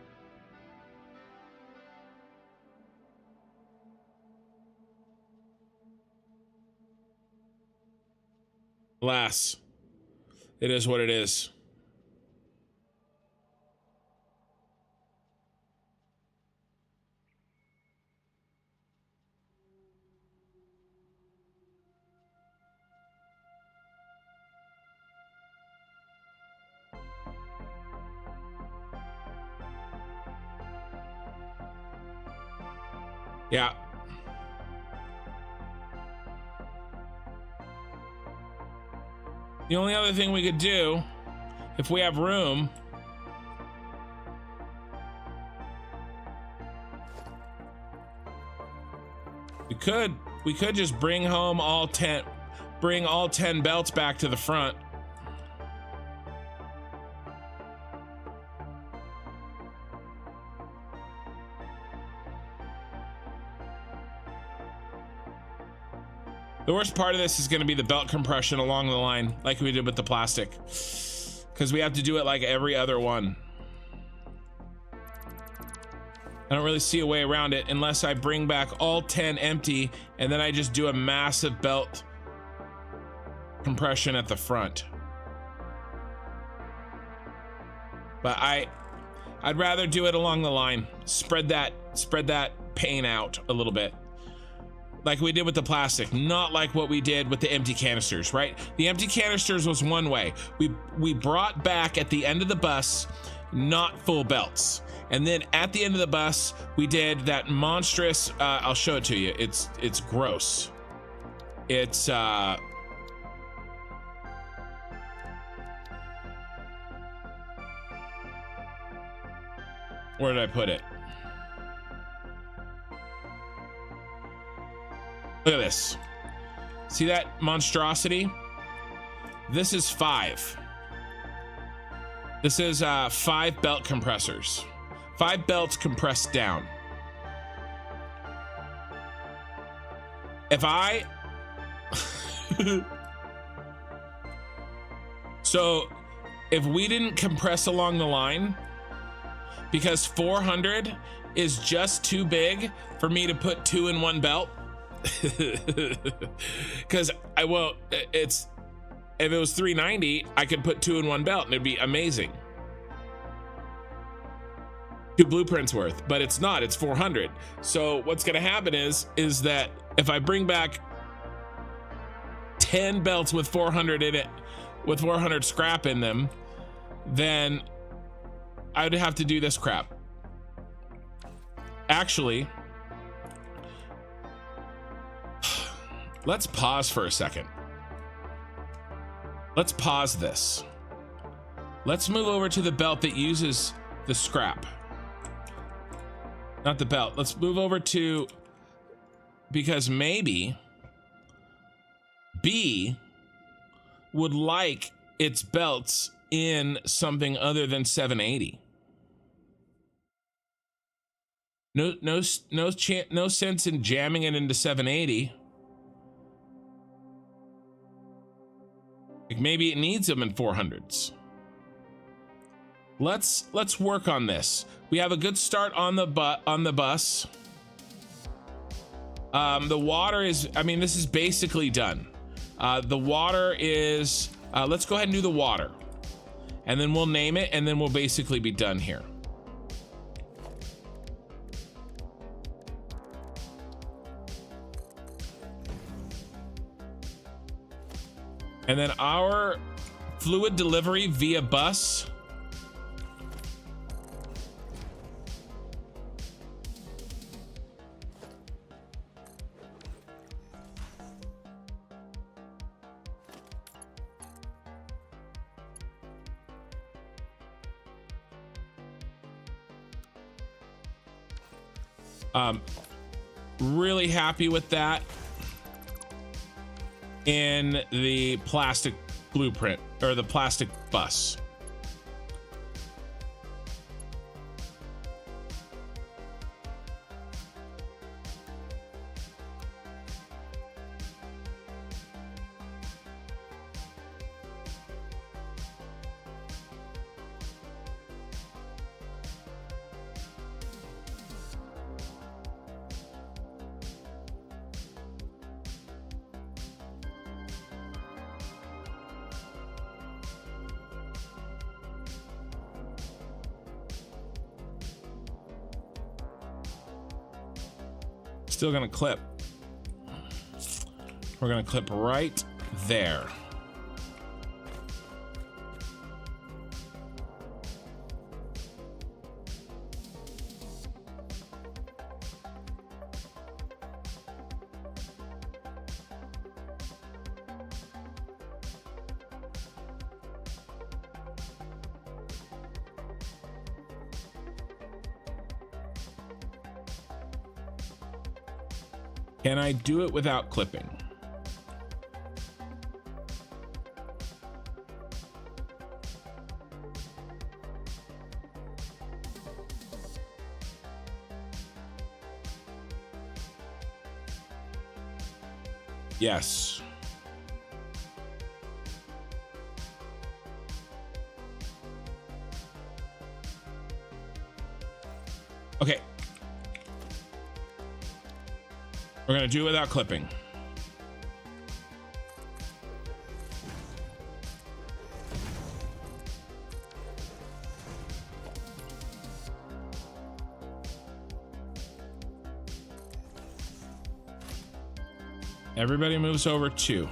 Alas, it is what it is. Yeah. The only other thing we could do, if we have room, we could just bring home all 10 belts back to the front. The worst part of this is going to be the belt compression along the line, like we did with the plastic, because we have to do it like every other one. I don't really see a way around it unless I bring back all 10 empty and then I just do a massive belt compression at the front. But I'd rather do it along the line. Spread that pain out a little bit. Like we did with the plastic, not like what we did with the empty canisters, right? The empty canisters was one way. We brought back at the end of the bus, not full belts. And then at the end of the bus, we did that monstrous, I'll show it to you. It's gross. It's, where did I put it? Look at this. See that monstrosity? This is 5. This is 5 belt compressors. 5 belts compressed down. If I... So, if we didn't compress along the line, because 400 is just too big for me to put 2 in one belt, because if it was 390, I could put 2 in one belt and it'd be amazing. 2 blueprints worth, but it's not, it's 400. So what's gonna happen is that if I bring back 10 belts with 400 in it, with 400 scrap in them, then I would have to do this crap. Actually, let's pause for a second. Let's pause this. Let's move over to the belt that uses the scrap. Not the belt. Let's move over to, because maybe B would like its belts in something other than 780. No sense in jamming it into 780. Like maybe it needs them in 400s. Let's work on this. We have a good start on the bus. The water is, I mean, this is basically done. The water is, let's go ahead and do the water. And then we'll name it, and then we'll basically be done here. And then our fluid delivery via bus. Really happy with that in the plastic blueprint, or the plastic bus. Still gonna clip. We're gonna clip right there. Can I do it without clipping? Yes. Okay. We're gonna do it without clipping. Everybody moves over 2.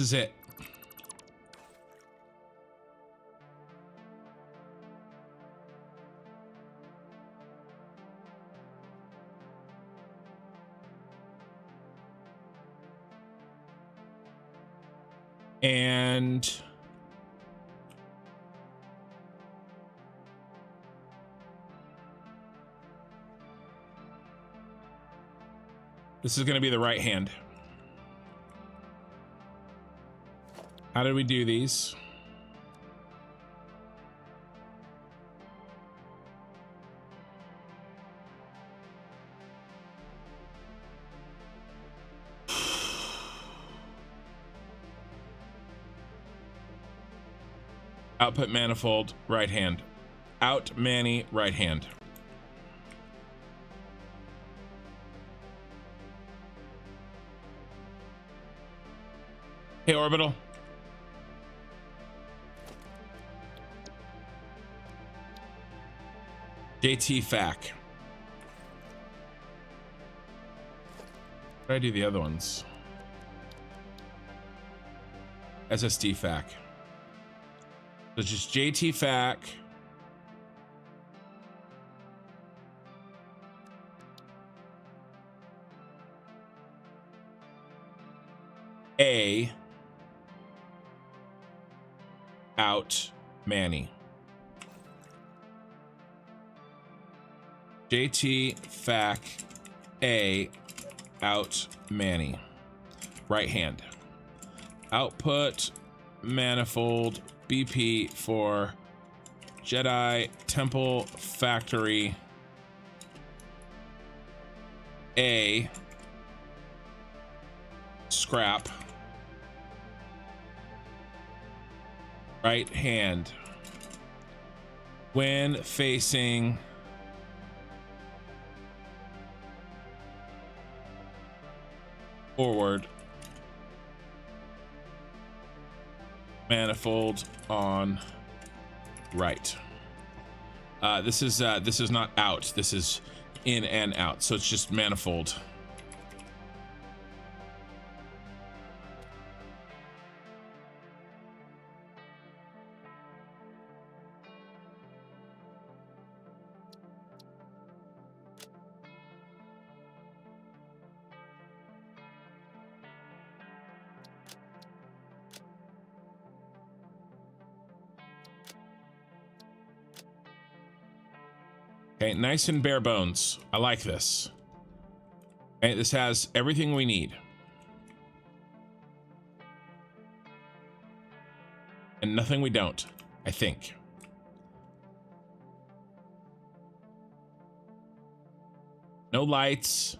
This is it. And this is going to be the right hand. How did we do these? Output manifold, right hand. Out mani, right hand. Hey, Orbital. JT FAC. How do I do the other ones? SSD FAC. So it's just JT FAC. A. Out mani. JT FAC A out mani. Right hand. Output manifold BP for Jedi Temple Factory A scrap. Right hand. When facing forward, manifold on right. This is not out. This is in and out. So it's just manifold. Okay, nice and bare bones. I like this. Okay, this has everything we need. And nothing we don't, I think. No lights.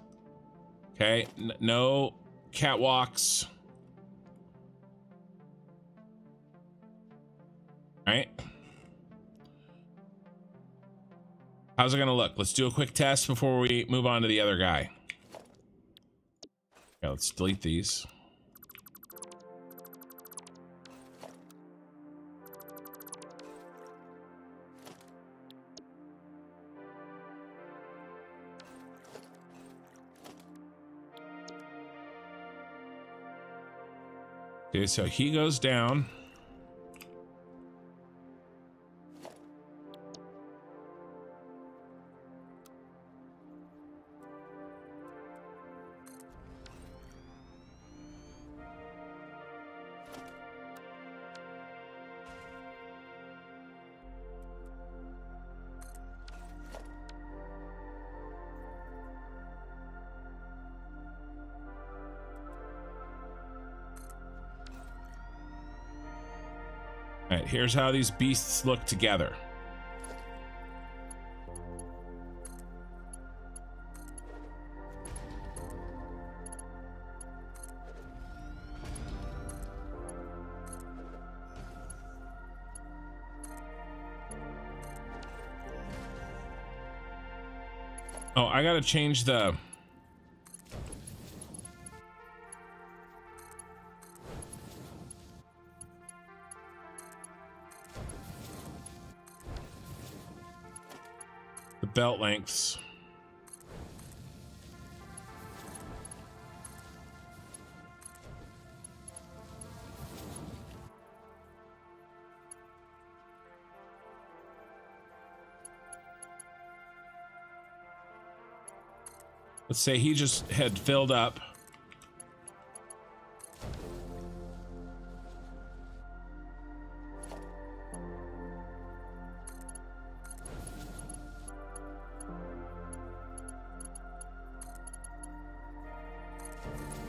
Okay, no catwalks. All right. How's it gonna look? Let's do a quick test before we move on to the other guy. Okay, let's delete these. Okay, so he goes down. All right, here's how these beasts look together. Oh, I gotta change the... belt lengths. Let's say he just had filled up.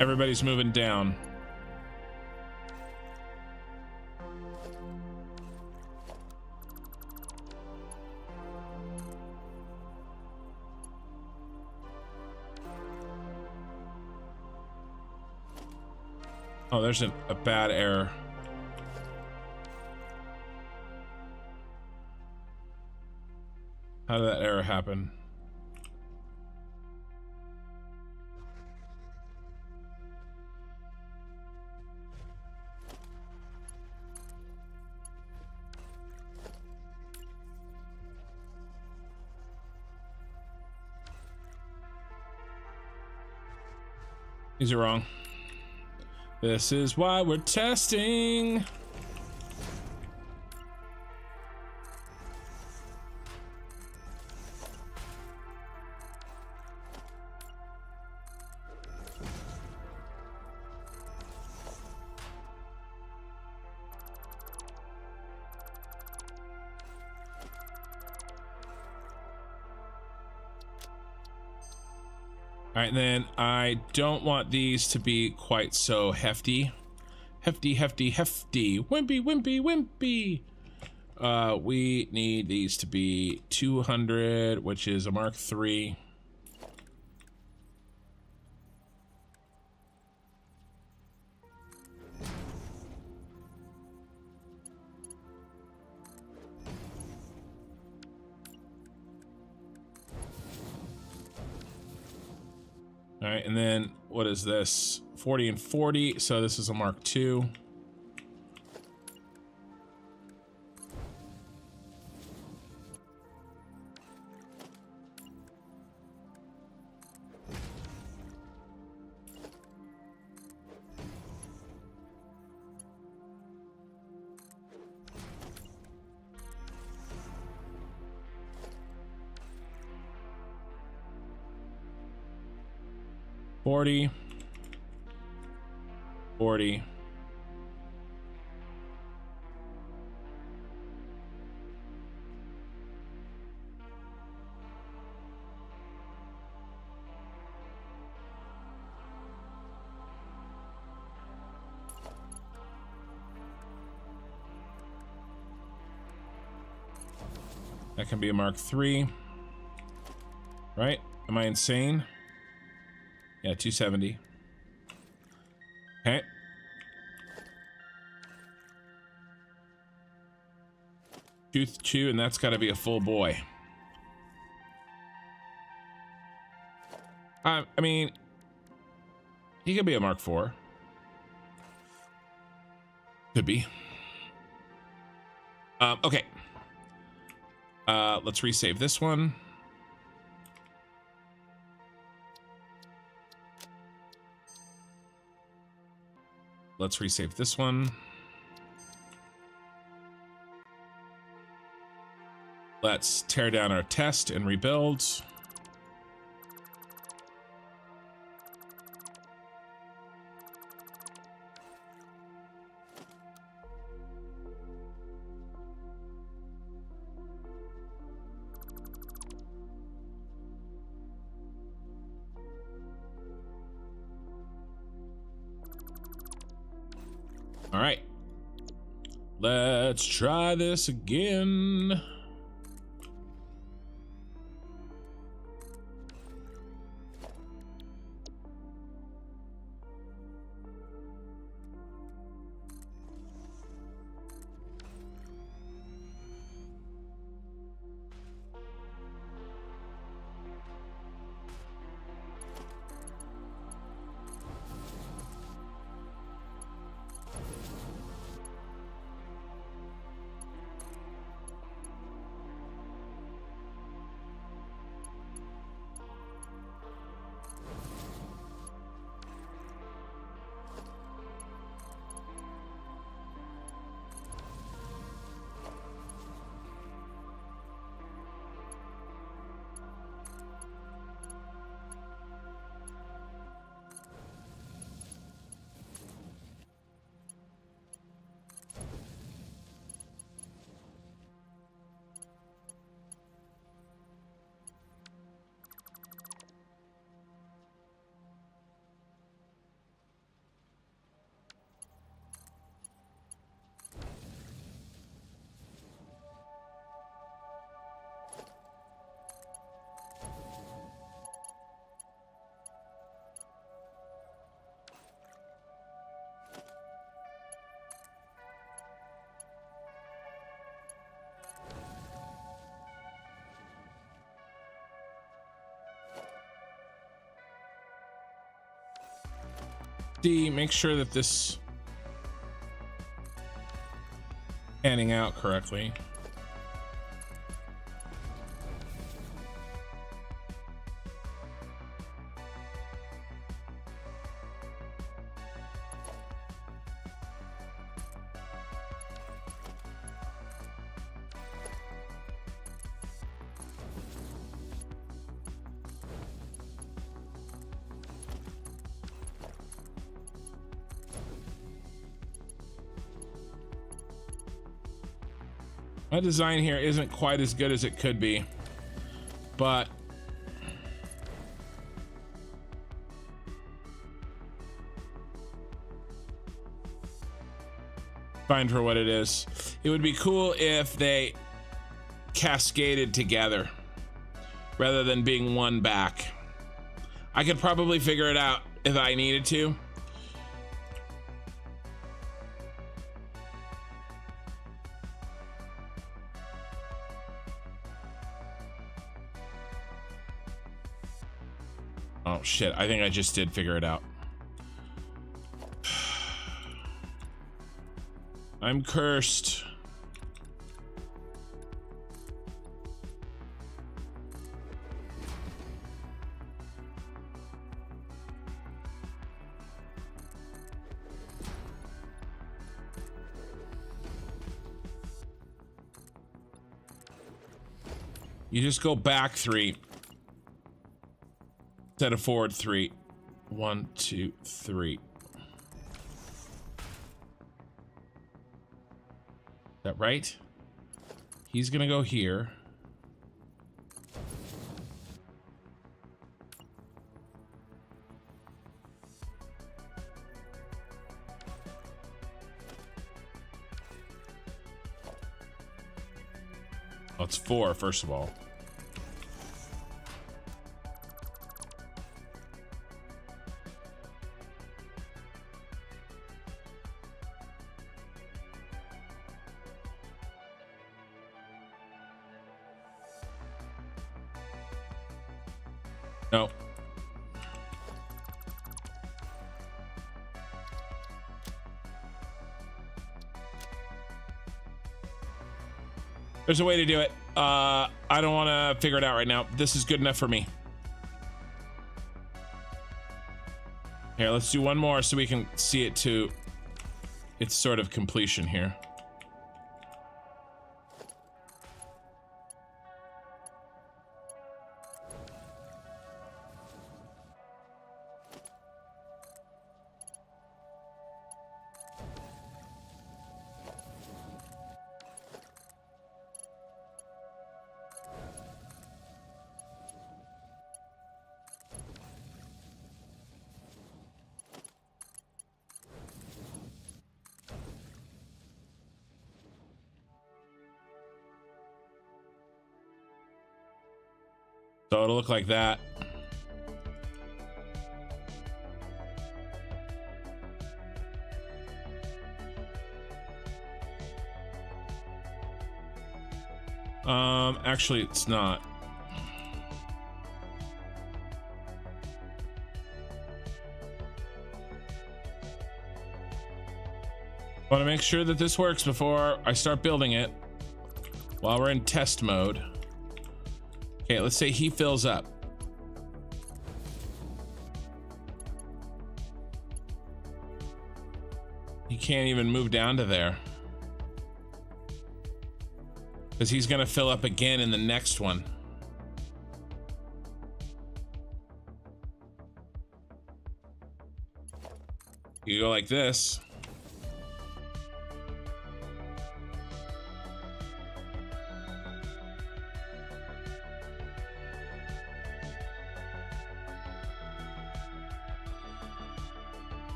Everybody's moving down. Oh, there's a bad error. How did that error happen? These are wrong. This is why we're testing. All right, then I don't want these to be quite so hefty. Hefty, hefty, hefty. Wimpy, wimpy, wimpy. We need these to be 200, which is a Mark III. All right, and then what is this? 40 and 40, so this is a Mark II. Forty. That can be a Mark III. Right? Am I insane? Yeah, 270. Okay. Tooth chew, and that's got to be a full boy. I mean, he could be a Mark IV. Could be. Okay. Let's resave this one. Let's resave this one. Let's tear down our test and rebuild. All right, let's try this again. D, make sure that this panning out correctly. My design here isn't quite as good as it could be, but fine for what it is. It would be cool if they cascaded together rather than being one back. I could probably figure it out if I needed to. Oh shit, I think I just did figure it out. I'm cursed. You just go back 3 instead of forward 3. 1, 2, 3. That right? He's gonna go here. Oh, it's 4, first of all. No. There's a way to do it. I don't want to figure it out right now. This is good enough for me. Here, let's do one more so we can see it to its sort of completion here. So it'll look like that. Actually, it's not. I want to make sure that this works before I start building it while we're in test mode. Okay, let's say he fills up. He can't even move down to there, because he's gonna fill up again in the next one. You go like this.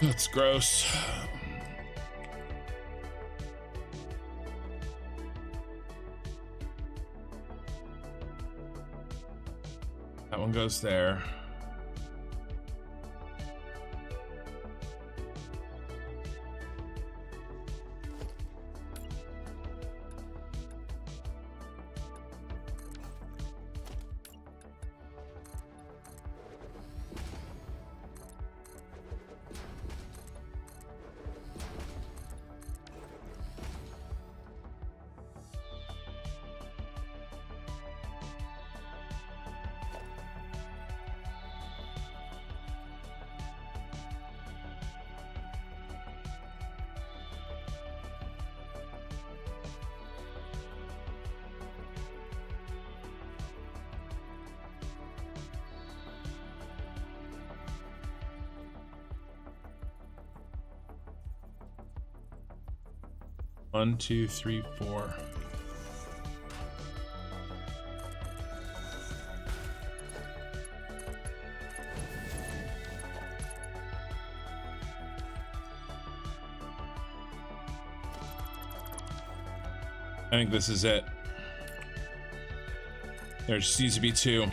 That's gross. That one goes there. 1, 2, 3, 4. I think this is it. There just needs to be 2.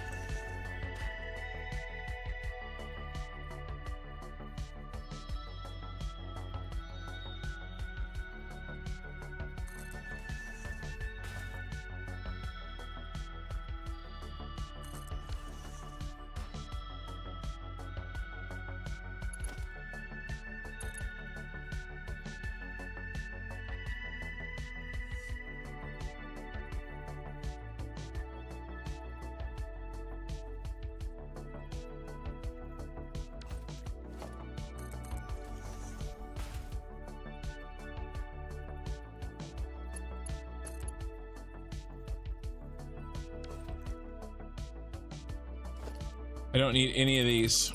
I don't need any of these.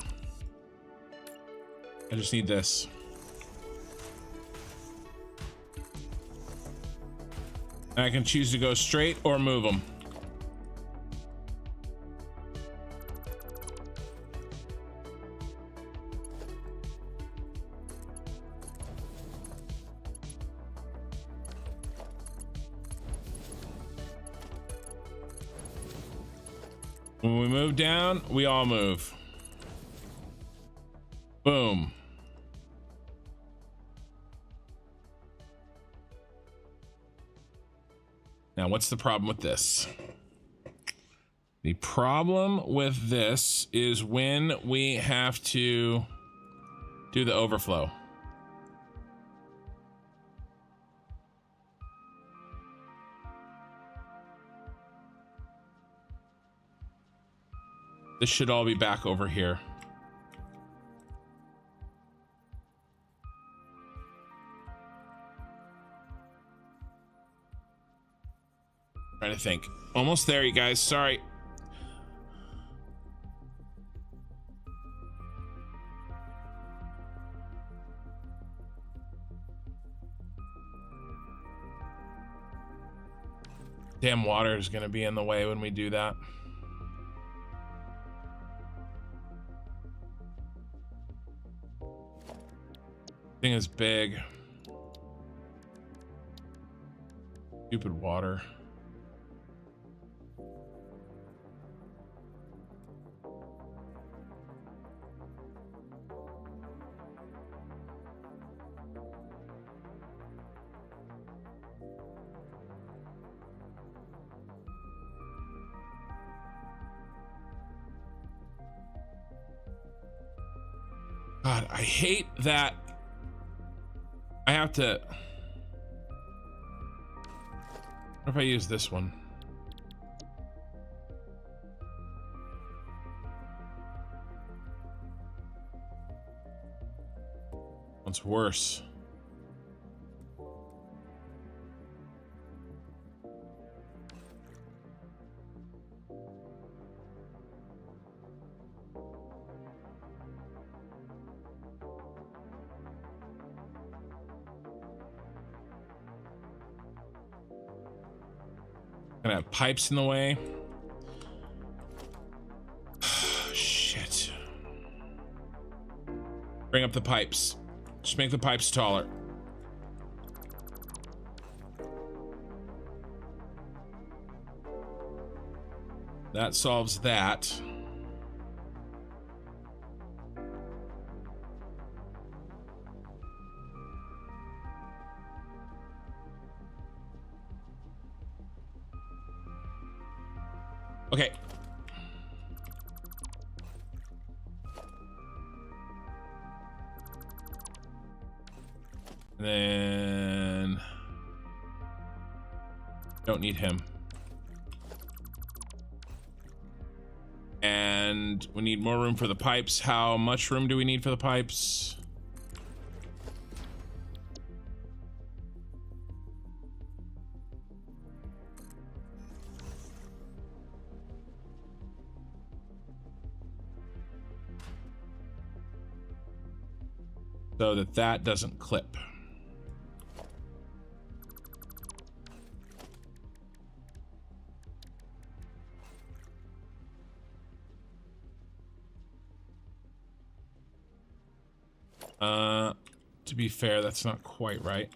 I just need this. And I can choose to go straight or move them. When we move down, we all move. Boom. Now, what's the problem with this? The problem with this is when we have to do the overflow. This should all be back over here. Trying to think. Almost there, you guys. Sorry. Damn water is going to be in the way when we do that. Thing is big. Stupid water. God, I hate that. I have to. What if I use this one? One's worse. Gonna have pipes in the way. Shit. Bring up the pipes. Just make the pipes taller. That solves that. Okay. Then don't need him. And we need more room for the pipes. How much room do we need for the pipes? So that doesn't clip. To be fair, that's not quite right.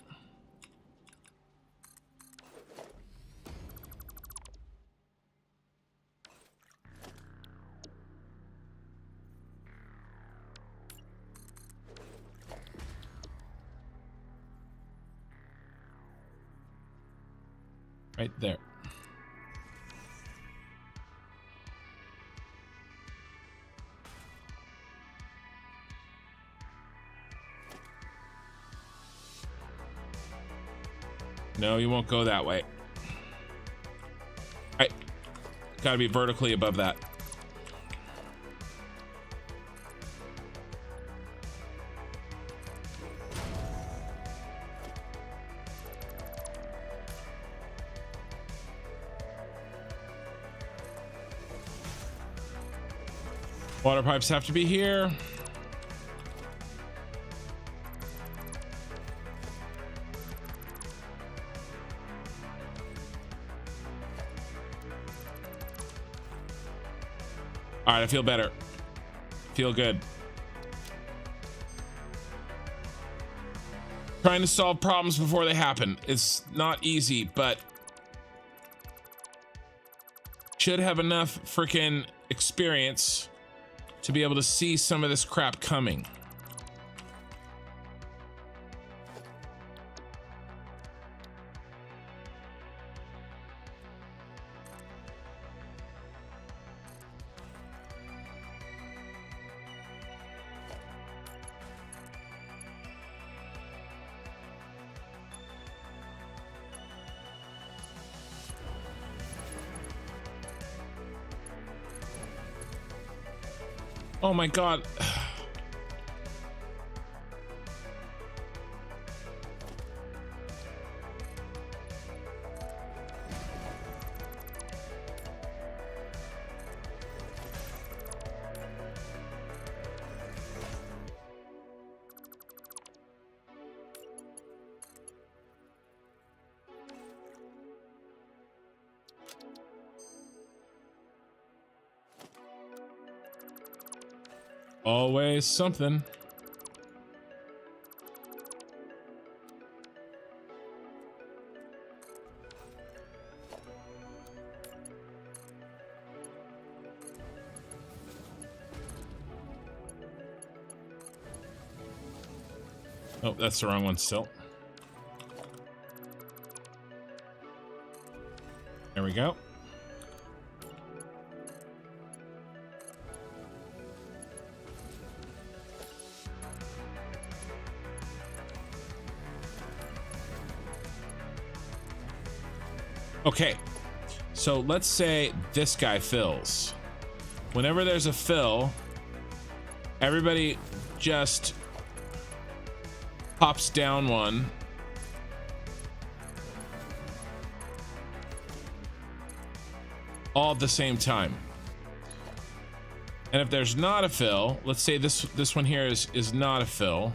Right there. No, you won't go that way. Right. Gotta be vertically above that. Water pipes have to be here. All right, I feel better. Feel good. Trying to solve problems before they happen. It's not easy, but should have enough freaking experience to be able to see some of this crap coming. Oh my god. Always something. Oh, that's the wrong one still. There we go. Okay, so let's say this guy fills. Whenever there's a fill, everybody just pops down one. All at the same time. And if there's not a fill, let's say this one here is not a fill,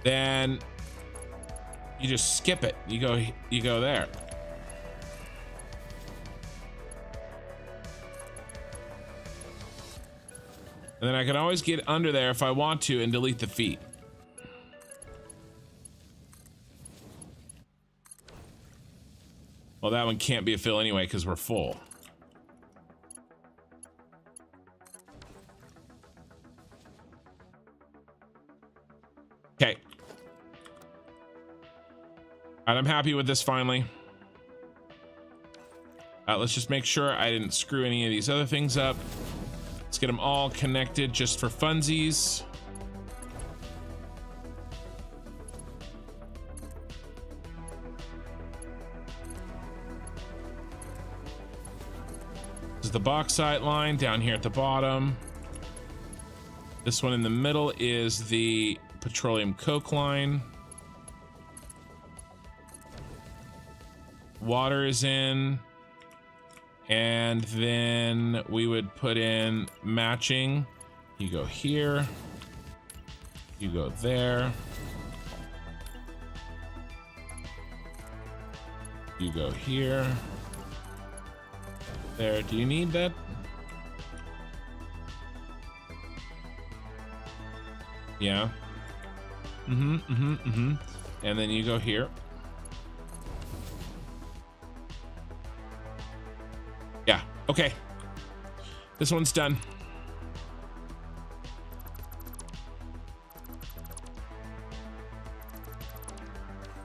then you just skip it. You go there. And then I can always get under there if I want to and delete the feet. Well, that one can't be a fill anyway because we're full. Okay. All right, I'm happy with this finally. Let's just make sure I didn't screw any of these other things up. Let's get them all connected just for funsies. This is the bauxite line down here at the bottom. This one in the middle is the petroleum coke line. Water is in. And then we would put in matching. You go here. You go there. You go here. There. Do you need that? Yeah. And then you go here. Yeah, okay. This one's done.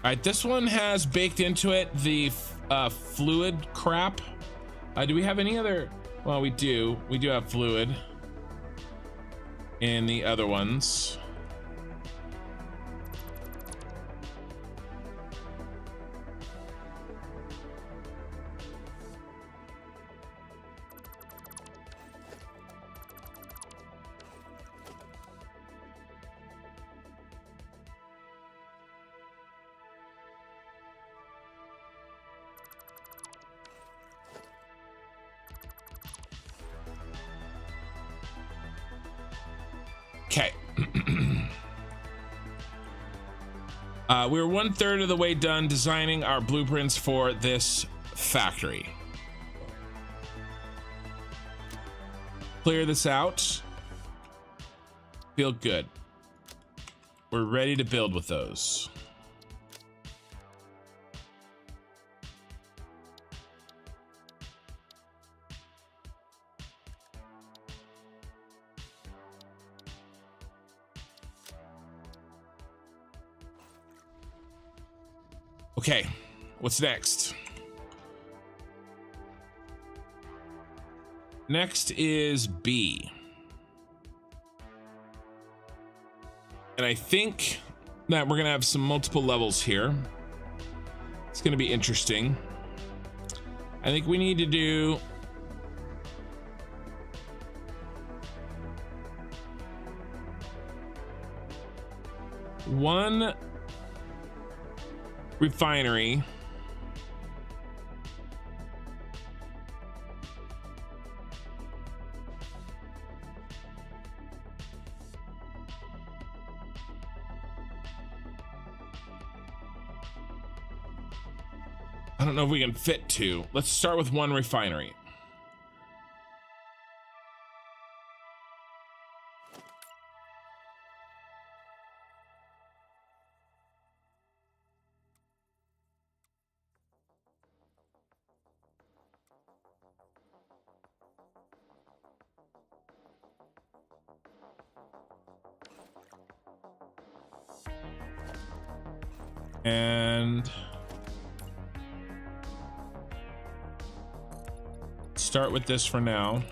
All right, this one has baked into it the fluid crap. Do we have any other? Well, we do. We do have fluid in the other ones. Okay. We're 1/3 of the way done designing our blueprints for this factory. Clear this out. Feel good. We're ready to build with those. Okay, what's next? Next is B. And I think that we're gonna have some multiple levels here. It's gonna be interesting. I think we need to do one refinery. I don't know if we can fit two. Let's start with one refinery. And start with this for now.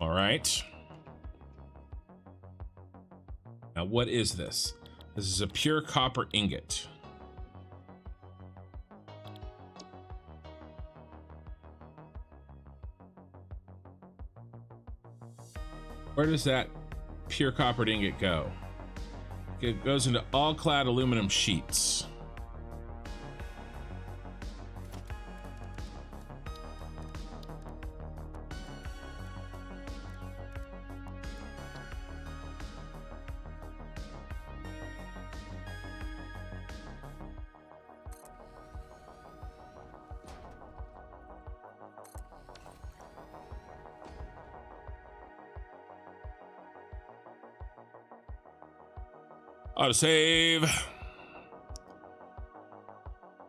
All right. Now, what is this? This is a pure copper ingot. Where does that pure copper ingot go? It goes into all clad aluminum sheets. Autosave.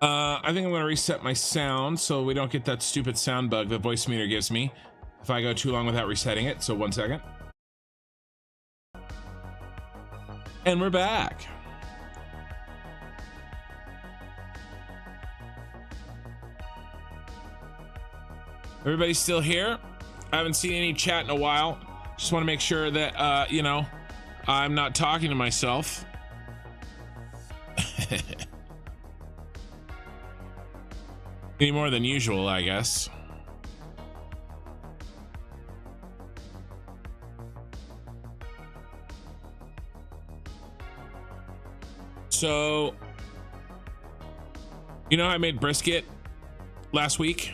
I think I'm going to reset my sound so we don't get that stupid sound bug that voice meter gives me if I go too long without resetting it. So 1 second. And we're back. Everybody still here? I haven't seen any chat in a while. Just want to make sure that, you know, I'm not talking to myself. Any more than usual, I guess. So, you know, I made brisket last week.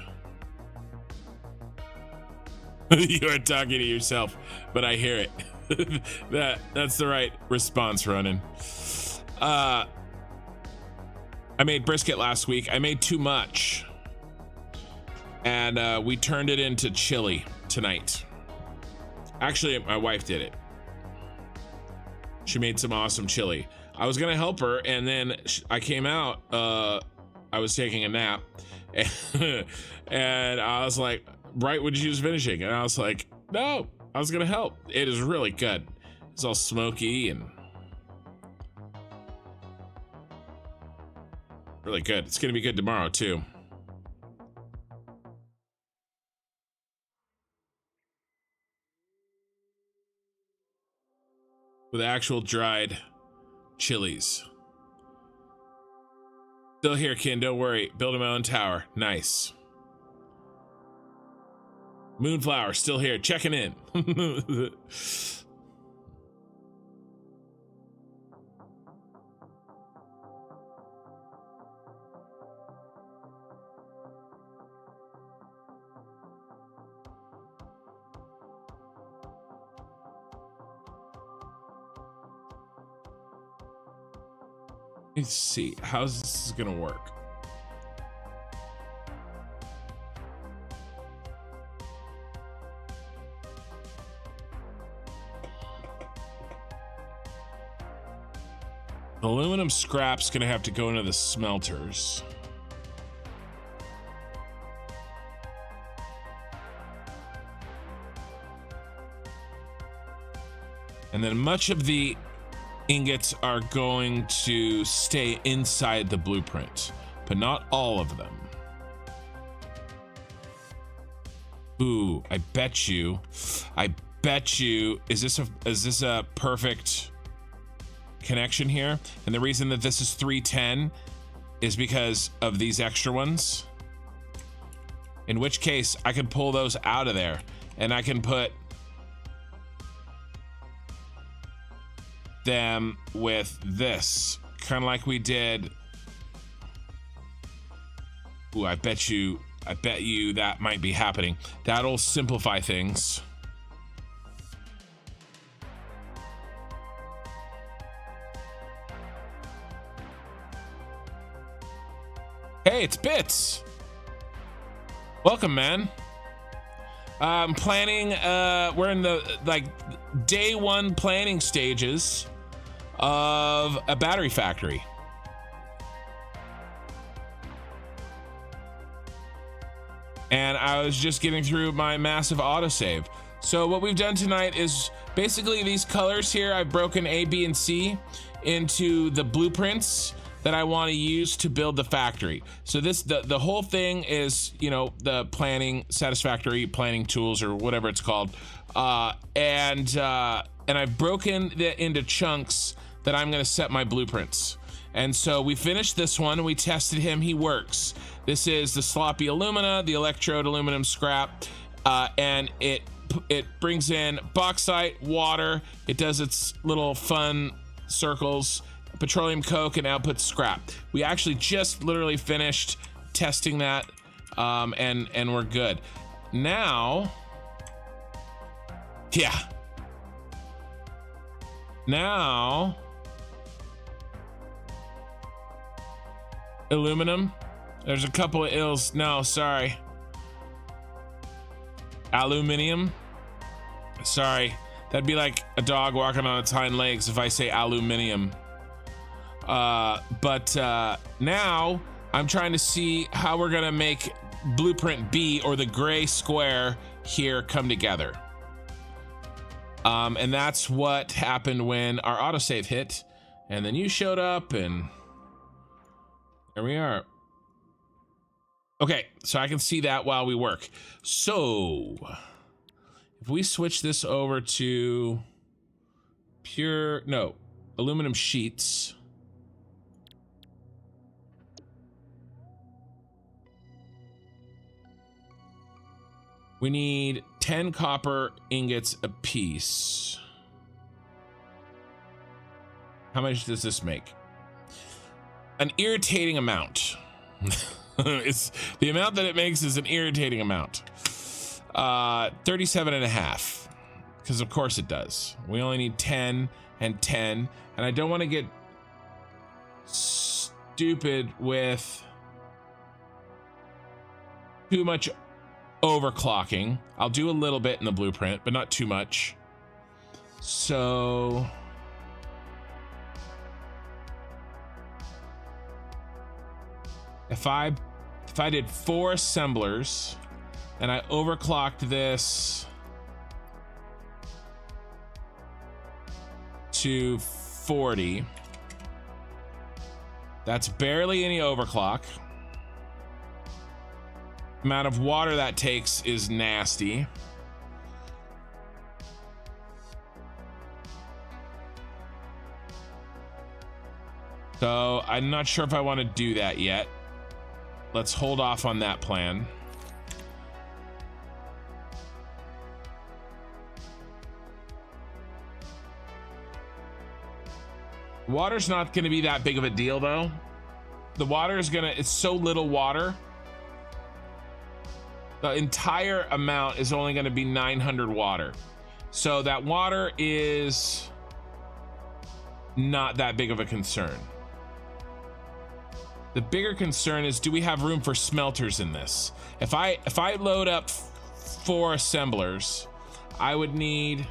You are talking to yourself, but I hear it. That's the right response, Ronan. I made brisket last week. I made too much, and we turned it into chili tonight. Actually, my wife did it. She made some awesome chili. I was gonna help her, and then I came out. I was taking a nap, and I was like, right when she was finishing, and I was like, no, I was gonna help. It is really good. It's all smoky and really good. It's gonna be good tomorrow too. With actual dried chilies. Still here, Ken, don't worry. Building my own tower. Nice. Moonflower, still here, checking in. Let's see, how's this gonna work? Aluminum scrap's gonna have to go into the smelters. And then much of the ingots are going to stay inside the blueprint, but not all of them. Ooh, I bet you, is this a perfect connection here? And the reason that this is 310 is because of these extra ones. In which case I can pull those out of there and I can put them with this, kind of like we did. Ooh, I bet you that might be happening. That'll simplify things. Hey, it's Bits. Welcome, man. I'm planning, we're in the day one planning stages of a battery factory. And I was just getting through my massive autosave. So what we've done tonight is basically these colors here. I've broken A, B, and C into the blueprints that I want to use to build the factory. So this, the whole thing is, you know, the planning, Satisfactory planning tools or whatever it's called. And I've broken it into chunks that I'm going to set my blueprints. And so we finished this one, we tested him, he works. This is the sloppy alumina, the electrode aluminum scrap, and it brings in bauxite, water, it does its little fun circles, petroleum coke, and outputs scrap. We actually just literally finished testing that, and we're good. Now, yeah. Now, aluminum. There's a couple of ills. No, sorry. Aluminium. Sorry. That'd be like a dog walking on its hind legs if I say aluminium. But now I'm trying to see how we're gonna make blueprint B, or the gray square here, come together. And that's what happened when our autosave hit, and then you showed up, and there we are. Okay, so I can see that while we work. So if we switch this over to aluminum sheets. We need 10 copper ingots apiece. How much does this make? An irritating amount. It's the amount that it makes is an irritating amount. 37 and a half. Because of course it does. We only need 10 and 10. And I don't want to get stupid with too much overclocking. I'll do a little bit in the blueprint, but not too much. So if I did 4 assemblers and I overclocked this to 40, that's barely any overclock. Amount of water that takes is nasty. So I'm not sure if I want to do that yet. Let's hold off on that plan. Water's not going to be that big of a deal though. The water is it's so little water. The entire amount is only going to be 900 water. So that water is not that big of a concern. The bigger concern is, do we have room for smelters in this? If I load up 4 assemblers, I would need,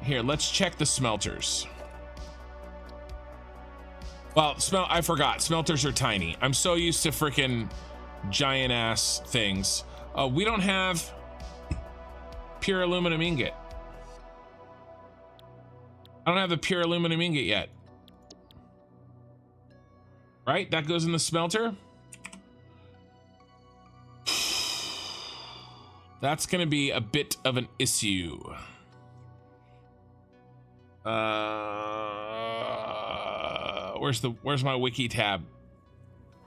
here, let's check the smelters. Well, I forgot, smelters are tiny. I'm so used to freaking giant ass things. We don't have pure aluminum ingot. I don't have the pure aluminum ingot yet. Right? That goes in the smelter. That's gonna be a bit of an issue. Where's my wiki tab?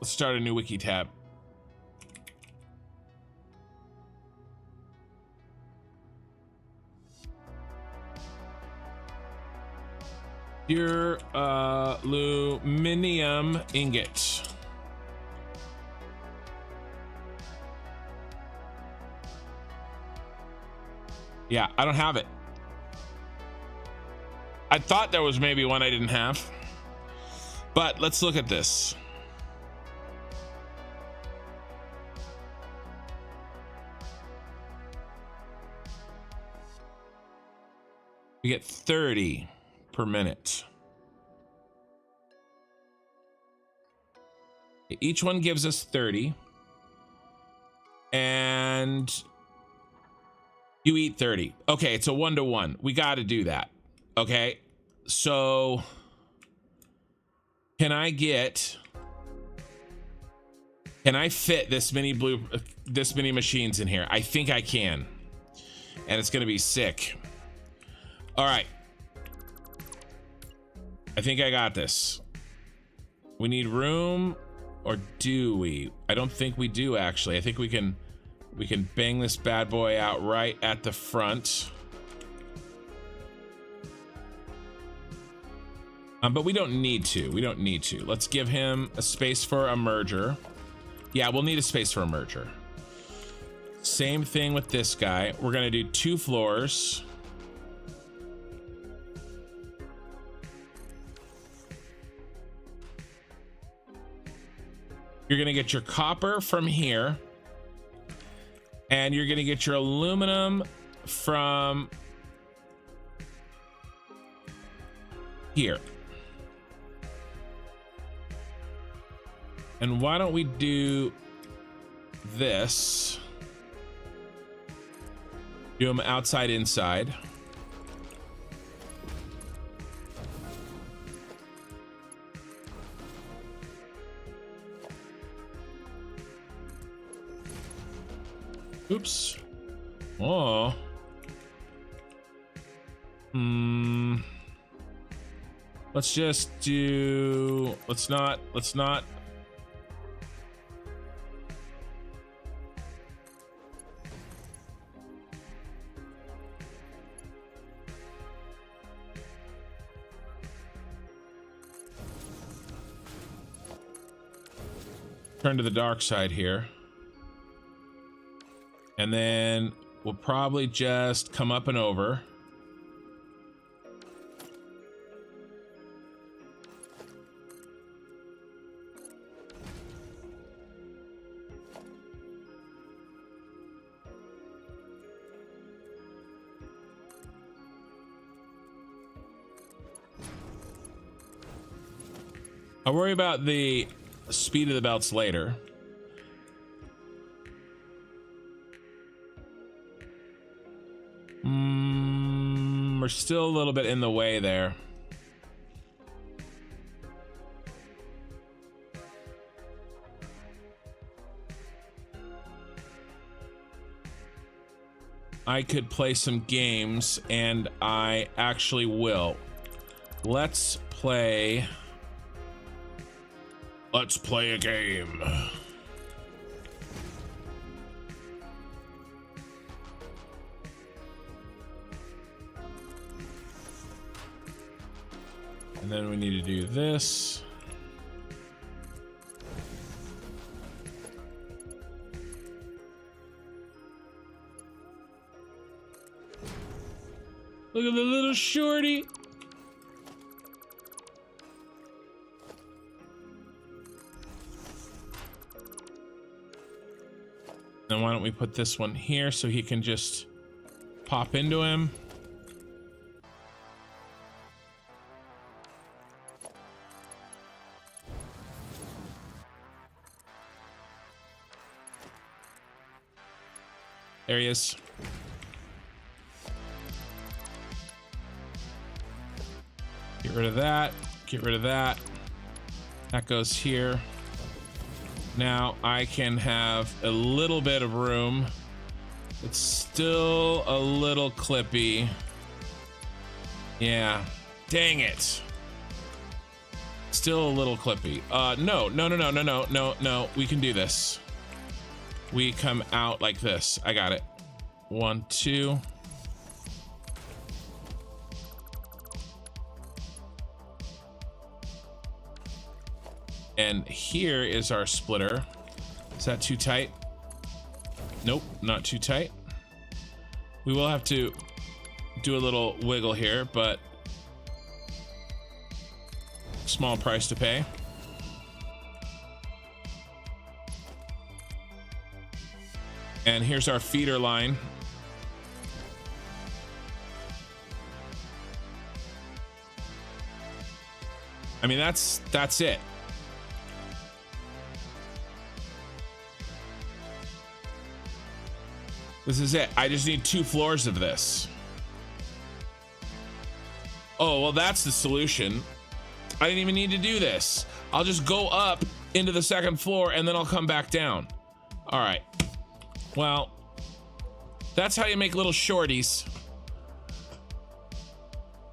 Let's start a new wiki tab. Pure aluminium ingot. Yeah, I don't have it. I thought there was maybe one I didn't have, but let's look at this. We get 30 per minute. Each one gives us 30, and you eat 30. Okay, it's a 1-to-1. We got to do that. Okay, so can I fit this many machines in here? I think I can, and it's gonna be sick. All right, I think I got this. We need room, or do we? I don't think we do actually. I think we can bang this bad boy out right at the front. But we don't need to. We don't need to. Let's give him a space for a merger. Yeah, we'll need a space for a merger. Same thing with this guy. We're gonna do 2 floors. You're gonna get your copper from here, and you're gonna get your aluminum from here. And why don't we do this? Do them outside, inside. Oops. Oh. Let's just do, let's not. turn to the dark side here. And then we'll probably just come up and over. I'll worry about the speed of the belts later. We're still a little bit in the way there. I could play some games, and I actually will. Let's play a game. And then we need to do this. Look at the little shorty. Then why don't we put this one here so he can just pop into him. There he is. Get rid of that. Get rid of that. That goes here. Now I can have a little bit of room. It's still a little clippy. Yeah. Dang it. Still a little clippy. No. We can do this. We come out like this. I got it. 1, 2. And here is our splitter. Is that too tight? Nope, not too tight. We will have to do a little wiggle here, but small price to pay. And here's our feeder line. I mean, that's it. This is it. I just need 2 floors of this. Oh, well, that's the solution. I didn't even need to do this. I'll just go up into the 2nd floor and then I'll come back down. All right. Well, that's how you make little shorties.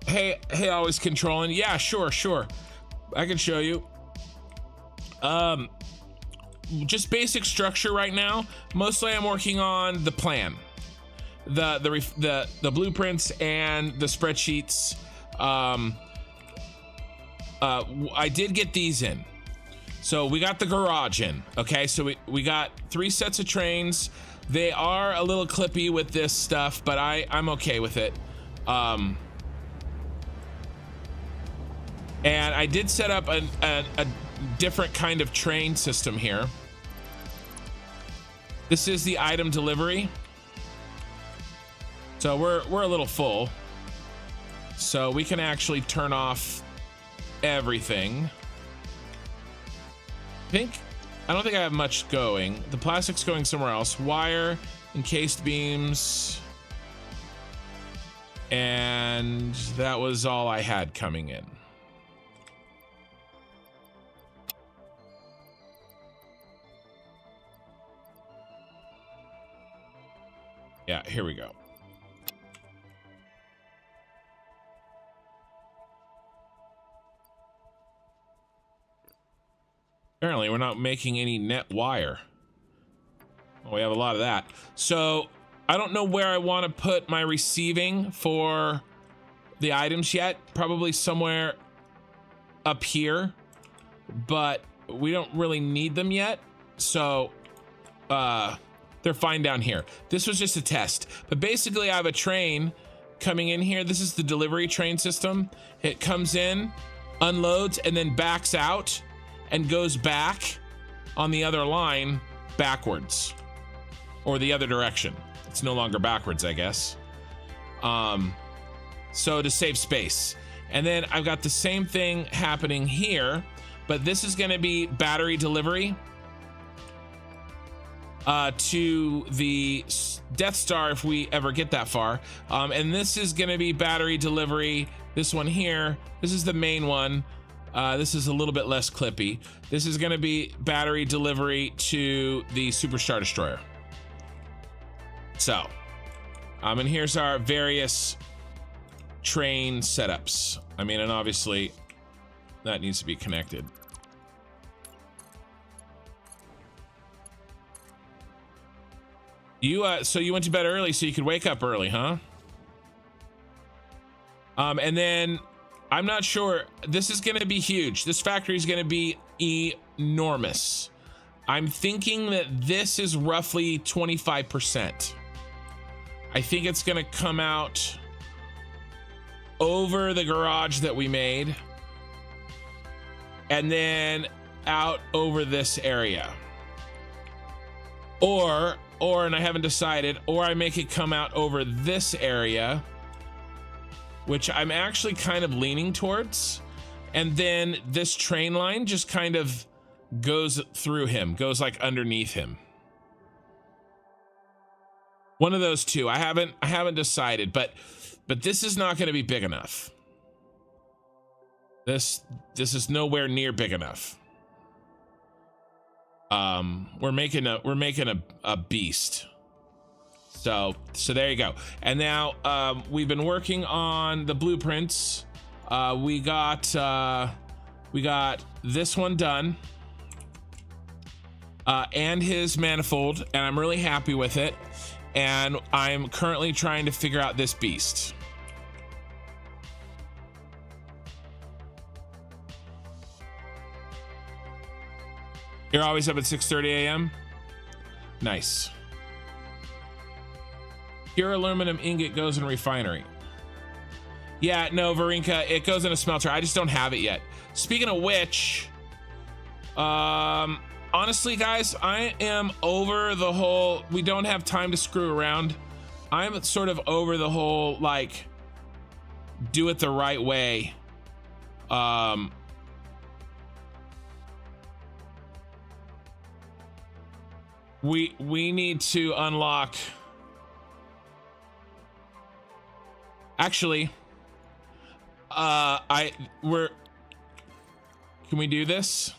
Hey, always controlling. Yeah, sure. I can show you. Just basic structure right now. Mostly I'm working on the plan, the blueprints and the spreadsheets. I did get these in. So we got the garage in. Okay, so we got 3 sets of trains. They are a little clippy with this stuff, but I'm okay with it. And I did set up a different kind of train system here. This is the item delivery. So we're a little full. So we can actually turn off everything. I don't think I have much going. The plastic's going somewhere else. Wire, encased beams. And that was all I had coming in. Yeah, here we go. Apparently, we're not making any net wire. Well, we have a lot of that. So, I don't know where I want to put my receiving for the items yet. Probably somewhere up here. But we don't really need them yet. So they're fine down here. This was just a test, but basically I have a train coming in here. This is the delivery train system. It comes in, unloads, and then backs out and goes back on the other line backwards, or the other direction. It's no longer backwards, I guess. So to save space. And then I've got the same thing happening here, but this is going to be battery delivery to the Death Star if we ever get that far. And this is going to be battery delivery. This one here, this is the main one. This is a little bit less clippy. This is going to be battery delivery to the Super Star Destroyer. So, and here's our various train setups. I mean, and obviously that needs to be connected. You so you went to bed early so you could wake up early, huh? And then I'm not sure, this is going to be huge. This factory is going to be enormous. I'm thinking that this is roughly 25%. I think it's going to come out over the garage that we made and then out over this area. Or, and I haven't decided, or I make it come out over this area, which I'm actually kind of leaning towards. And then this train line just kind of goes through him, goes like underneath him. One of those two. I haven't decided, but this is not going to be big enough. This is nowhere near big enough. We're making a beast. So there you go. And now we've been working on the blueprints. We got this one done, and his manifold, and I'm really happy with it. And I'm currently trying to figure out this beast. You're always up at 6:30 a.m. Nice. Pure aluminum ingot goes in refinery. Yeah, no, Varinka, it goes in a smelter. I just don't have it yet. Speaking of which, honestly, guys, I am over the whole, we don't have time to screw around. I'm sort of over the whole, like, do it the right way. We need to unlock. Actually, can we do this?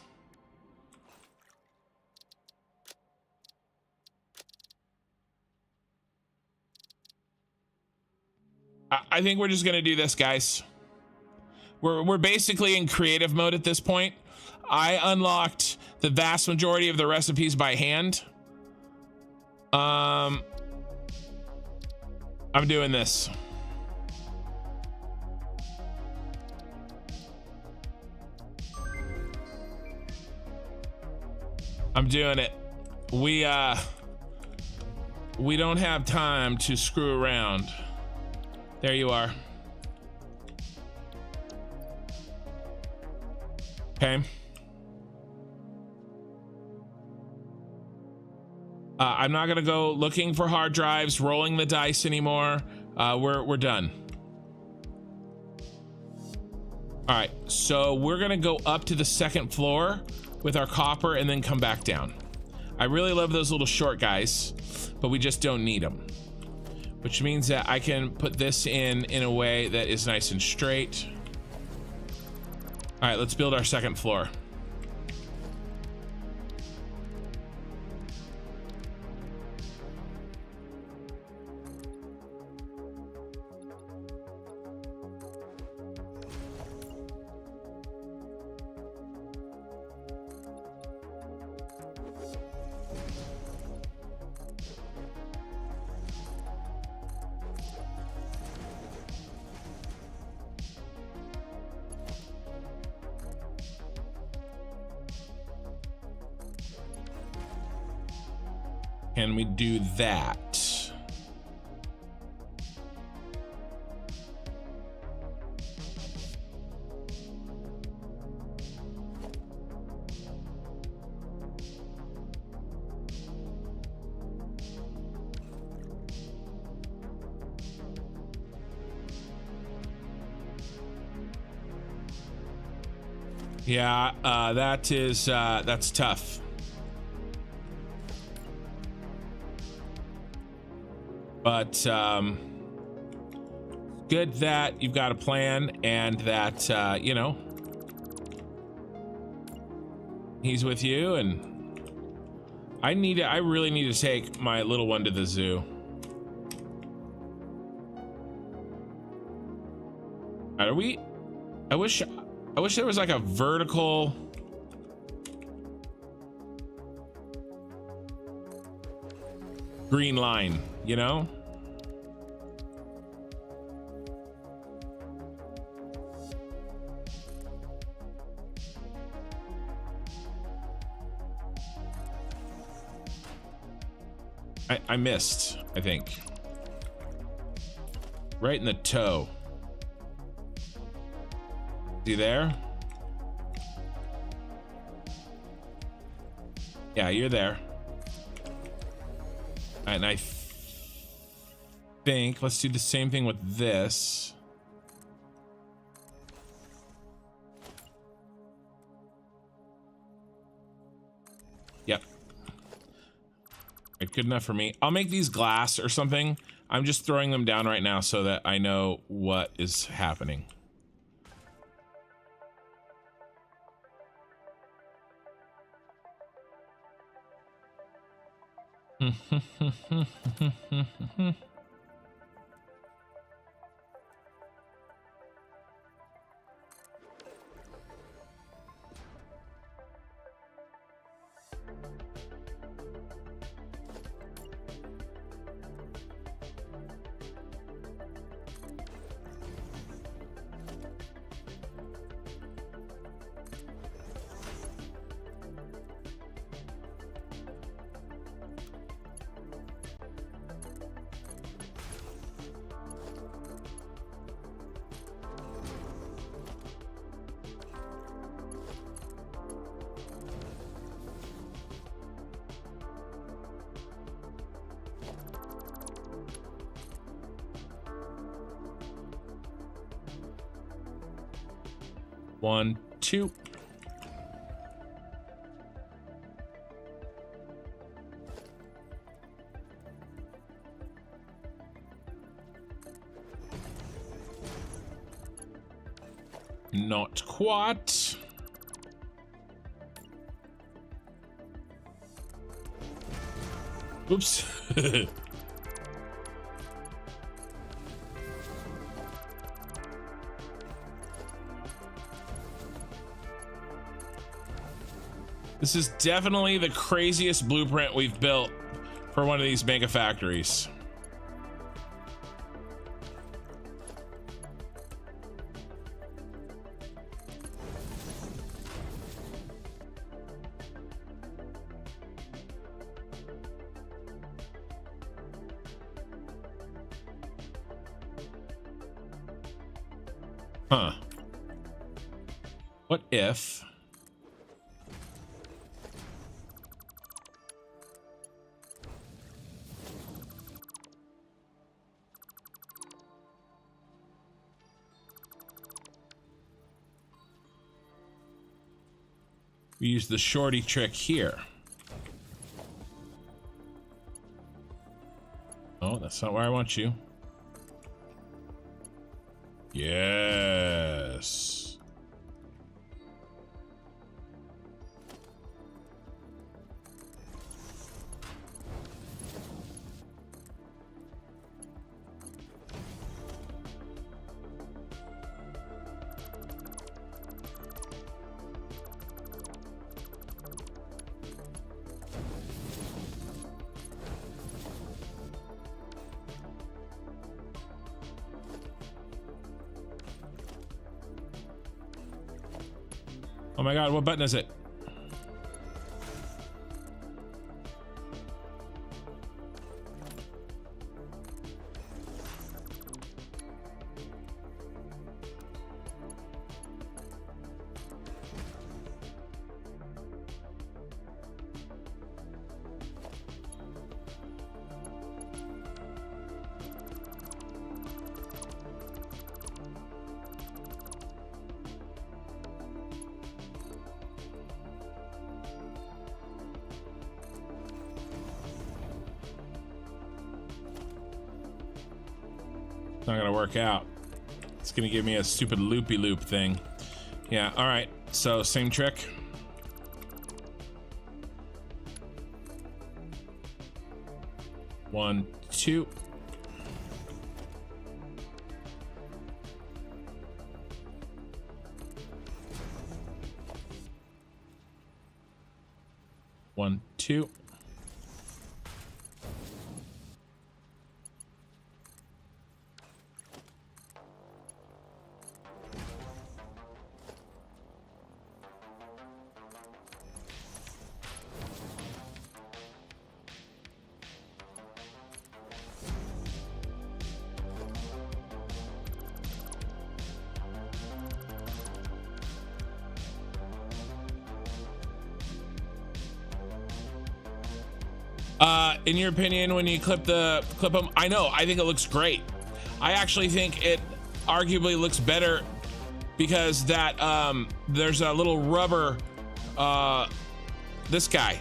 I think we're just gonna do this, guys. We're basically in creative mode at this point. I unlocked the vast majority of the recipes by hand. I'm doing this. I'm doing it. We don't have time to screw around. There you are. Okay. I'm not gonna go looking for hard drives, rolling the dice anymore. We're done. All right, so we're gonna go up to the second floor with our copper and then come back down. I really love those little short guys, but we just don't need them. Which means that I can put this in a way that is nice and straight. All right, let's build our second floor. Can we do that? Yeah, that's tough. But good that you've got a plan and that you know, he's with you. And I really need to take my little one to the zoo. Are we? I wish there was like a vertical green line, you know? I missed, I think. Right in the toe. You there? Yeah, you're there. And I think let's do the same thing with this. Yep. Right, good enough for me. I'll make these glass or something. I'm just throwing them down right now so that I know what is happening. One, two. Not quite. Oops. This is definitely the craziest blueprint we've built for one of these mega factories. Huh. What if... we use the shorty trick here. Oh, that's not where I want you. Yes. Oh my God, what button is it? It's not gonna work out. It's gonna give me a stupid loopy loop thing. Yeah, all right, so same trick. One, two. One, two. In your opinion, when you clip them, I know, I think it looks great. I actually think it arguably looks better because that there's a little rubber, this guy.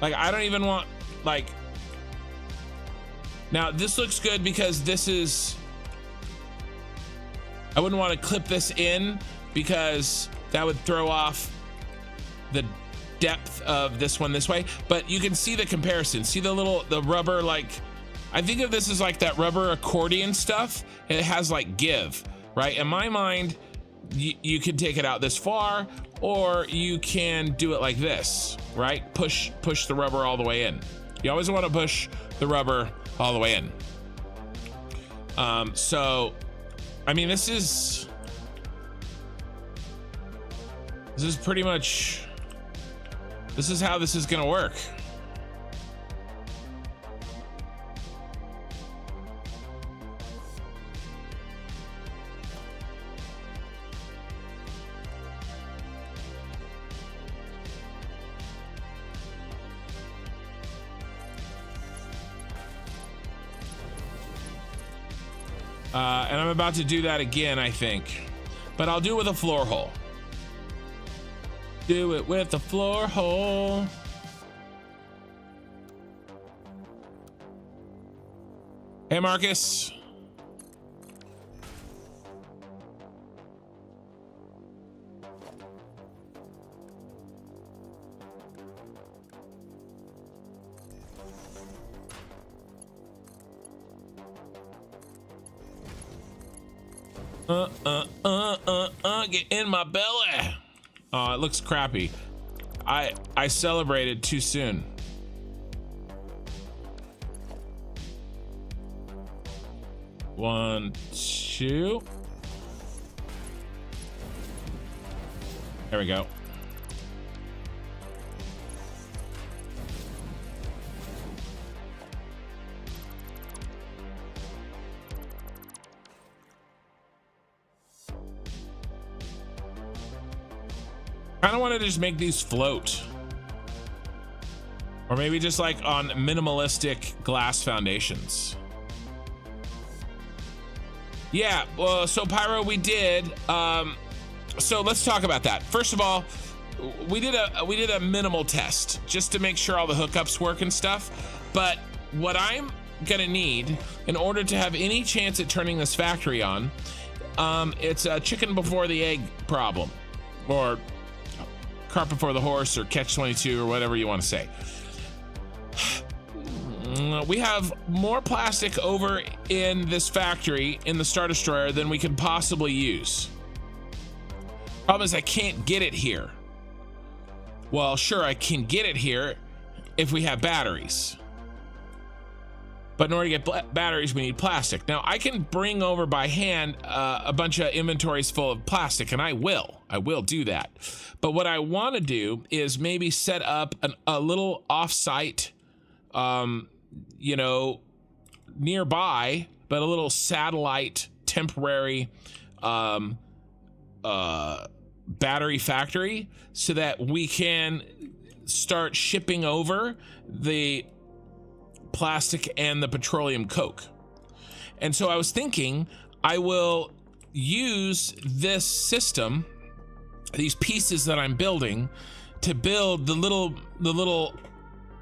Like, I don't even want, like, now this looks good because this is, I wouldn't want to clip this in because that would throw off the depth of this one this way, but you can see the comparison. See the rubber, like, I think of this as like that rubber accordion stuff. It has like give, right? In my mind, you can take it out this far, or you can do it like this, right? Push the rubber all the way in. You always want to push the rubber all the way in. So, I mean, this is pretty much, this is how this is gonna work. And I'm about to do that again, I think, but I'll do it with a floor hole. Do it with the floor hole. Hey, Marcus. Get in my belly. Oh, it looks crappy. I celebrated too soon. One, two. There we go. I kind of want to just make these float, or maybe just like on minimalistic glass foundations. Yeah, well, so Pyro, we did. So let's talk about that. First of all, we did a minimal test just to make sure all the hookups work and stuff. But what I'm gonna need in order to have any chance at turning this factory on, it's a chicken before the egg problem, or cart before the horse, or catch 22, or whatever you want to say. We have more plastic over in this factory in the Star Destroyer than we could possibly use. Problem is, I can't get it here. Well, sure, I can get it here if we have batteries. But in order to get batteries, we need plastic. Now, I can bring over by hand a bunch of inventories full of plastic, and I will do that. But what I want to do is maybe set up a little off-site, you know, nearby, but a little satellite temporary battery factory, so that we can start shipping over the plastic and the petroleum coke. And so I was thinking I will use this system, these pieces that I'm building, to build the little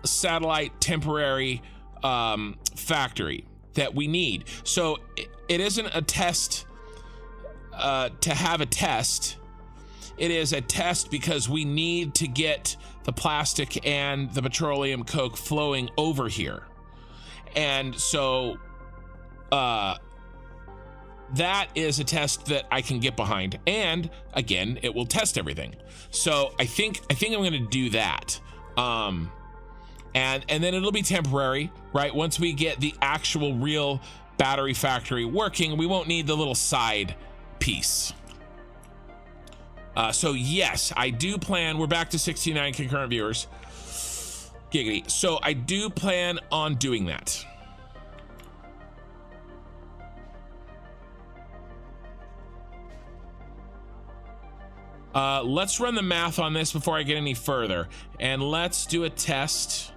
satellite temporary factory that we need. So it isn't a test to have a test. It is a test because we need to get the plastic and the petroleum coke flowing over here. And so that is a test that I can get behind. And again, it will test everything. So I think I'm going to do that. And then it'll be temporary, right? Once we get the actual real battery factory working, we won't need the little side piece. So yes, I do plan, we're back to 69 concurrent viewers. Giggity. So I do plan on doing that. Let's run the math on this before I get any further, and let's do a test.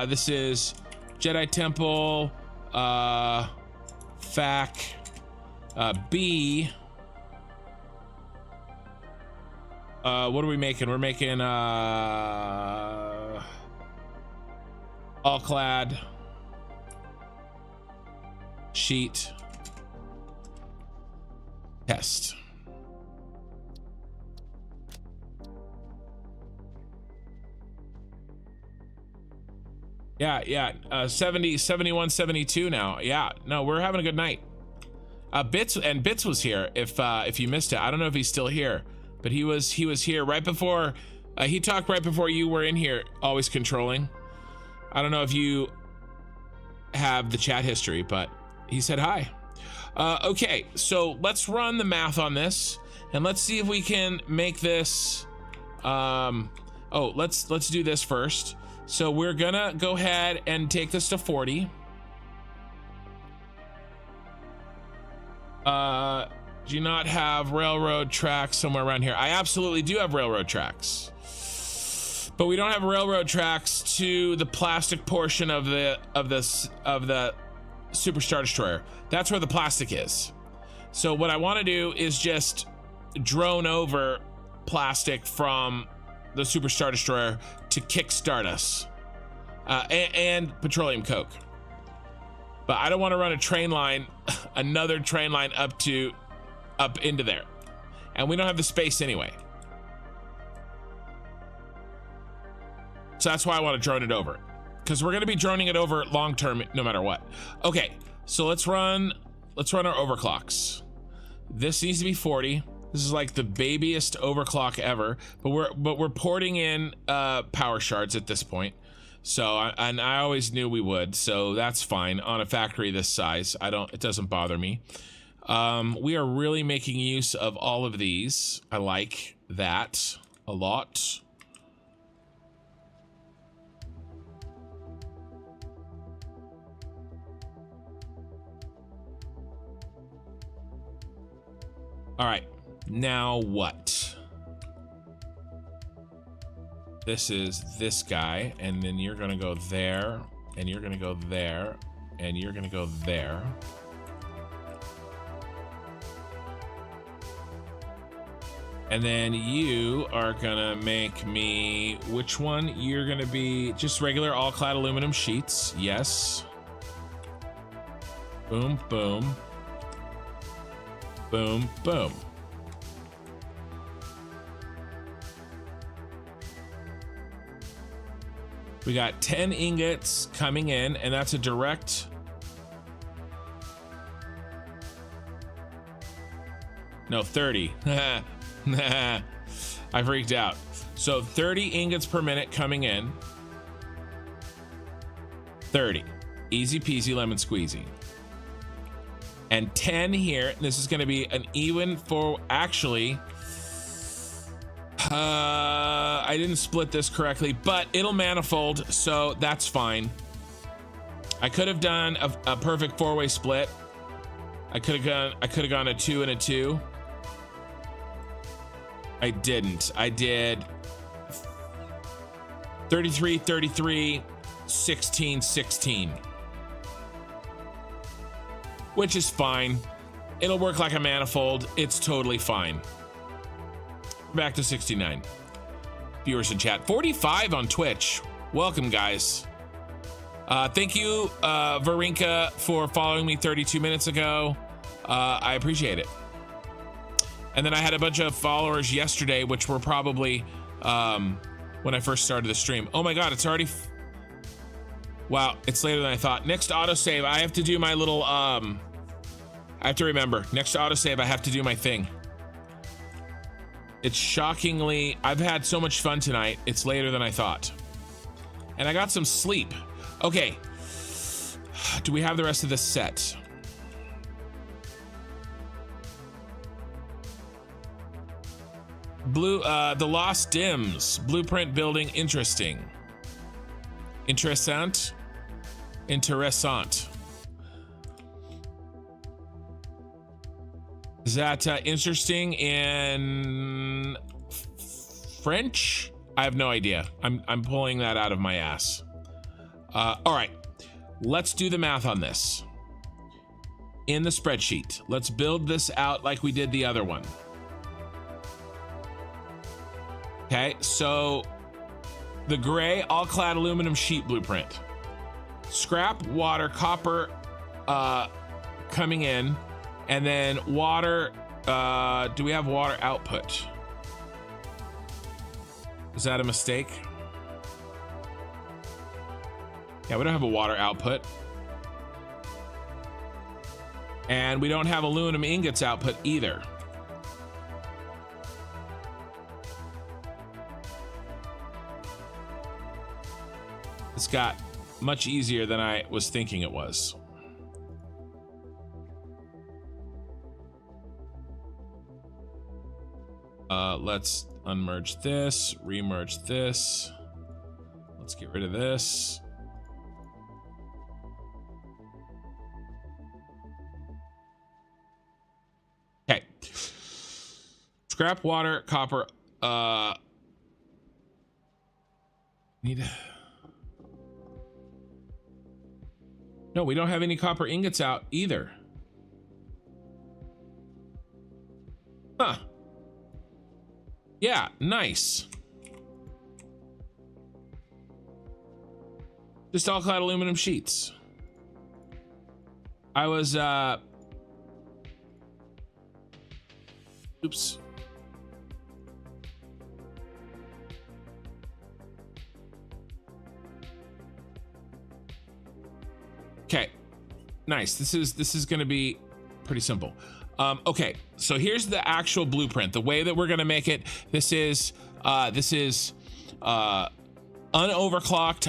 This is Jedi Temple, FAC, B. What are we making? We're making all clad sheet test. Yeah, 70, 71, 72 now. Yeah, no, we're having a good night. Bits was here. If you missed it, I don't know if he's still here, but he was here right before. He talked right before you were in here, always controlling. I don't know if you have the chat history, but he said hi. Okay, so let's run the math on this, and let's see if we can make this. Let's do this first. So we're gonna go ahead and take this to 40. Do you not have railroad tracks somewhere around here? I absolutely do have railroad tracks, but we don't have railroad tracks to the plastic portion of the Super Star Destroyer. That's where the plastic is. So what I want to do is just drone over plastic from the Super Star Destroyer to kickstart us, and petroleum coke. But I don't want to run a train line, another train line up into there, and we don't have the space anyway. So that's why I want to drone it over, because we're going to be droning it over long term no matter what. Okay, so let's run our overclocks. This needs to be 40. This is like the babiest overclock ever, but we're porting in power shards at this point. So I always knew we would, so that's fine on a factory this size. It doesn't bother me. We are really making use of all of these. I like that a lot. All right. Now what? This is this guy, and then you're gonna go there, and you're gonna go there, and you're gonna go there. And then you are gonna make me, which one? You're gonna be just regular all-clad aluminum sheets. Yes. Boom, boom. Boom, boom. We got 10 ingots coming in, and that's a direct. No, 30. I freaked out. So 30 ingots per minute coming in. 30. Easy peasy lemon squeezy. And 10 here. This is going to be an even for, actually, I didn't split this correctly, but it'll manifold, so that's fine. I could have done a perfect four-way split. I could have gone a 2 and a 2. I didn't. I did 33, 33, 16, 16. Which is fine. It'll work like a manifold. It's totally fine. Back to 69 viewers in chat. 45 on Twitch. Welcome, guys. Thank you, Varinka, for following me 32 minutes ago. I appreciate it. And then I had a bunch of followers yesterday, which were probably when I first started the stream. Oh my God, it's already... Wow, it's later than I thought. Next autosave, I have to do my little... I have to remember. Next autosave, I have to do my thing. It's shockingly... I've had so much fun tonight. It's later than I thought. And I got some sleep. Okay. Do we have the rest of this set? The Lost Dims. Blueprint building, interesting. Interessant. Interessant. Is that interesting in French? I have no idea. I'm pulling that out of my ass. All right, let's do the math on this. In the spreadsheet, let's build this out like we did the other one. Okay, so the gray all-clad aluminum sheet blueprint. Scrap, water, copper coming in, and then water. Do we have water output? Is that a mistake? Yeah, we don't have a water output. And we don't have aluminum ingots output either. It's got much easier than I was thinking it was. Let's unmerge this, remerge this. Let's get rid of this. Okay. Scrap, water, copper. No, we don't have any copper ingots out either. Huh. Yeah, nice. Just all clad aluminum sheets. I was, oops. Okay, nice. This is going to be pretty simple. Okay, so here's the actual blueprint. The way that we're going to make it. This is unoverclocked,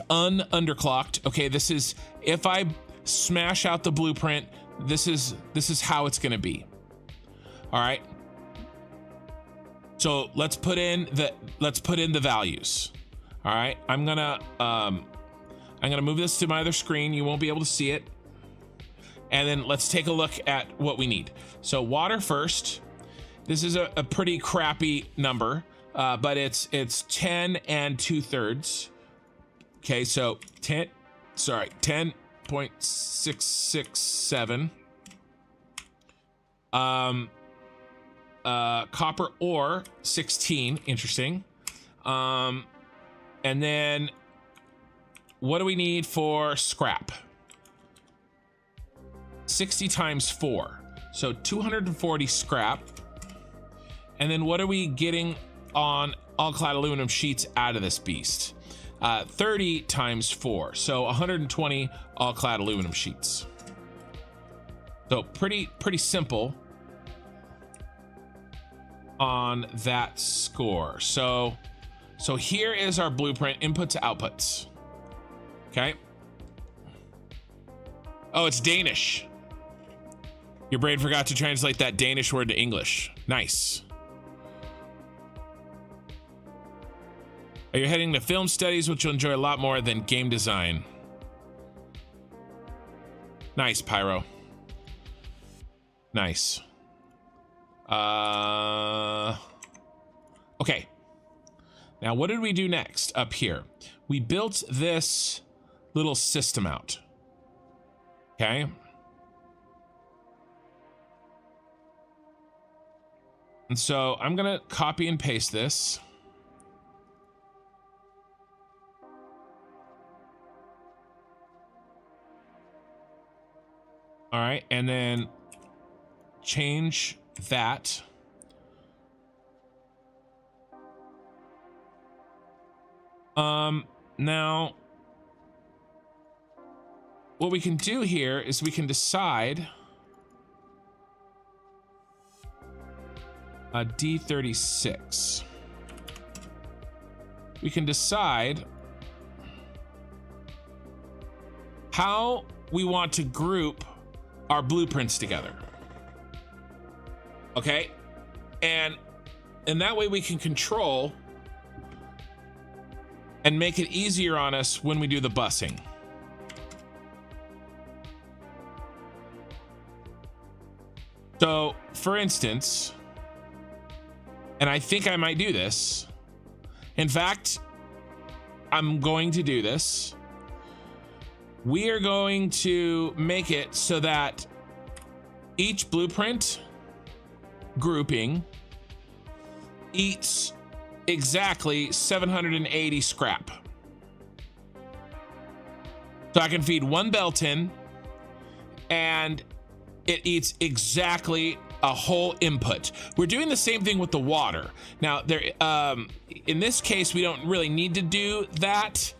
underclocked. Okay, this is if I smash out the blueprint. This is how it's going to be. All right. So let's put in the values. All right, I'm gonna move this to my other screen. You won't be able to see it. And then let's take a look at what we need. So water first. This is a pretty crappy number, but it's 10 2/3. Okay, so 10.667. Copper ore 16. Interesting. And then what do we need for scrap? 60 times 4, so 240 scrap. And then what are we getting on all clad aluminum sheets out of this beast? 30 times 4, so 120 all clad aluminum sheets. So pretty simple on that score. So here is our blueprint, input to outputs. Okay. Oh, it's Danish. Your brain forgot to translate that Danish word to English. Nice. Are you heading to film studies, which you'll enjoy a lot more than game design? Nice, Pyro. Nice. Okay. Now, what did we do next up here? We built this little system out. Okay. And so I'm going to copy and paste this. All right, and then change that. Now what we can do here is we can decide D36. We can decide how we want to group our blueprints together. Okay? And that way we can control and make it easier on us when we do the busing. So, for instance, and I think I might do this. In fact, I'm going to do this. We are going to make it so that each blueprint grouping eats exactly 780 scrap. So I can feed one belt in and it eats exactly a whole input. We're doing the same thing with the water. Now, there, in this case, we don't really need to do that.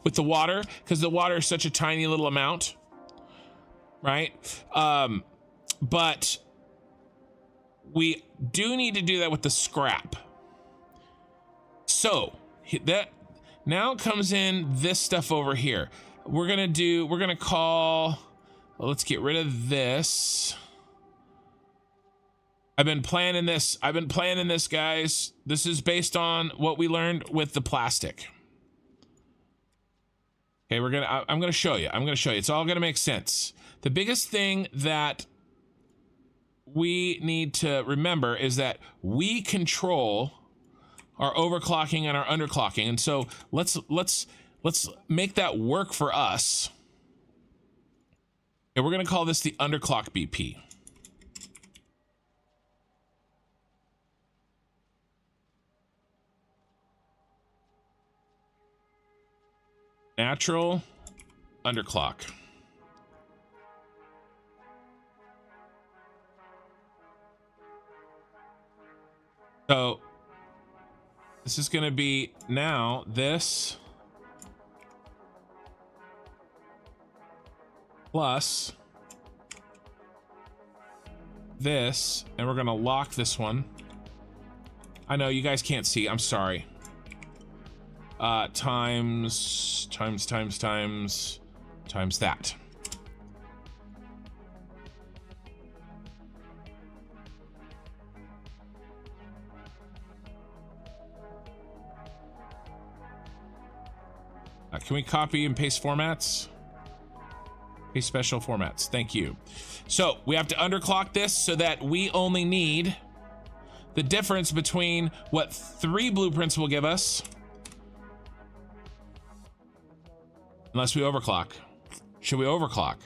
With the water, because the water is such a tiny little amount, right? But we do need to do that with the scrap. So that now comes in this stuff over here. We're gonna call, well, let's get rid of this. I've been planning this, guys. This is based on what we learned with the plastic. Okay, I'm gonna show you. It's all gonna make sense. The biggest thing that we need to remember is that we control our overclocking and our underclocking. And so let's make that work for us. And we're gonna call this the underclock BP. Natural underclock. So this is going to be now this plus this, and we're going to lock this one. I know you guys can't see. I'm sorry. Times that. Can we copy and paste formats? Paste special formats. Thank you. So we have to underclock this so that we only need the difference between what 3 blueprints will give us. Unless we overclock. Should we overclock?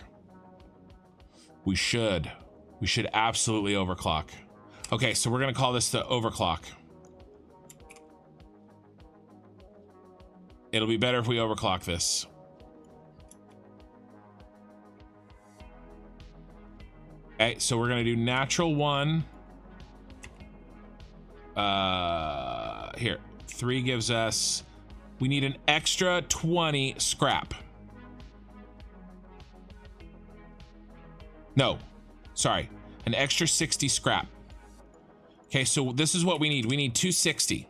We should. We should absolutely overclock. Okay, so we're gonna call this the overclock. It'll be better if we overclock this. Okay, so we're gonna do natural 1. Here, 3 gives us, we need an extra 20 scrap. No, sorry, an extra 60 scrap. Okay, so this is what we need. We need 260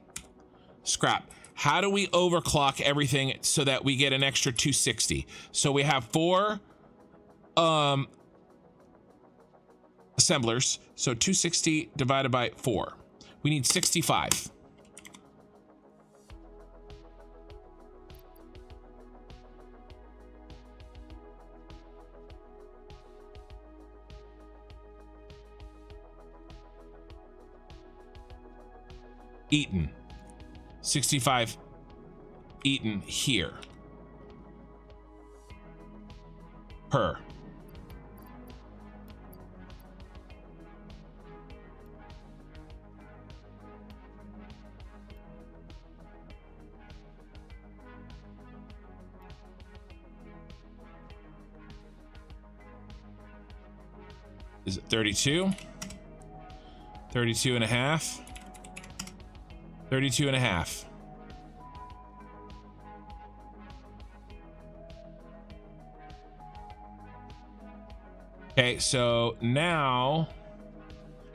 scrap. How do we overclock everything so that we get an extra 260? So we have 4 assemblers. So 260 divided by 4. We need 65. Eaten. 65 eaten here. Per. Is it 32? 32 and a half. 32 and a half. Okay, so now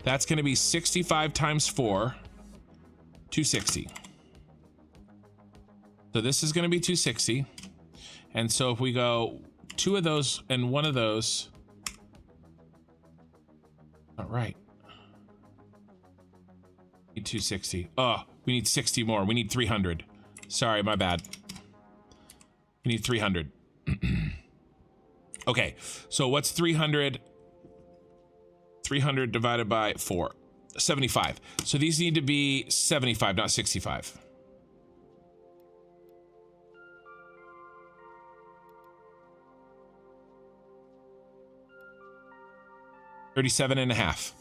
that's going to be 65 times 4, 260. So this is going to be 260. And so if we go 2 of those and 1 of those, all right. Need 260. Oh, we need 60 more. We need 300. Sorry, my bad. We need 300. Okay, so what's 300? 300 divided by 4. 75. So these need to be 75, not 65. $37 and a half.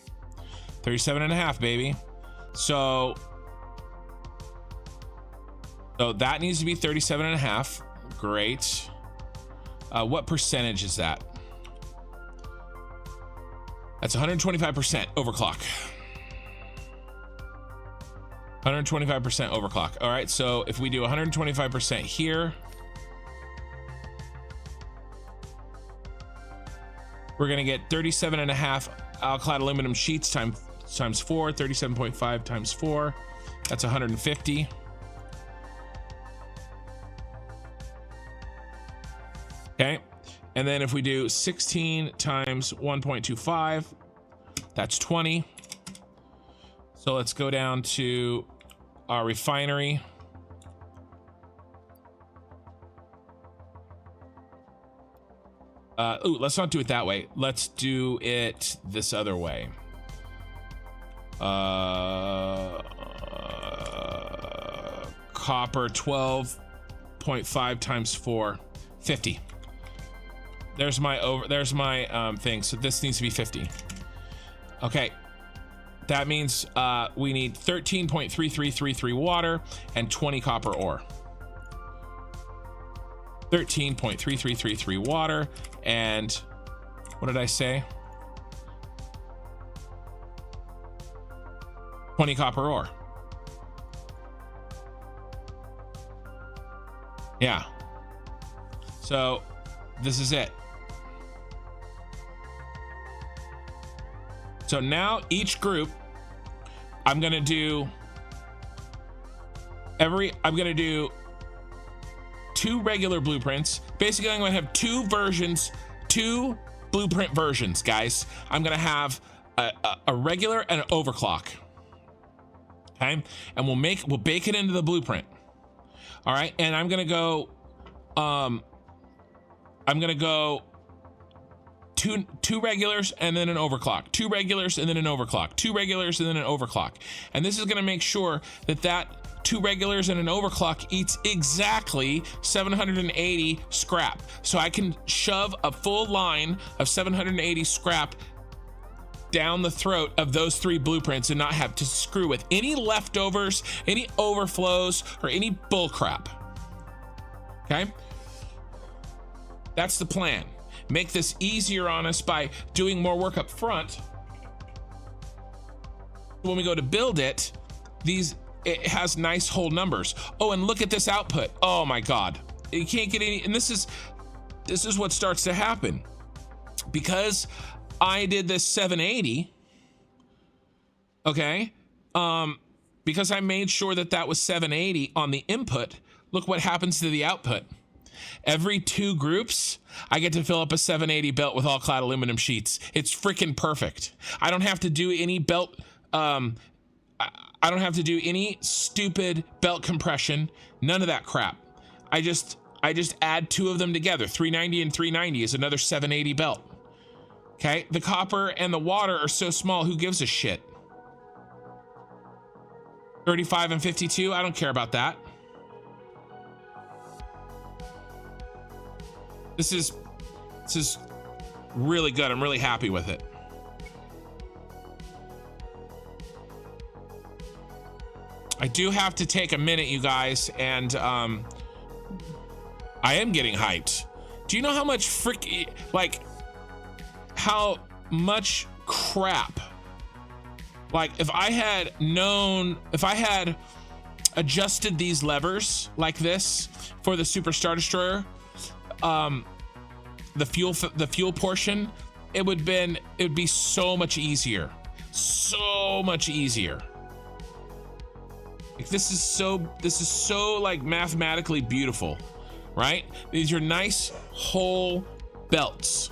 37 and a half, baby. So that needs to be 37 and a half. Great. What percentage is that? That's 125% overclock. 125% overclock. All right, so if we do 125% here, we're gonna get 37 and a half alclad aluminum sheets times 4, 37.5 times 4. That's 150. Okay, and then if we do 16 times 1.25, that's 20. So let's go down to our refinery. Ooh, let's not do it that way. Let's do it this other way. Copper 12.5 times 4, 50. There's my thing. So this needs to be 50. Okay. That means we need 13.3333 water and 20 copper ore. 13.3333 water and what did I say? 20 copper ore. Yeah. So this is it. So now each group, I'm gonna do 2 regular blueprints. Basically, I'm gonna have 2 blueprint versions, guys. I'm gonna have a regular and an overclock. Okay, and we'll bake it into the blueprint. All right, and I'm gonna go two regulars and then an overclock, 2 regulars and then an overclock, 2 regulars and then an overclock. And this is going to make sure that 2 regulars and an overclock eats exactly 780 scrap. So I can shove a full line of 780 scrap down the throat of those 3 blueprints and not have to screw with any leftovers, any overflows, or any bull crap. Okay? That's the plan. Make this easier on us by doing more work up front. When we go to build it, it has nice whole numbers. Oh, and look at this output. Oh my God, you can't get any. And this is what starts to happen because I did this 780. Okay, because I made sure that was 780 on the input. Look what happens to the output. Every 2 groups, I get to fill up a 780 belt with all clad aluminum sheets. It's freaking perfect. I don't have to do any belt. I don't have to do any stupid belt compression. None of that crap. I just add 2 of them together. 390 and 390 is another 780 belt. Okay, the copper and the water are so small. Who gives a shit? 35 and 52. I don't care about that. This is really good. I'm really happy with it. I do have to take a minute, you guys, and I am getting hyped. Do you know how much how much crap. Like if I had adjusted these levers like this for the Super Star Destroyer, the fuel portion, it would be so much easier. So much easier. Like this is so like mathematically beautiful, right? These are nice whole belts.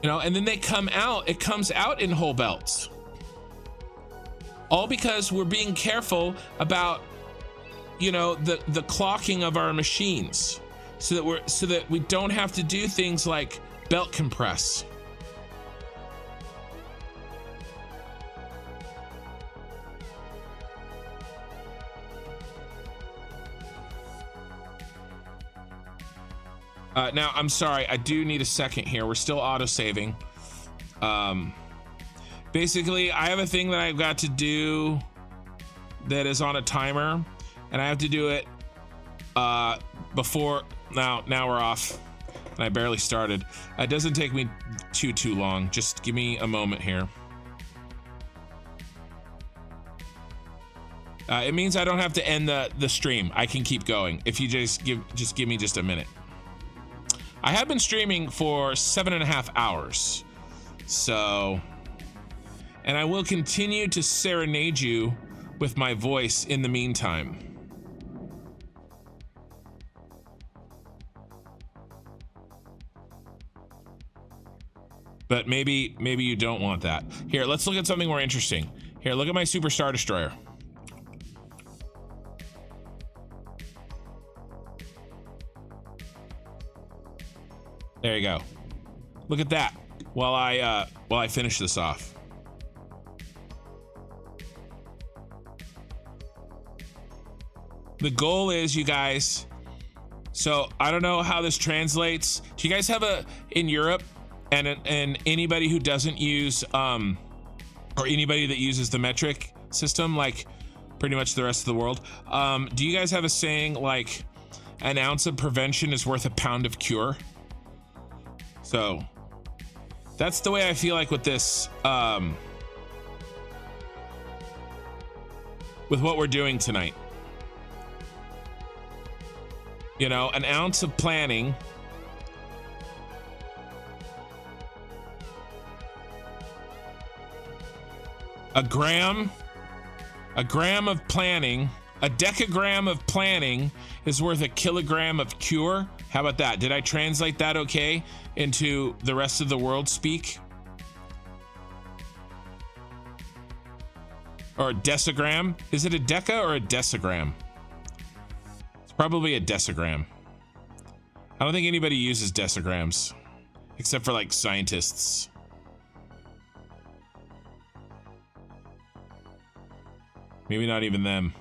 You know, and then they come out, it comes out in whole belts. All because we're being careful about, you know, the clocking of our machines, so that we don't have to do things like belt compress. Now, I'm sorry, I do need a second here. We're still auto-saving. Basically, I have a thing that I've got to do that is on a timer, and I have to do it before. Now we're off, and I barely started. It doesn't take me too long. Just give me a moment here. It means I don't have to end the stream. I can keep going if you just give me just a minute. I have been streaming for 7.5 hours, so, and I will continue to serenade you with my voice in the meantime. But maybe you don't want that. Here, let's look at something more interesting. Here, look at my Super Star Destroyer. There you go. Look at that. While I finish this off. The goal is, you guys. So I don't know how this translates. Do you guys have in Europe and anybody who doesn't use or anybody that uses the metric system, like pretty much the rest of the world? Do you guys have a saying like an ounce of prevention is worth a pound of cure? So that's the way I feel like with this, with what we're doing tonight. You know, an ounce of planning a gram of planning, a decagram of planning is worth a kilogram of cure. How about that? Did I translate that okay into the rest of the world speak? Or a decigram? Is it a deca or a decigram? It's probably a decigram. I don't think anybody uses decigrams except for like scientists. Maybe not even them.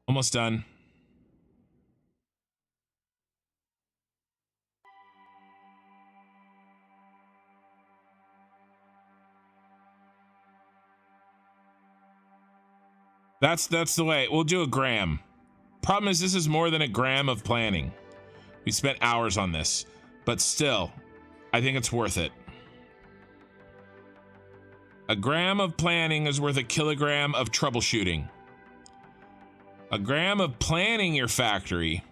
Almost done. That's the way. We'll do a gram. Problem is, this is more than a gram of planning. We spent hours on this, but still, I think it's worth it. A gram of planning is worth a kilogram of troubleshooting. A gram of planning your factory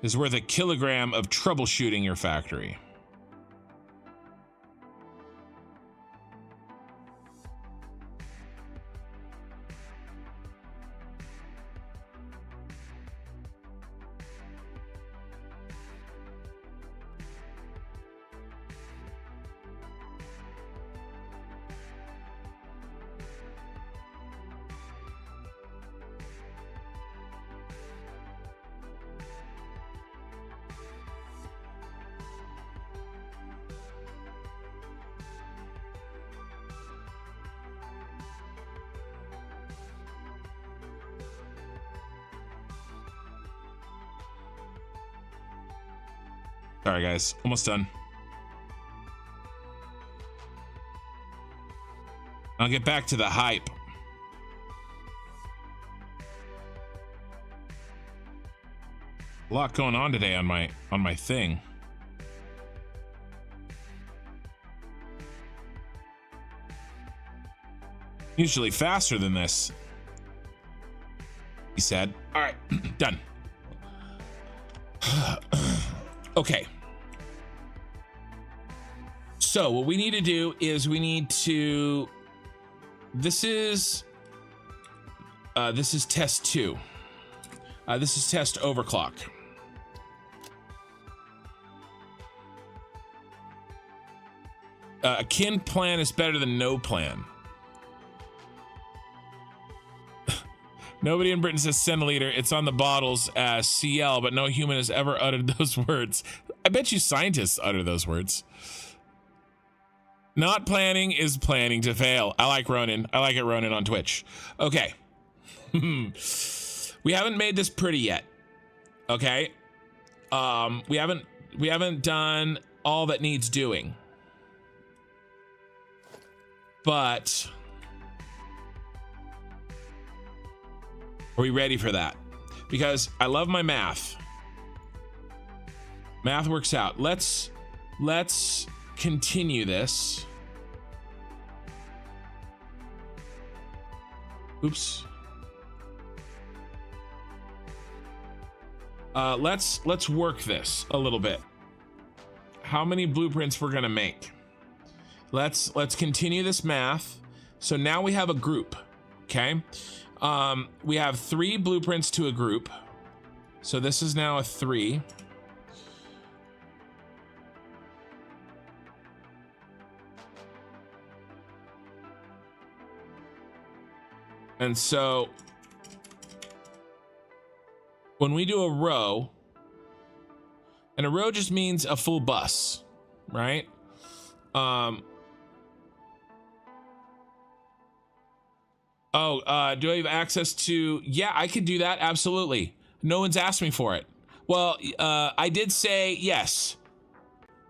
is worth a kilogram of troubleshooting your factory. Sorry guys, almost done. I'll get back to the hype. A lot going on today on my thing. Usually faster than this, he said. All right, done. Okay. So what we need to do is we need to, this is test 2. This is test overclock. A kin plan is better than no plan. Nobody in Britain says centiliter. It's on the bottles as CL, but no human has ever uttered those words. I bet you scientists utter those words. Not planning is planning to fail. I like Ronan. I like it, Ronan, on Twitch. Okay. We haven't made this pretty yet. Okay. We haven't done all that needs doing. But are we ready for that? Because I love my math. Math works out. Let's continue this. Oops. Let's work this a little bit. How many blueprints we're gonna make? Let's continue this math. So now we have a group. Okay. We have 3 blueprints to a group. So this is now a 3. And so when we do a row, and a row just means a full bus, right? Do I have access to, yeah, I could do that. Absolutely. No one's asked me for it. Well, I did say yes.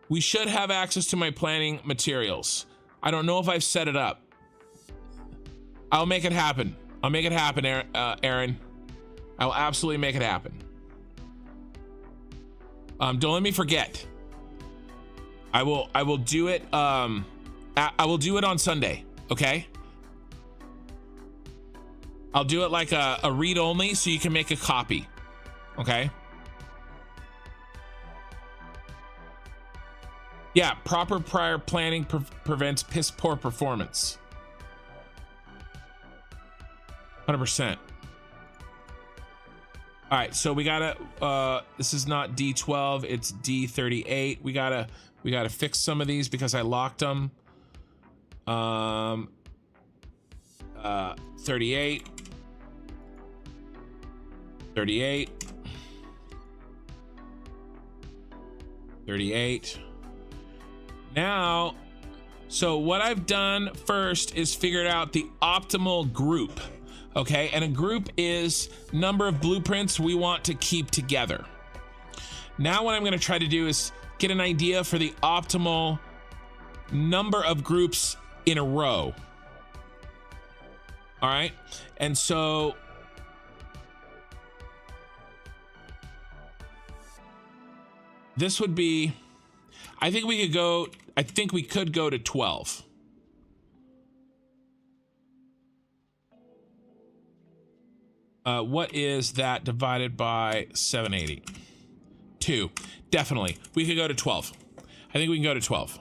We should have access to my planning materials. I don't know if I've set it up. I'll make it happen. I'll make it happen, Aaron. I will absolutely make it happen. Don't let me forget. I will do it. I will do it on Sunday. Okay. I'll do it like a read only, so you can make a copy. Okay. Yeah. Proper prior planning prevents piss poor performance. 100%. All right, so we gotta, this is not D12, it's D38. We gotta fix some of these because I locked them. 38. 38. 38. Now, so what I've done first is figured out the optimal group. Okay, and a group is number of blueprints we want to keep together. Now what I'm going to try to do is get an idea for the optimal number of groups in a row. All right, and so this would be, I think we could go to 12. What is that divided by 780? 2. Definitely. We could go to 12. I think we can go to 12.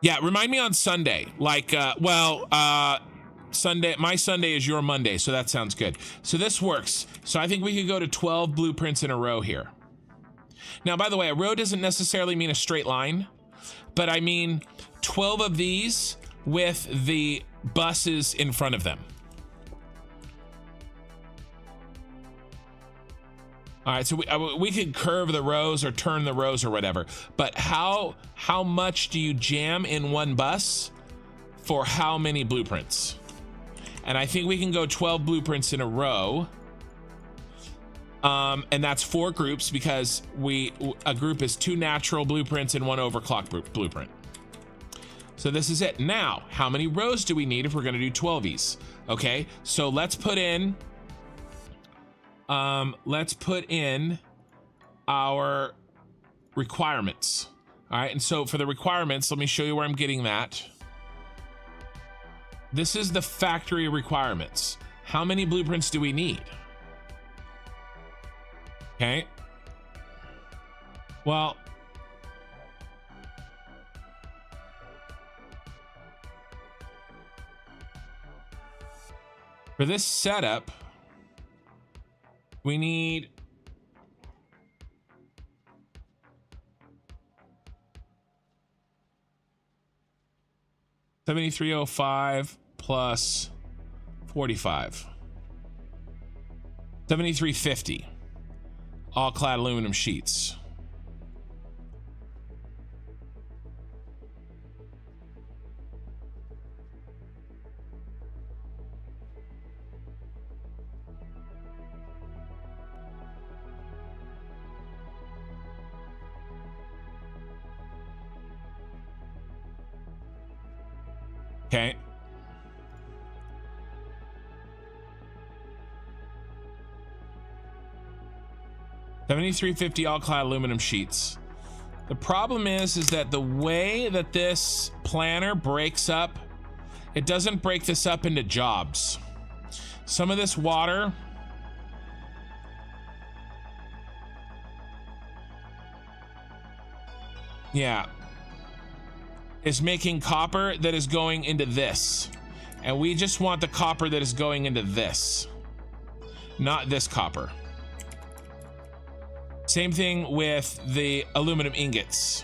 Yeah, remind me on Sunday. Like, Sunday, my Sunday is your Monday, so that sounds good. So this works. So I think we could go to 12 blueprints in a row here. Now, by the way, a row doesn't necessarily mean a straight line, but I mean 12 of these with the buses in front of them. All right, so we could curve the rows or turn the rows or whatever, but how much do you jam in one bus for how many blueprints? And I think we can go 12 blueprints in a row. And that's 4 groups because a group is 2 natural blueprints and 1 overclock blueprint. So this is it. Now, how many rows do we need if we're going to do 12s? Okay, so let's put in our requirements. All right, and so for the requirements, let me show you where I'm getting that. This is the factory requirements. How many blueprints do we need? Okay. Well, for this setup, we need 7305 plus 45. 7350. All clad aluminum sheets. Okay. $73.50 all clad aluminum sheets. The problem is that the way that this planner breaks up, it doesn't break this up into jobs. Some of this water is making copper that is going into this. And we just want the copper that is going into this, not this copper. Same thing with the aluminum ingots.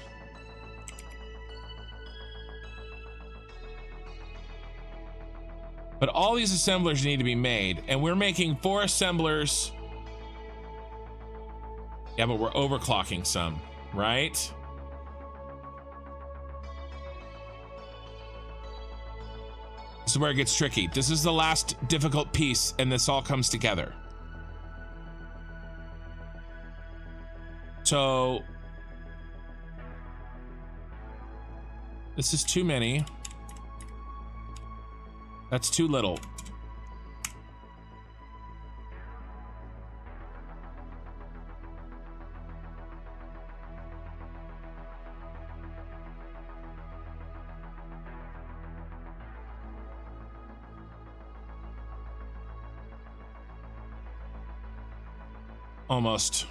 But all these assemblers need to be made, and we're making 4 assemblers. Yeah, but we're overclocking some, right? This is where it gets tricky. This is the last difficult piece, and this all comes together. So this is too many. That's too little. Almost.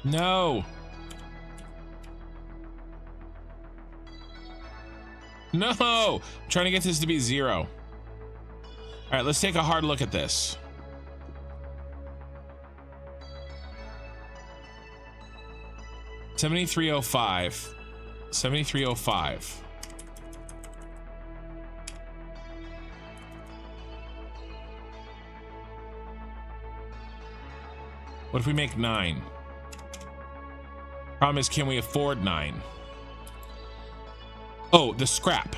No. No. I'm trying to get this to be 0. All right, let's take a hard look at this. $73.05. $73.05. What if we make 9? Problem is, can we afford 9? Oh, the scrap.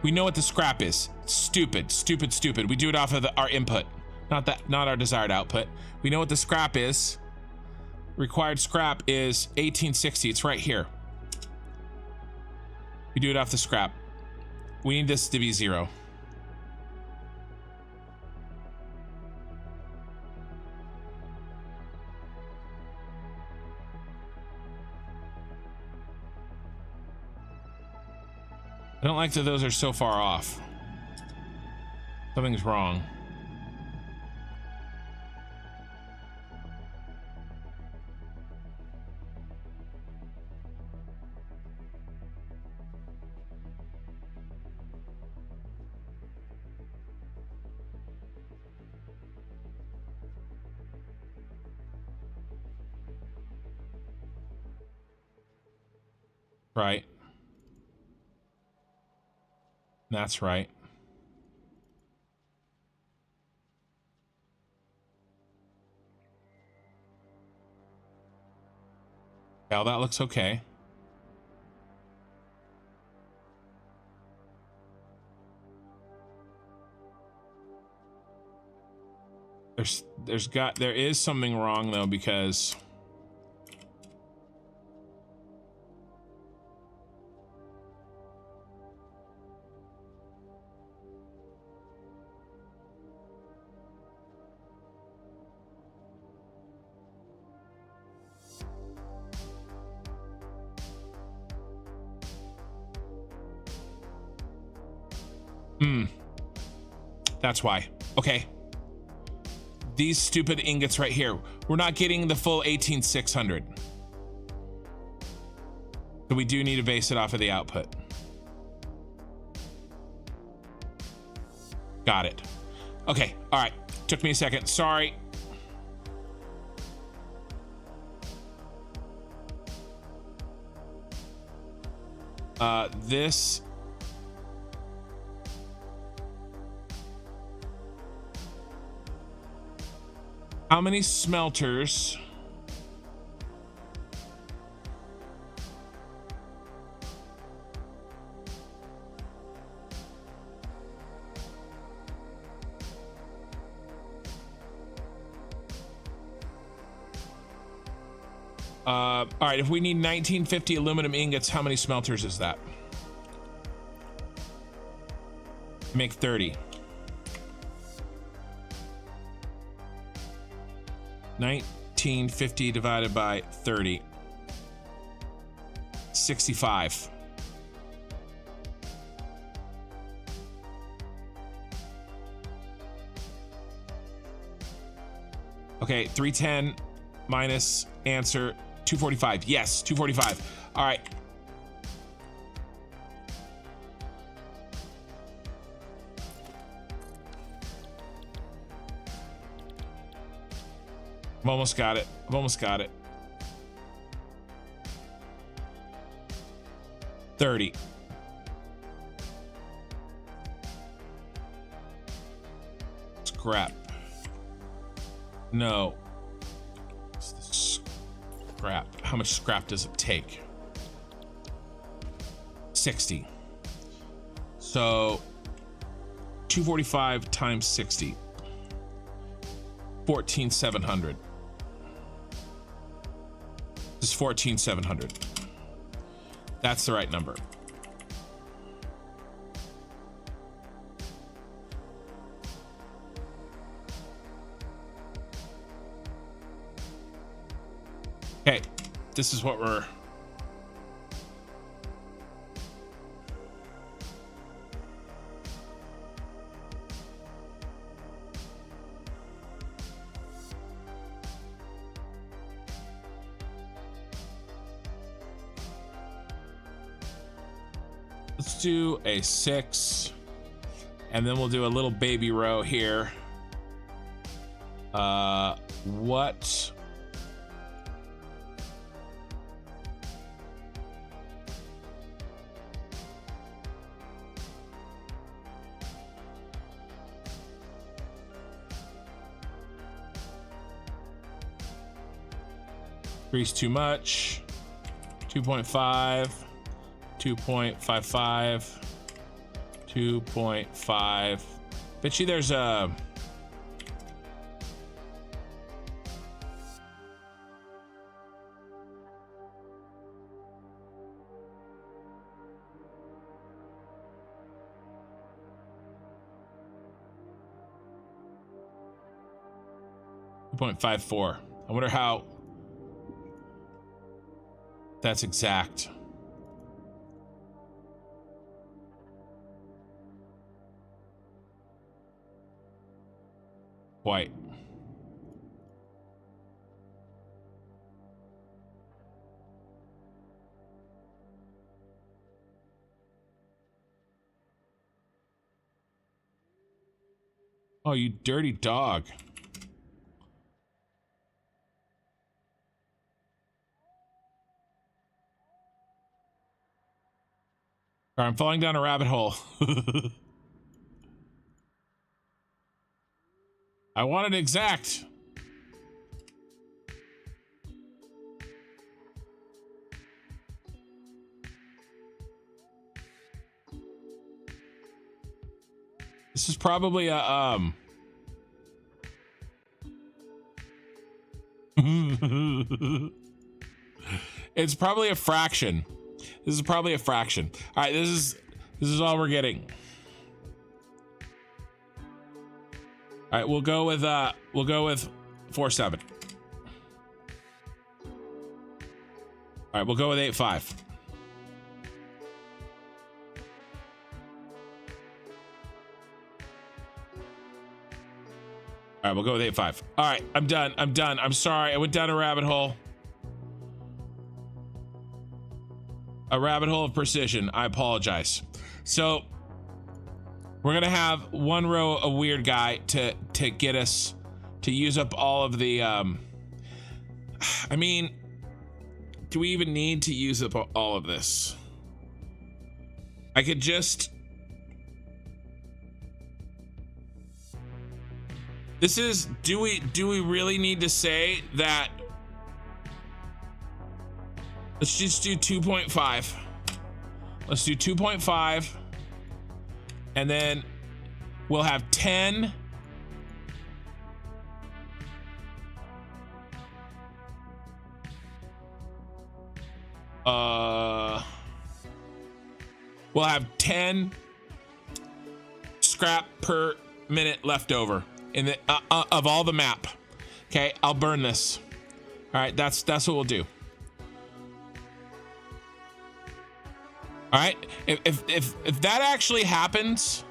We know what the scrap is. Stupid, stupid, stupid. We do it off of our input, not our desired output. We know what the scrap is. Required scrap is 1860. It's right here. We do it off the scrap. We need this to be 0. I don't like that those are so far off. Something's wrong. Right. That's right. Yeah, that looks okay. There is something wrong though, because That's why. Okay. These stupid ingots right here. We're not getting the full 18,600. So we do need to base it off of the output. Got it. Okay. All right. Took me a second. Sorry. This. How many smelters? All right, if we need 1950 aluminum ingots, how many smelters is that? Make 30. 1950 divided by 30. 65. Okay, 310 minus answer 245. Yes, 245. All right. I've almost got it. I've almost got it. 30. Scrap. No. It's the scrap. How much scrap does it take? 60. So 245 times 60. 14,700. This is 14,700. That's the right number. Okay, this is what we're... Let's do a 6, and then we'll do a little baby row here. What? Three's too much. 2.5. 2.55, 2.5. Bet you there's a... .54. I wonder how that's exact. White. Oh, you dirty dog. All right, I'm falling down a rabbit hole. I want it exact. This is probably a it's probably a fraction. This is probably a fraction. All right, this is all we're getting. All right, we'll go with 4.7. All right, we'll go with 8.5. All right, we'll go with 8.5. All right, I'm done. I'm sorry. I went down a rabbit hole. A rabbit hole of precision. I apologize. So we're gonna have one row of weird guy to get us to use up all of the I mean, do we even need to use up all of this? I could just, this is, do we really need to say that? Let's just do 2.5. Let's do 2.5. And then we'll have 10. We'll have 10 scrap per minute left over in the of all the map. Okay, I'll burn this. All right, that's what we'll do. All right, if that actually happens,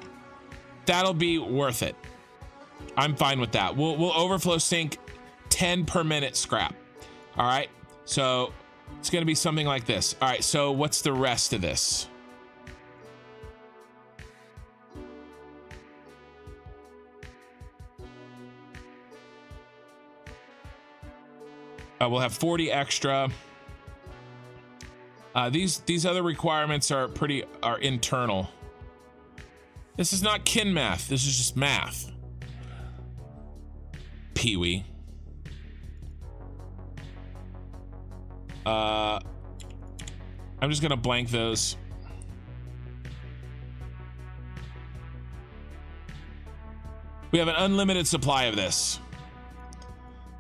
that'll be worth it. I'm fine with that. We'll overflow sink 10 per minute scrap. All right, so it's gonna be something like this. All right, so what's the rest of this? We'll have 40 extra. These other requirements are internal. This is not kin math. This is just math. Pee-wee. I'm just gonna blank those. We have an unlimited supply of this.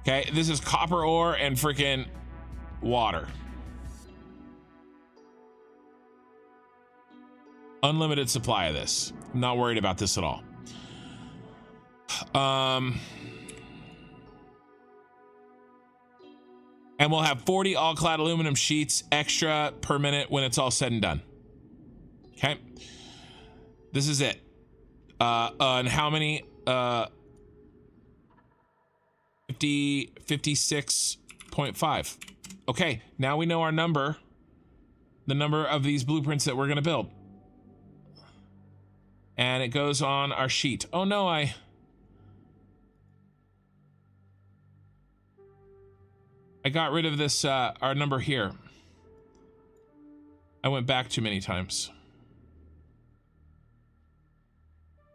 Okay, this is copper ore and freaking water. Unlimited supply of this. I'm not worried about this at all. And we'll have 40 all-clad aluminum sheets extra per minute when it's all said and done. Okay, this is it. And how many? 56.5. Okay, now we know our number, the number of these blueprints that we're gonna build. And it goes on our sheet. Oh no, I got rid of this, our number here. I went back too many times.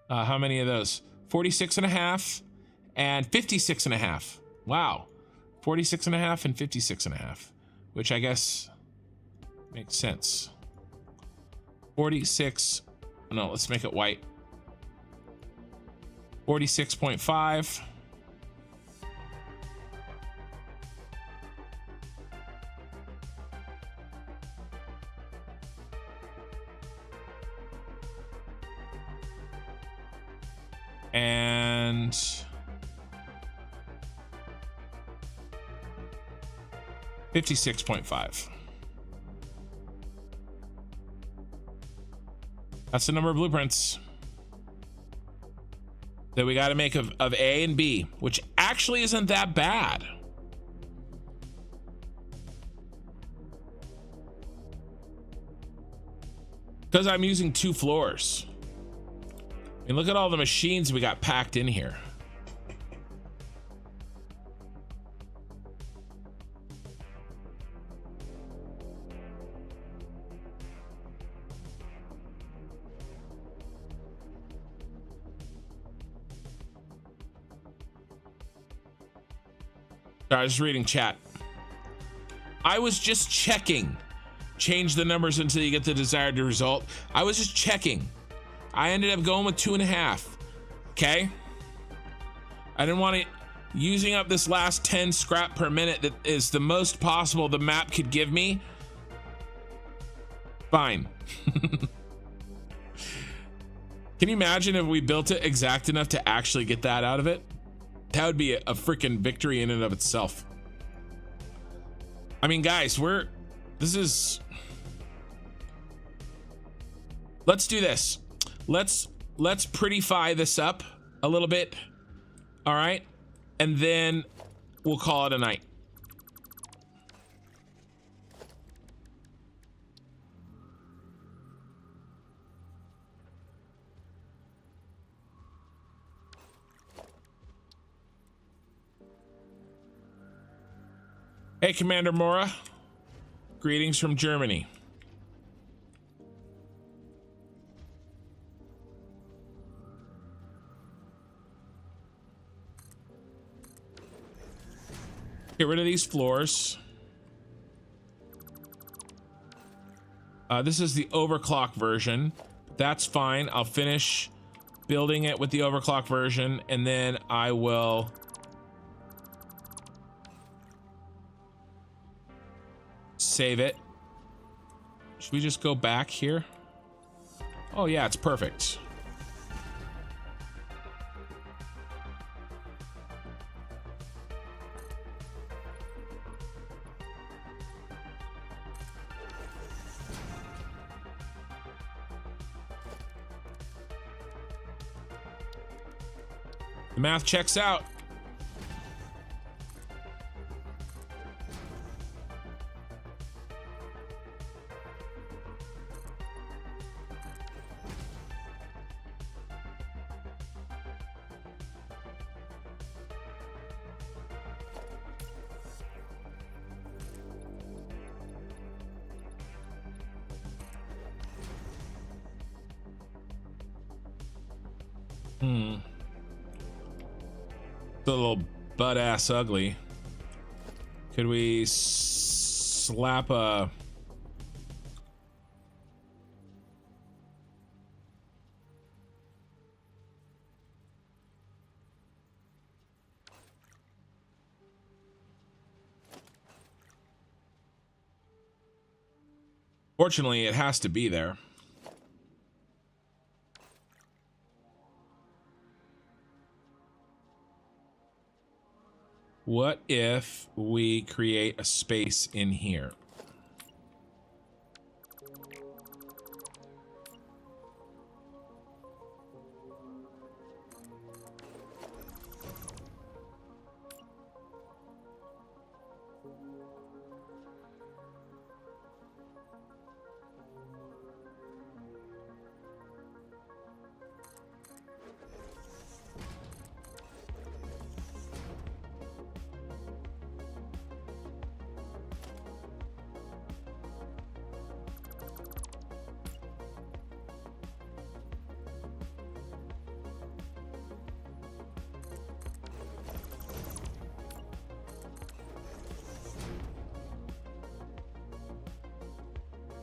How many of those? 46.5 and 56.5. Wow. 46.5 and 56.5, which I guess makes sense. 46. No, let's make it white. 46.5. And 56.5. That's the number of blueprints that we got to make of A and B, which actually isn't that bad. Because I'm using 2 floors. I mean, look at all the machines we got packed in here. Sorry, I was reading chat. I was just checking. Change the numbers until you get the desired result. I was just checking. I ended up going with 2.5. Okay. I didn't want to using up this last 10 scrap per minute that is the most possible the map could give me. Fine. Can you imagine if we built it exact enough to actually get that out of it? That would be a freaking victory in and of itself. I mean, guys, let's do this. Let's prettify this up a little bit. All right. And then we'll call it a night. Hey, Commander Mora. Greetings from Germany. Get rid of these floors. This is the overclock version. That's fine. I'll finish building it with the overclock version, and then I will save it. Should we just go back here? Oh yeah, it's perfect. The math checks out. The little butt ass ugly. Could we slap a Fortunately, it has to be there. What if we create a space in here?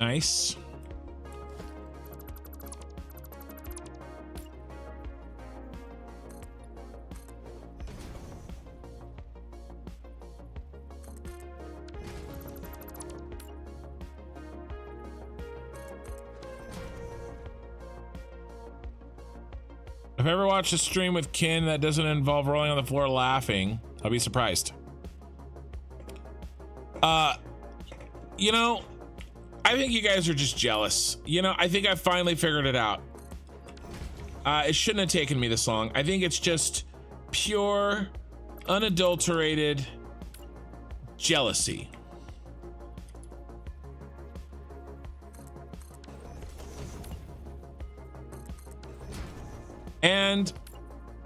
Nice. If I ever watch a stream with Kin that doesn't involve rolling on the floor laughing, I'll be surprised. You know, I think you guys are just jealous. You know, I think I finally figured it out. It shouldn't have taken me this long. I think it's just pure, unadulterated jealousy. And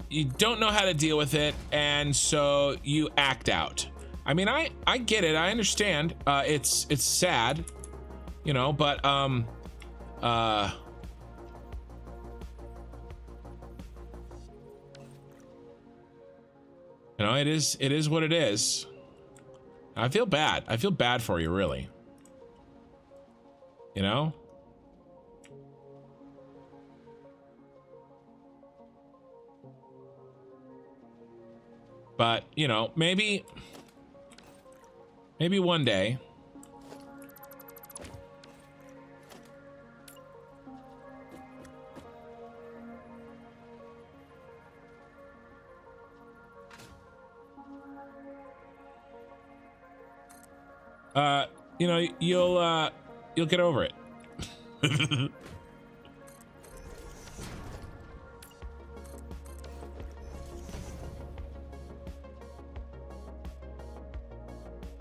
you don't know how to deal with it, and so you act out. I mean, I get it. I understand. It's sad, you know, but you know, it is what it is. I feel bad. I feel bad for you, really. You know? But, you know, maybe one day. You know, you'll get over it.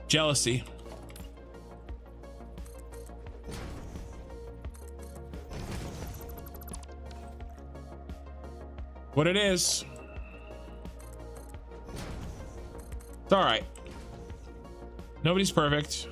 Jealousy. What it is. It's all right. Nobody's perfect.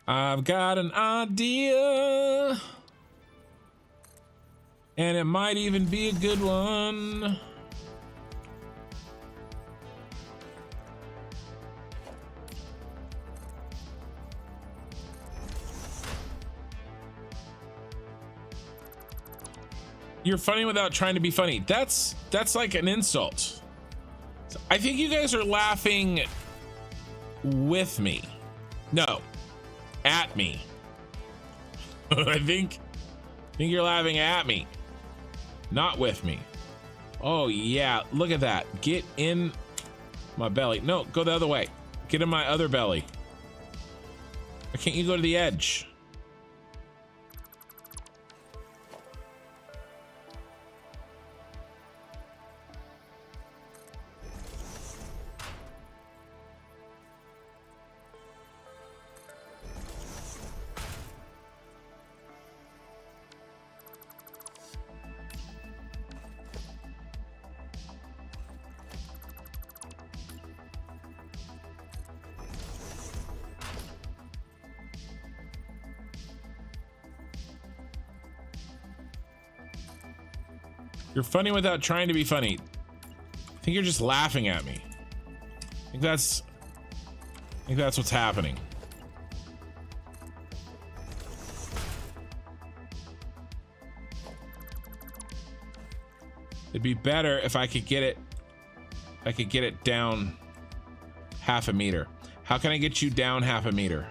I've got an idea, and it might even be a good one. You're funny without trying to be funny. That's like an insult. I think you guys are laughing with me. No. At me. I think you're laughing at me, not with me. Oh yeah, look at that. Get in my belly. No, go the other way. Get in my other belly. Why can't you go to the edge? You're funny without trying to be funny. I think you're just laughing at me. I think that's what's happening. It'd be better if I could get it down half a meter. How can I get you down half a meter?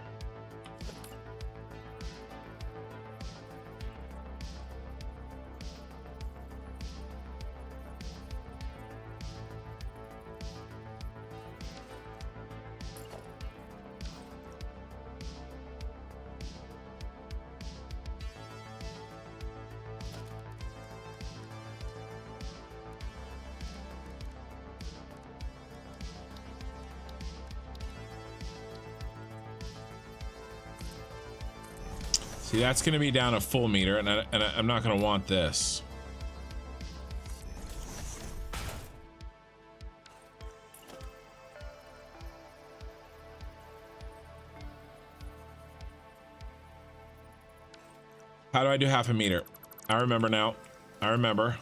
See, that's going to be down a full meter, and I'm not going to want this. How do I do half a meter? I remember now. I remember.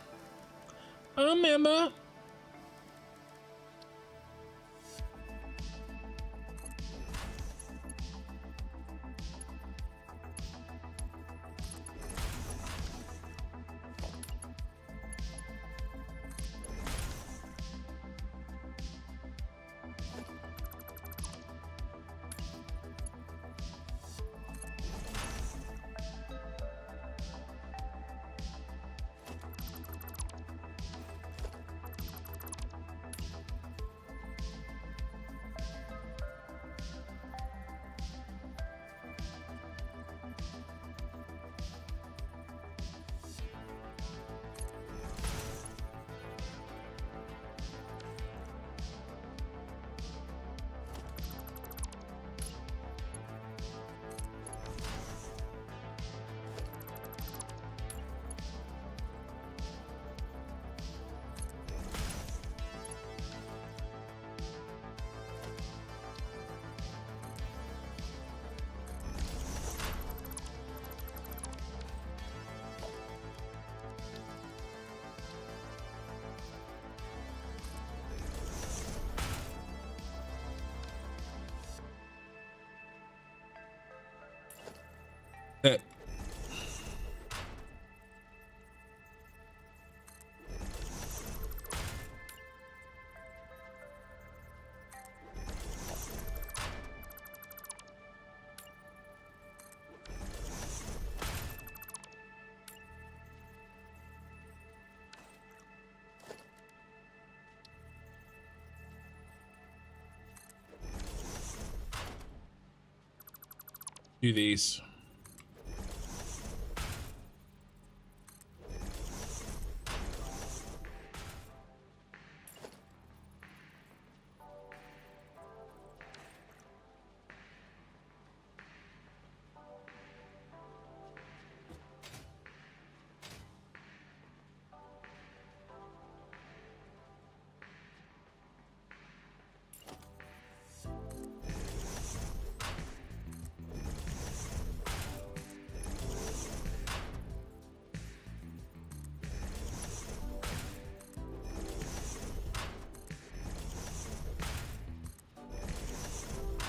Do these.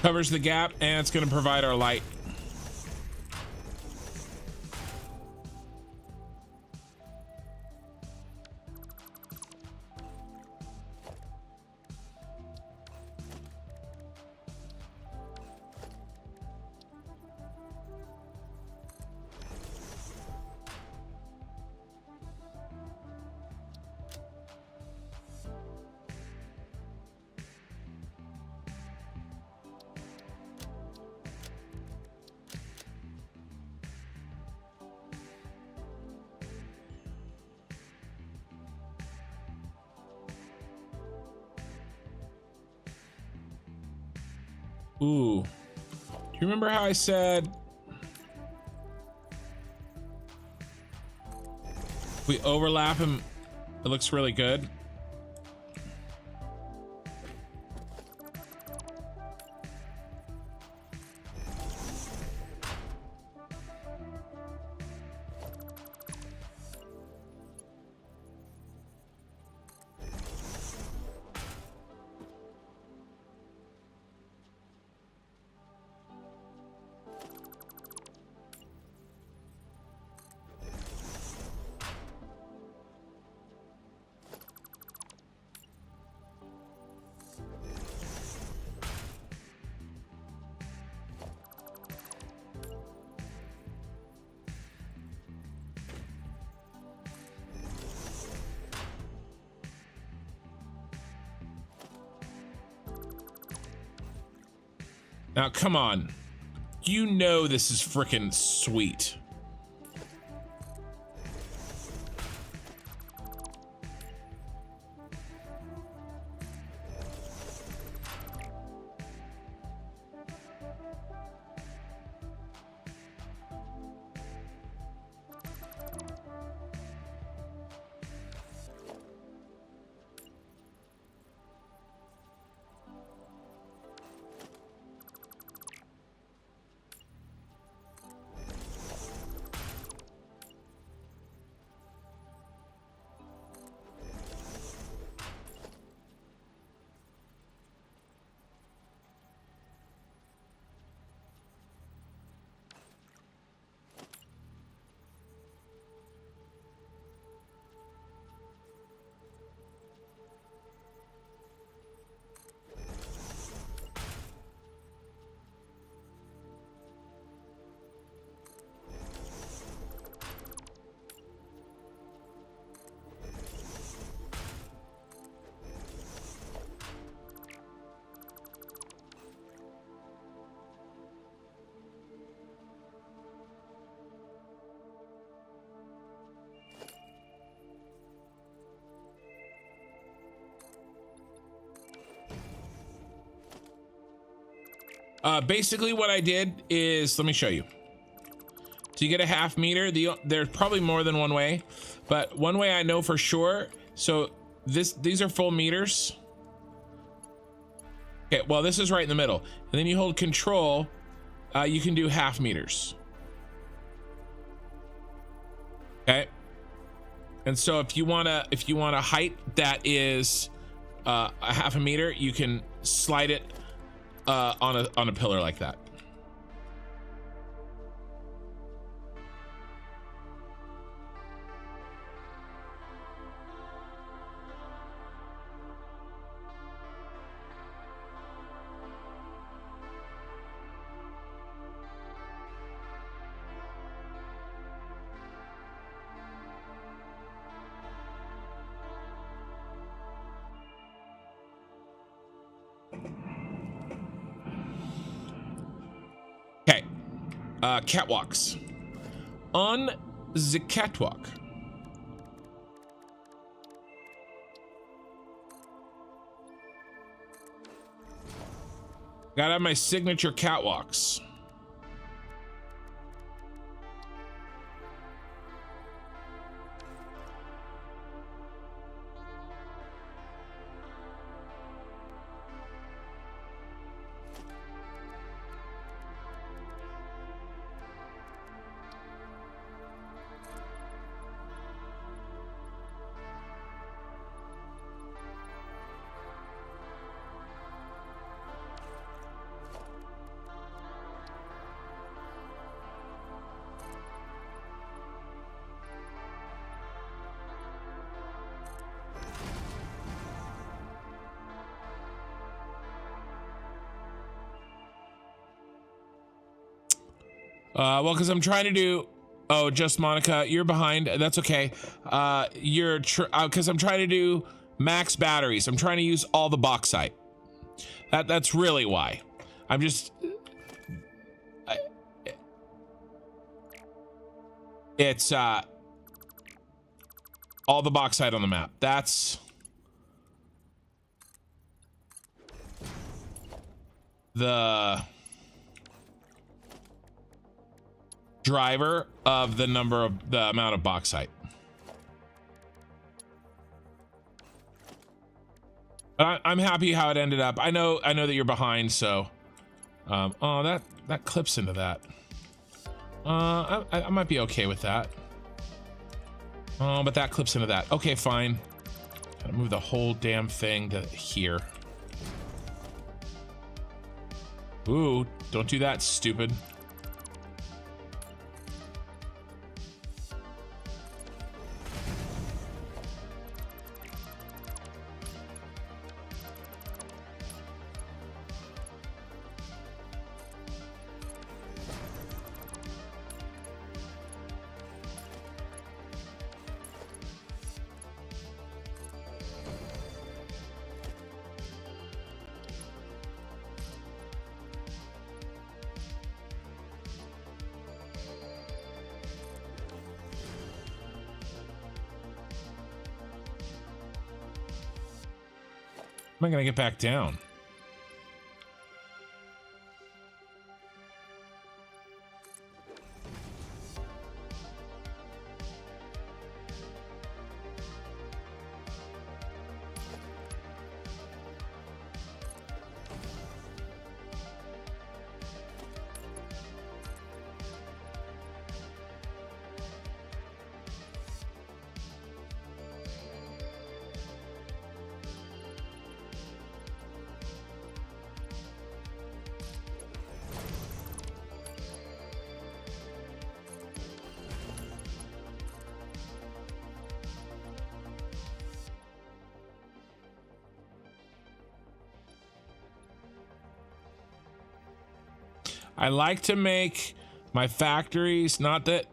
Covers the gap, and it's going to provide our light. Ooh. Do you remember how I said we overlap him? It looks really good. Now, come on. You know this is freaking sweet. Basically what I did is, let me show you. To get a half meter, there's probably more than one way, but one way I know for sure. So these are full meters. Okay, well, this is right in the middle. And then you hold control, you can do half meters. Okay. And so if you want a height that is a half a meter, you can slide it on a pillar like that. Catwalks. On the catwalk. Gotta have my signature catwalks. Well, because I'm trying to do. Oh, just Monica, you're behind. That's okay. Because I'm trying to do max batteries. I'm trying to use all the bauxite. That's really why. I'm just. It's all the bauxite on the map. That's the driver of the amount of bauxite. But I'm happy how it ended up. I know that you're behind, so oh, that clips into that. I might be okay with that. Oh, but that clips into that. Okay, fine. Gotta move the whole damn thing to here. Ooh, don't do that, stupid. Am I gonna get back down? I like to make my factories, not that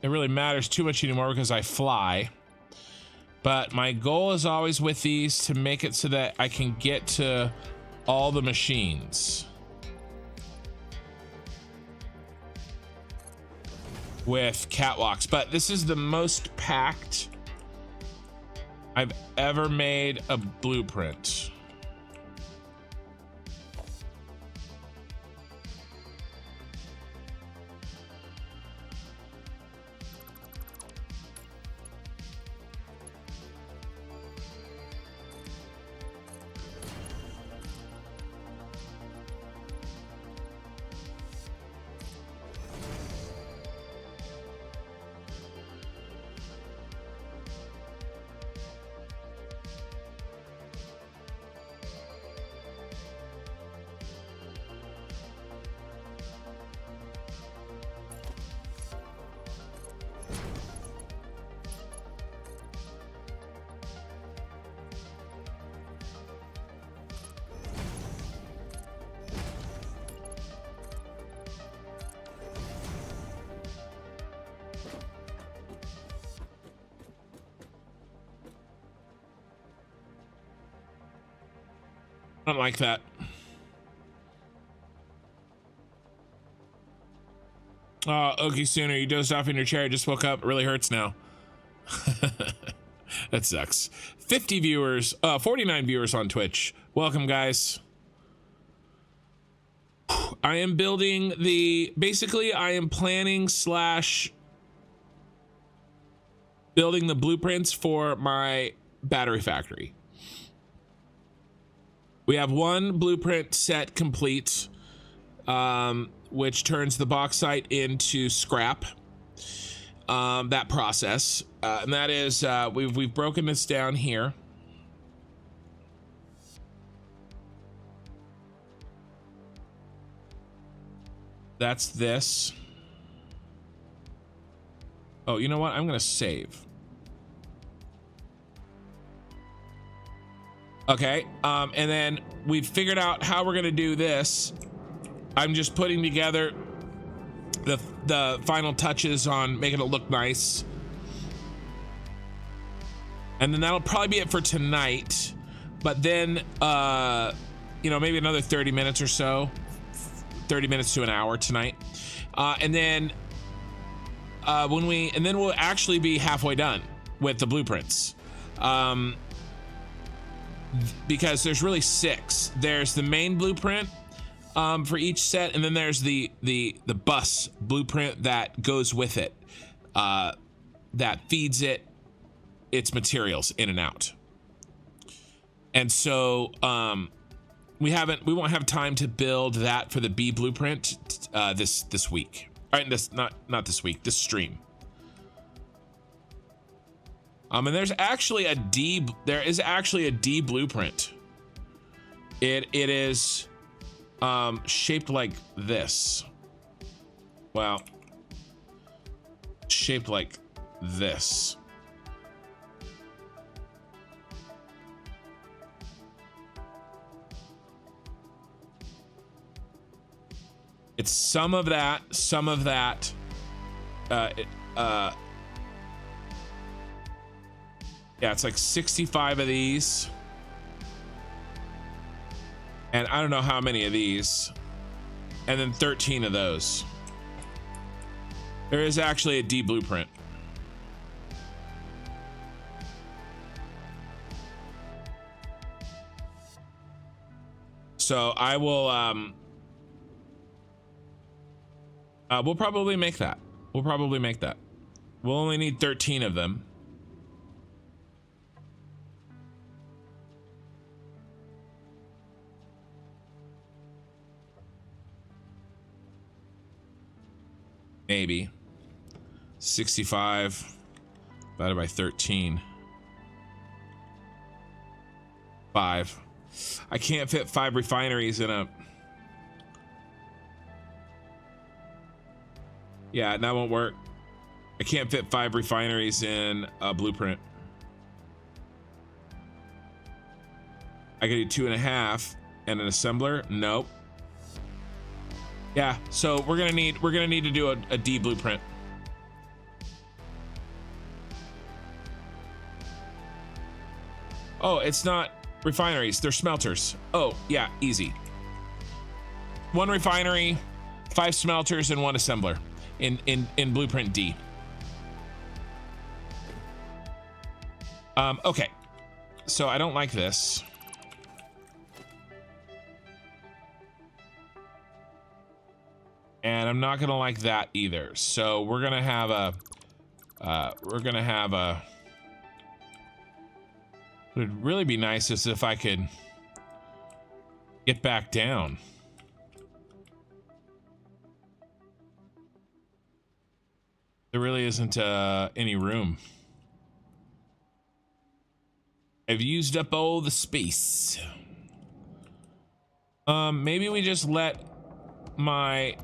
it really matters too much anymore because I fly, but my goal is always with these to make it so that I can get to all the machines with catwalks. But this is the most packed I've ever made a blueprint. I don't like that. Okay, Sooner, you dozed off in your chair. Just woke up. It really hurts now. That sucks. 50 viewers, 49 viewers on Twitch. Welcome, guys. I am building basically I am planning / building the blueprints for my battery factory. We have one blueprint set complete, which turns the bauxite into scrap. That process, and that is we've broken this down here. That's this. Oh, you know what? I'm gonna save. Okay, and then we've figured out how we're gonna do this. I'm just putting together the final touches on making it look nice. And then that'll probably be it for tonight. But then, you know, maybe another 30 minutes or so. 30 minutes to an hour tonight. And then we'll actually be halfway done with the blueprints. Because there's really 6. There's the main blueprint for each set, and then there's the bus blueprint that goes with it, that feeds it its materials in and out. And so we won't have time to build that for the B blueprint this week. All right, not this week, this stream. And there is actually a D blueprint. It is shaped like this. Well, shaped like this. It's some of that. Yeah, it's like 65 of these. And I don't know how many of these. And then 13 of those. There is actually a D blueprint. So I will, we'll probably make that. We'll only need 13 of them. Maybe 65 divided by 13. 5. I can't fit 5 refineries in a. Yeah, that won't work. I can't fit 5 refineries in a blueprint. I could do 2.5 and an assembler. Nope. Yeah, so we're gonna need to do a D blueprint. Oh, it's not refineries, they're smelters. Oh, yeah, easy. 1 refinery, 5 smelters, and 1 assembler in blueprint D. Okay. So I don't like this. And I'm not gonna like that either. So we're gonna have a, what would really be nice is if I could get back down. There really isn't any room. I've used up all the space. Maybe we just let my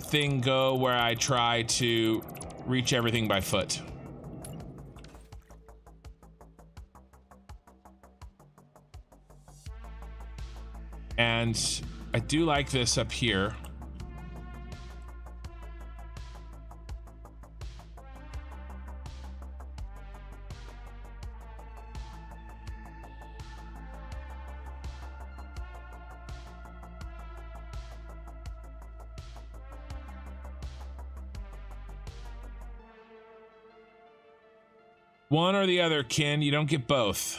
thing go where I try to reach everything by foot. And I do like this up here. One or the other, Ken. You don't get both.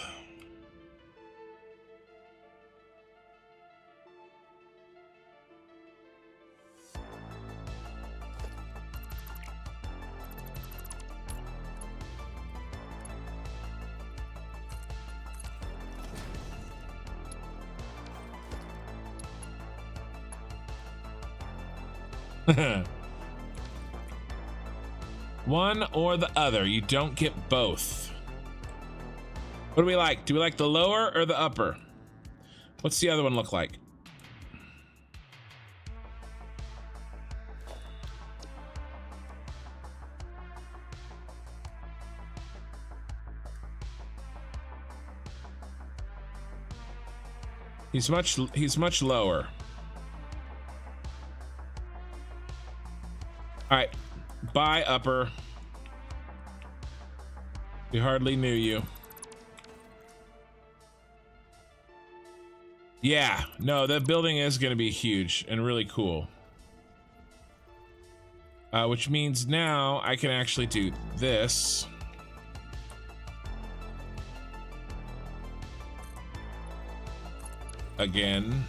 One or the other. You don't get both. What do we like? Do we like the lower or the upper? What's the other one look like? He's much lower. All right, bye upper. We hardly knew you. Yeah, no, that building is going to be huge and really cool. Which means now I can actually do this. Again.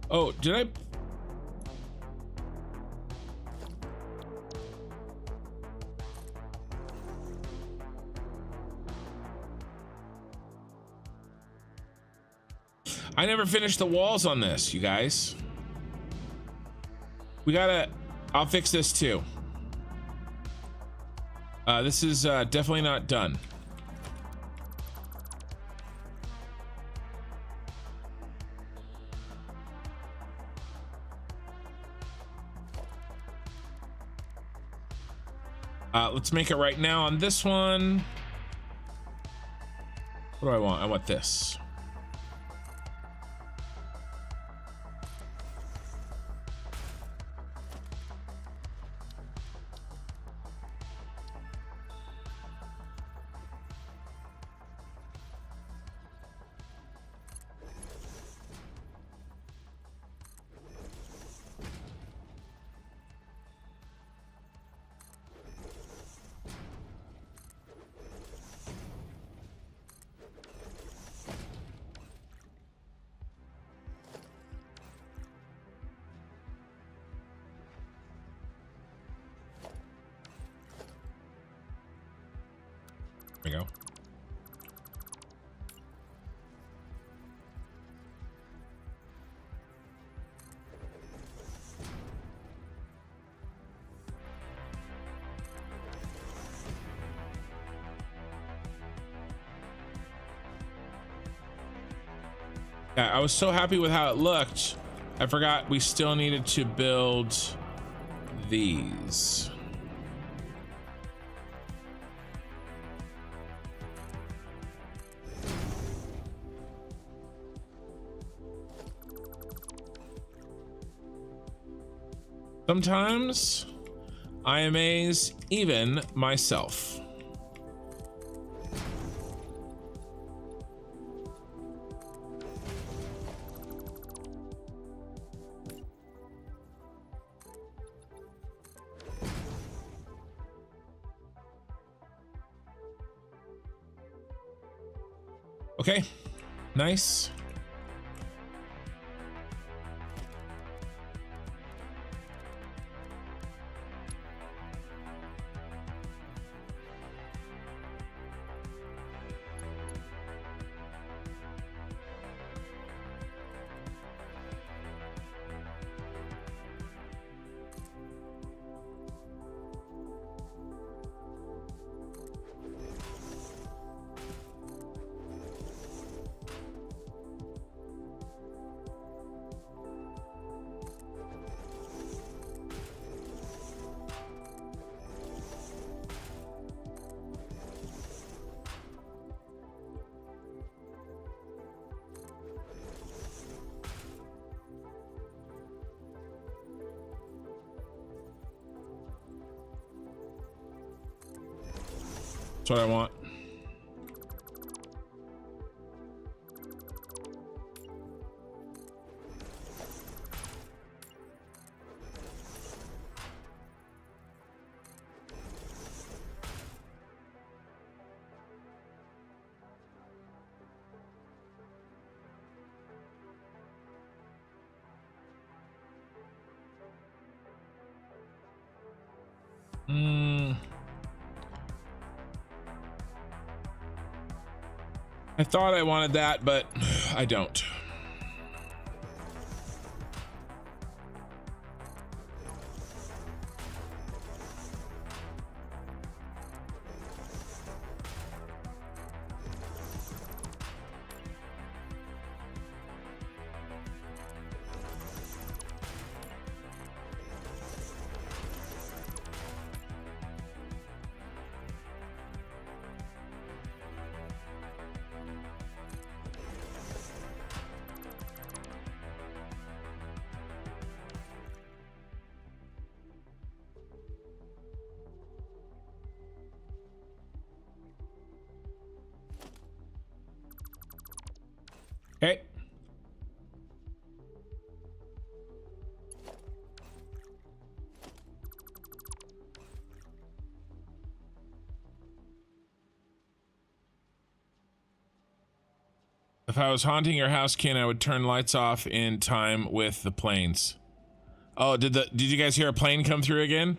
Oh, did I? I never finished the walls on this, you guys. We gotta, I'll fix this too. This is definitely not done. Let's make it right now on this one. What do I want? I want this. There we go. Yeah, I was so happy with how it looked. I forgot we still needed to build these. Sometimes I amaze even myself. Okay, nice. That's what I want. I thought I wanted that, but I don't. Okay. If I was haunting your house, Ken, I would turn lights off in time with the planes. Oh, did you guys hear a plane come through again?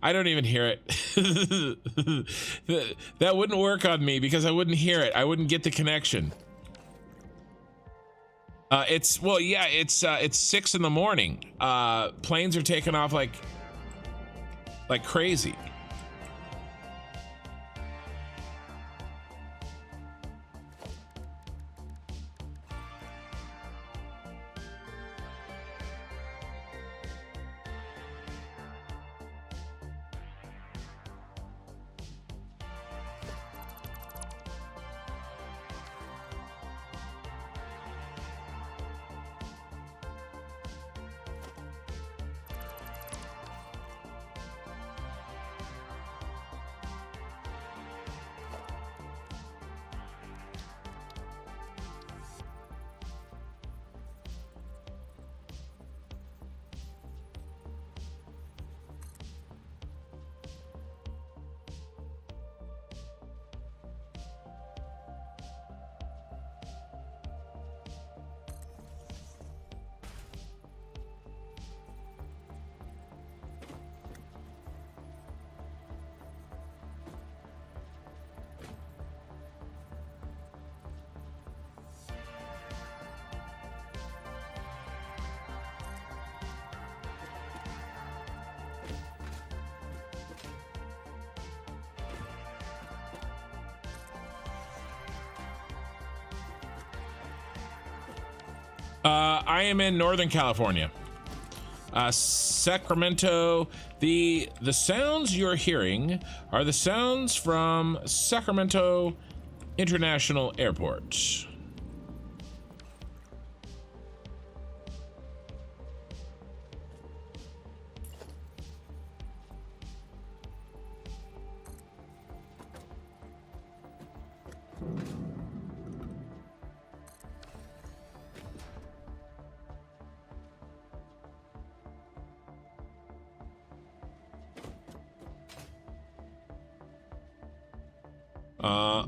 I don't even hear it. That wouldn't work on me because I wouldn't hear it. I wouldn't get the connection. It's 6 in the morning. Planes are taking off like crazy. I am in Northern California. Sacramento. The sounds you're hearing are the sounds from Sacramento International Airport.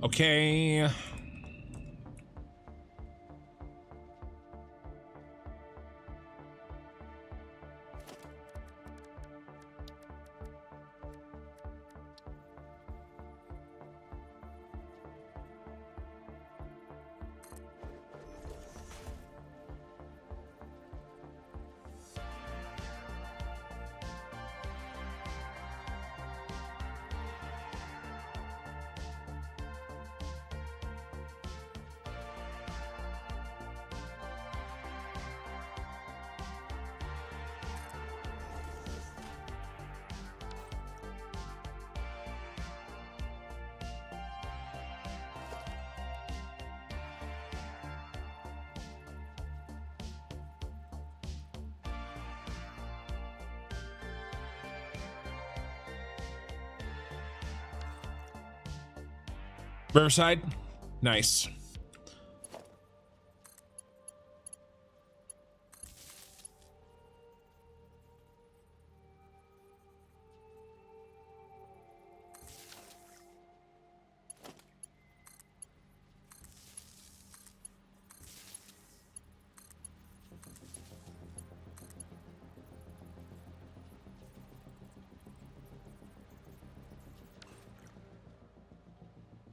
Okay. Riverside, nice.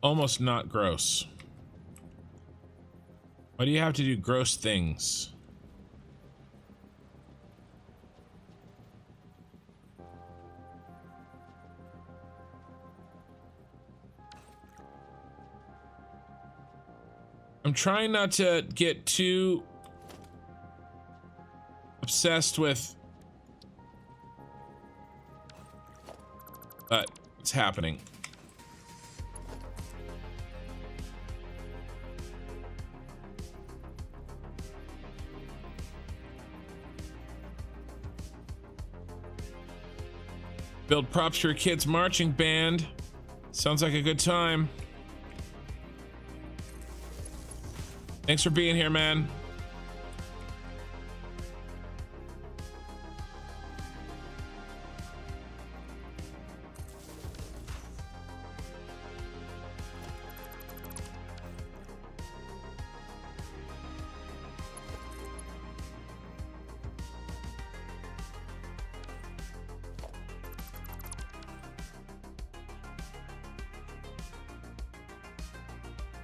Almost not gross. Why do you have to do gross things? I'm trying not to get too obsessed with, but it's happening. Build props for your kids' marching band. Sounds like a good time. Thanks for being here, man.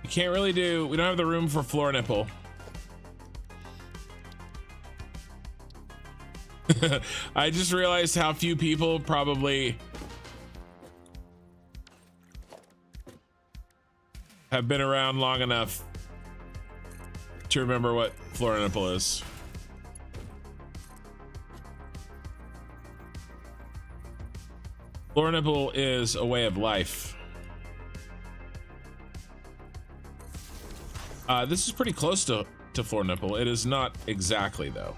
Can't really do, we don't have the room for floor nipple. I just realized how few people probably have been around long enough to remember what floor nipple is. Floor nipple is a way of life. This is pretty close to floor nipple. It is not exactly, though.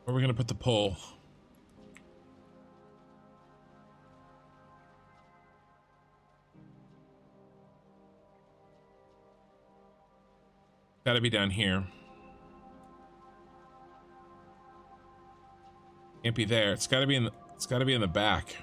Where are we gonna put the pole? Gotta be down here. Can't be there. It's gotta be in the back.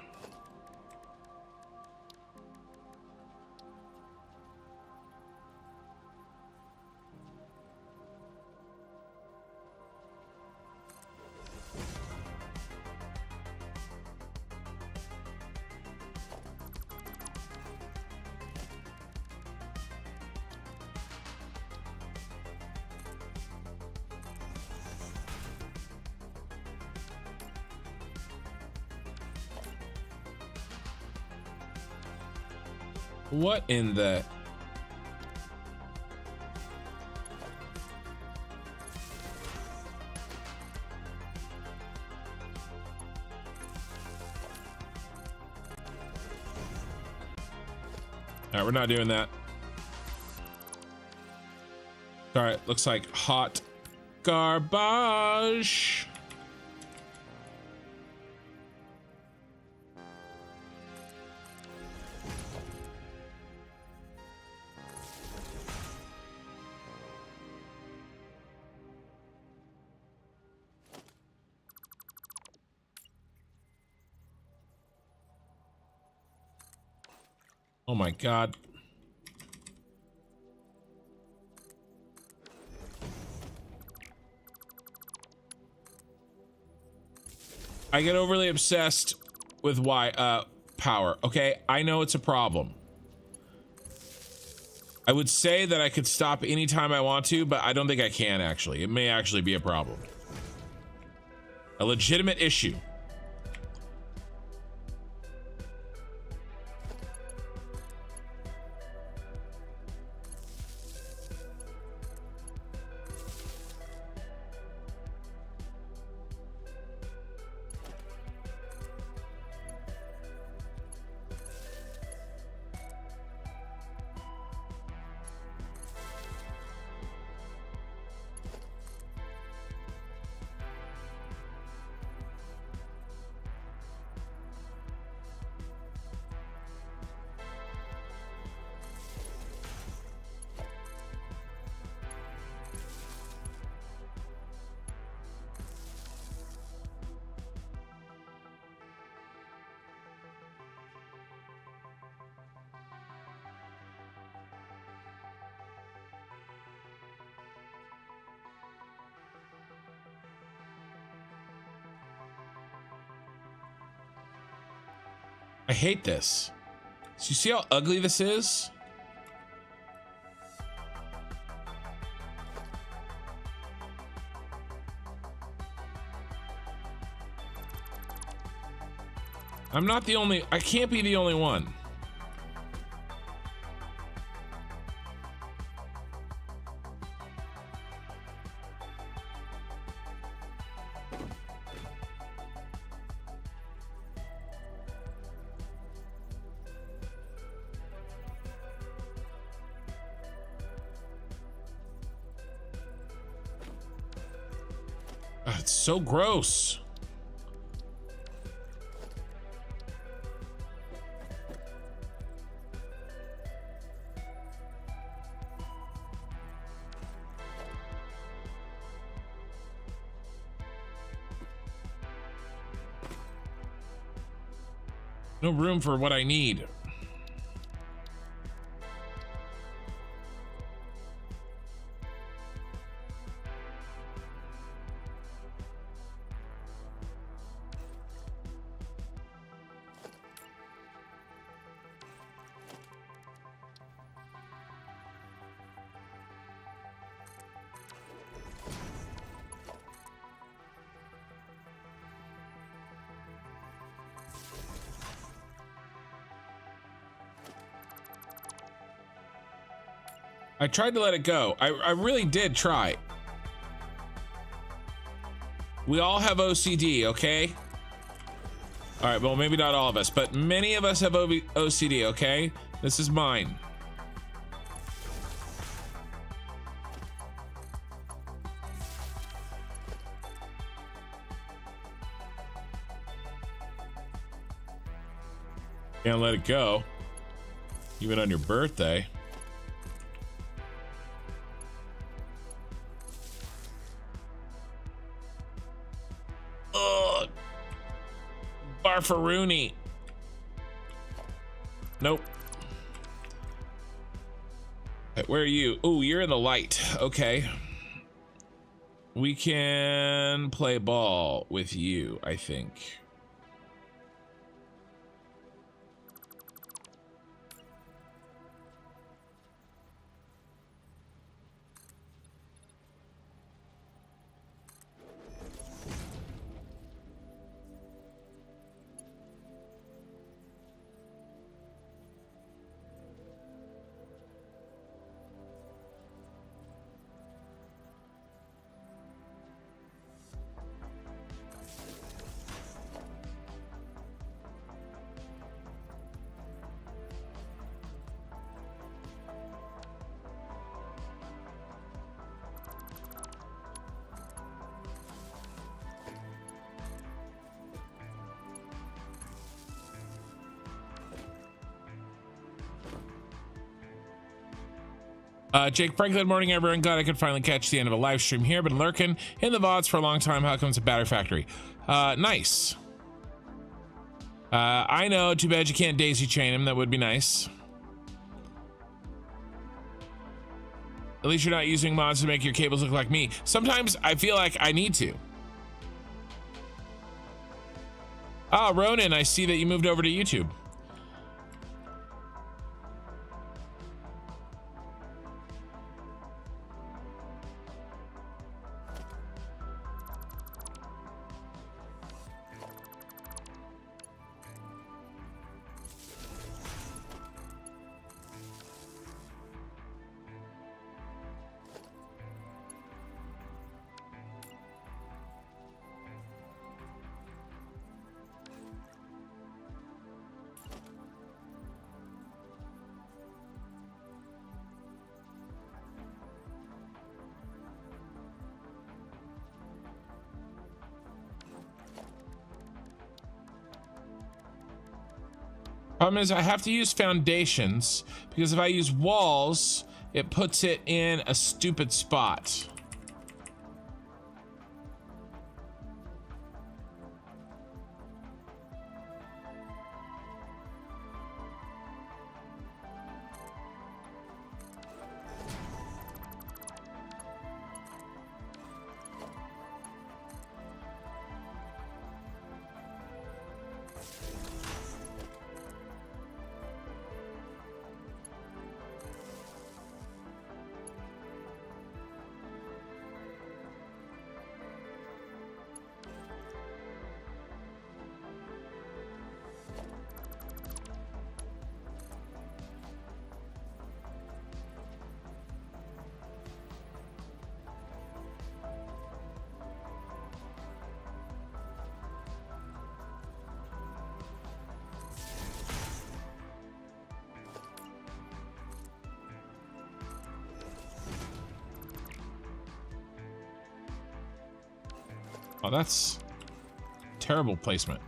What in the... All right, we're not doing that. All right, looks like hot garbage. Oh my God. I get overly obsessed with power. Okay, I know it's a problem. I would say that I could stop anytime I want to, but I don't think I can actually. It may actually be a problem. A legitimate issue. I hate this. So you see how ugly this is? I'm not the only, I can't be the only one. It's so gross. No room for what I need. I tried to let it go. I really did try. We all have OCD, okay? All right, well, maybe not all of us, but many of us have OCD, okay? This is mine. Can't let it go, even on your birthday. Ugh. Barfaroony. Nope. Where are you? Oh, you're in the light. Okay. We can play ball with you, I think. Jake Franklin, morning everyone. Glad I could finally catch the end of a live stream here. Been lurking in the VODs for a long time. How comes a Battery Factory? Nice. I know, too bad you can't daisy chain him. That would be nice. At least you're not using mods to make your cables look like me. Sometimes I feel like I need to. Ah, Ronan, I see that you moved over to YouTube. Problem is I have to use foundations because if I use walls, it puts it in a stupid spot. Oh, that's terrible placement.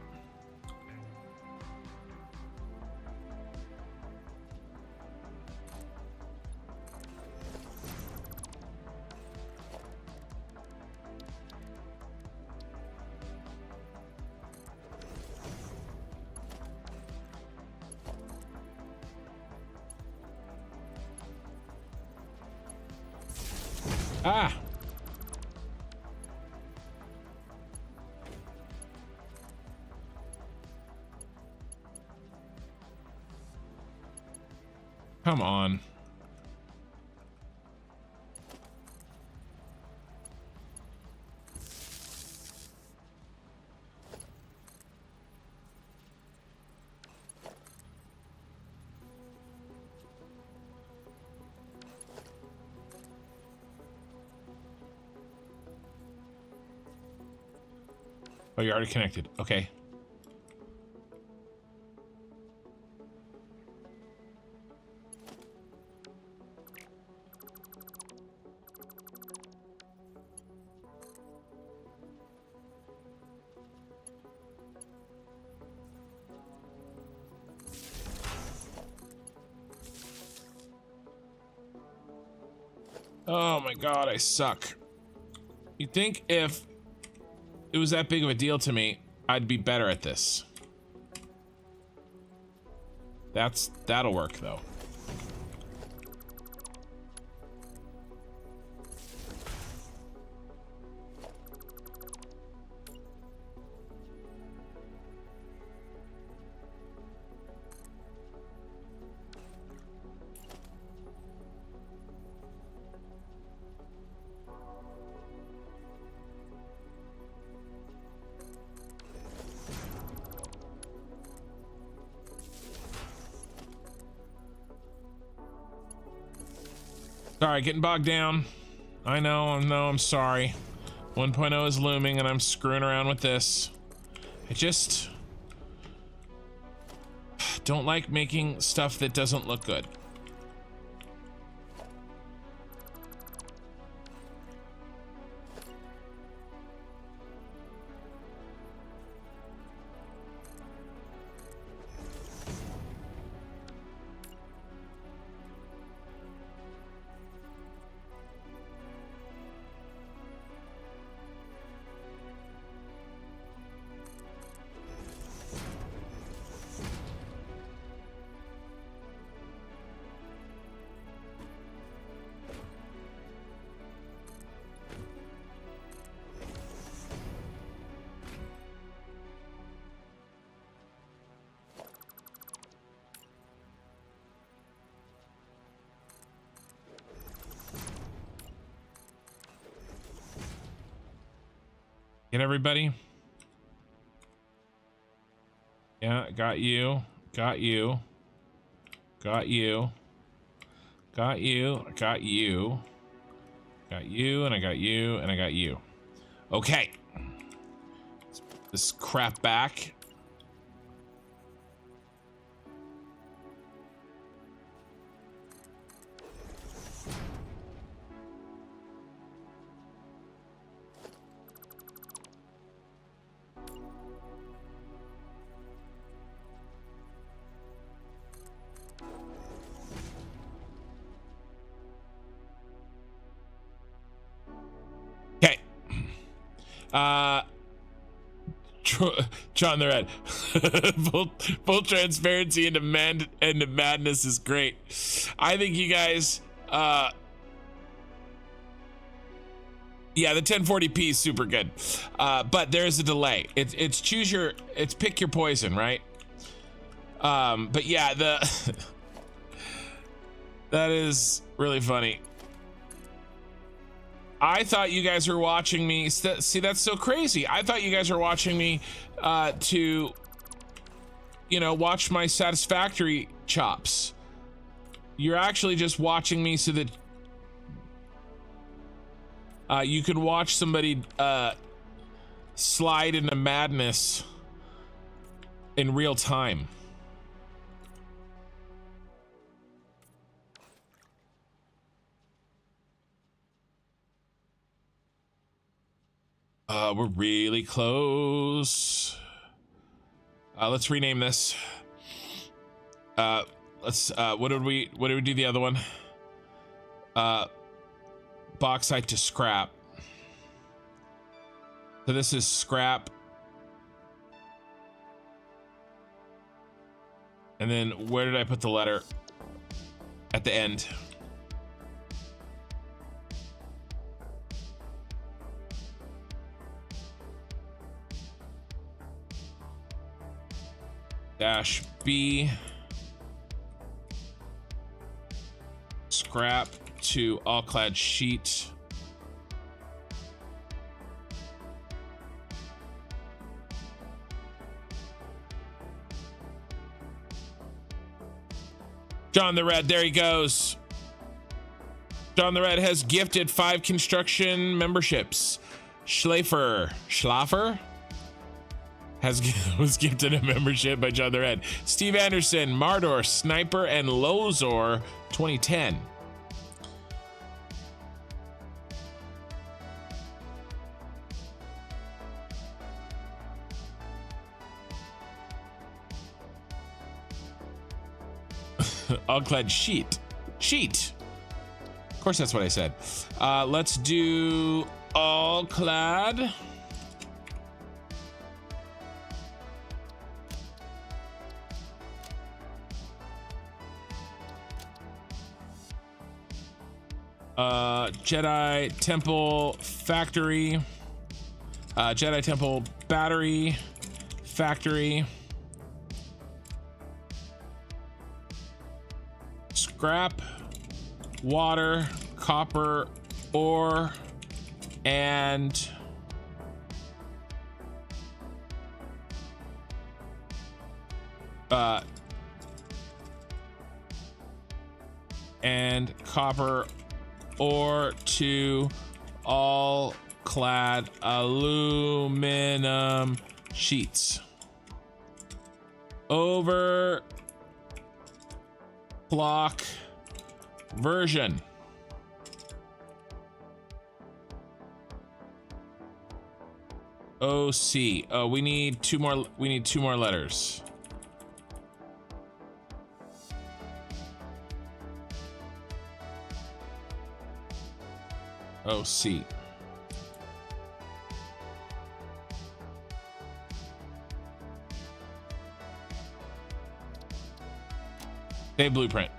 Ah! Come on. Oh, you're already connected. Okay. Oh my god, I suck. You'd think if it was that big of a deal to me, I'd be better at this. That'll work though. Sorry, getting bogged down. I know, I'm sorry. 1.0 is looming and I'm screwing around with this. I just don't like making stuff that doesn't look good. Get everybody? Yeah, got you. Got you. Got you. Got you. Got you. Got you, and I got you, and I got you. Okay. Let's put this crap back. John the Red. full transparency into madness is great. I think you guys yeah, the 1040p is super good. But there is a delay. It's pick your poison, right? But yeah, that is really funny. I thought you guys were watching me. See, that's so crazy. I thought you guys were watching me to, watch my Satisfactory chops. You're actually just watching me so that you can watch somebody slide into madness in real time. We're really close. Let's rename this. What did we do the other one? Bauxite to scrap. So this is scrap. And then where did I put the letter? At the end. Dash B. Scrap to all clad sheet. John the Red, there he goes. John the Red has gifted 5 construction memberships. Schlaffer was gifted a membership by John the Red. Steve Anderson, Mardor, Sniper, and Lozor 2010. All-clad sheet. Of course, that's what I said. Let's do all-clad. Jedi Temple Factory. Jedi Temple Battery Factory. Scrap, water, copper, ore, and copper ore to all clad aluminum sheets. Over clock version. OC. Oh, we need two more letters. OC. Day blueprint.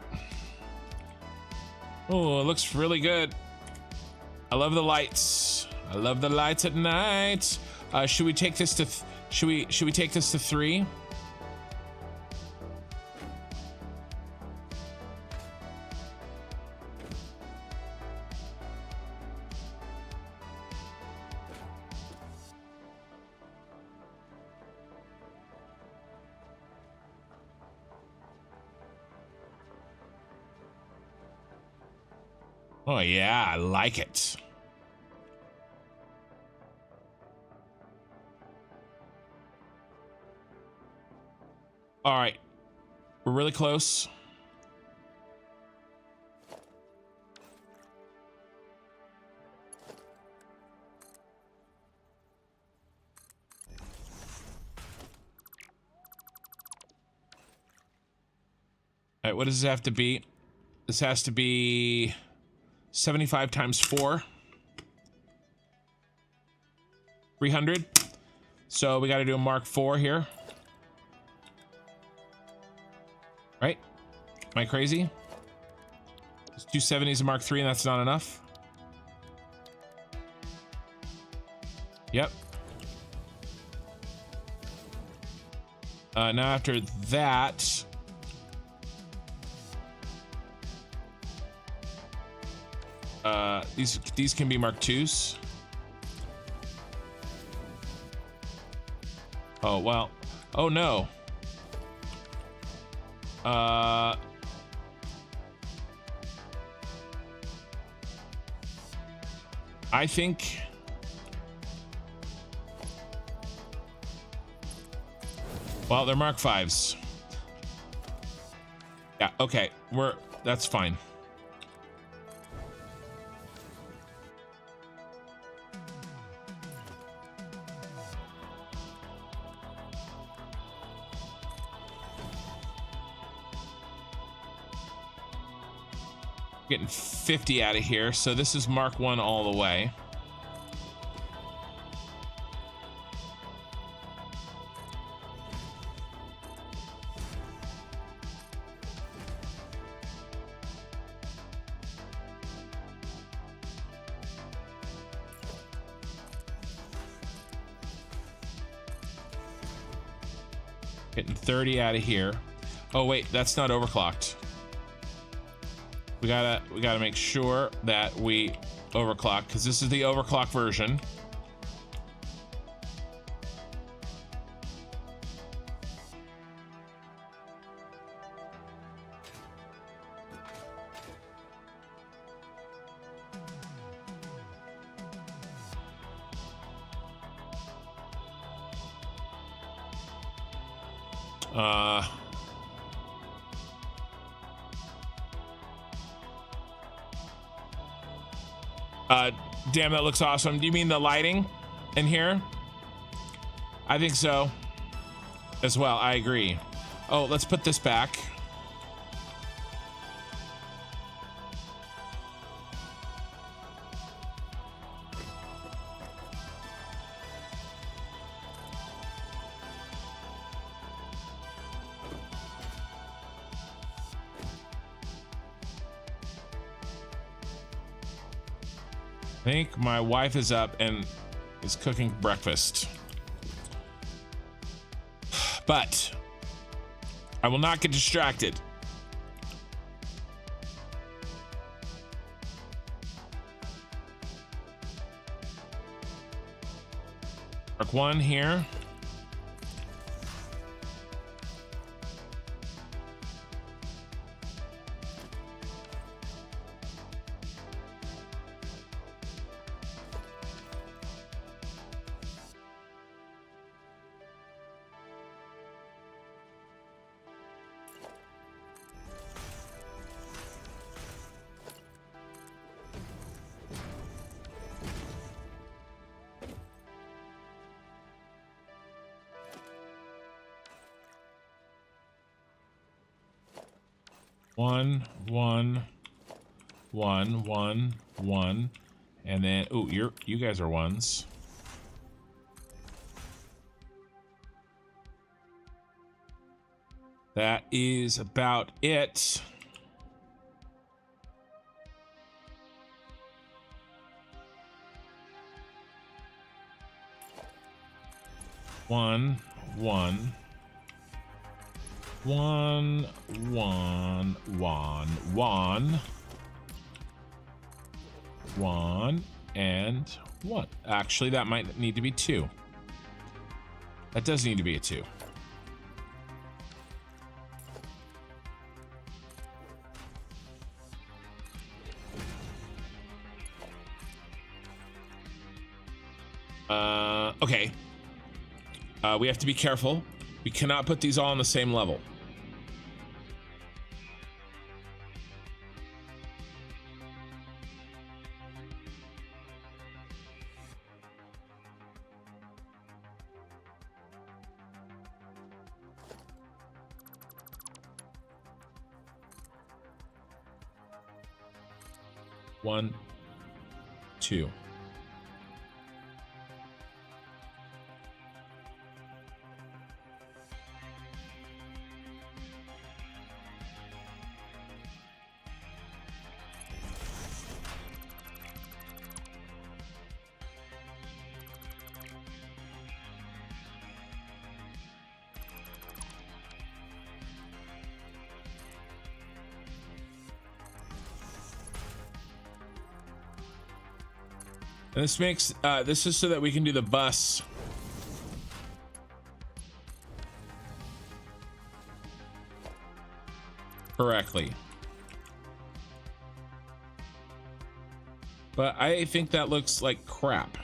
Oh, it looks really good. I love the lights. I love the lights at night. Should we take this to? Should we take this to 3? Oh yeah, I like it. All right, we're really close. All right, what does this have to be? This has to be 75 times 4. 300. So we got to do a Mark 4 here. Right? Am I crazy? It's 270s a Mark 3 and that's not enough. Yep. Now after that, these can be Mark 2s. Oh well. Oh no. I think well, they're Mark 5s. Yeah, okay. That's fine. Getting 50 out of here. So this is Mark 1 all the way. Getting 30 out of here. Oh wait, that's not overclocked. We gotta make sure that we overclock, because this is the overclock version. Damn, that looks awesome. Do you mean the lighting in here? I think so as well. I agree. Oh, let's put this back. I think my wife is up and is cooking breakfast. But I will not get distracted. Mark 1 here. One, and then you guys are ones. That is about it. One. One and one. Actually, that might need to be 2. That does need to be a 2. Okay. We have to be careful. We cannot put these all on the same level. One, 2. And this makes this is so that we can do the bus correctly. But I think that looks like crap.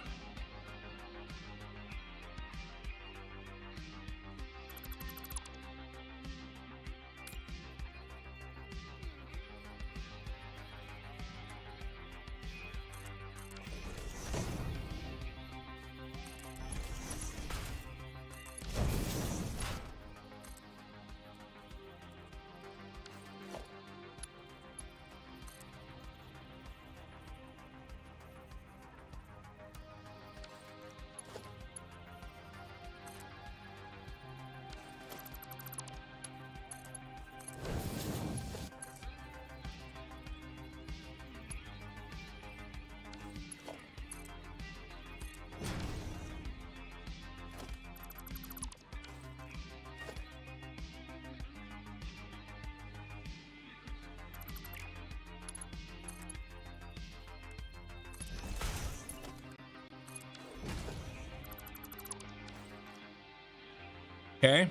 Okay.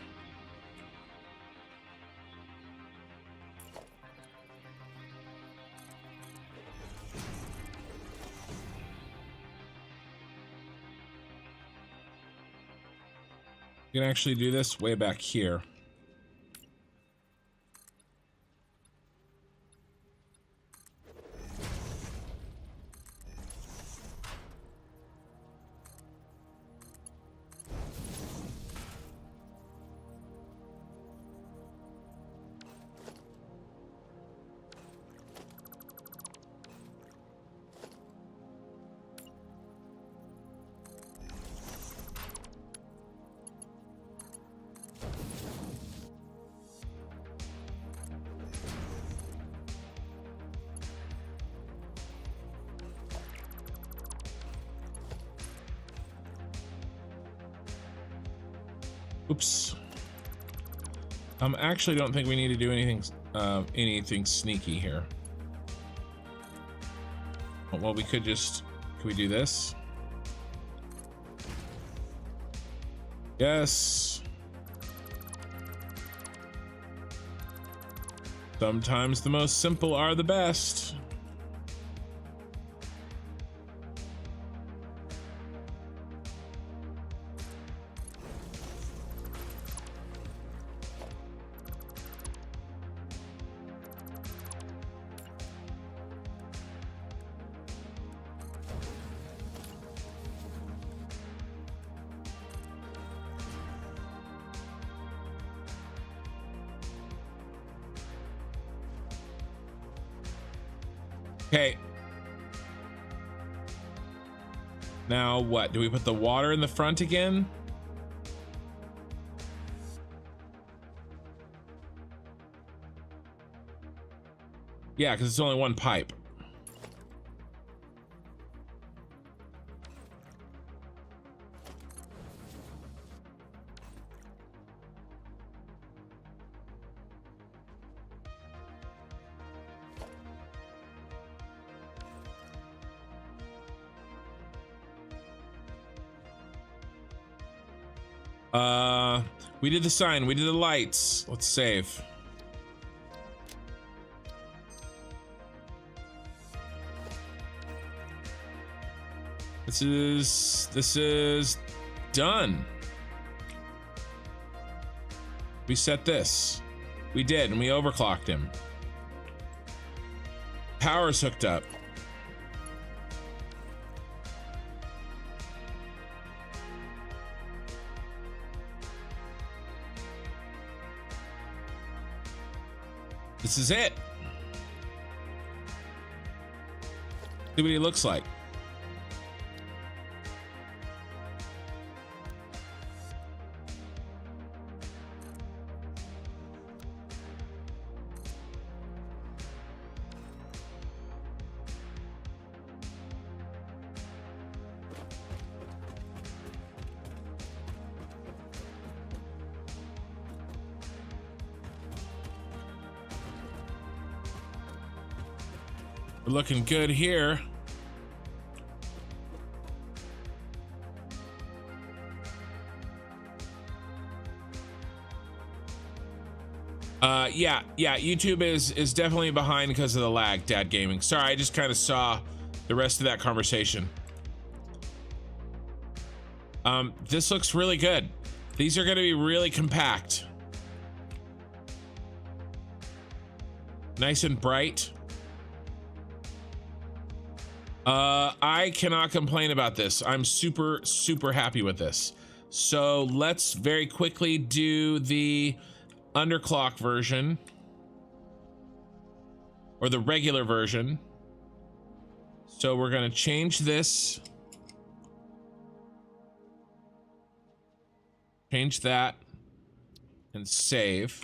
You can actually do this way back here. Oops. Actually don't think we need to do anything sneaky here. Well, we could just, can we do this? Yes. Sometimes the most simple are the best. Okay. Now what? Do we put the water in the front again? Yeah, because it's only one pipe. We did the sign, we did the lights. Let's save. This is done. We set this. We did, and we overclocked him. Power's hooked up. This is it. See what he looks like. We're looking good here. Yeah, YouTube is definitely behind because of the lag, Dad Gaming. Sorry, I just kind of saw the rest of that conversation. This looks really good. These are going to be really compact. Nice and bright. I cannot complain about this. I'm super happy with this. So let's very quickly do the underclock version, or the regular version. So we're going to change this, change that, and save.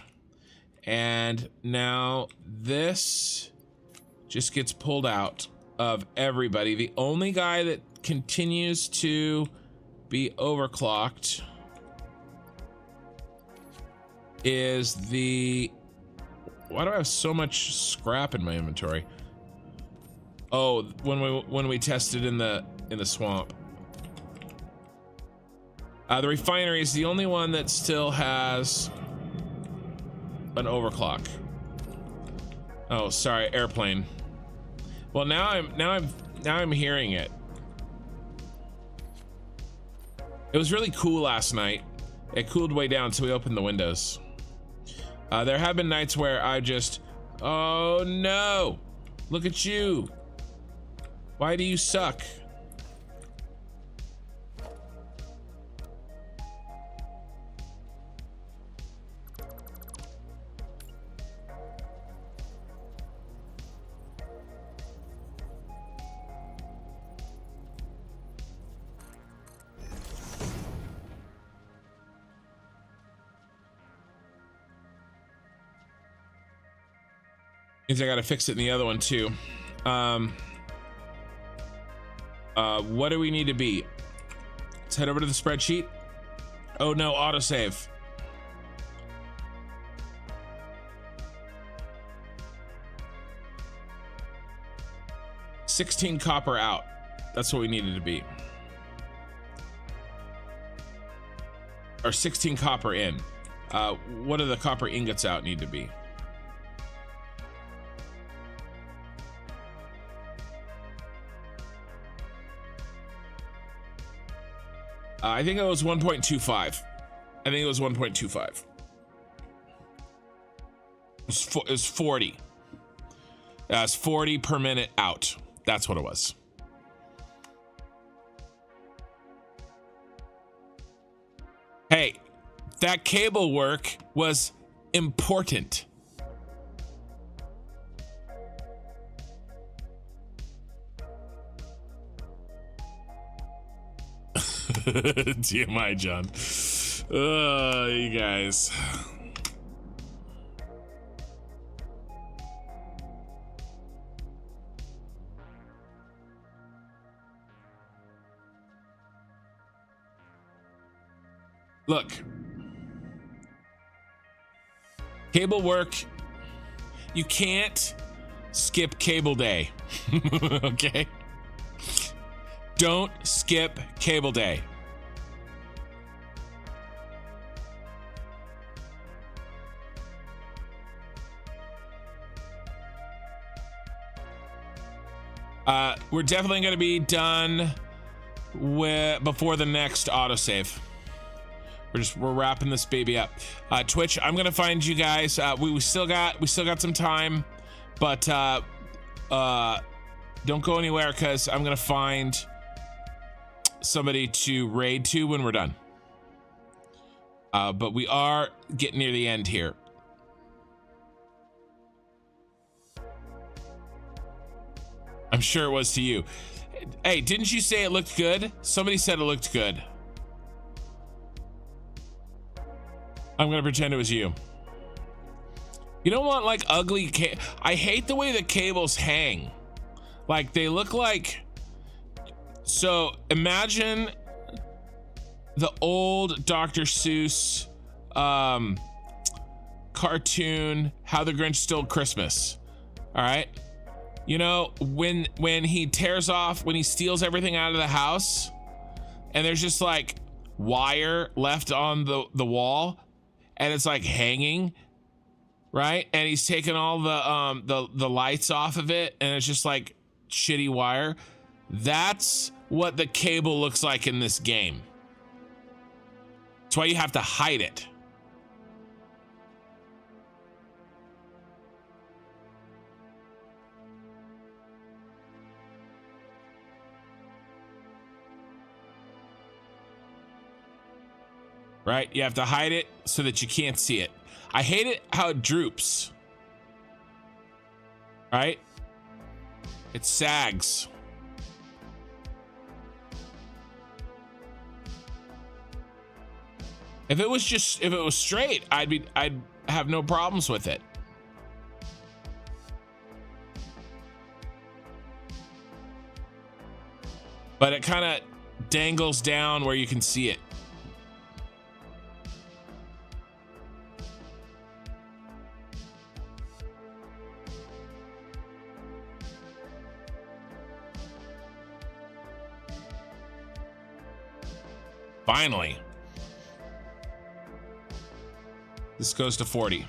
And now this just gets pulled out of everybody. The only guy that continues to be overclocked is the... Why do I have so much scrap in my inventory? Oh, when we tested in the swamp. The refinery is the only one that still has an overclock. Oh, sorry, airplane. Well, now I'm hearing it. It was really cool last night. It cooled way down, so we opened the windows. There have been nights where I just, oh no, look at you. Why do you suck? Means I gotta fix it in the other one too. What do we need to be? Let's head over to the spreadsheet. Oh no, autosave. $16 copper out. That's what we needed to be. Or 16 copper in. What do the copper ingots out need to be? I think it was 1.25. I think it was 1.25. It was 40. That's 40 per minute out. That's what it was. Hey, that cable work was important. TMI, John. You guys. Look. Cable work. You can't skip cable day. Okay? Don't skip cable day. We're definitely going to be done before the next autosave. We're wrapping this baby up. Twitch, I'm going to find you guys. We still got some time, but don't go anywhere because I'm going to find somebody to raid to when we're done. But we are getting near the end here. I'm sure it was to you. Hey, didn't you say it looked good? Somebody said it looked good. I'm gonna pretend it was you. You don't want like ugly I hate the way the cables hang. Like they look like, so imagine the old Dr. Seuss cartoon, How the Grinch Stole Christmas. All right. You know, when he tears off, when he steals everything out of the house and there's just like wire left on the wall and it's like hanging, right? And he's taking all the lights off of it and it's just like shitty wire. That's what the cable looks like in this game. That's why you have to hide it. Right? You have to hide it so that you can't see it. I hate it how it droops. Right? It sags. If it was straight, I'd have no problems with it. But it kind of dangles down where you can see it. Finally. This goes to 40.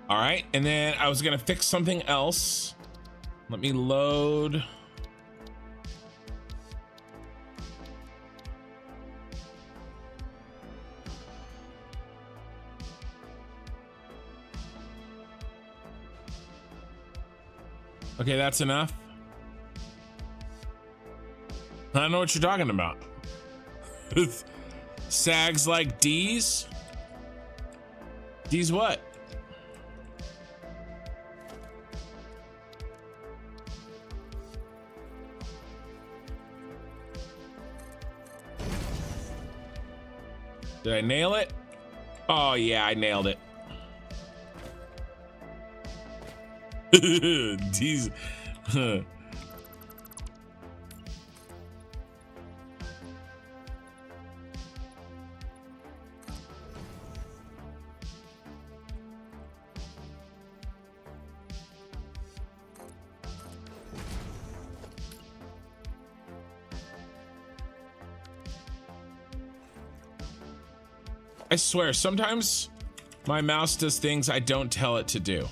All right, and then I was gonna fix something else. Let me load. Okay, that's enough. I don't know what you're talking about. Sags like D's? D's what? Did I nail it? Oh yeah, I nailed it. These I swear, sometimes my mouse does things I don't tell it to do.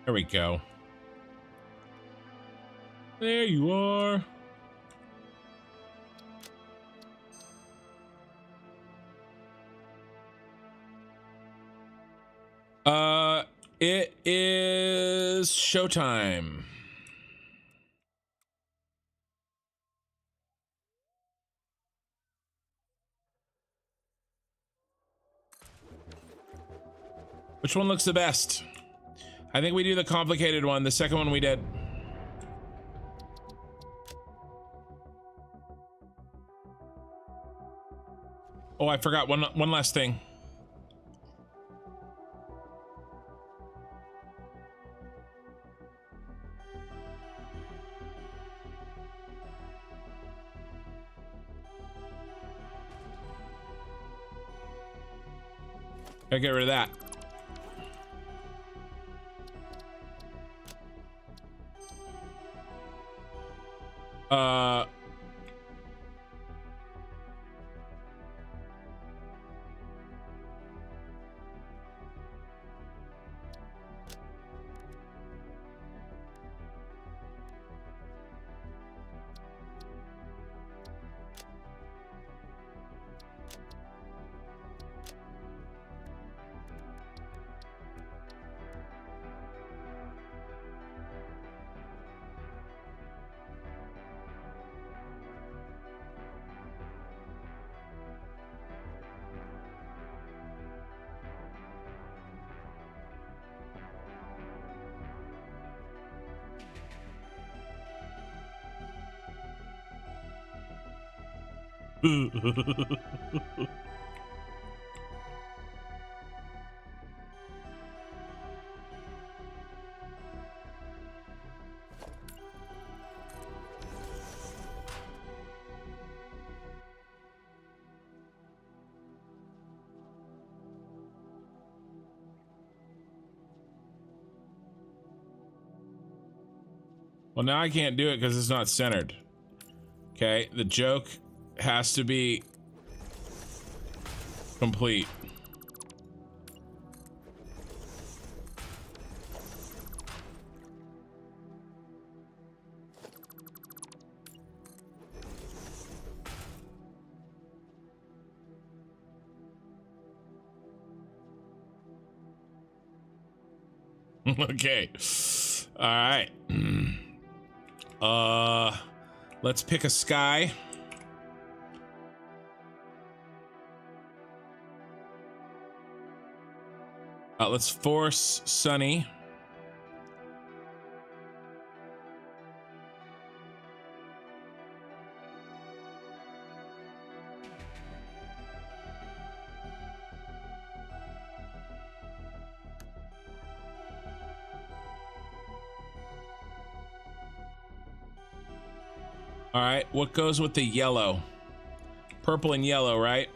There we go. There you are. It is showtime. Which one looks the best? I think we do the complicated one. The second one we did. Oh, I forgot one last thing. Gotta get rid of that. Well, now I can't do it because it's not centered. Okay, the joke has to be complete. Okay. All right. Let's pick a sky. Let's force sunny. All right, what goes with the yellow? Purple and yellow, right?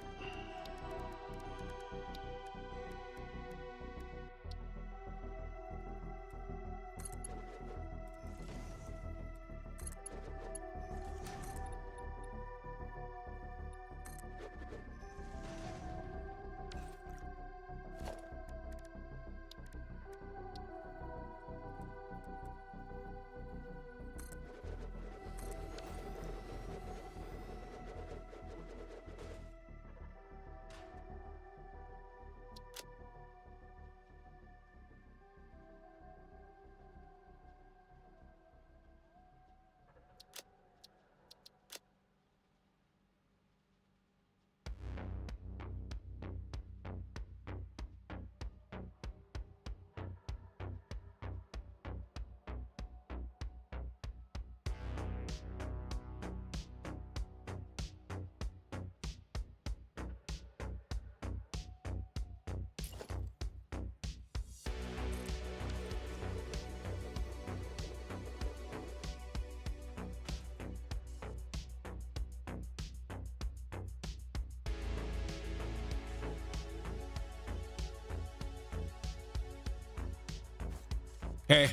Okay,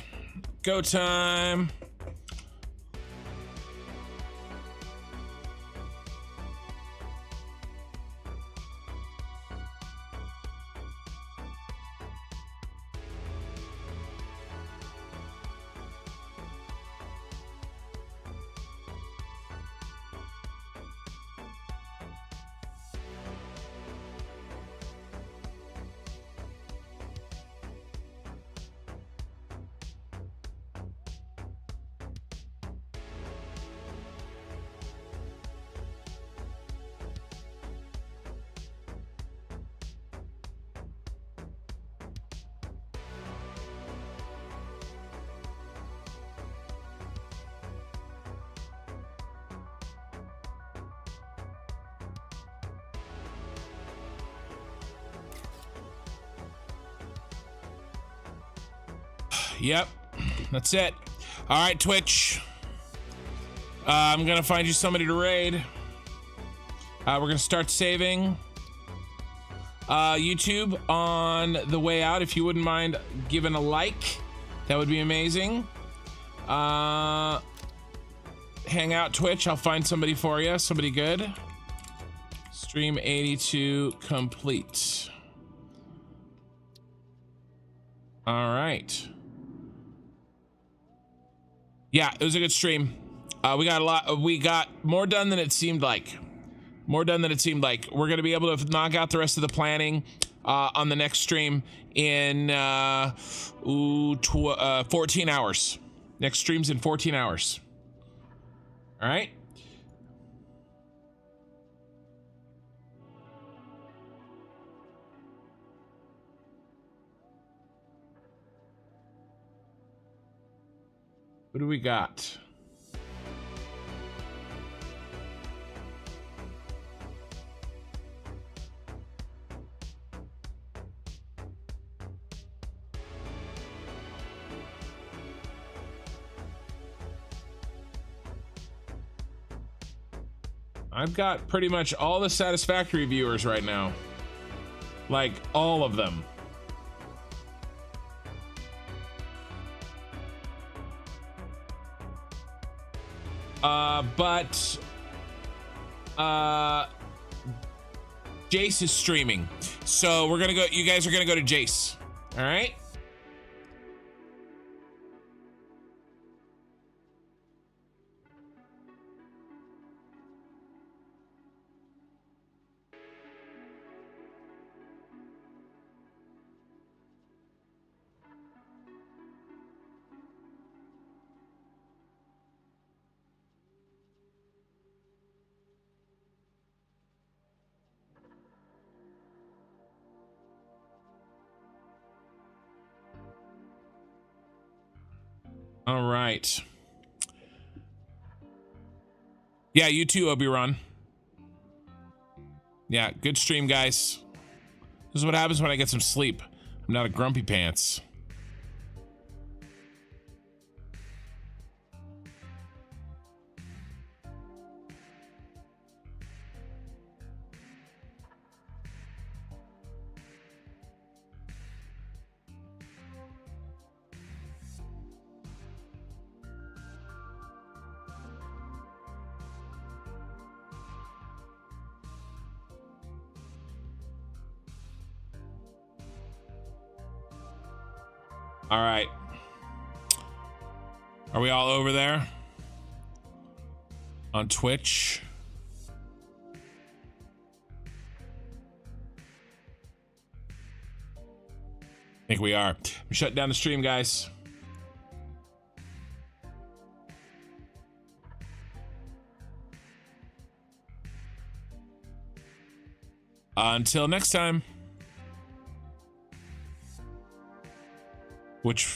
go time. Yep, that's it. All right, Twitch. I'm gonna find you somebody to raid. We're gonna start saving. YouTube, on the way out, if you wouldn't mind giving a like, that would be amazing. Hang out, Twitch. I'll find somebody for you, somebody good. Stream 82 complete. All right. Yeah, it was a good stream. We got more done than it seemed like. We're gonna be able to knock out the rest of the planning on the next stream in 14 hours. Next stream's in 14 hours. All right. What do we got? I've got pretty much all the Satisfactory viewers right now. Like, all of them. But Jace is streaming, so we're gonna go. You guys are gonna go to Jace. All right. All right. Yeah, you too, Obi-Wan. Yeah, good stream, guys. This is what happens when I get some sleep. I'm not a grumpy pants. All right. Are we all over there? On Twitch? I think we are. I'm shutting down the stream, guys. Until next time. Which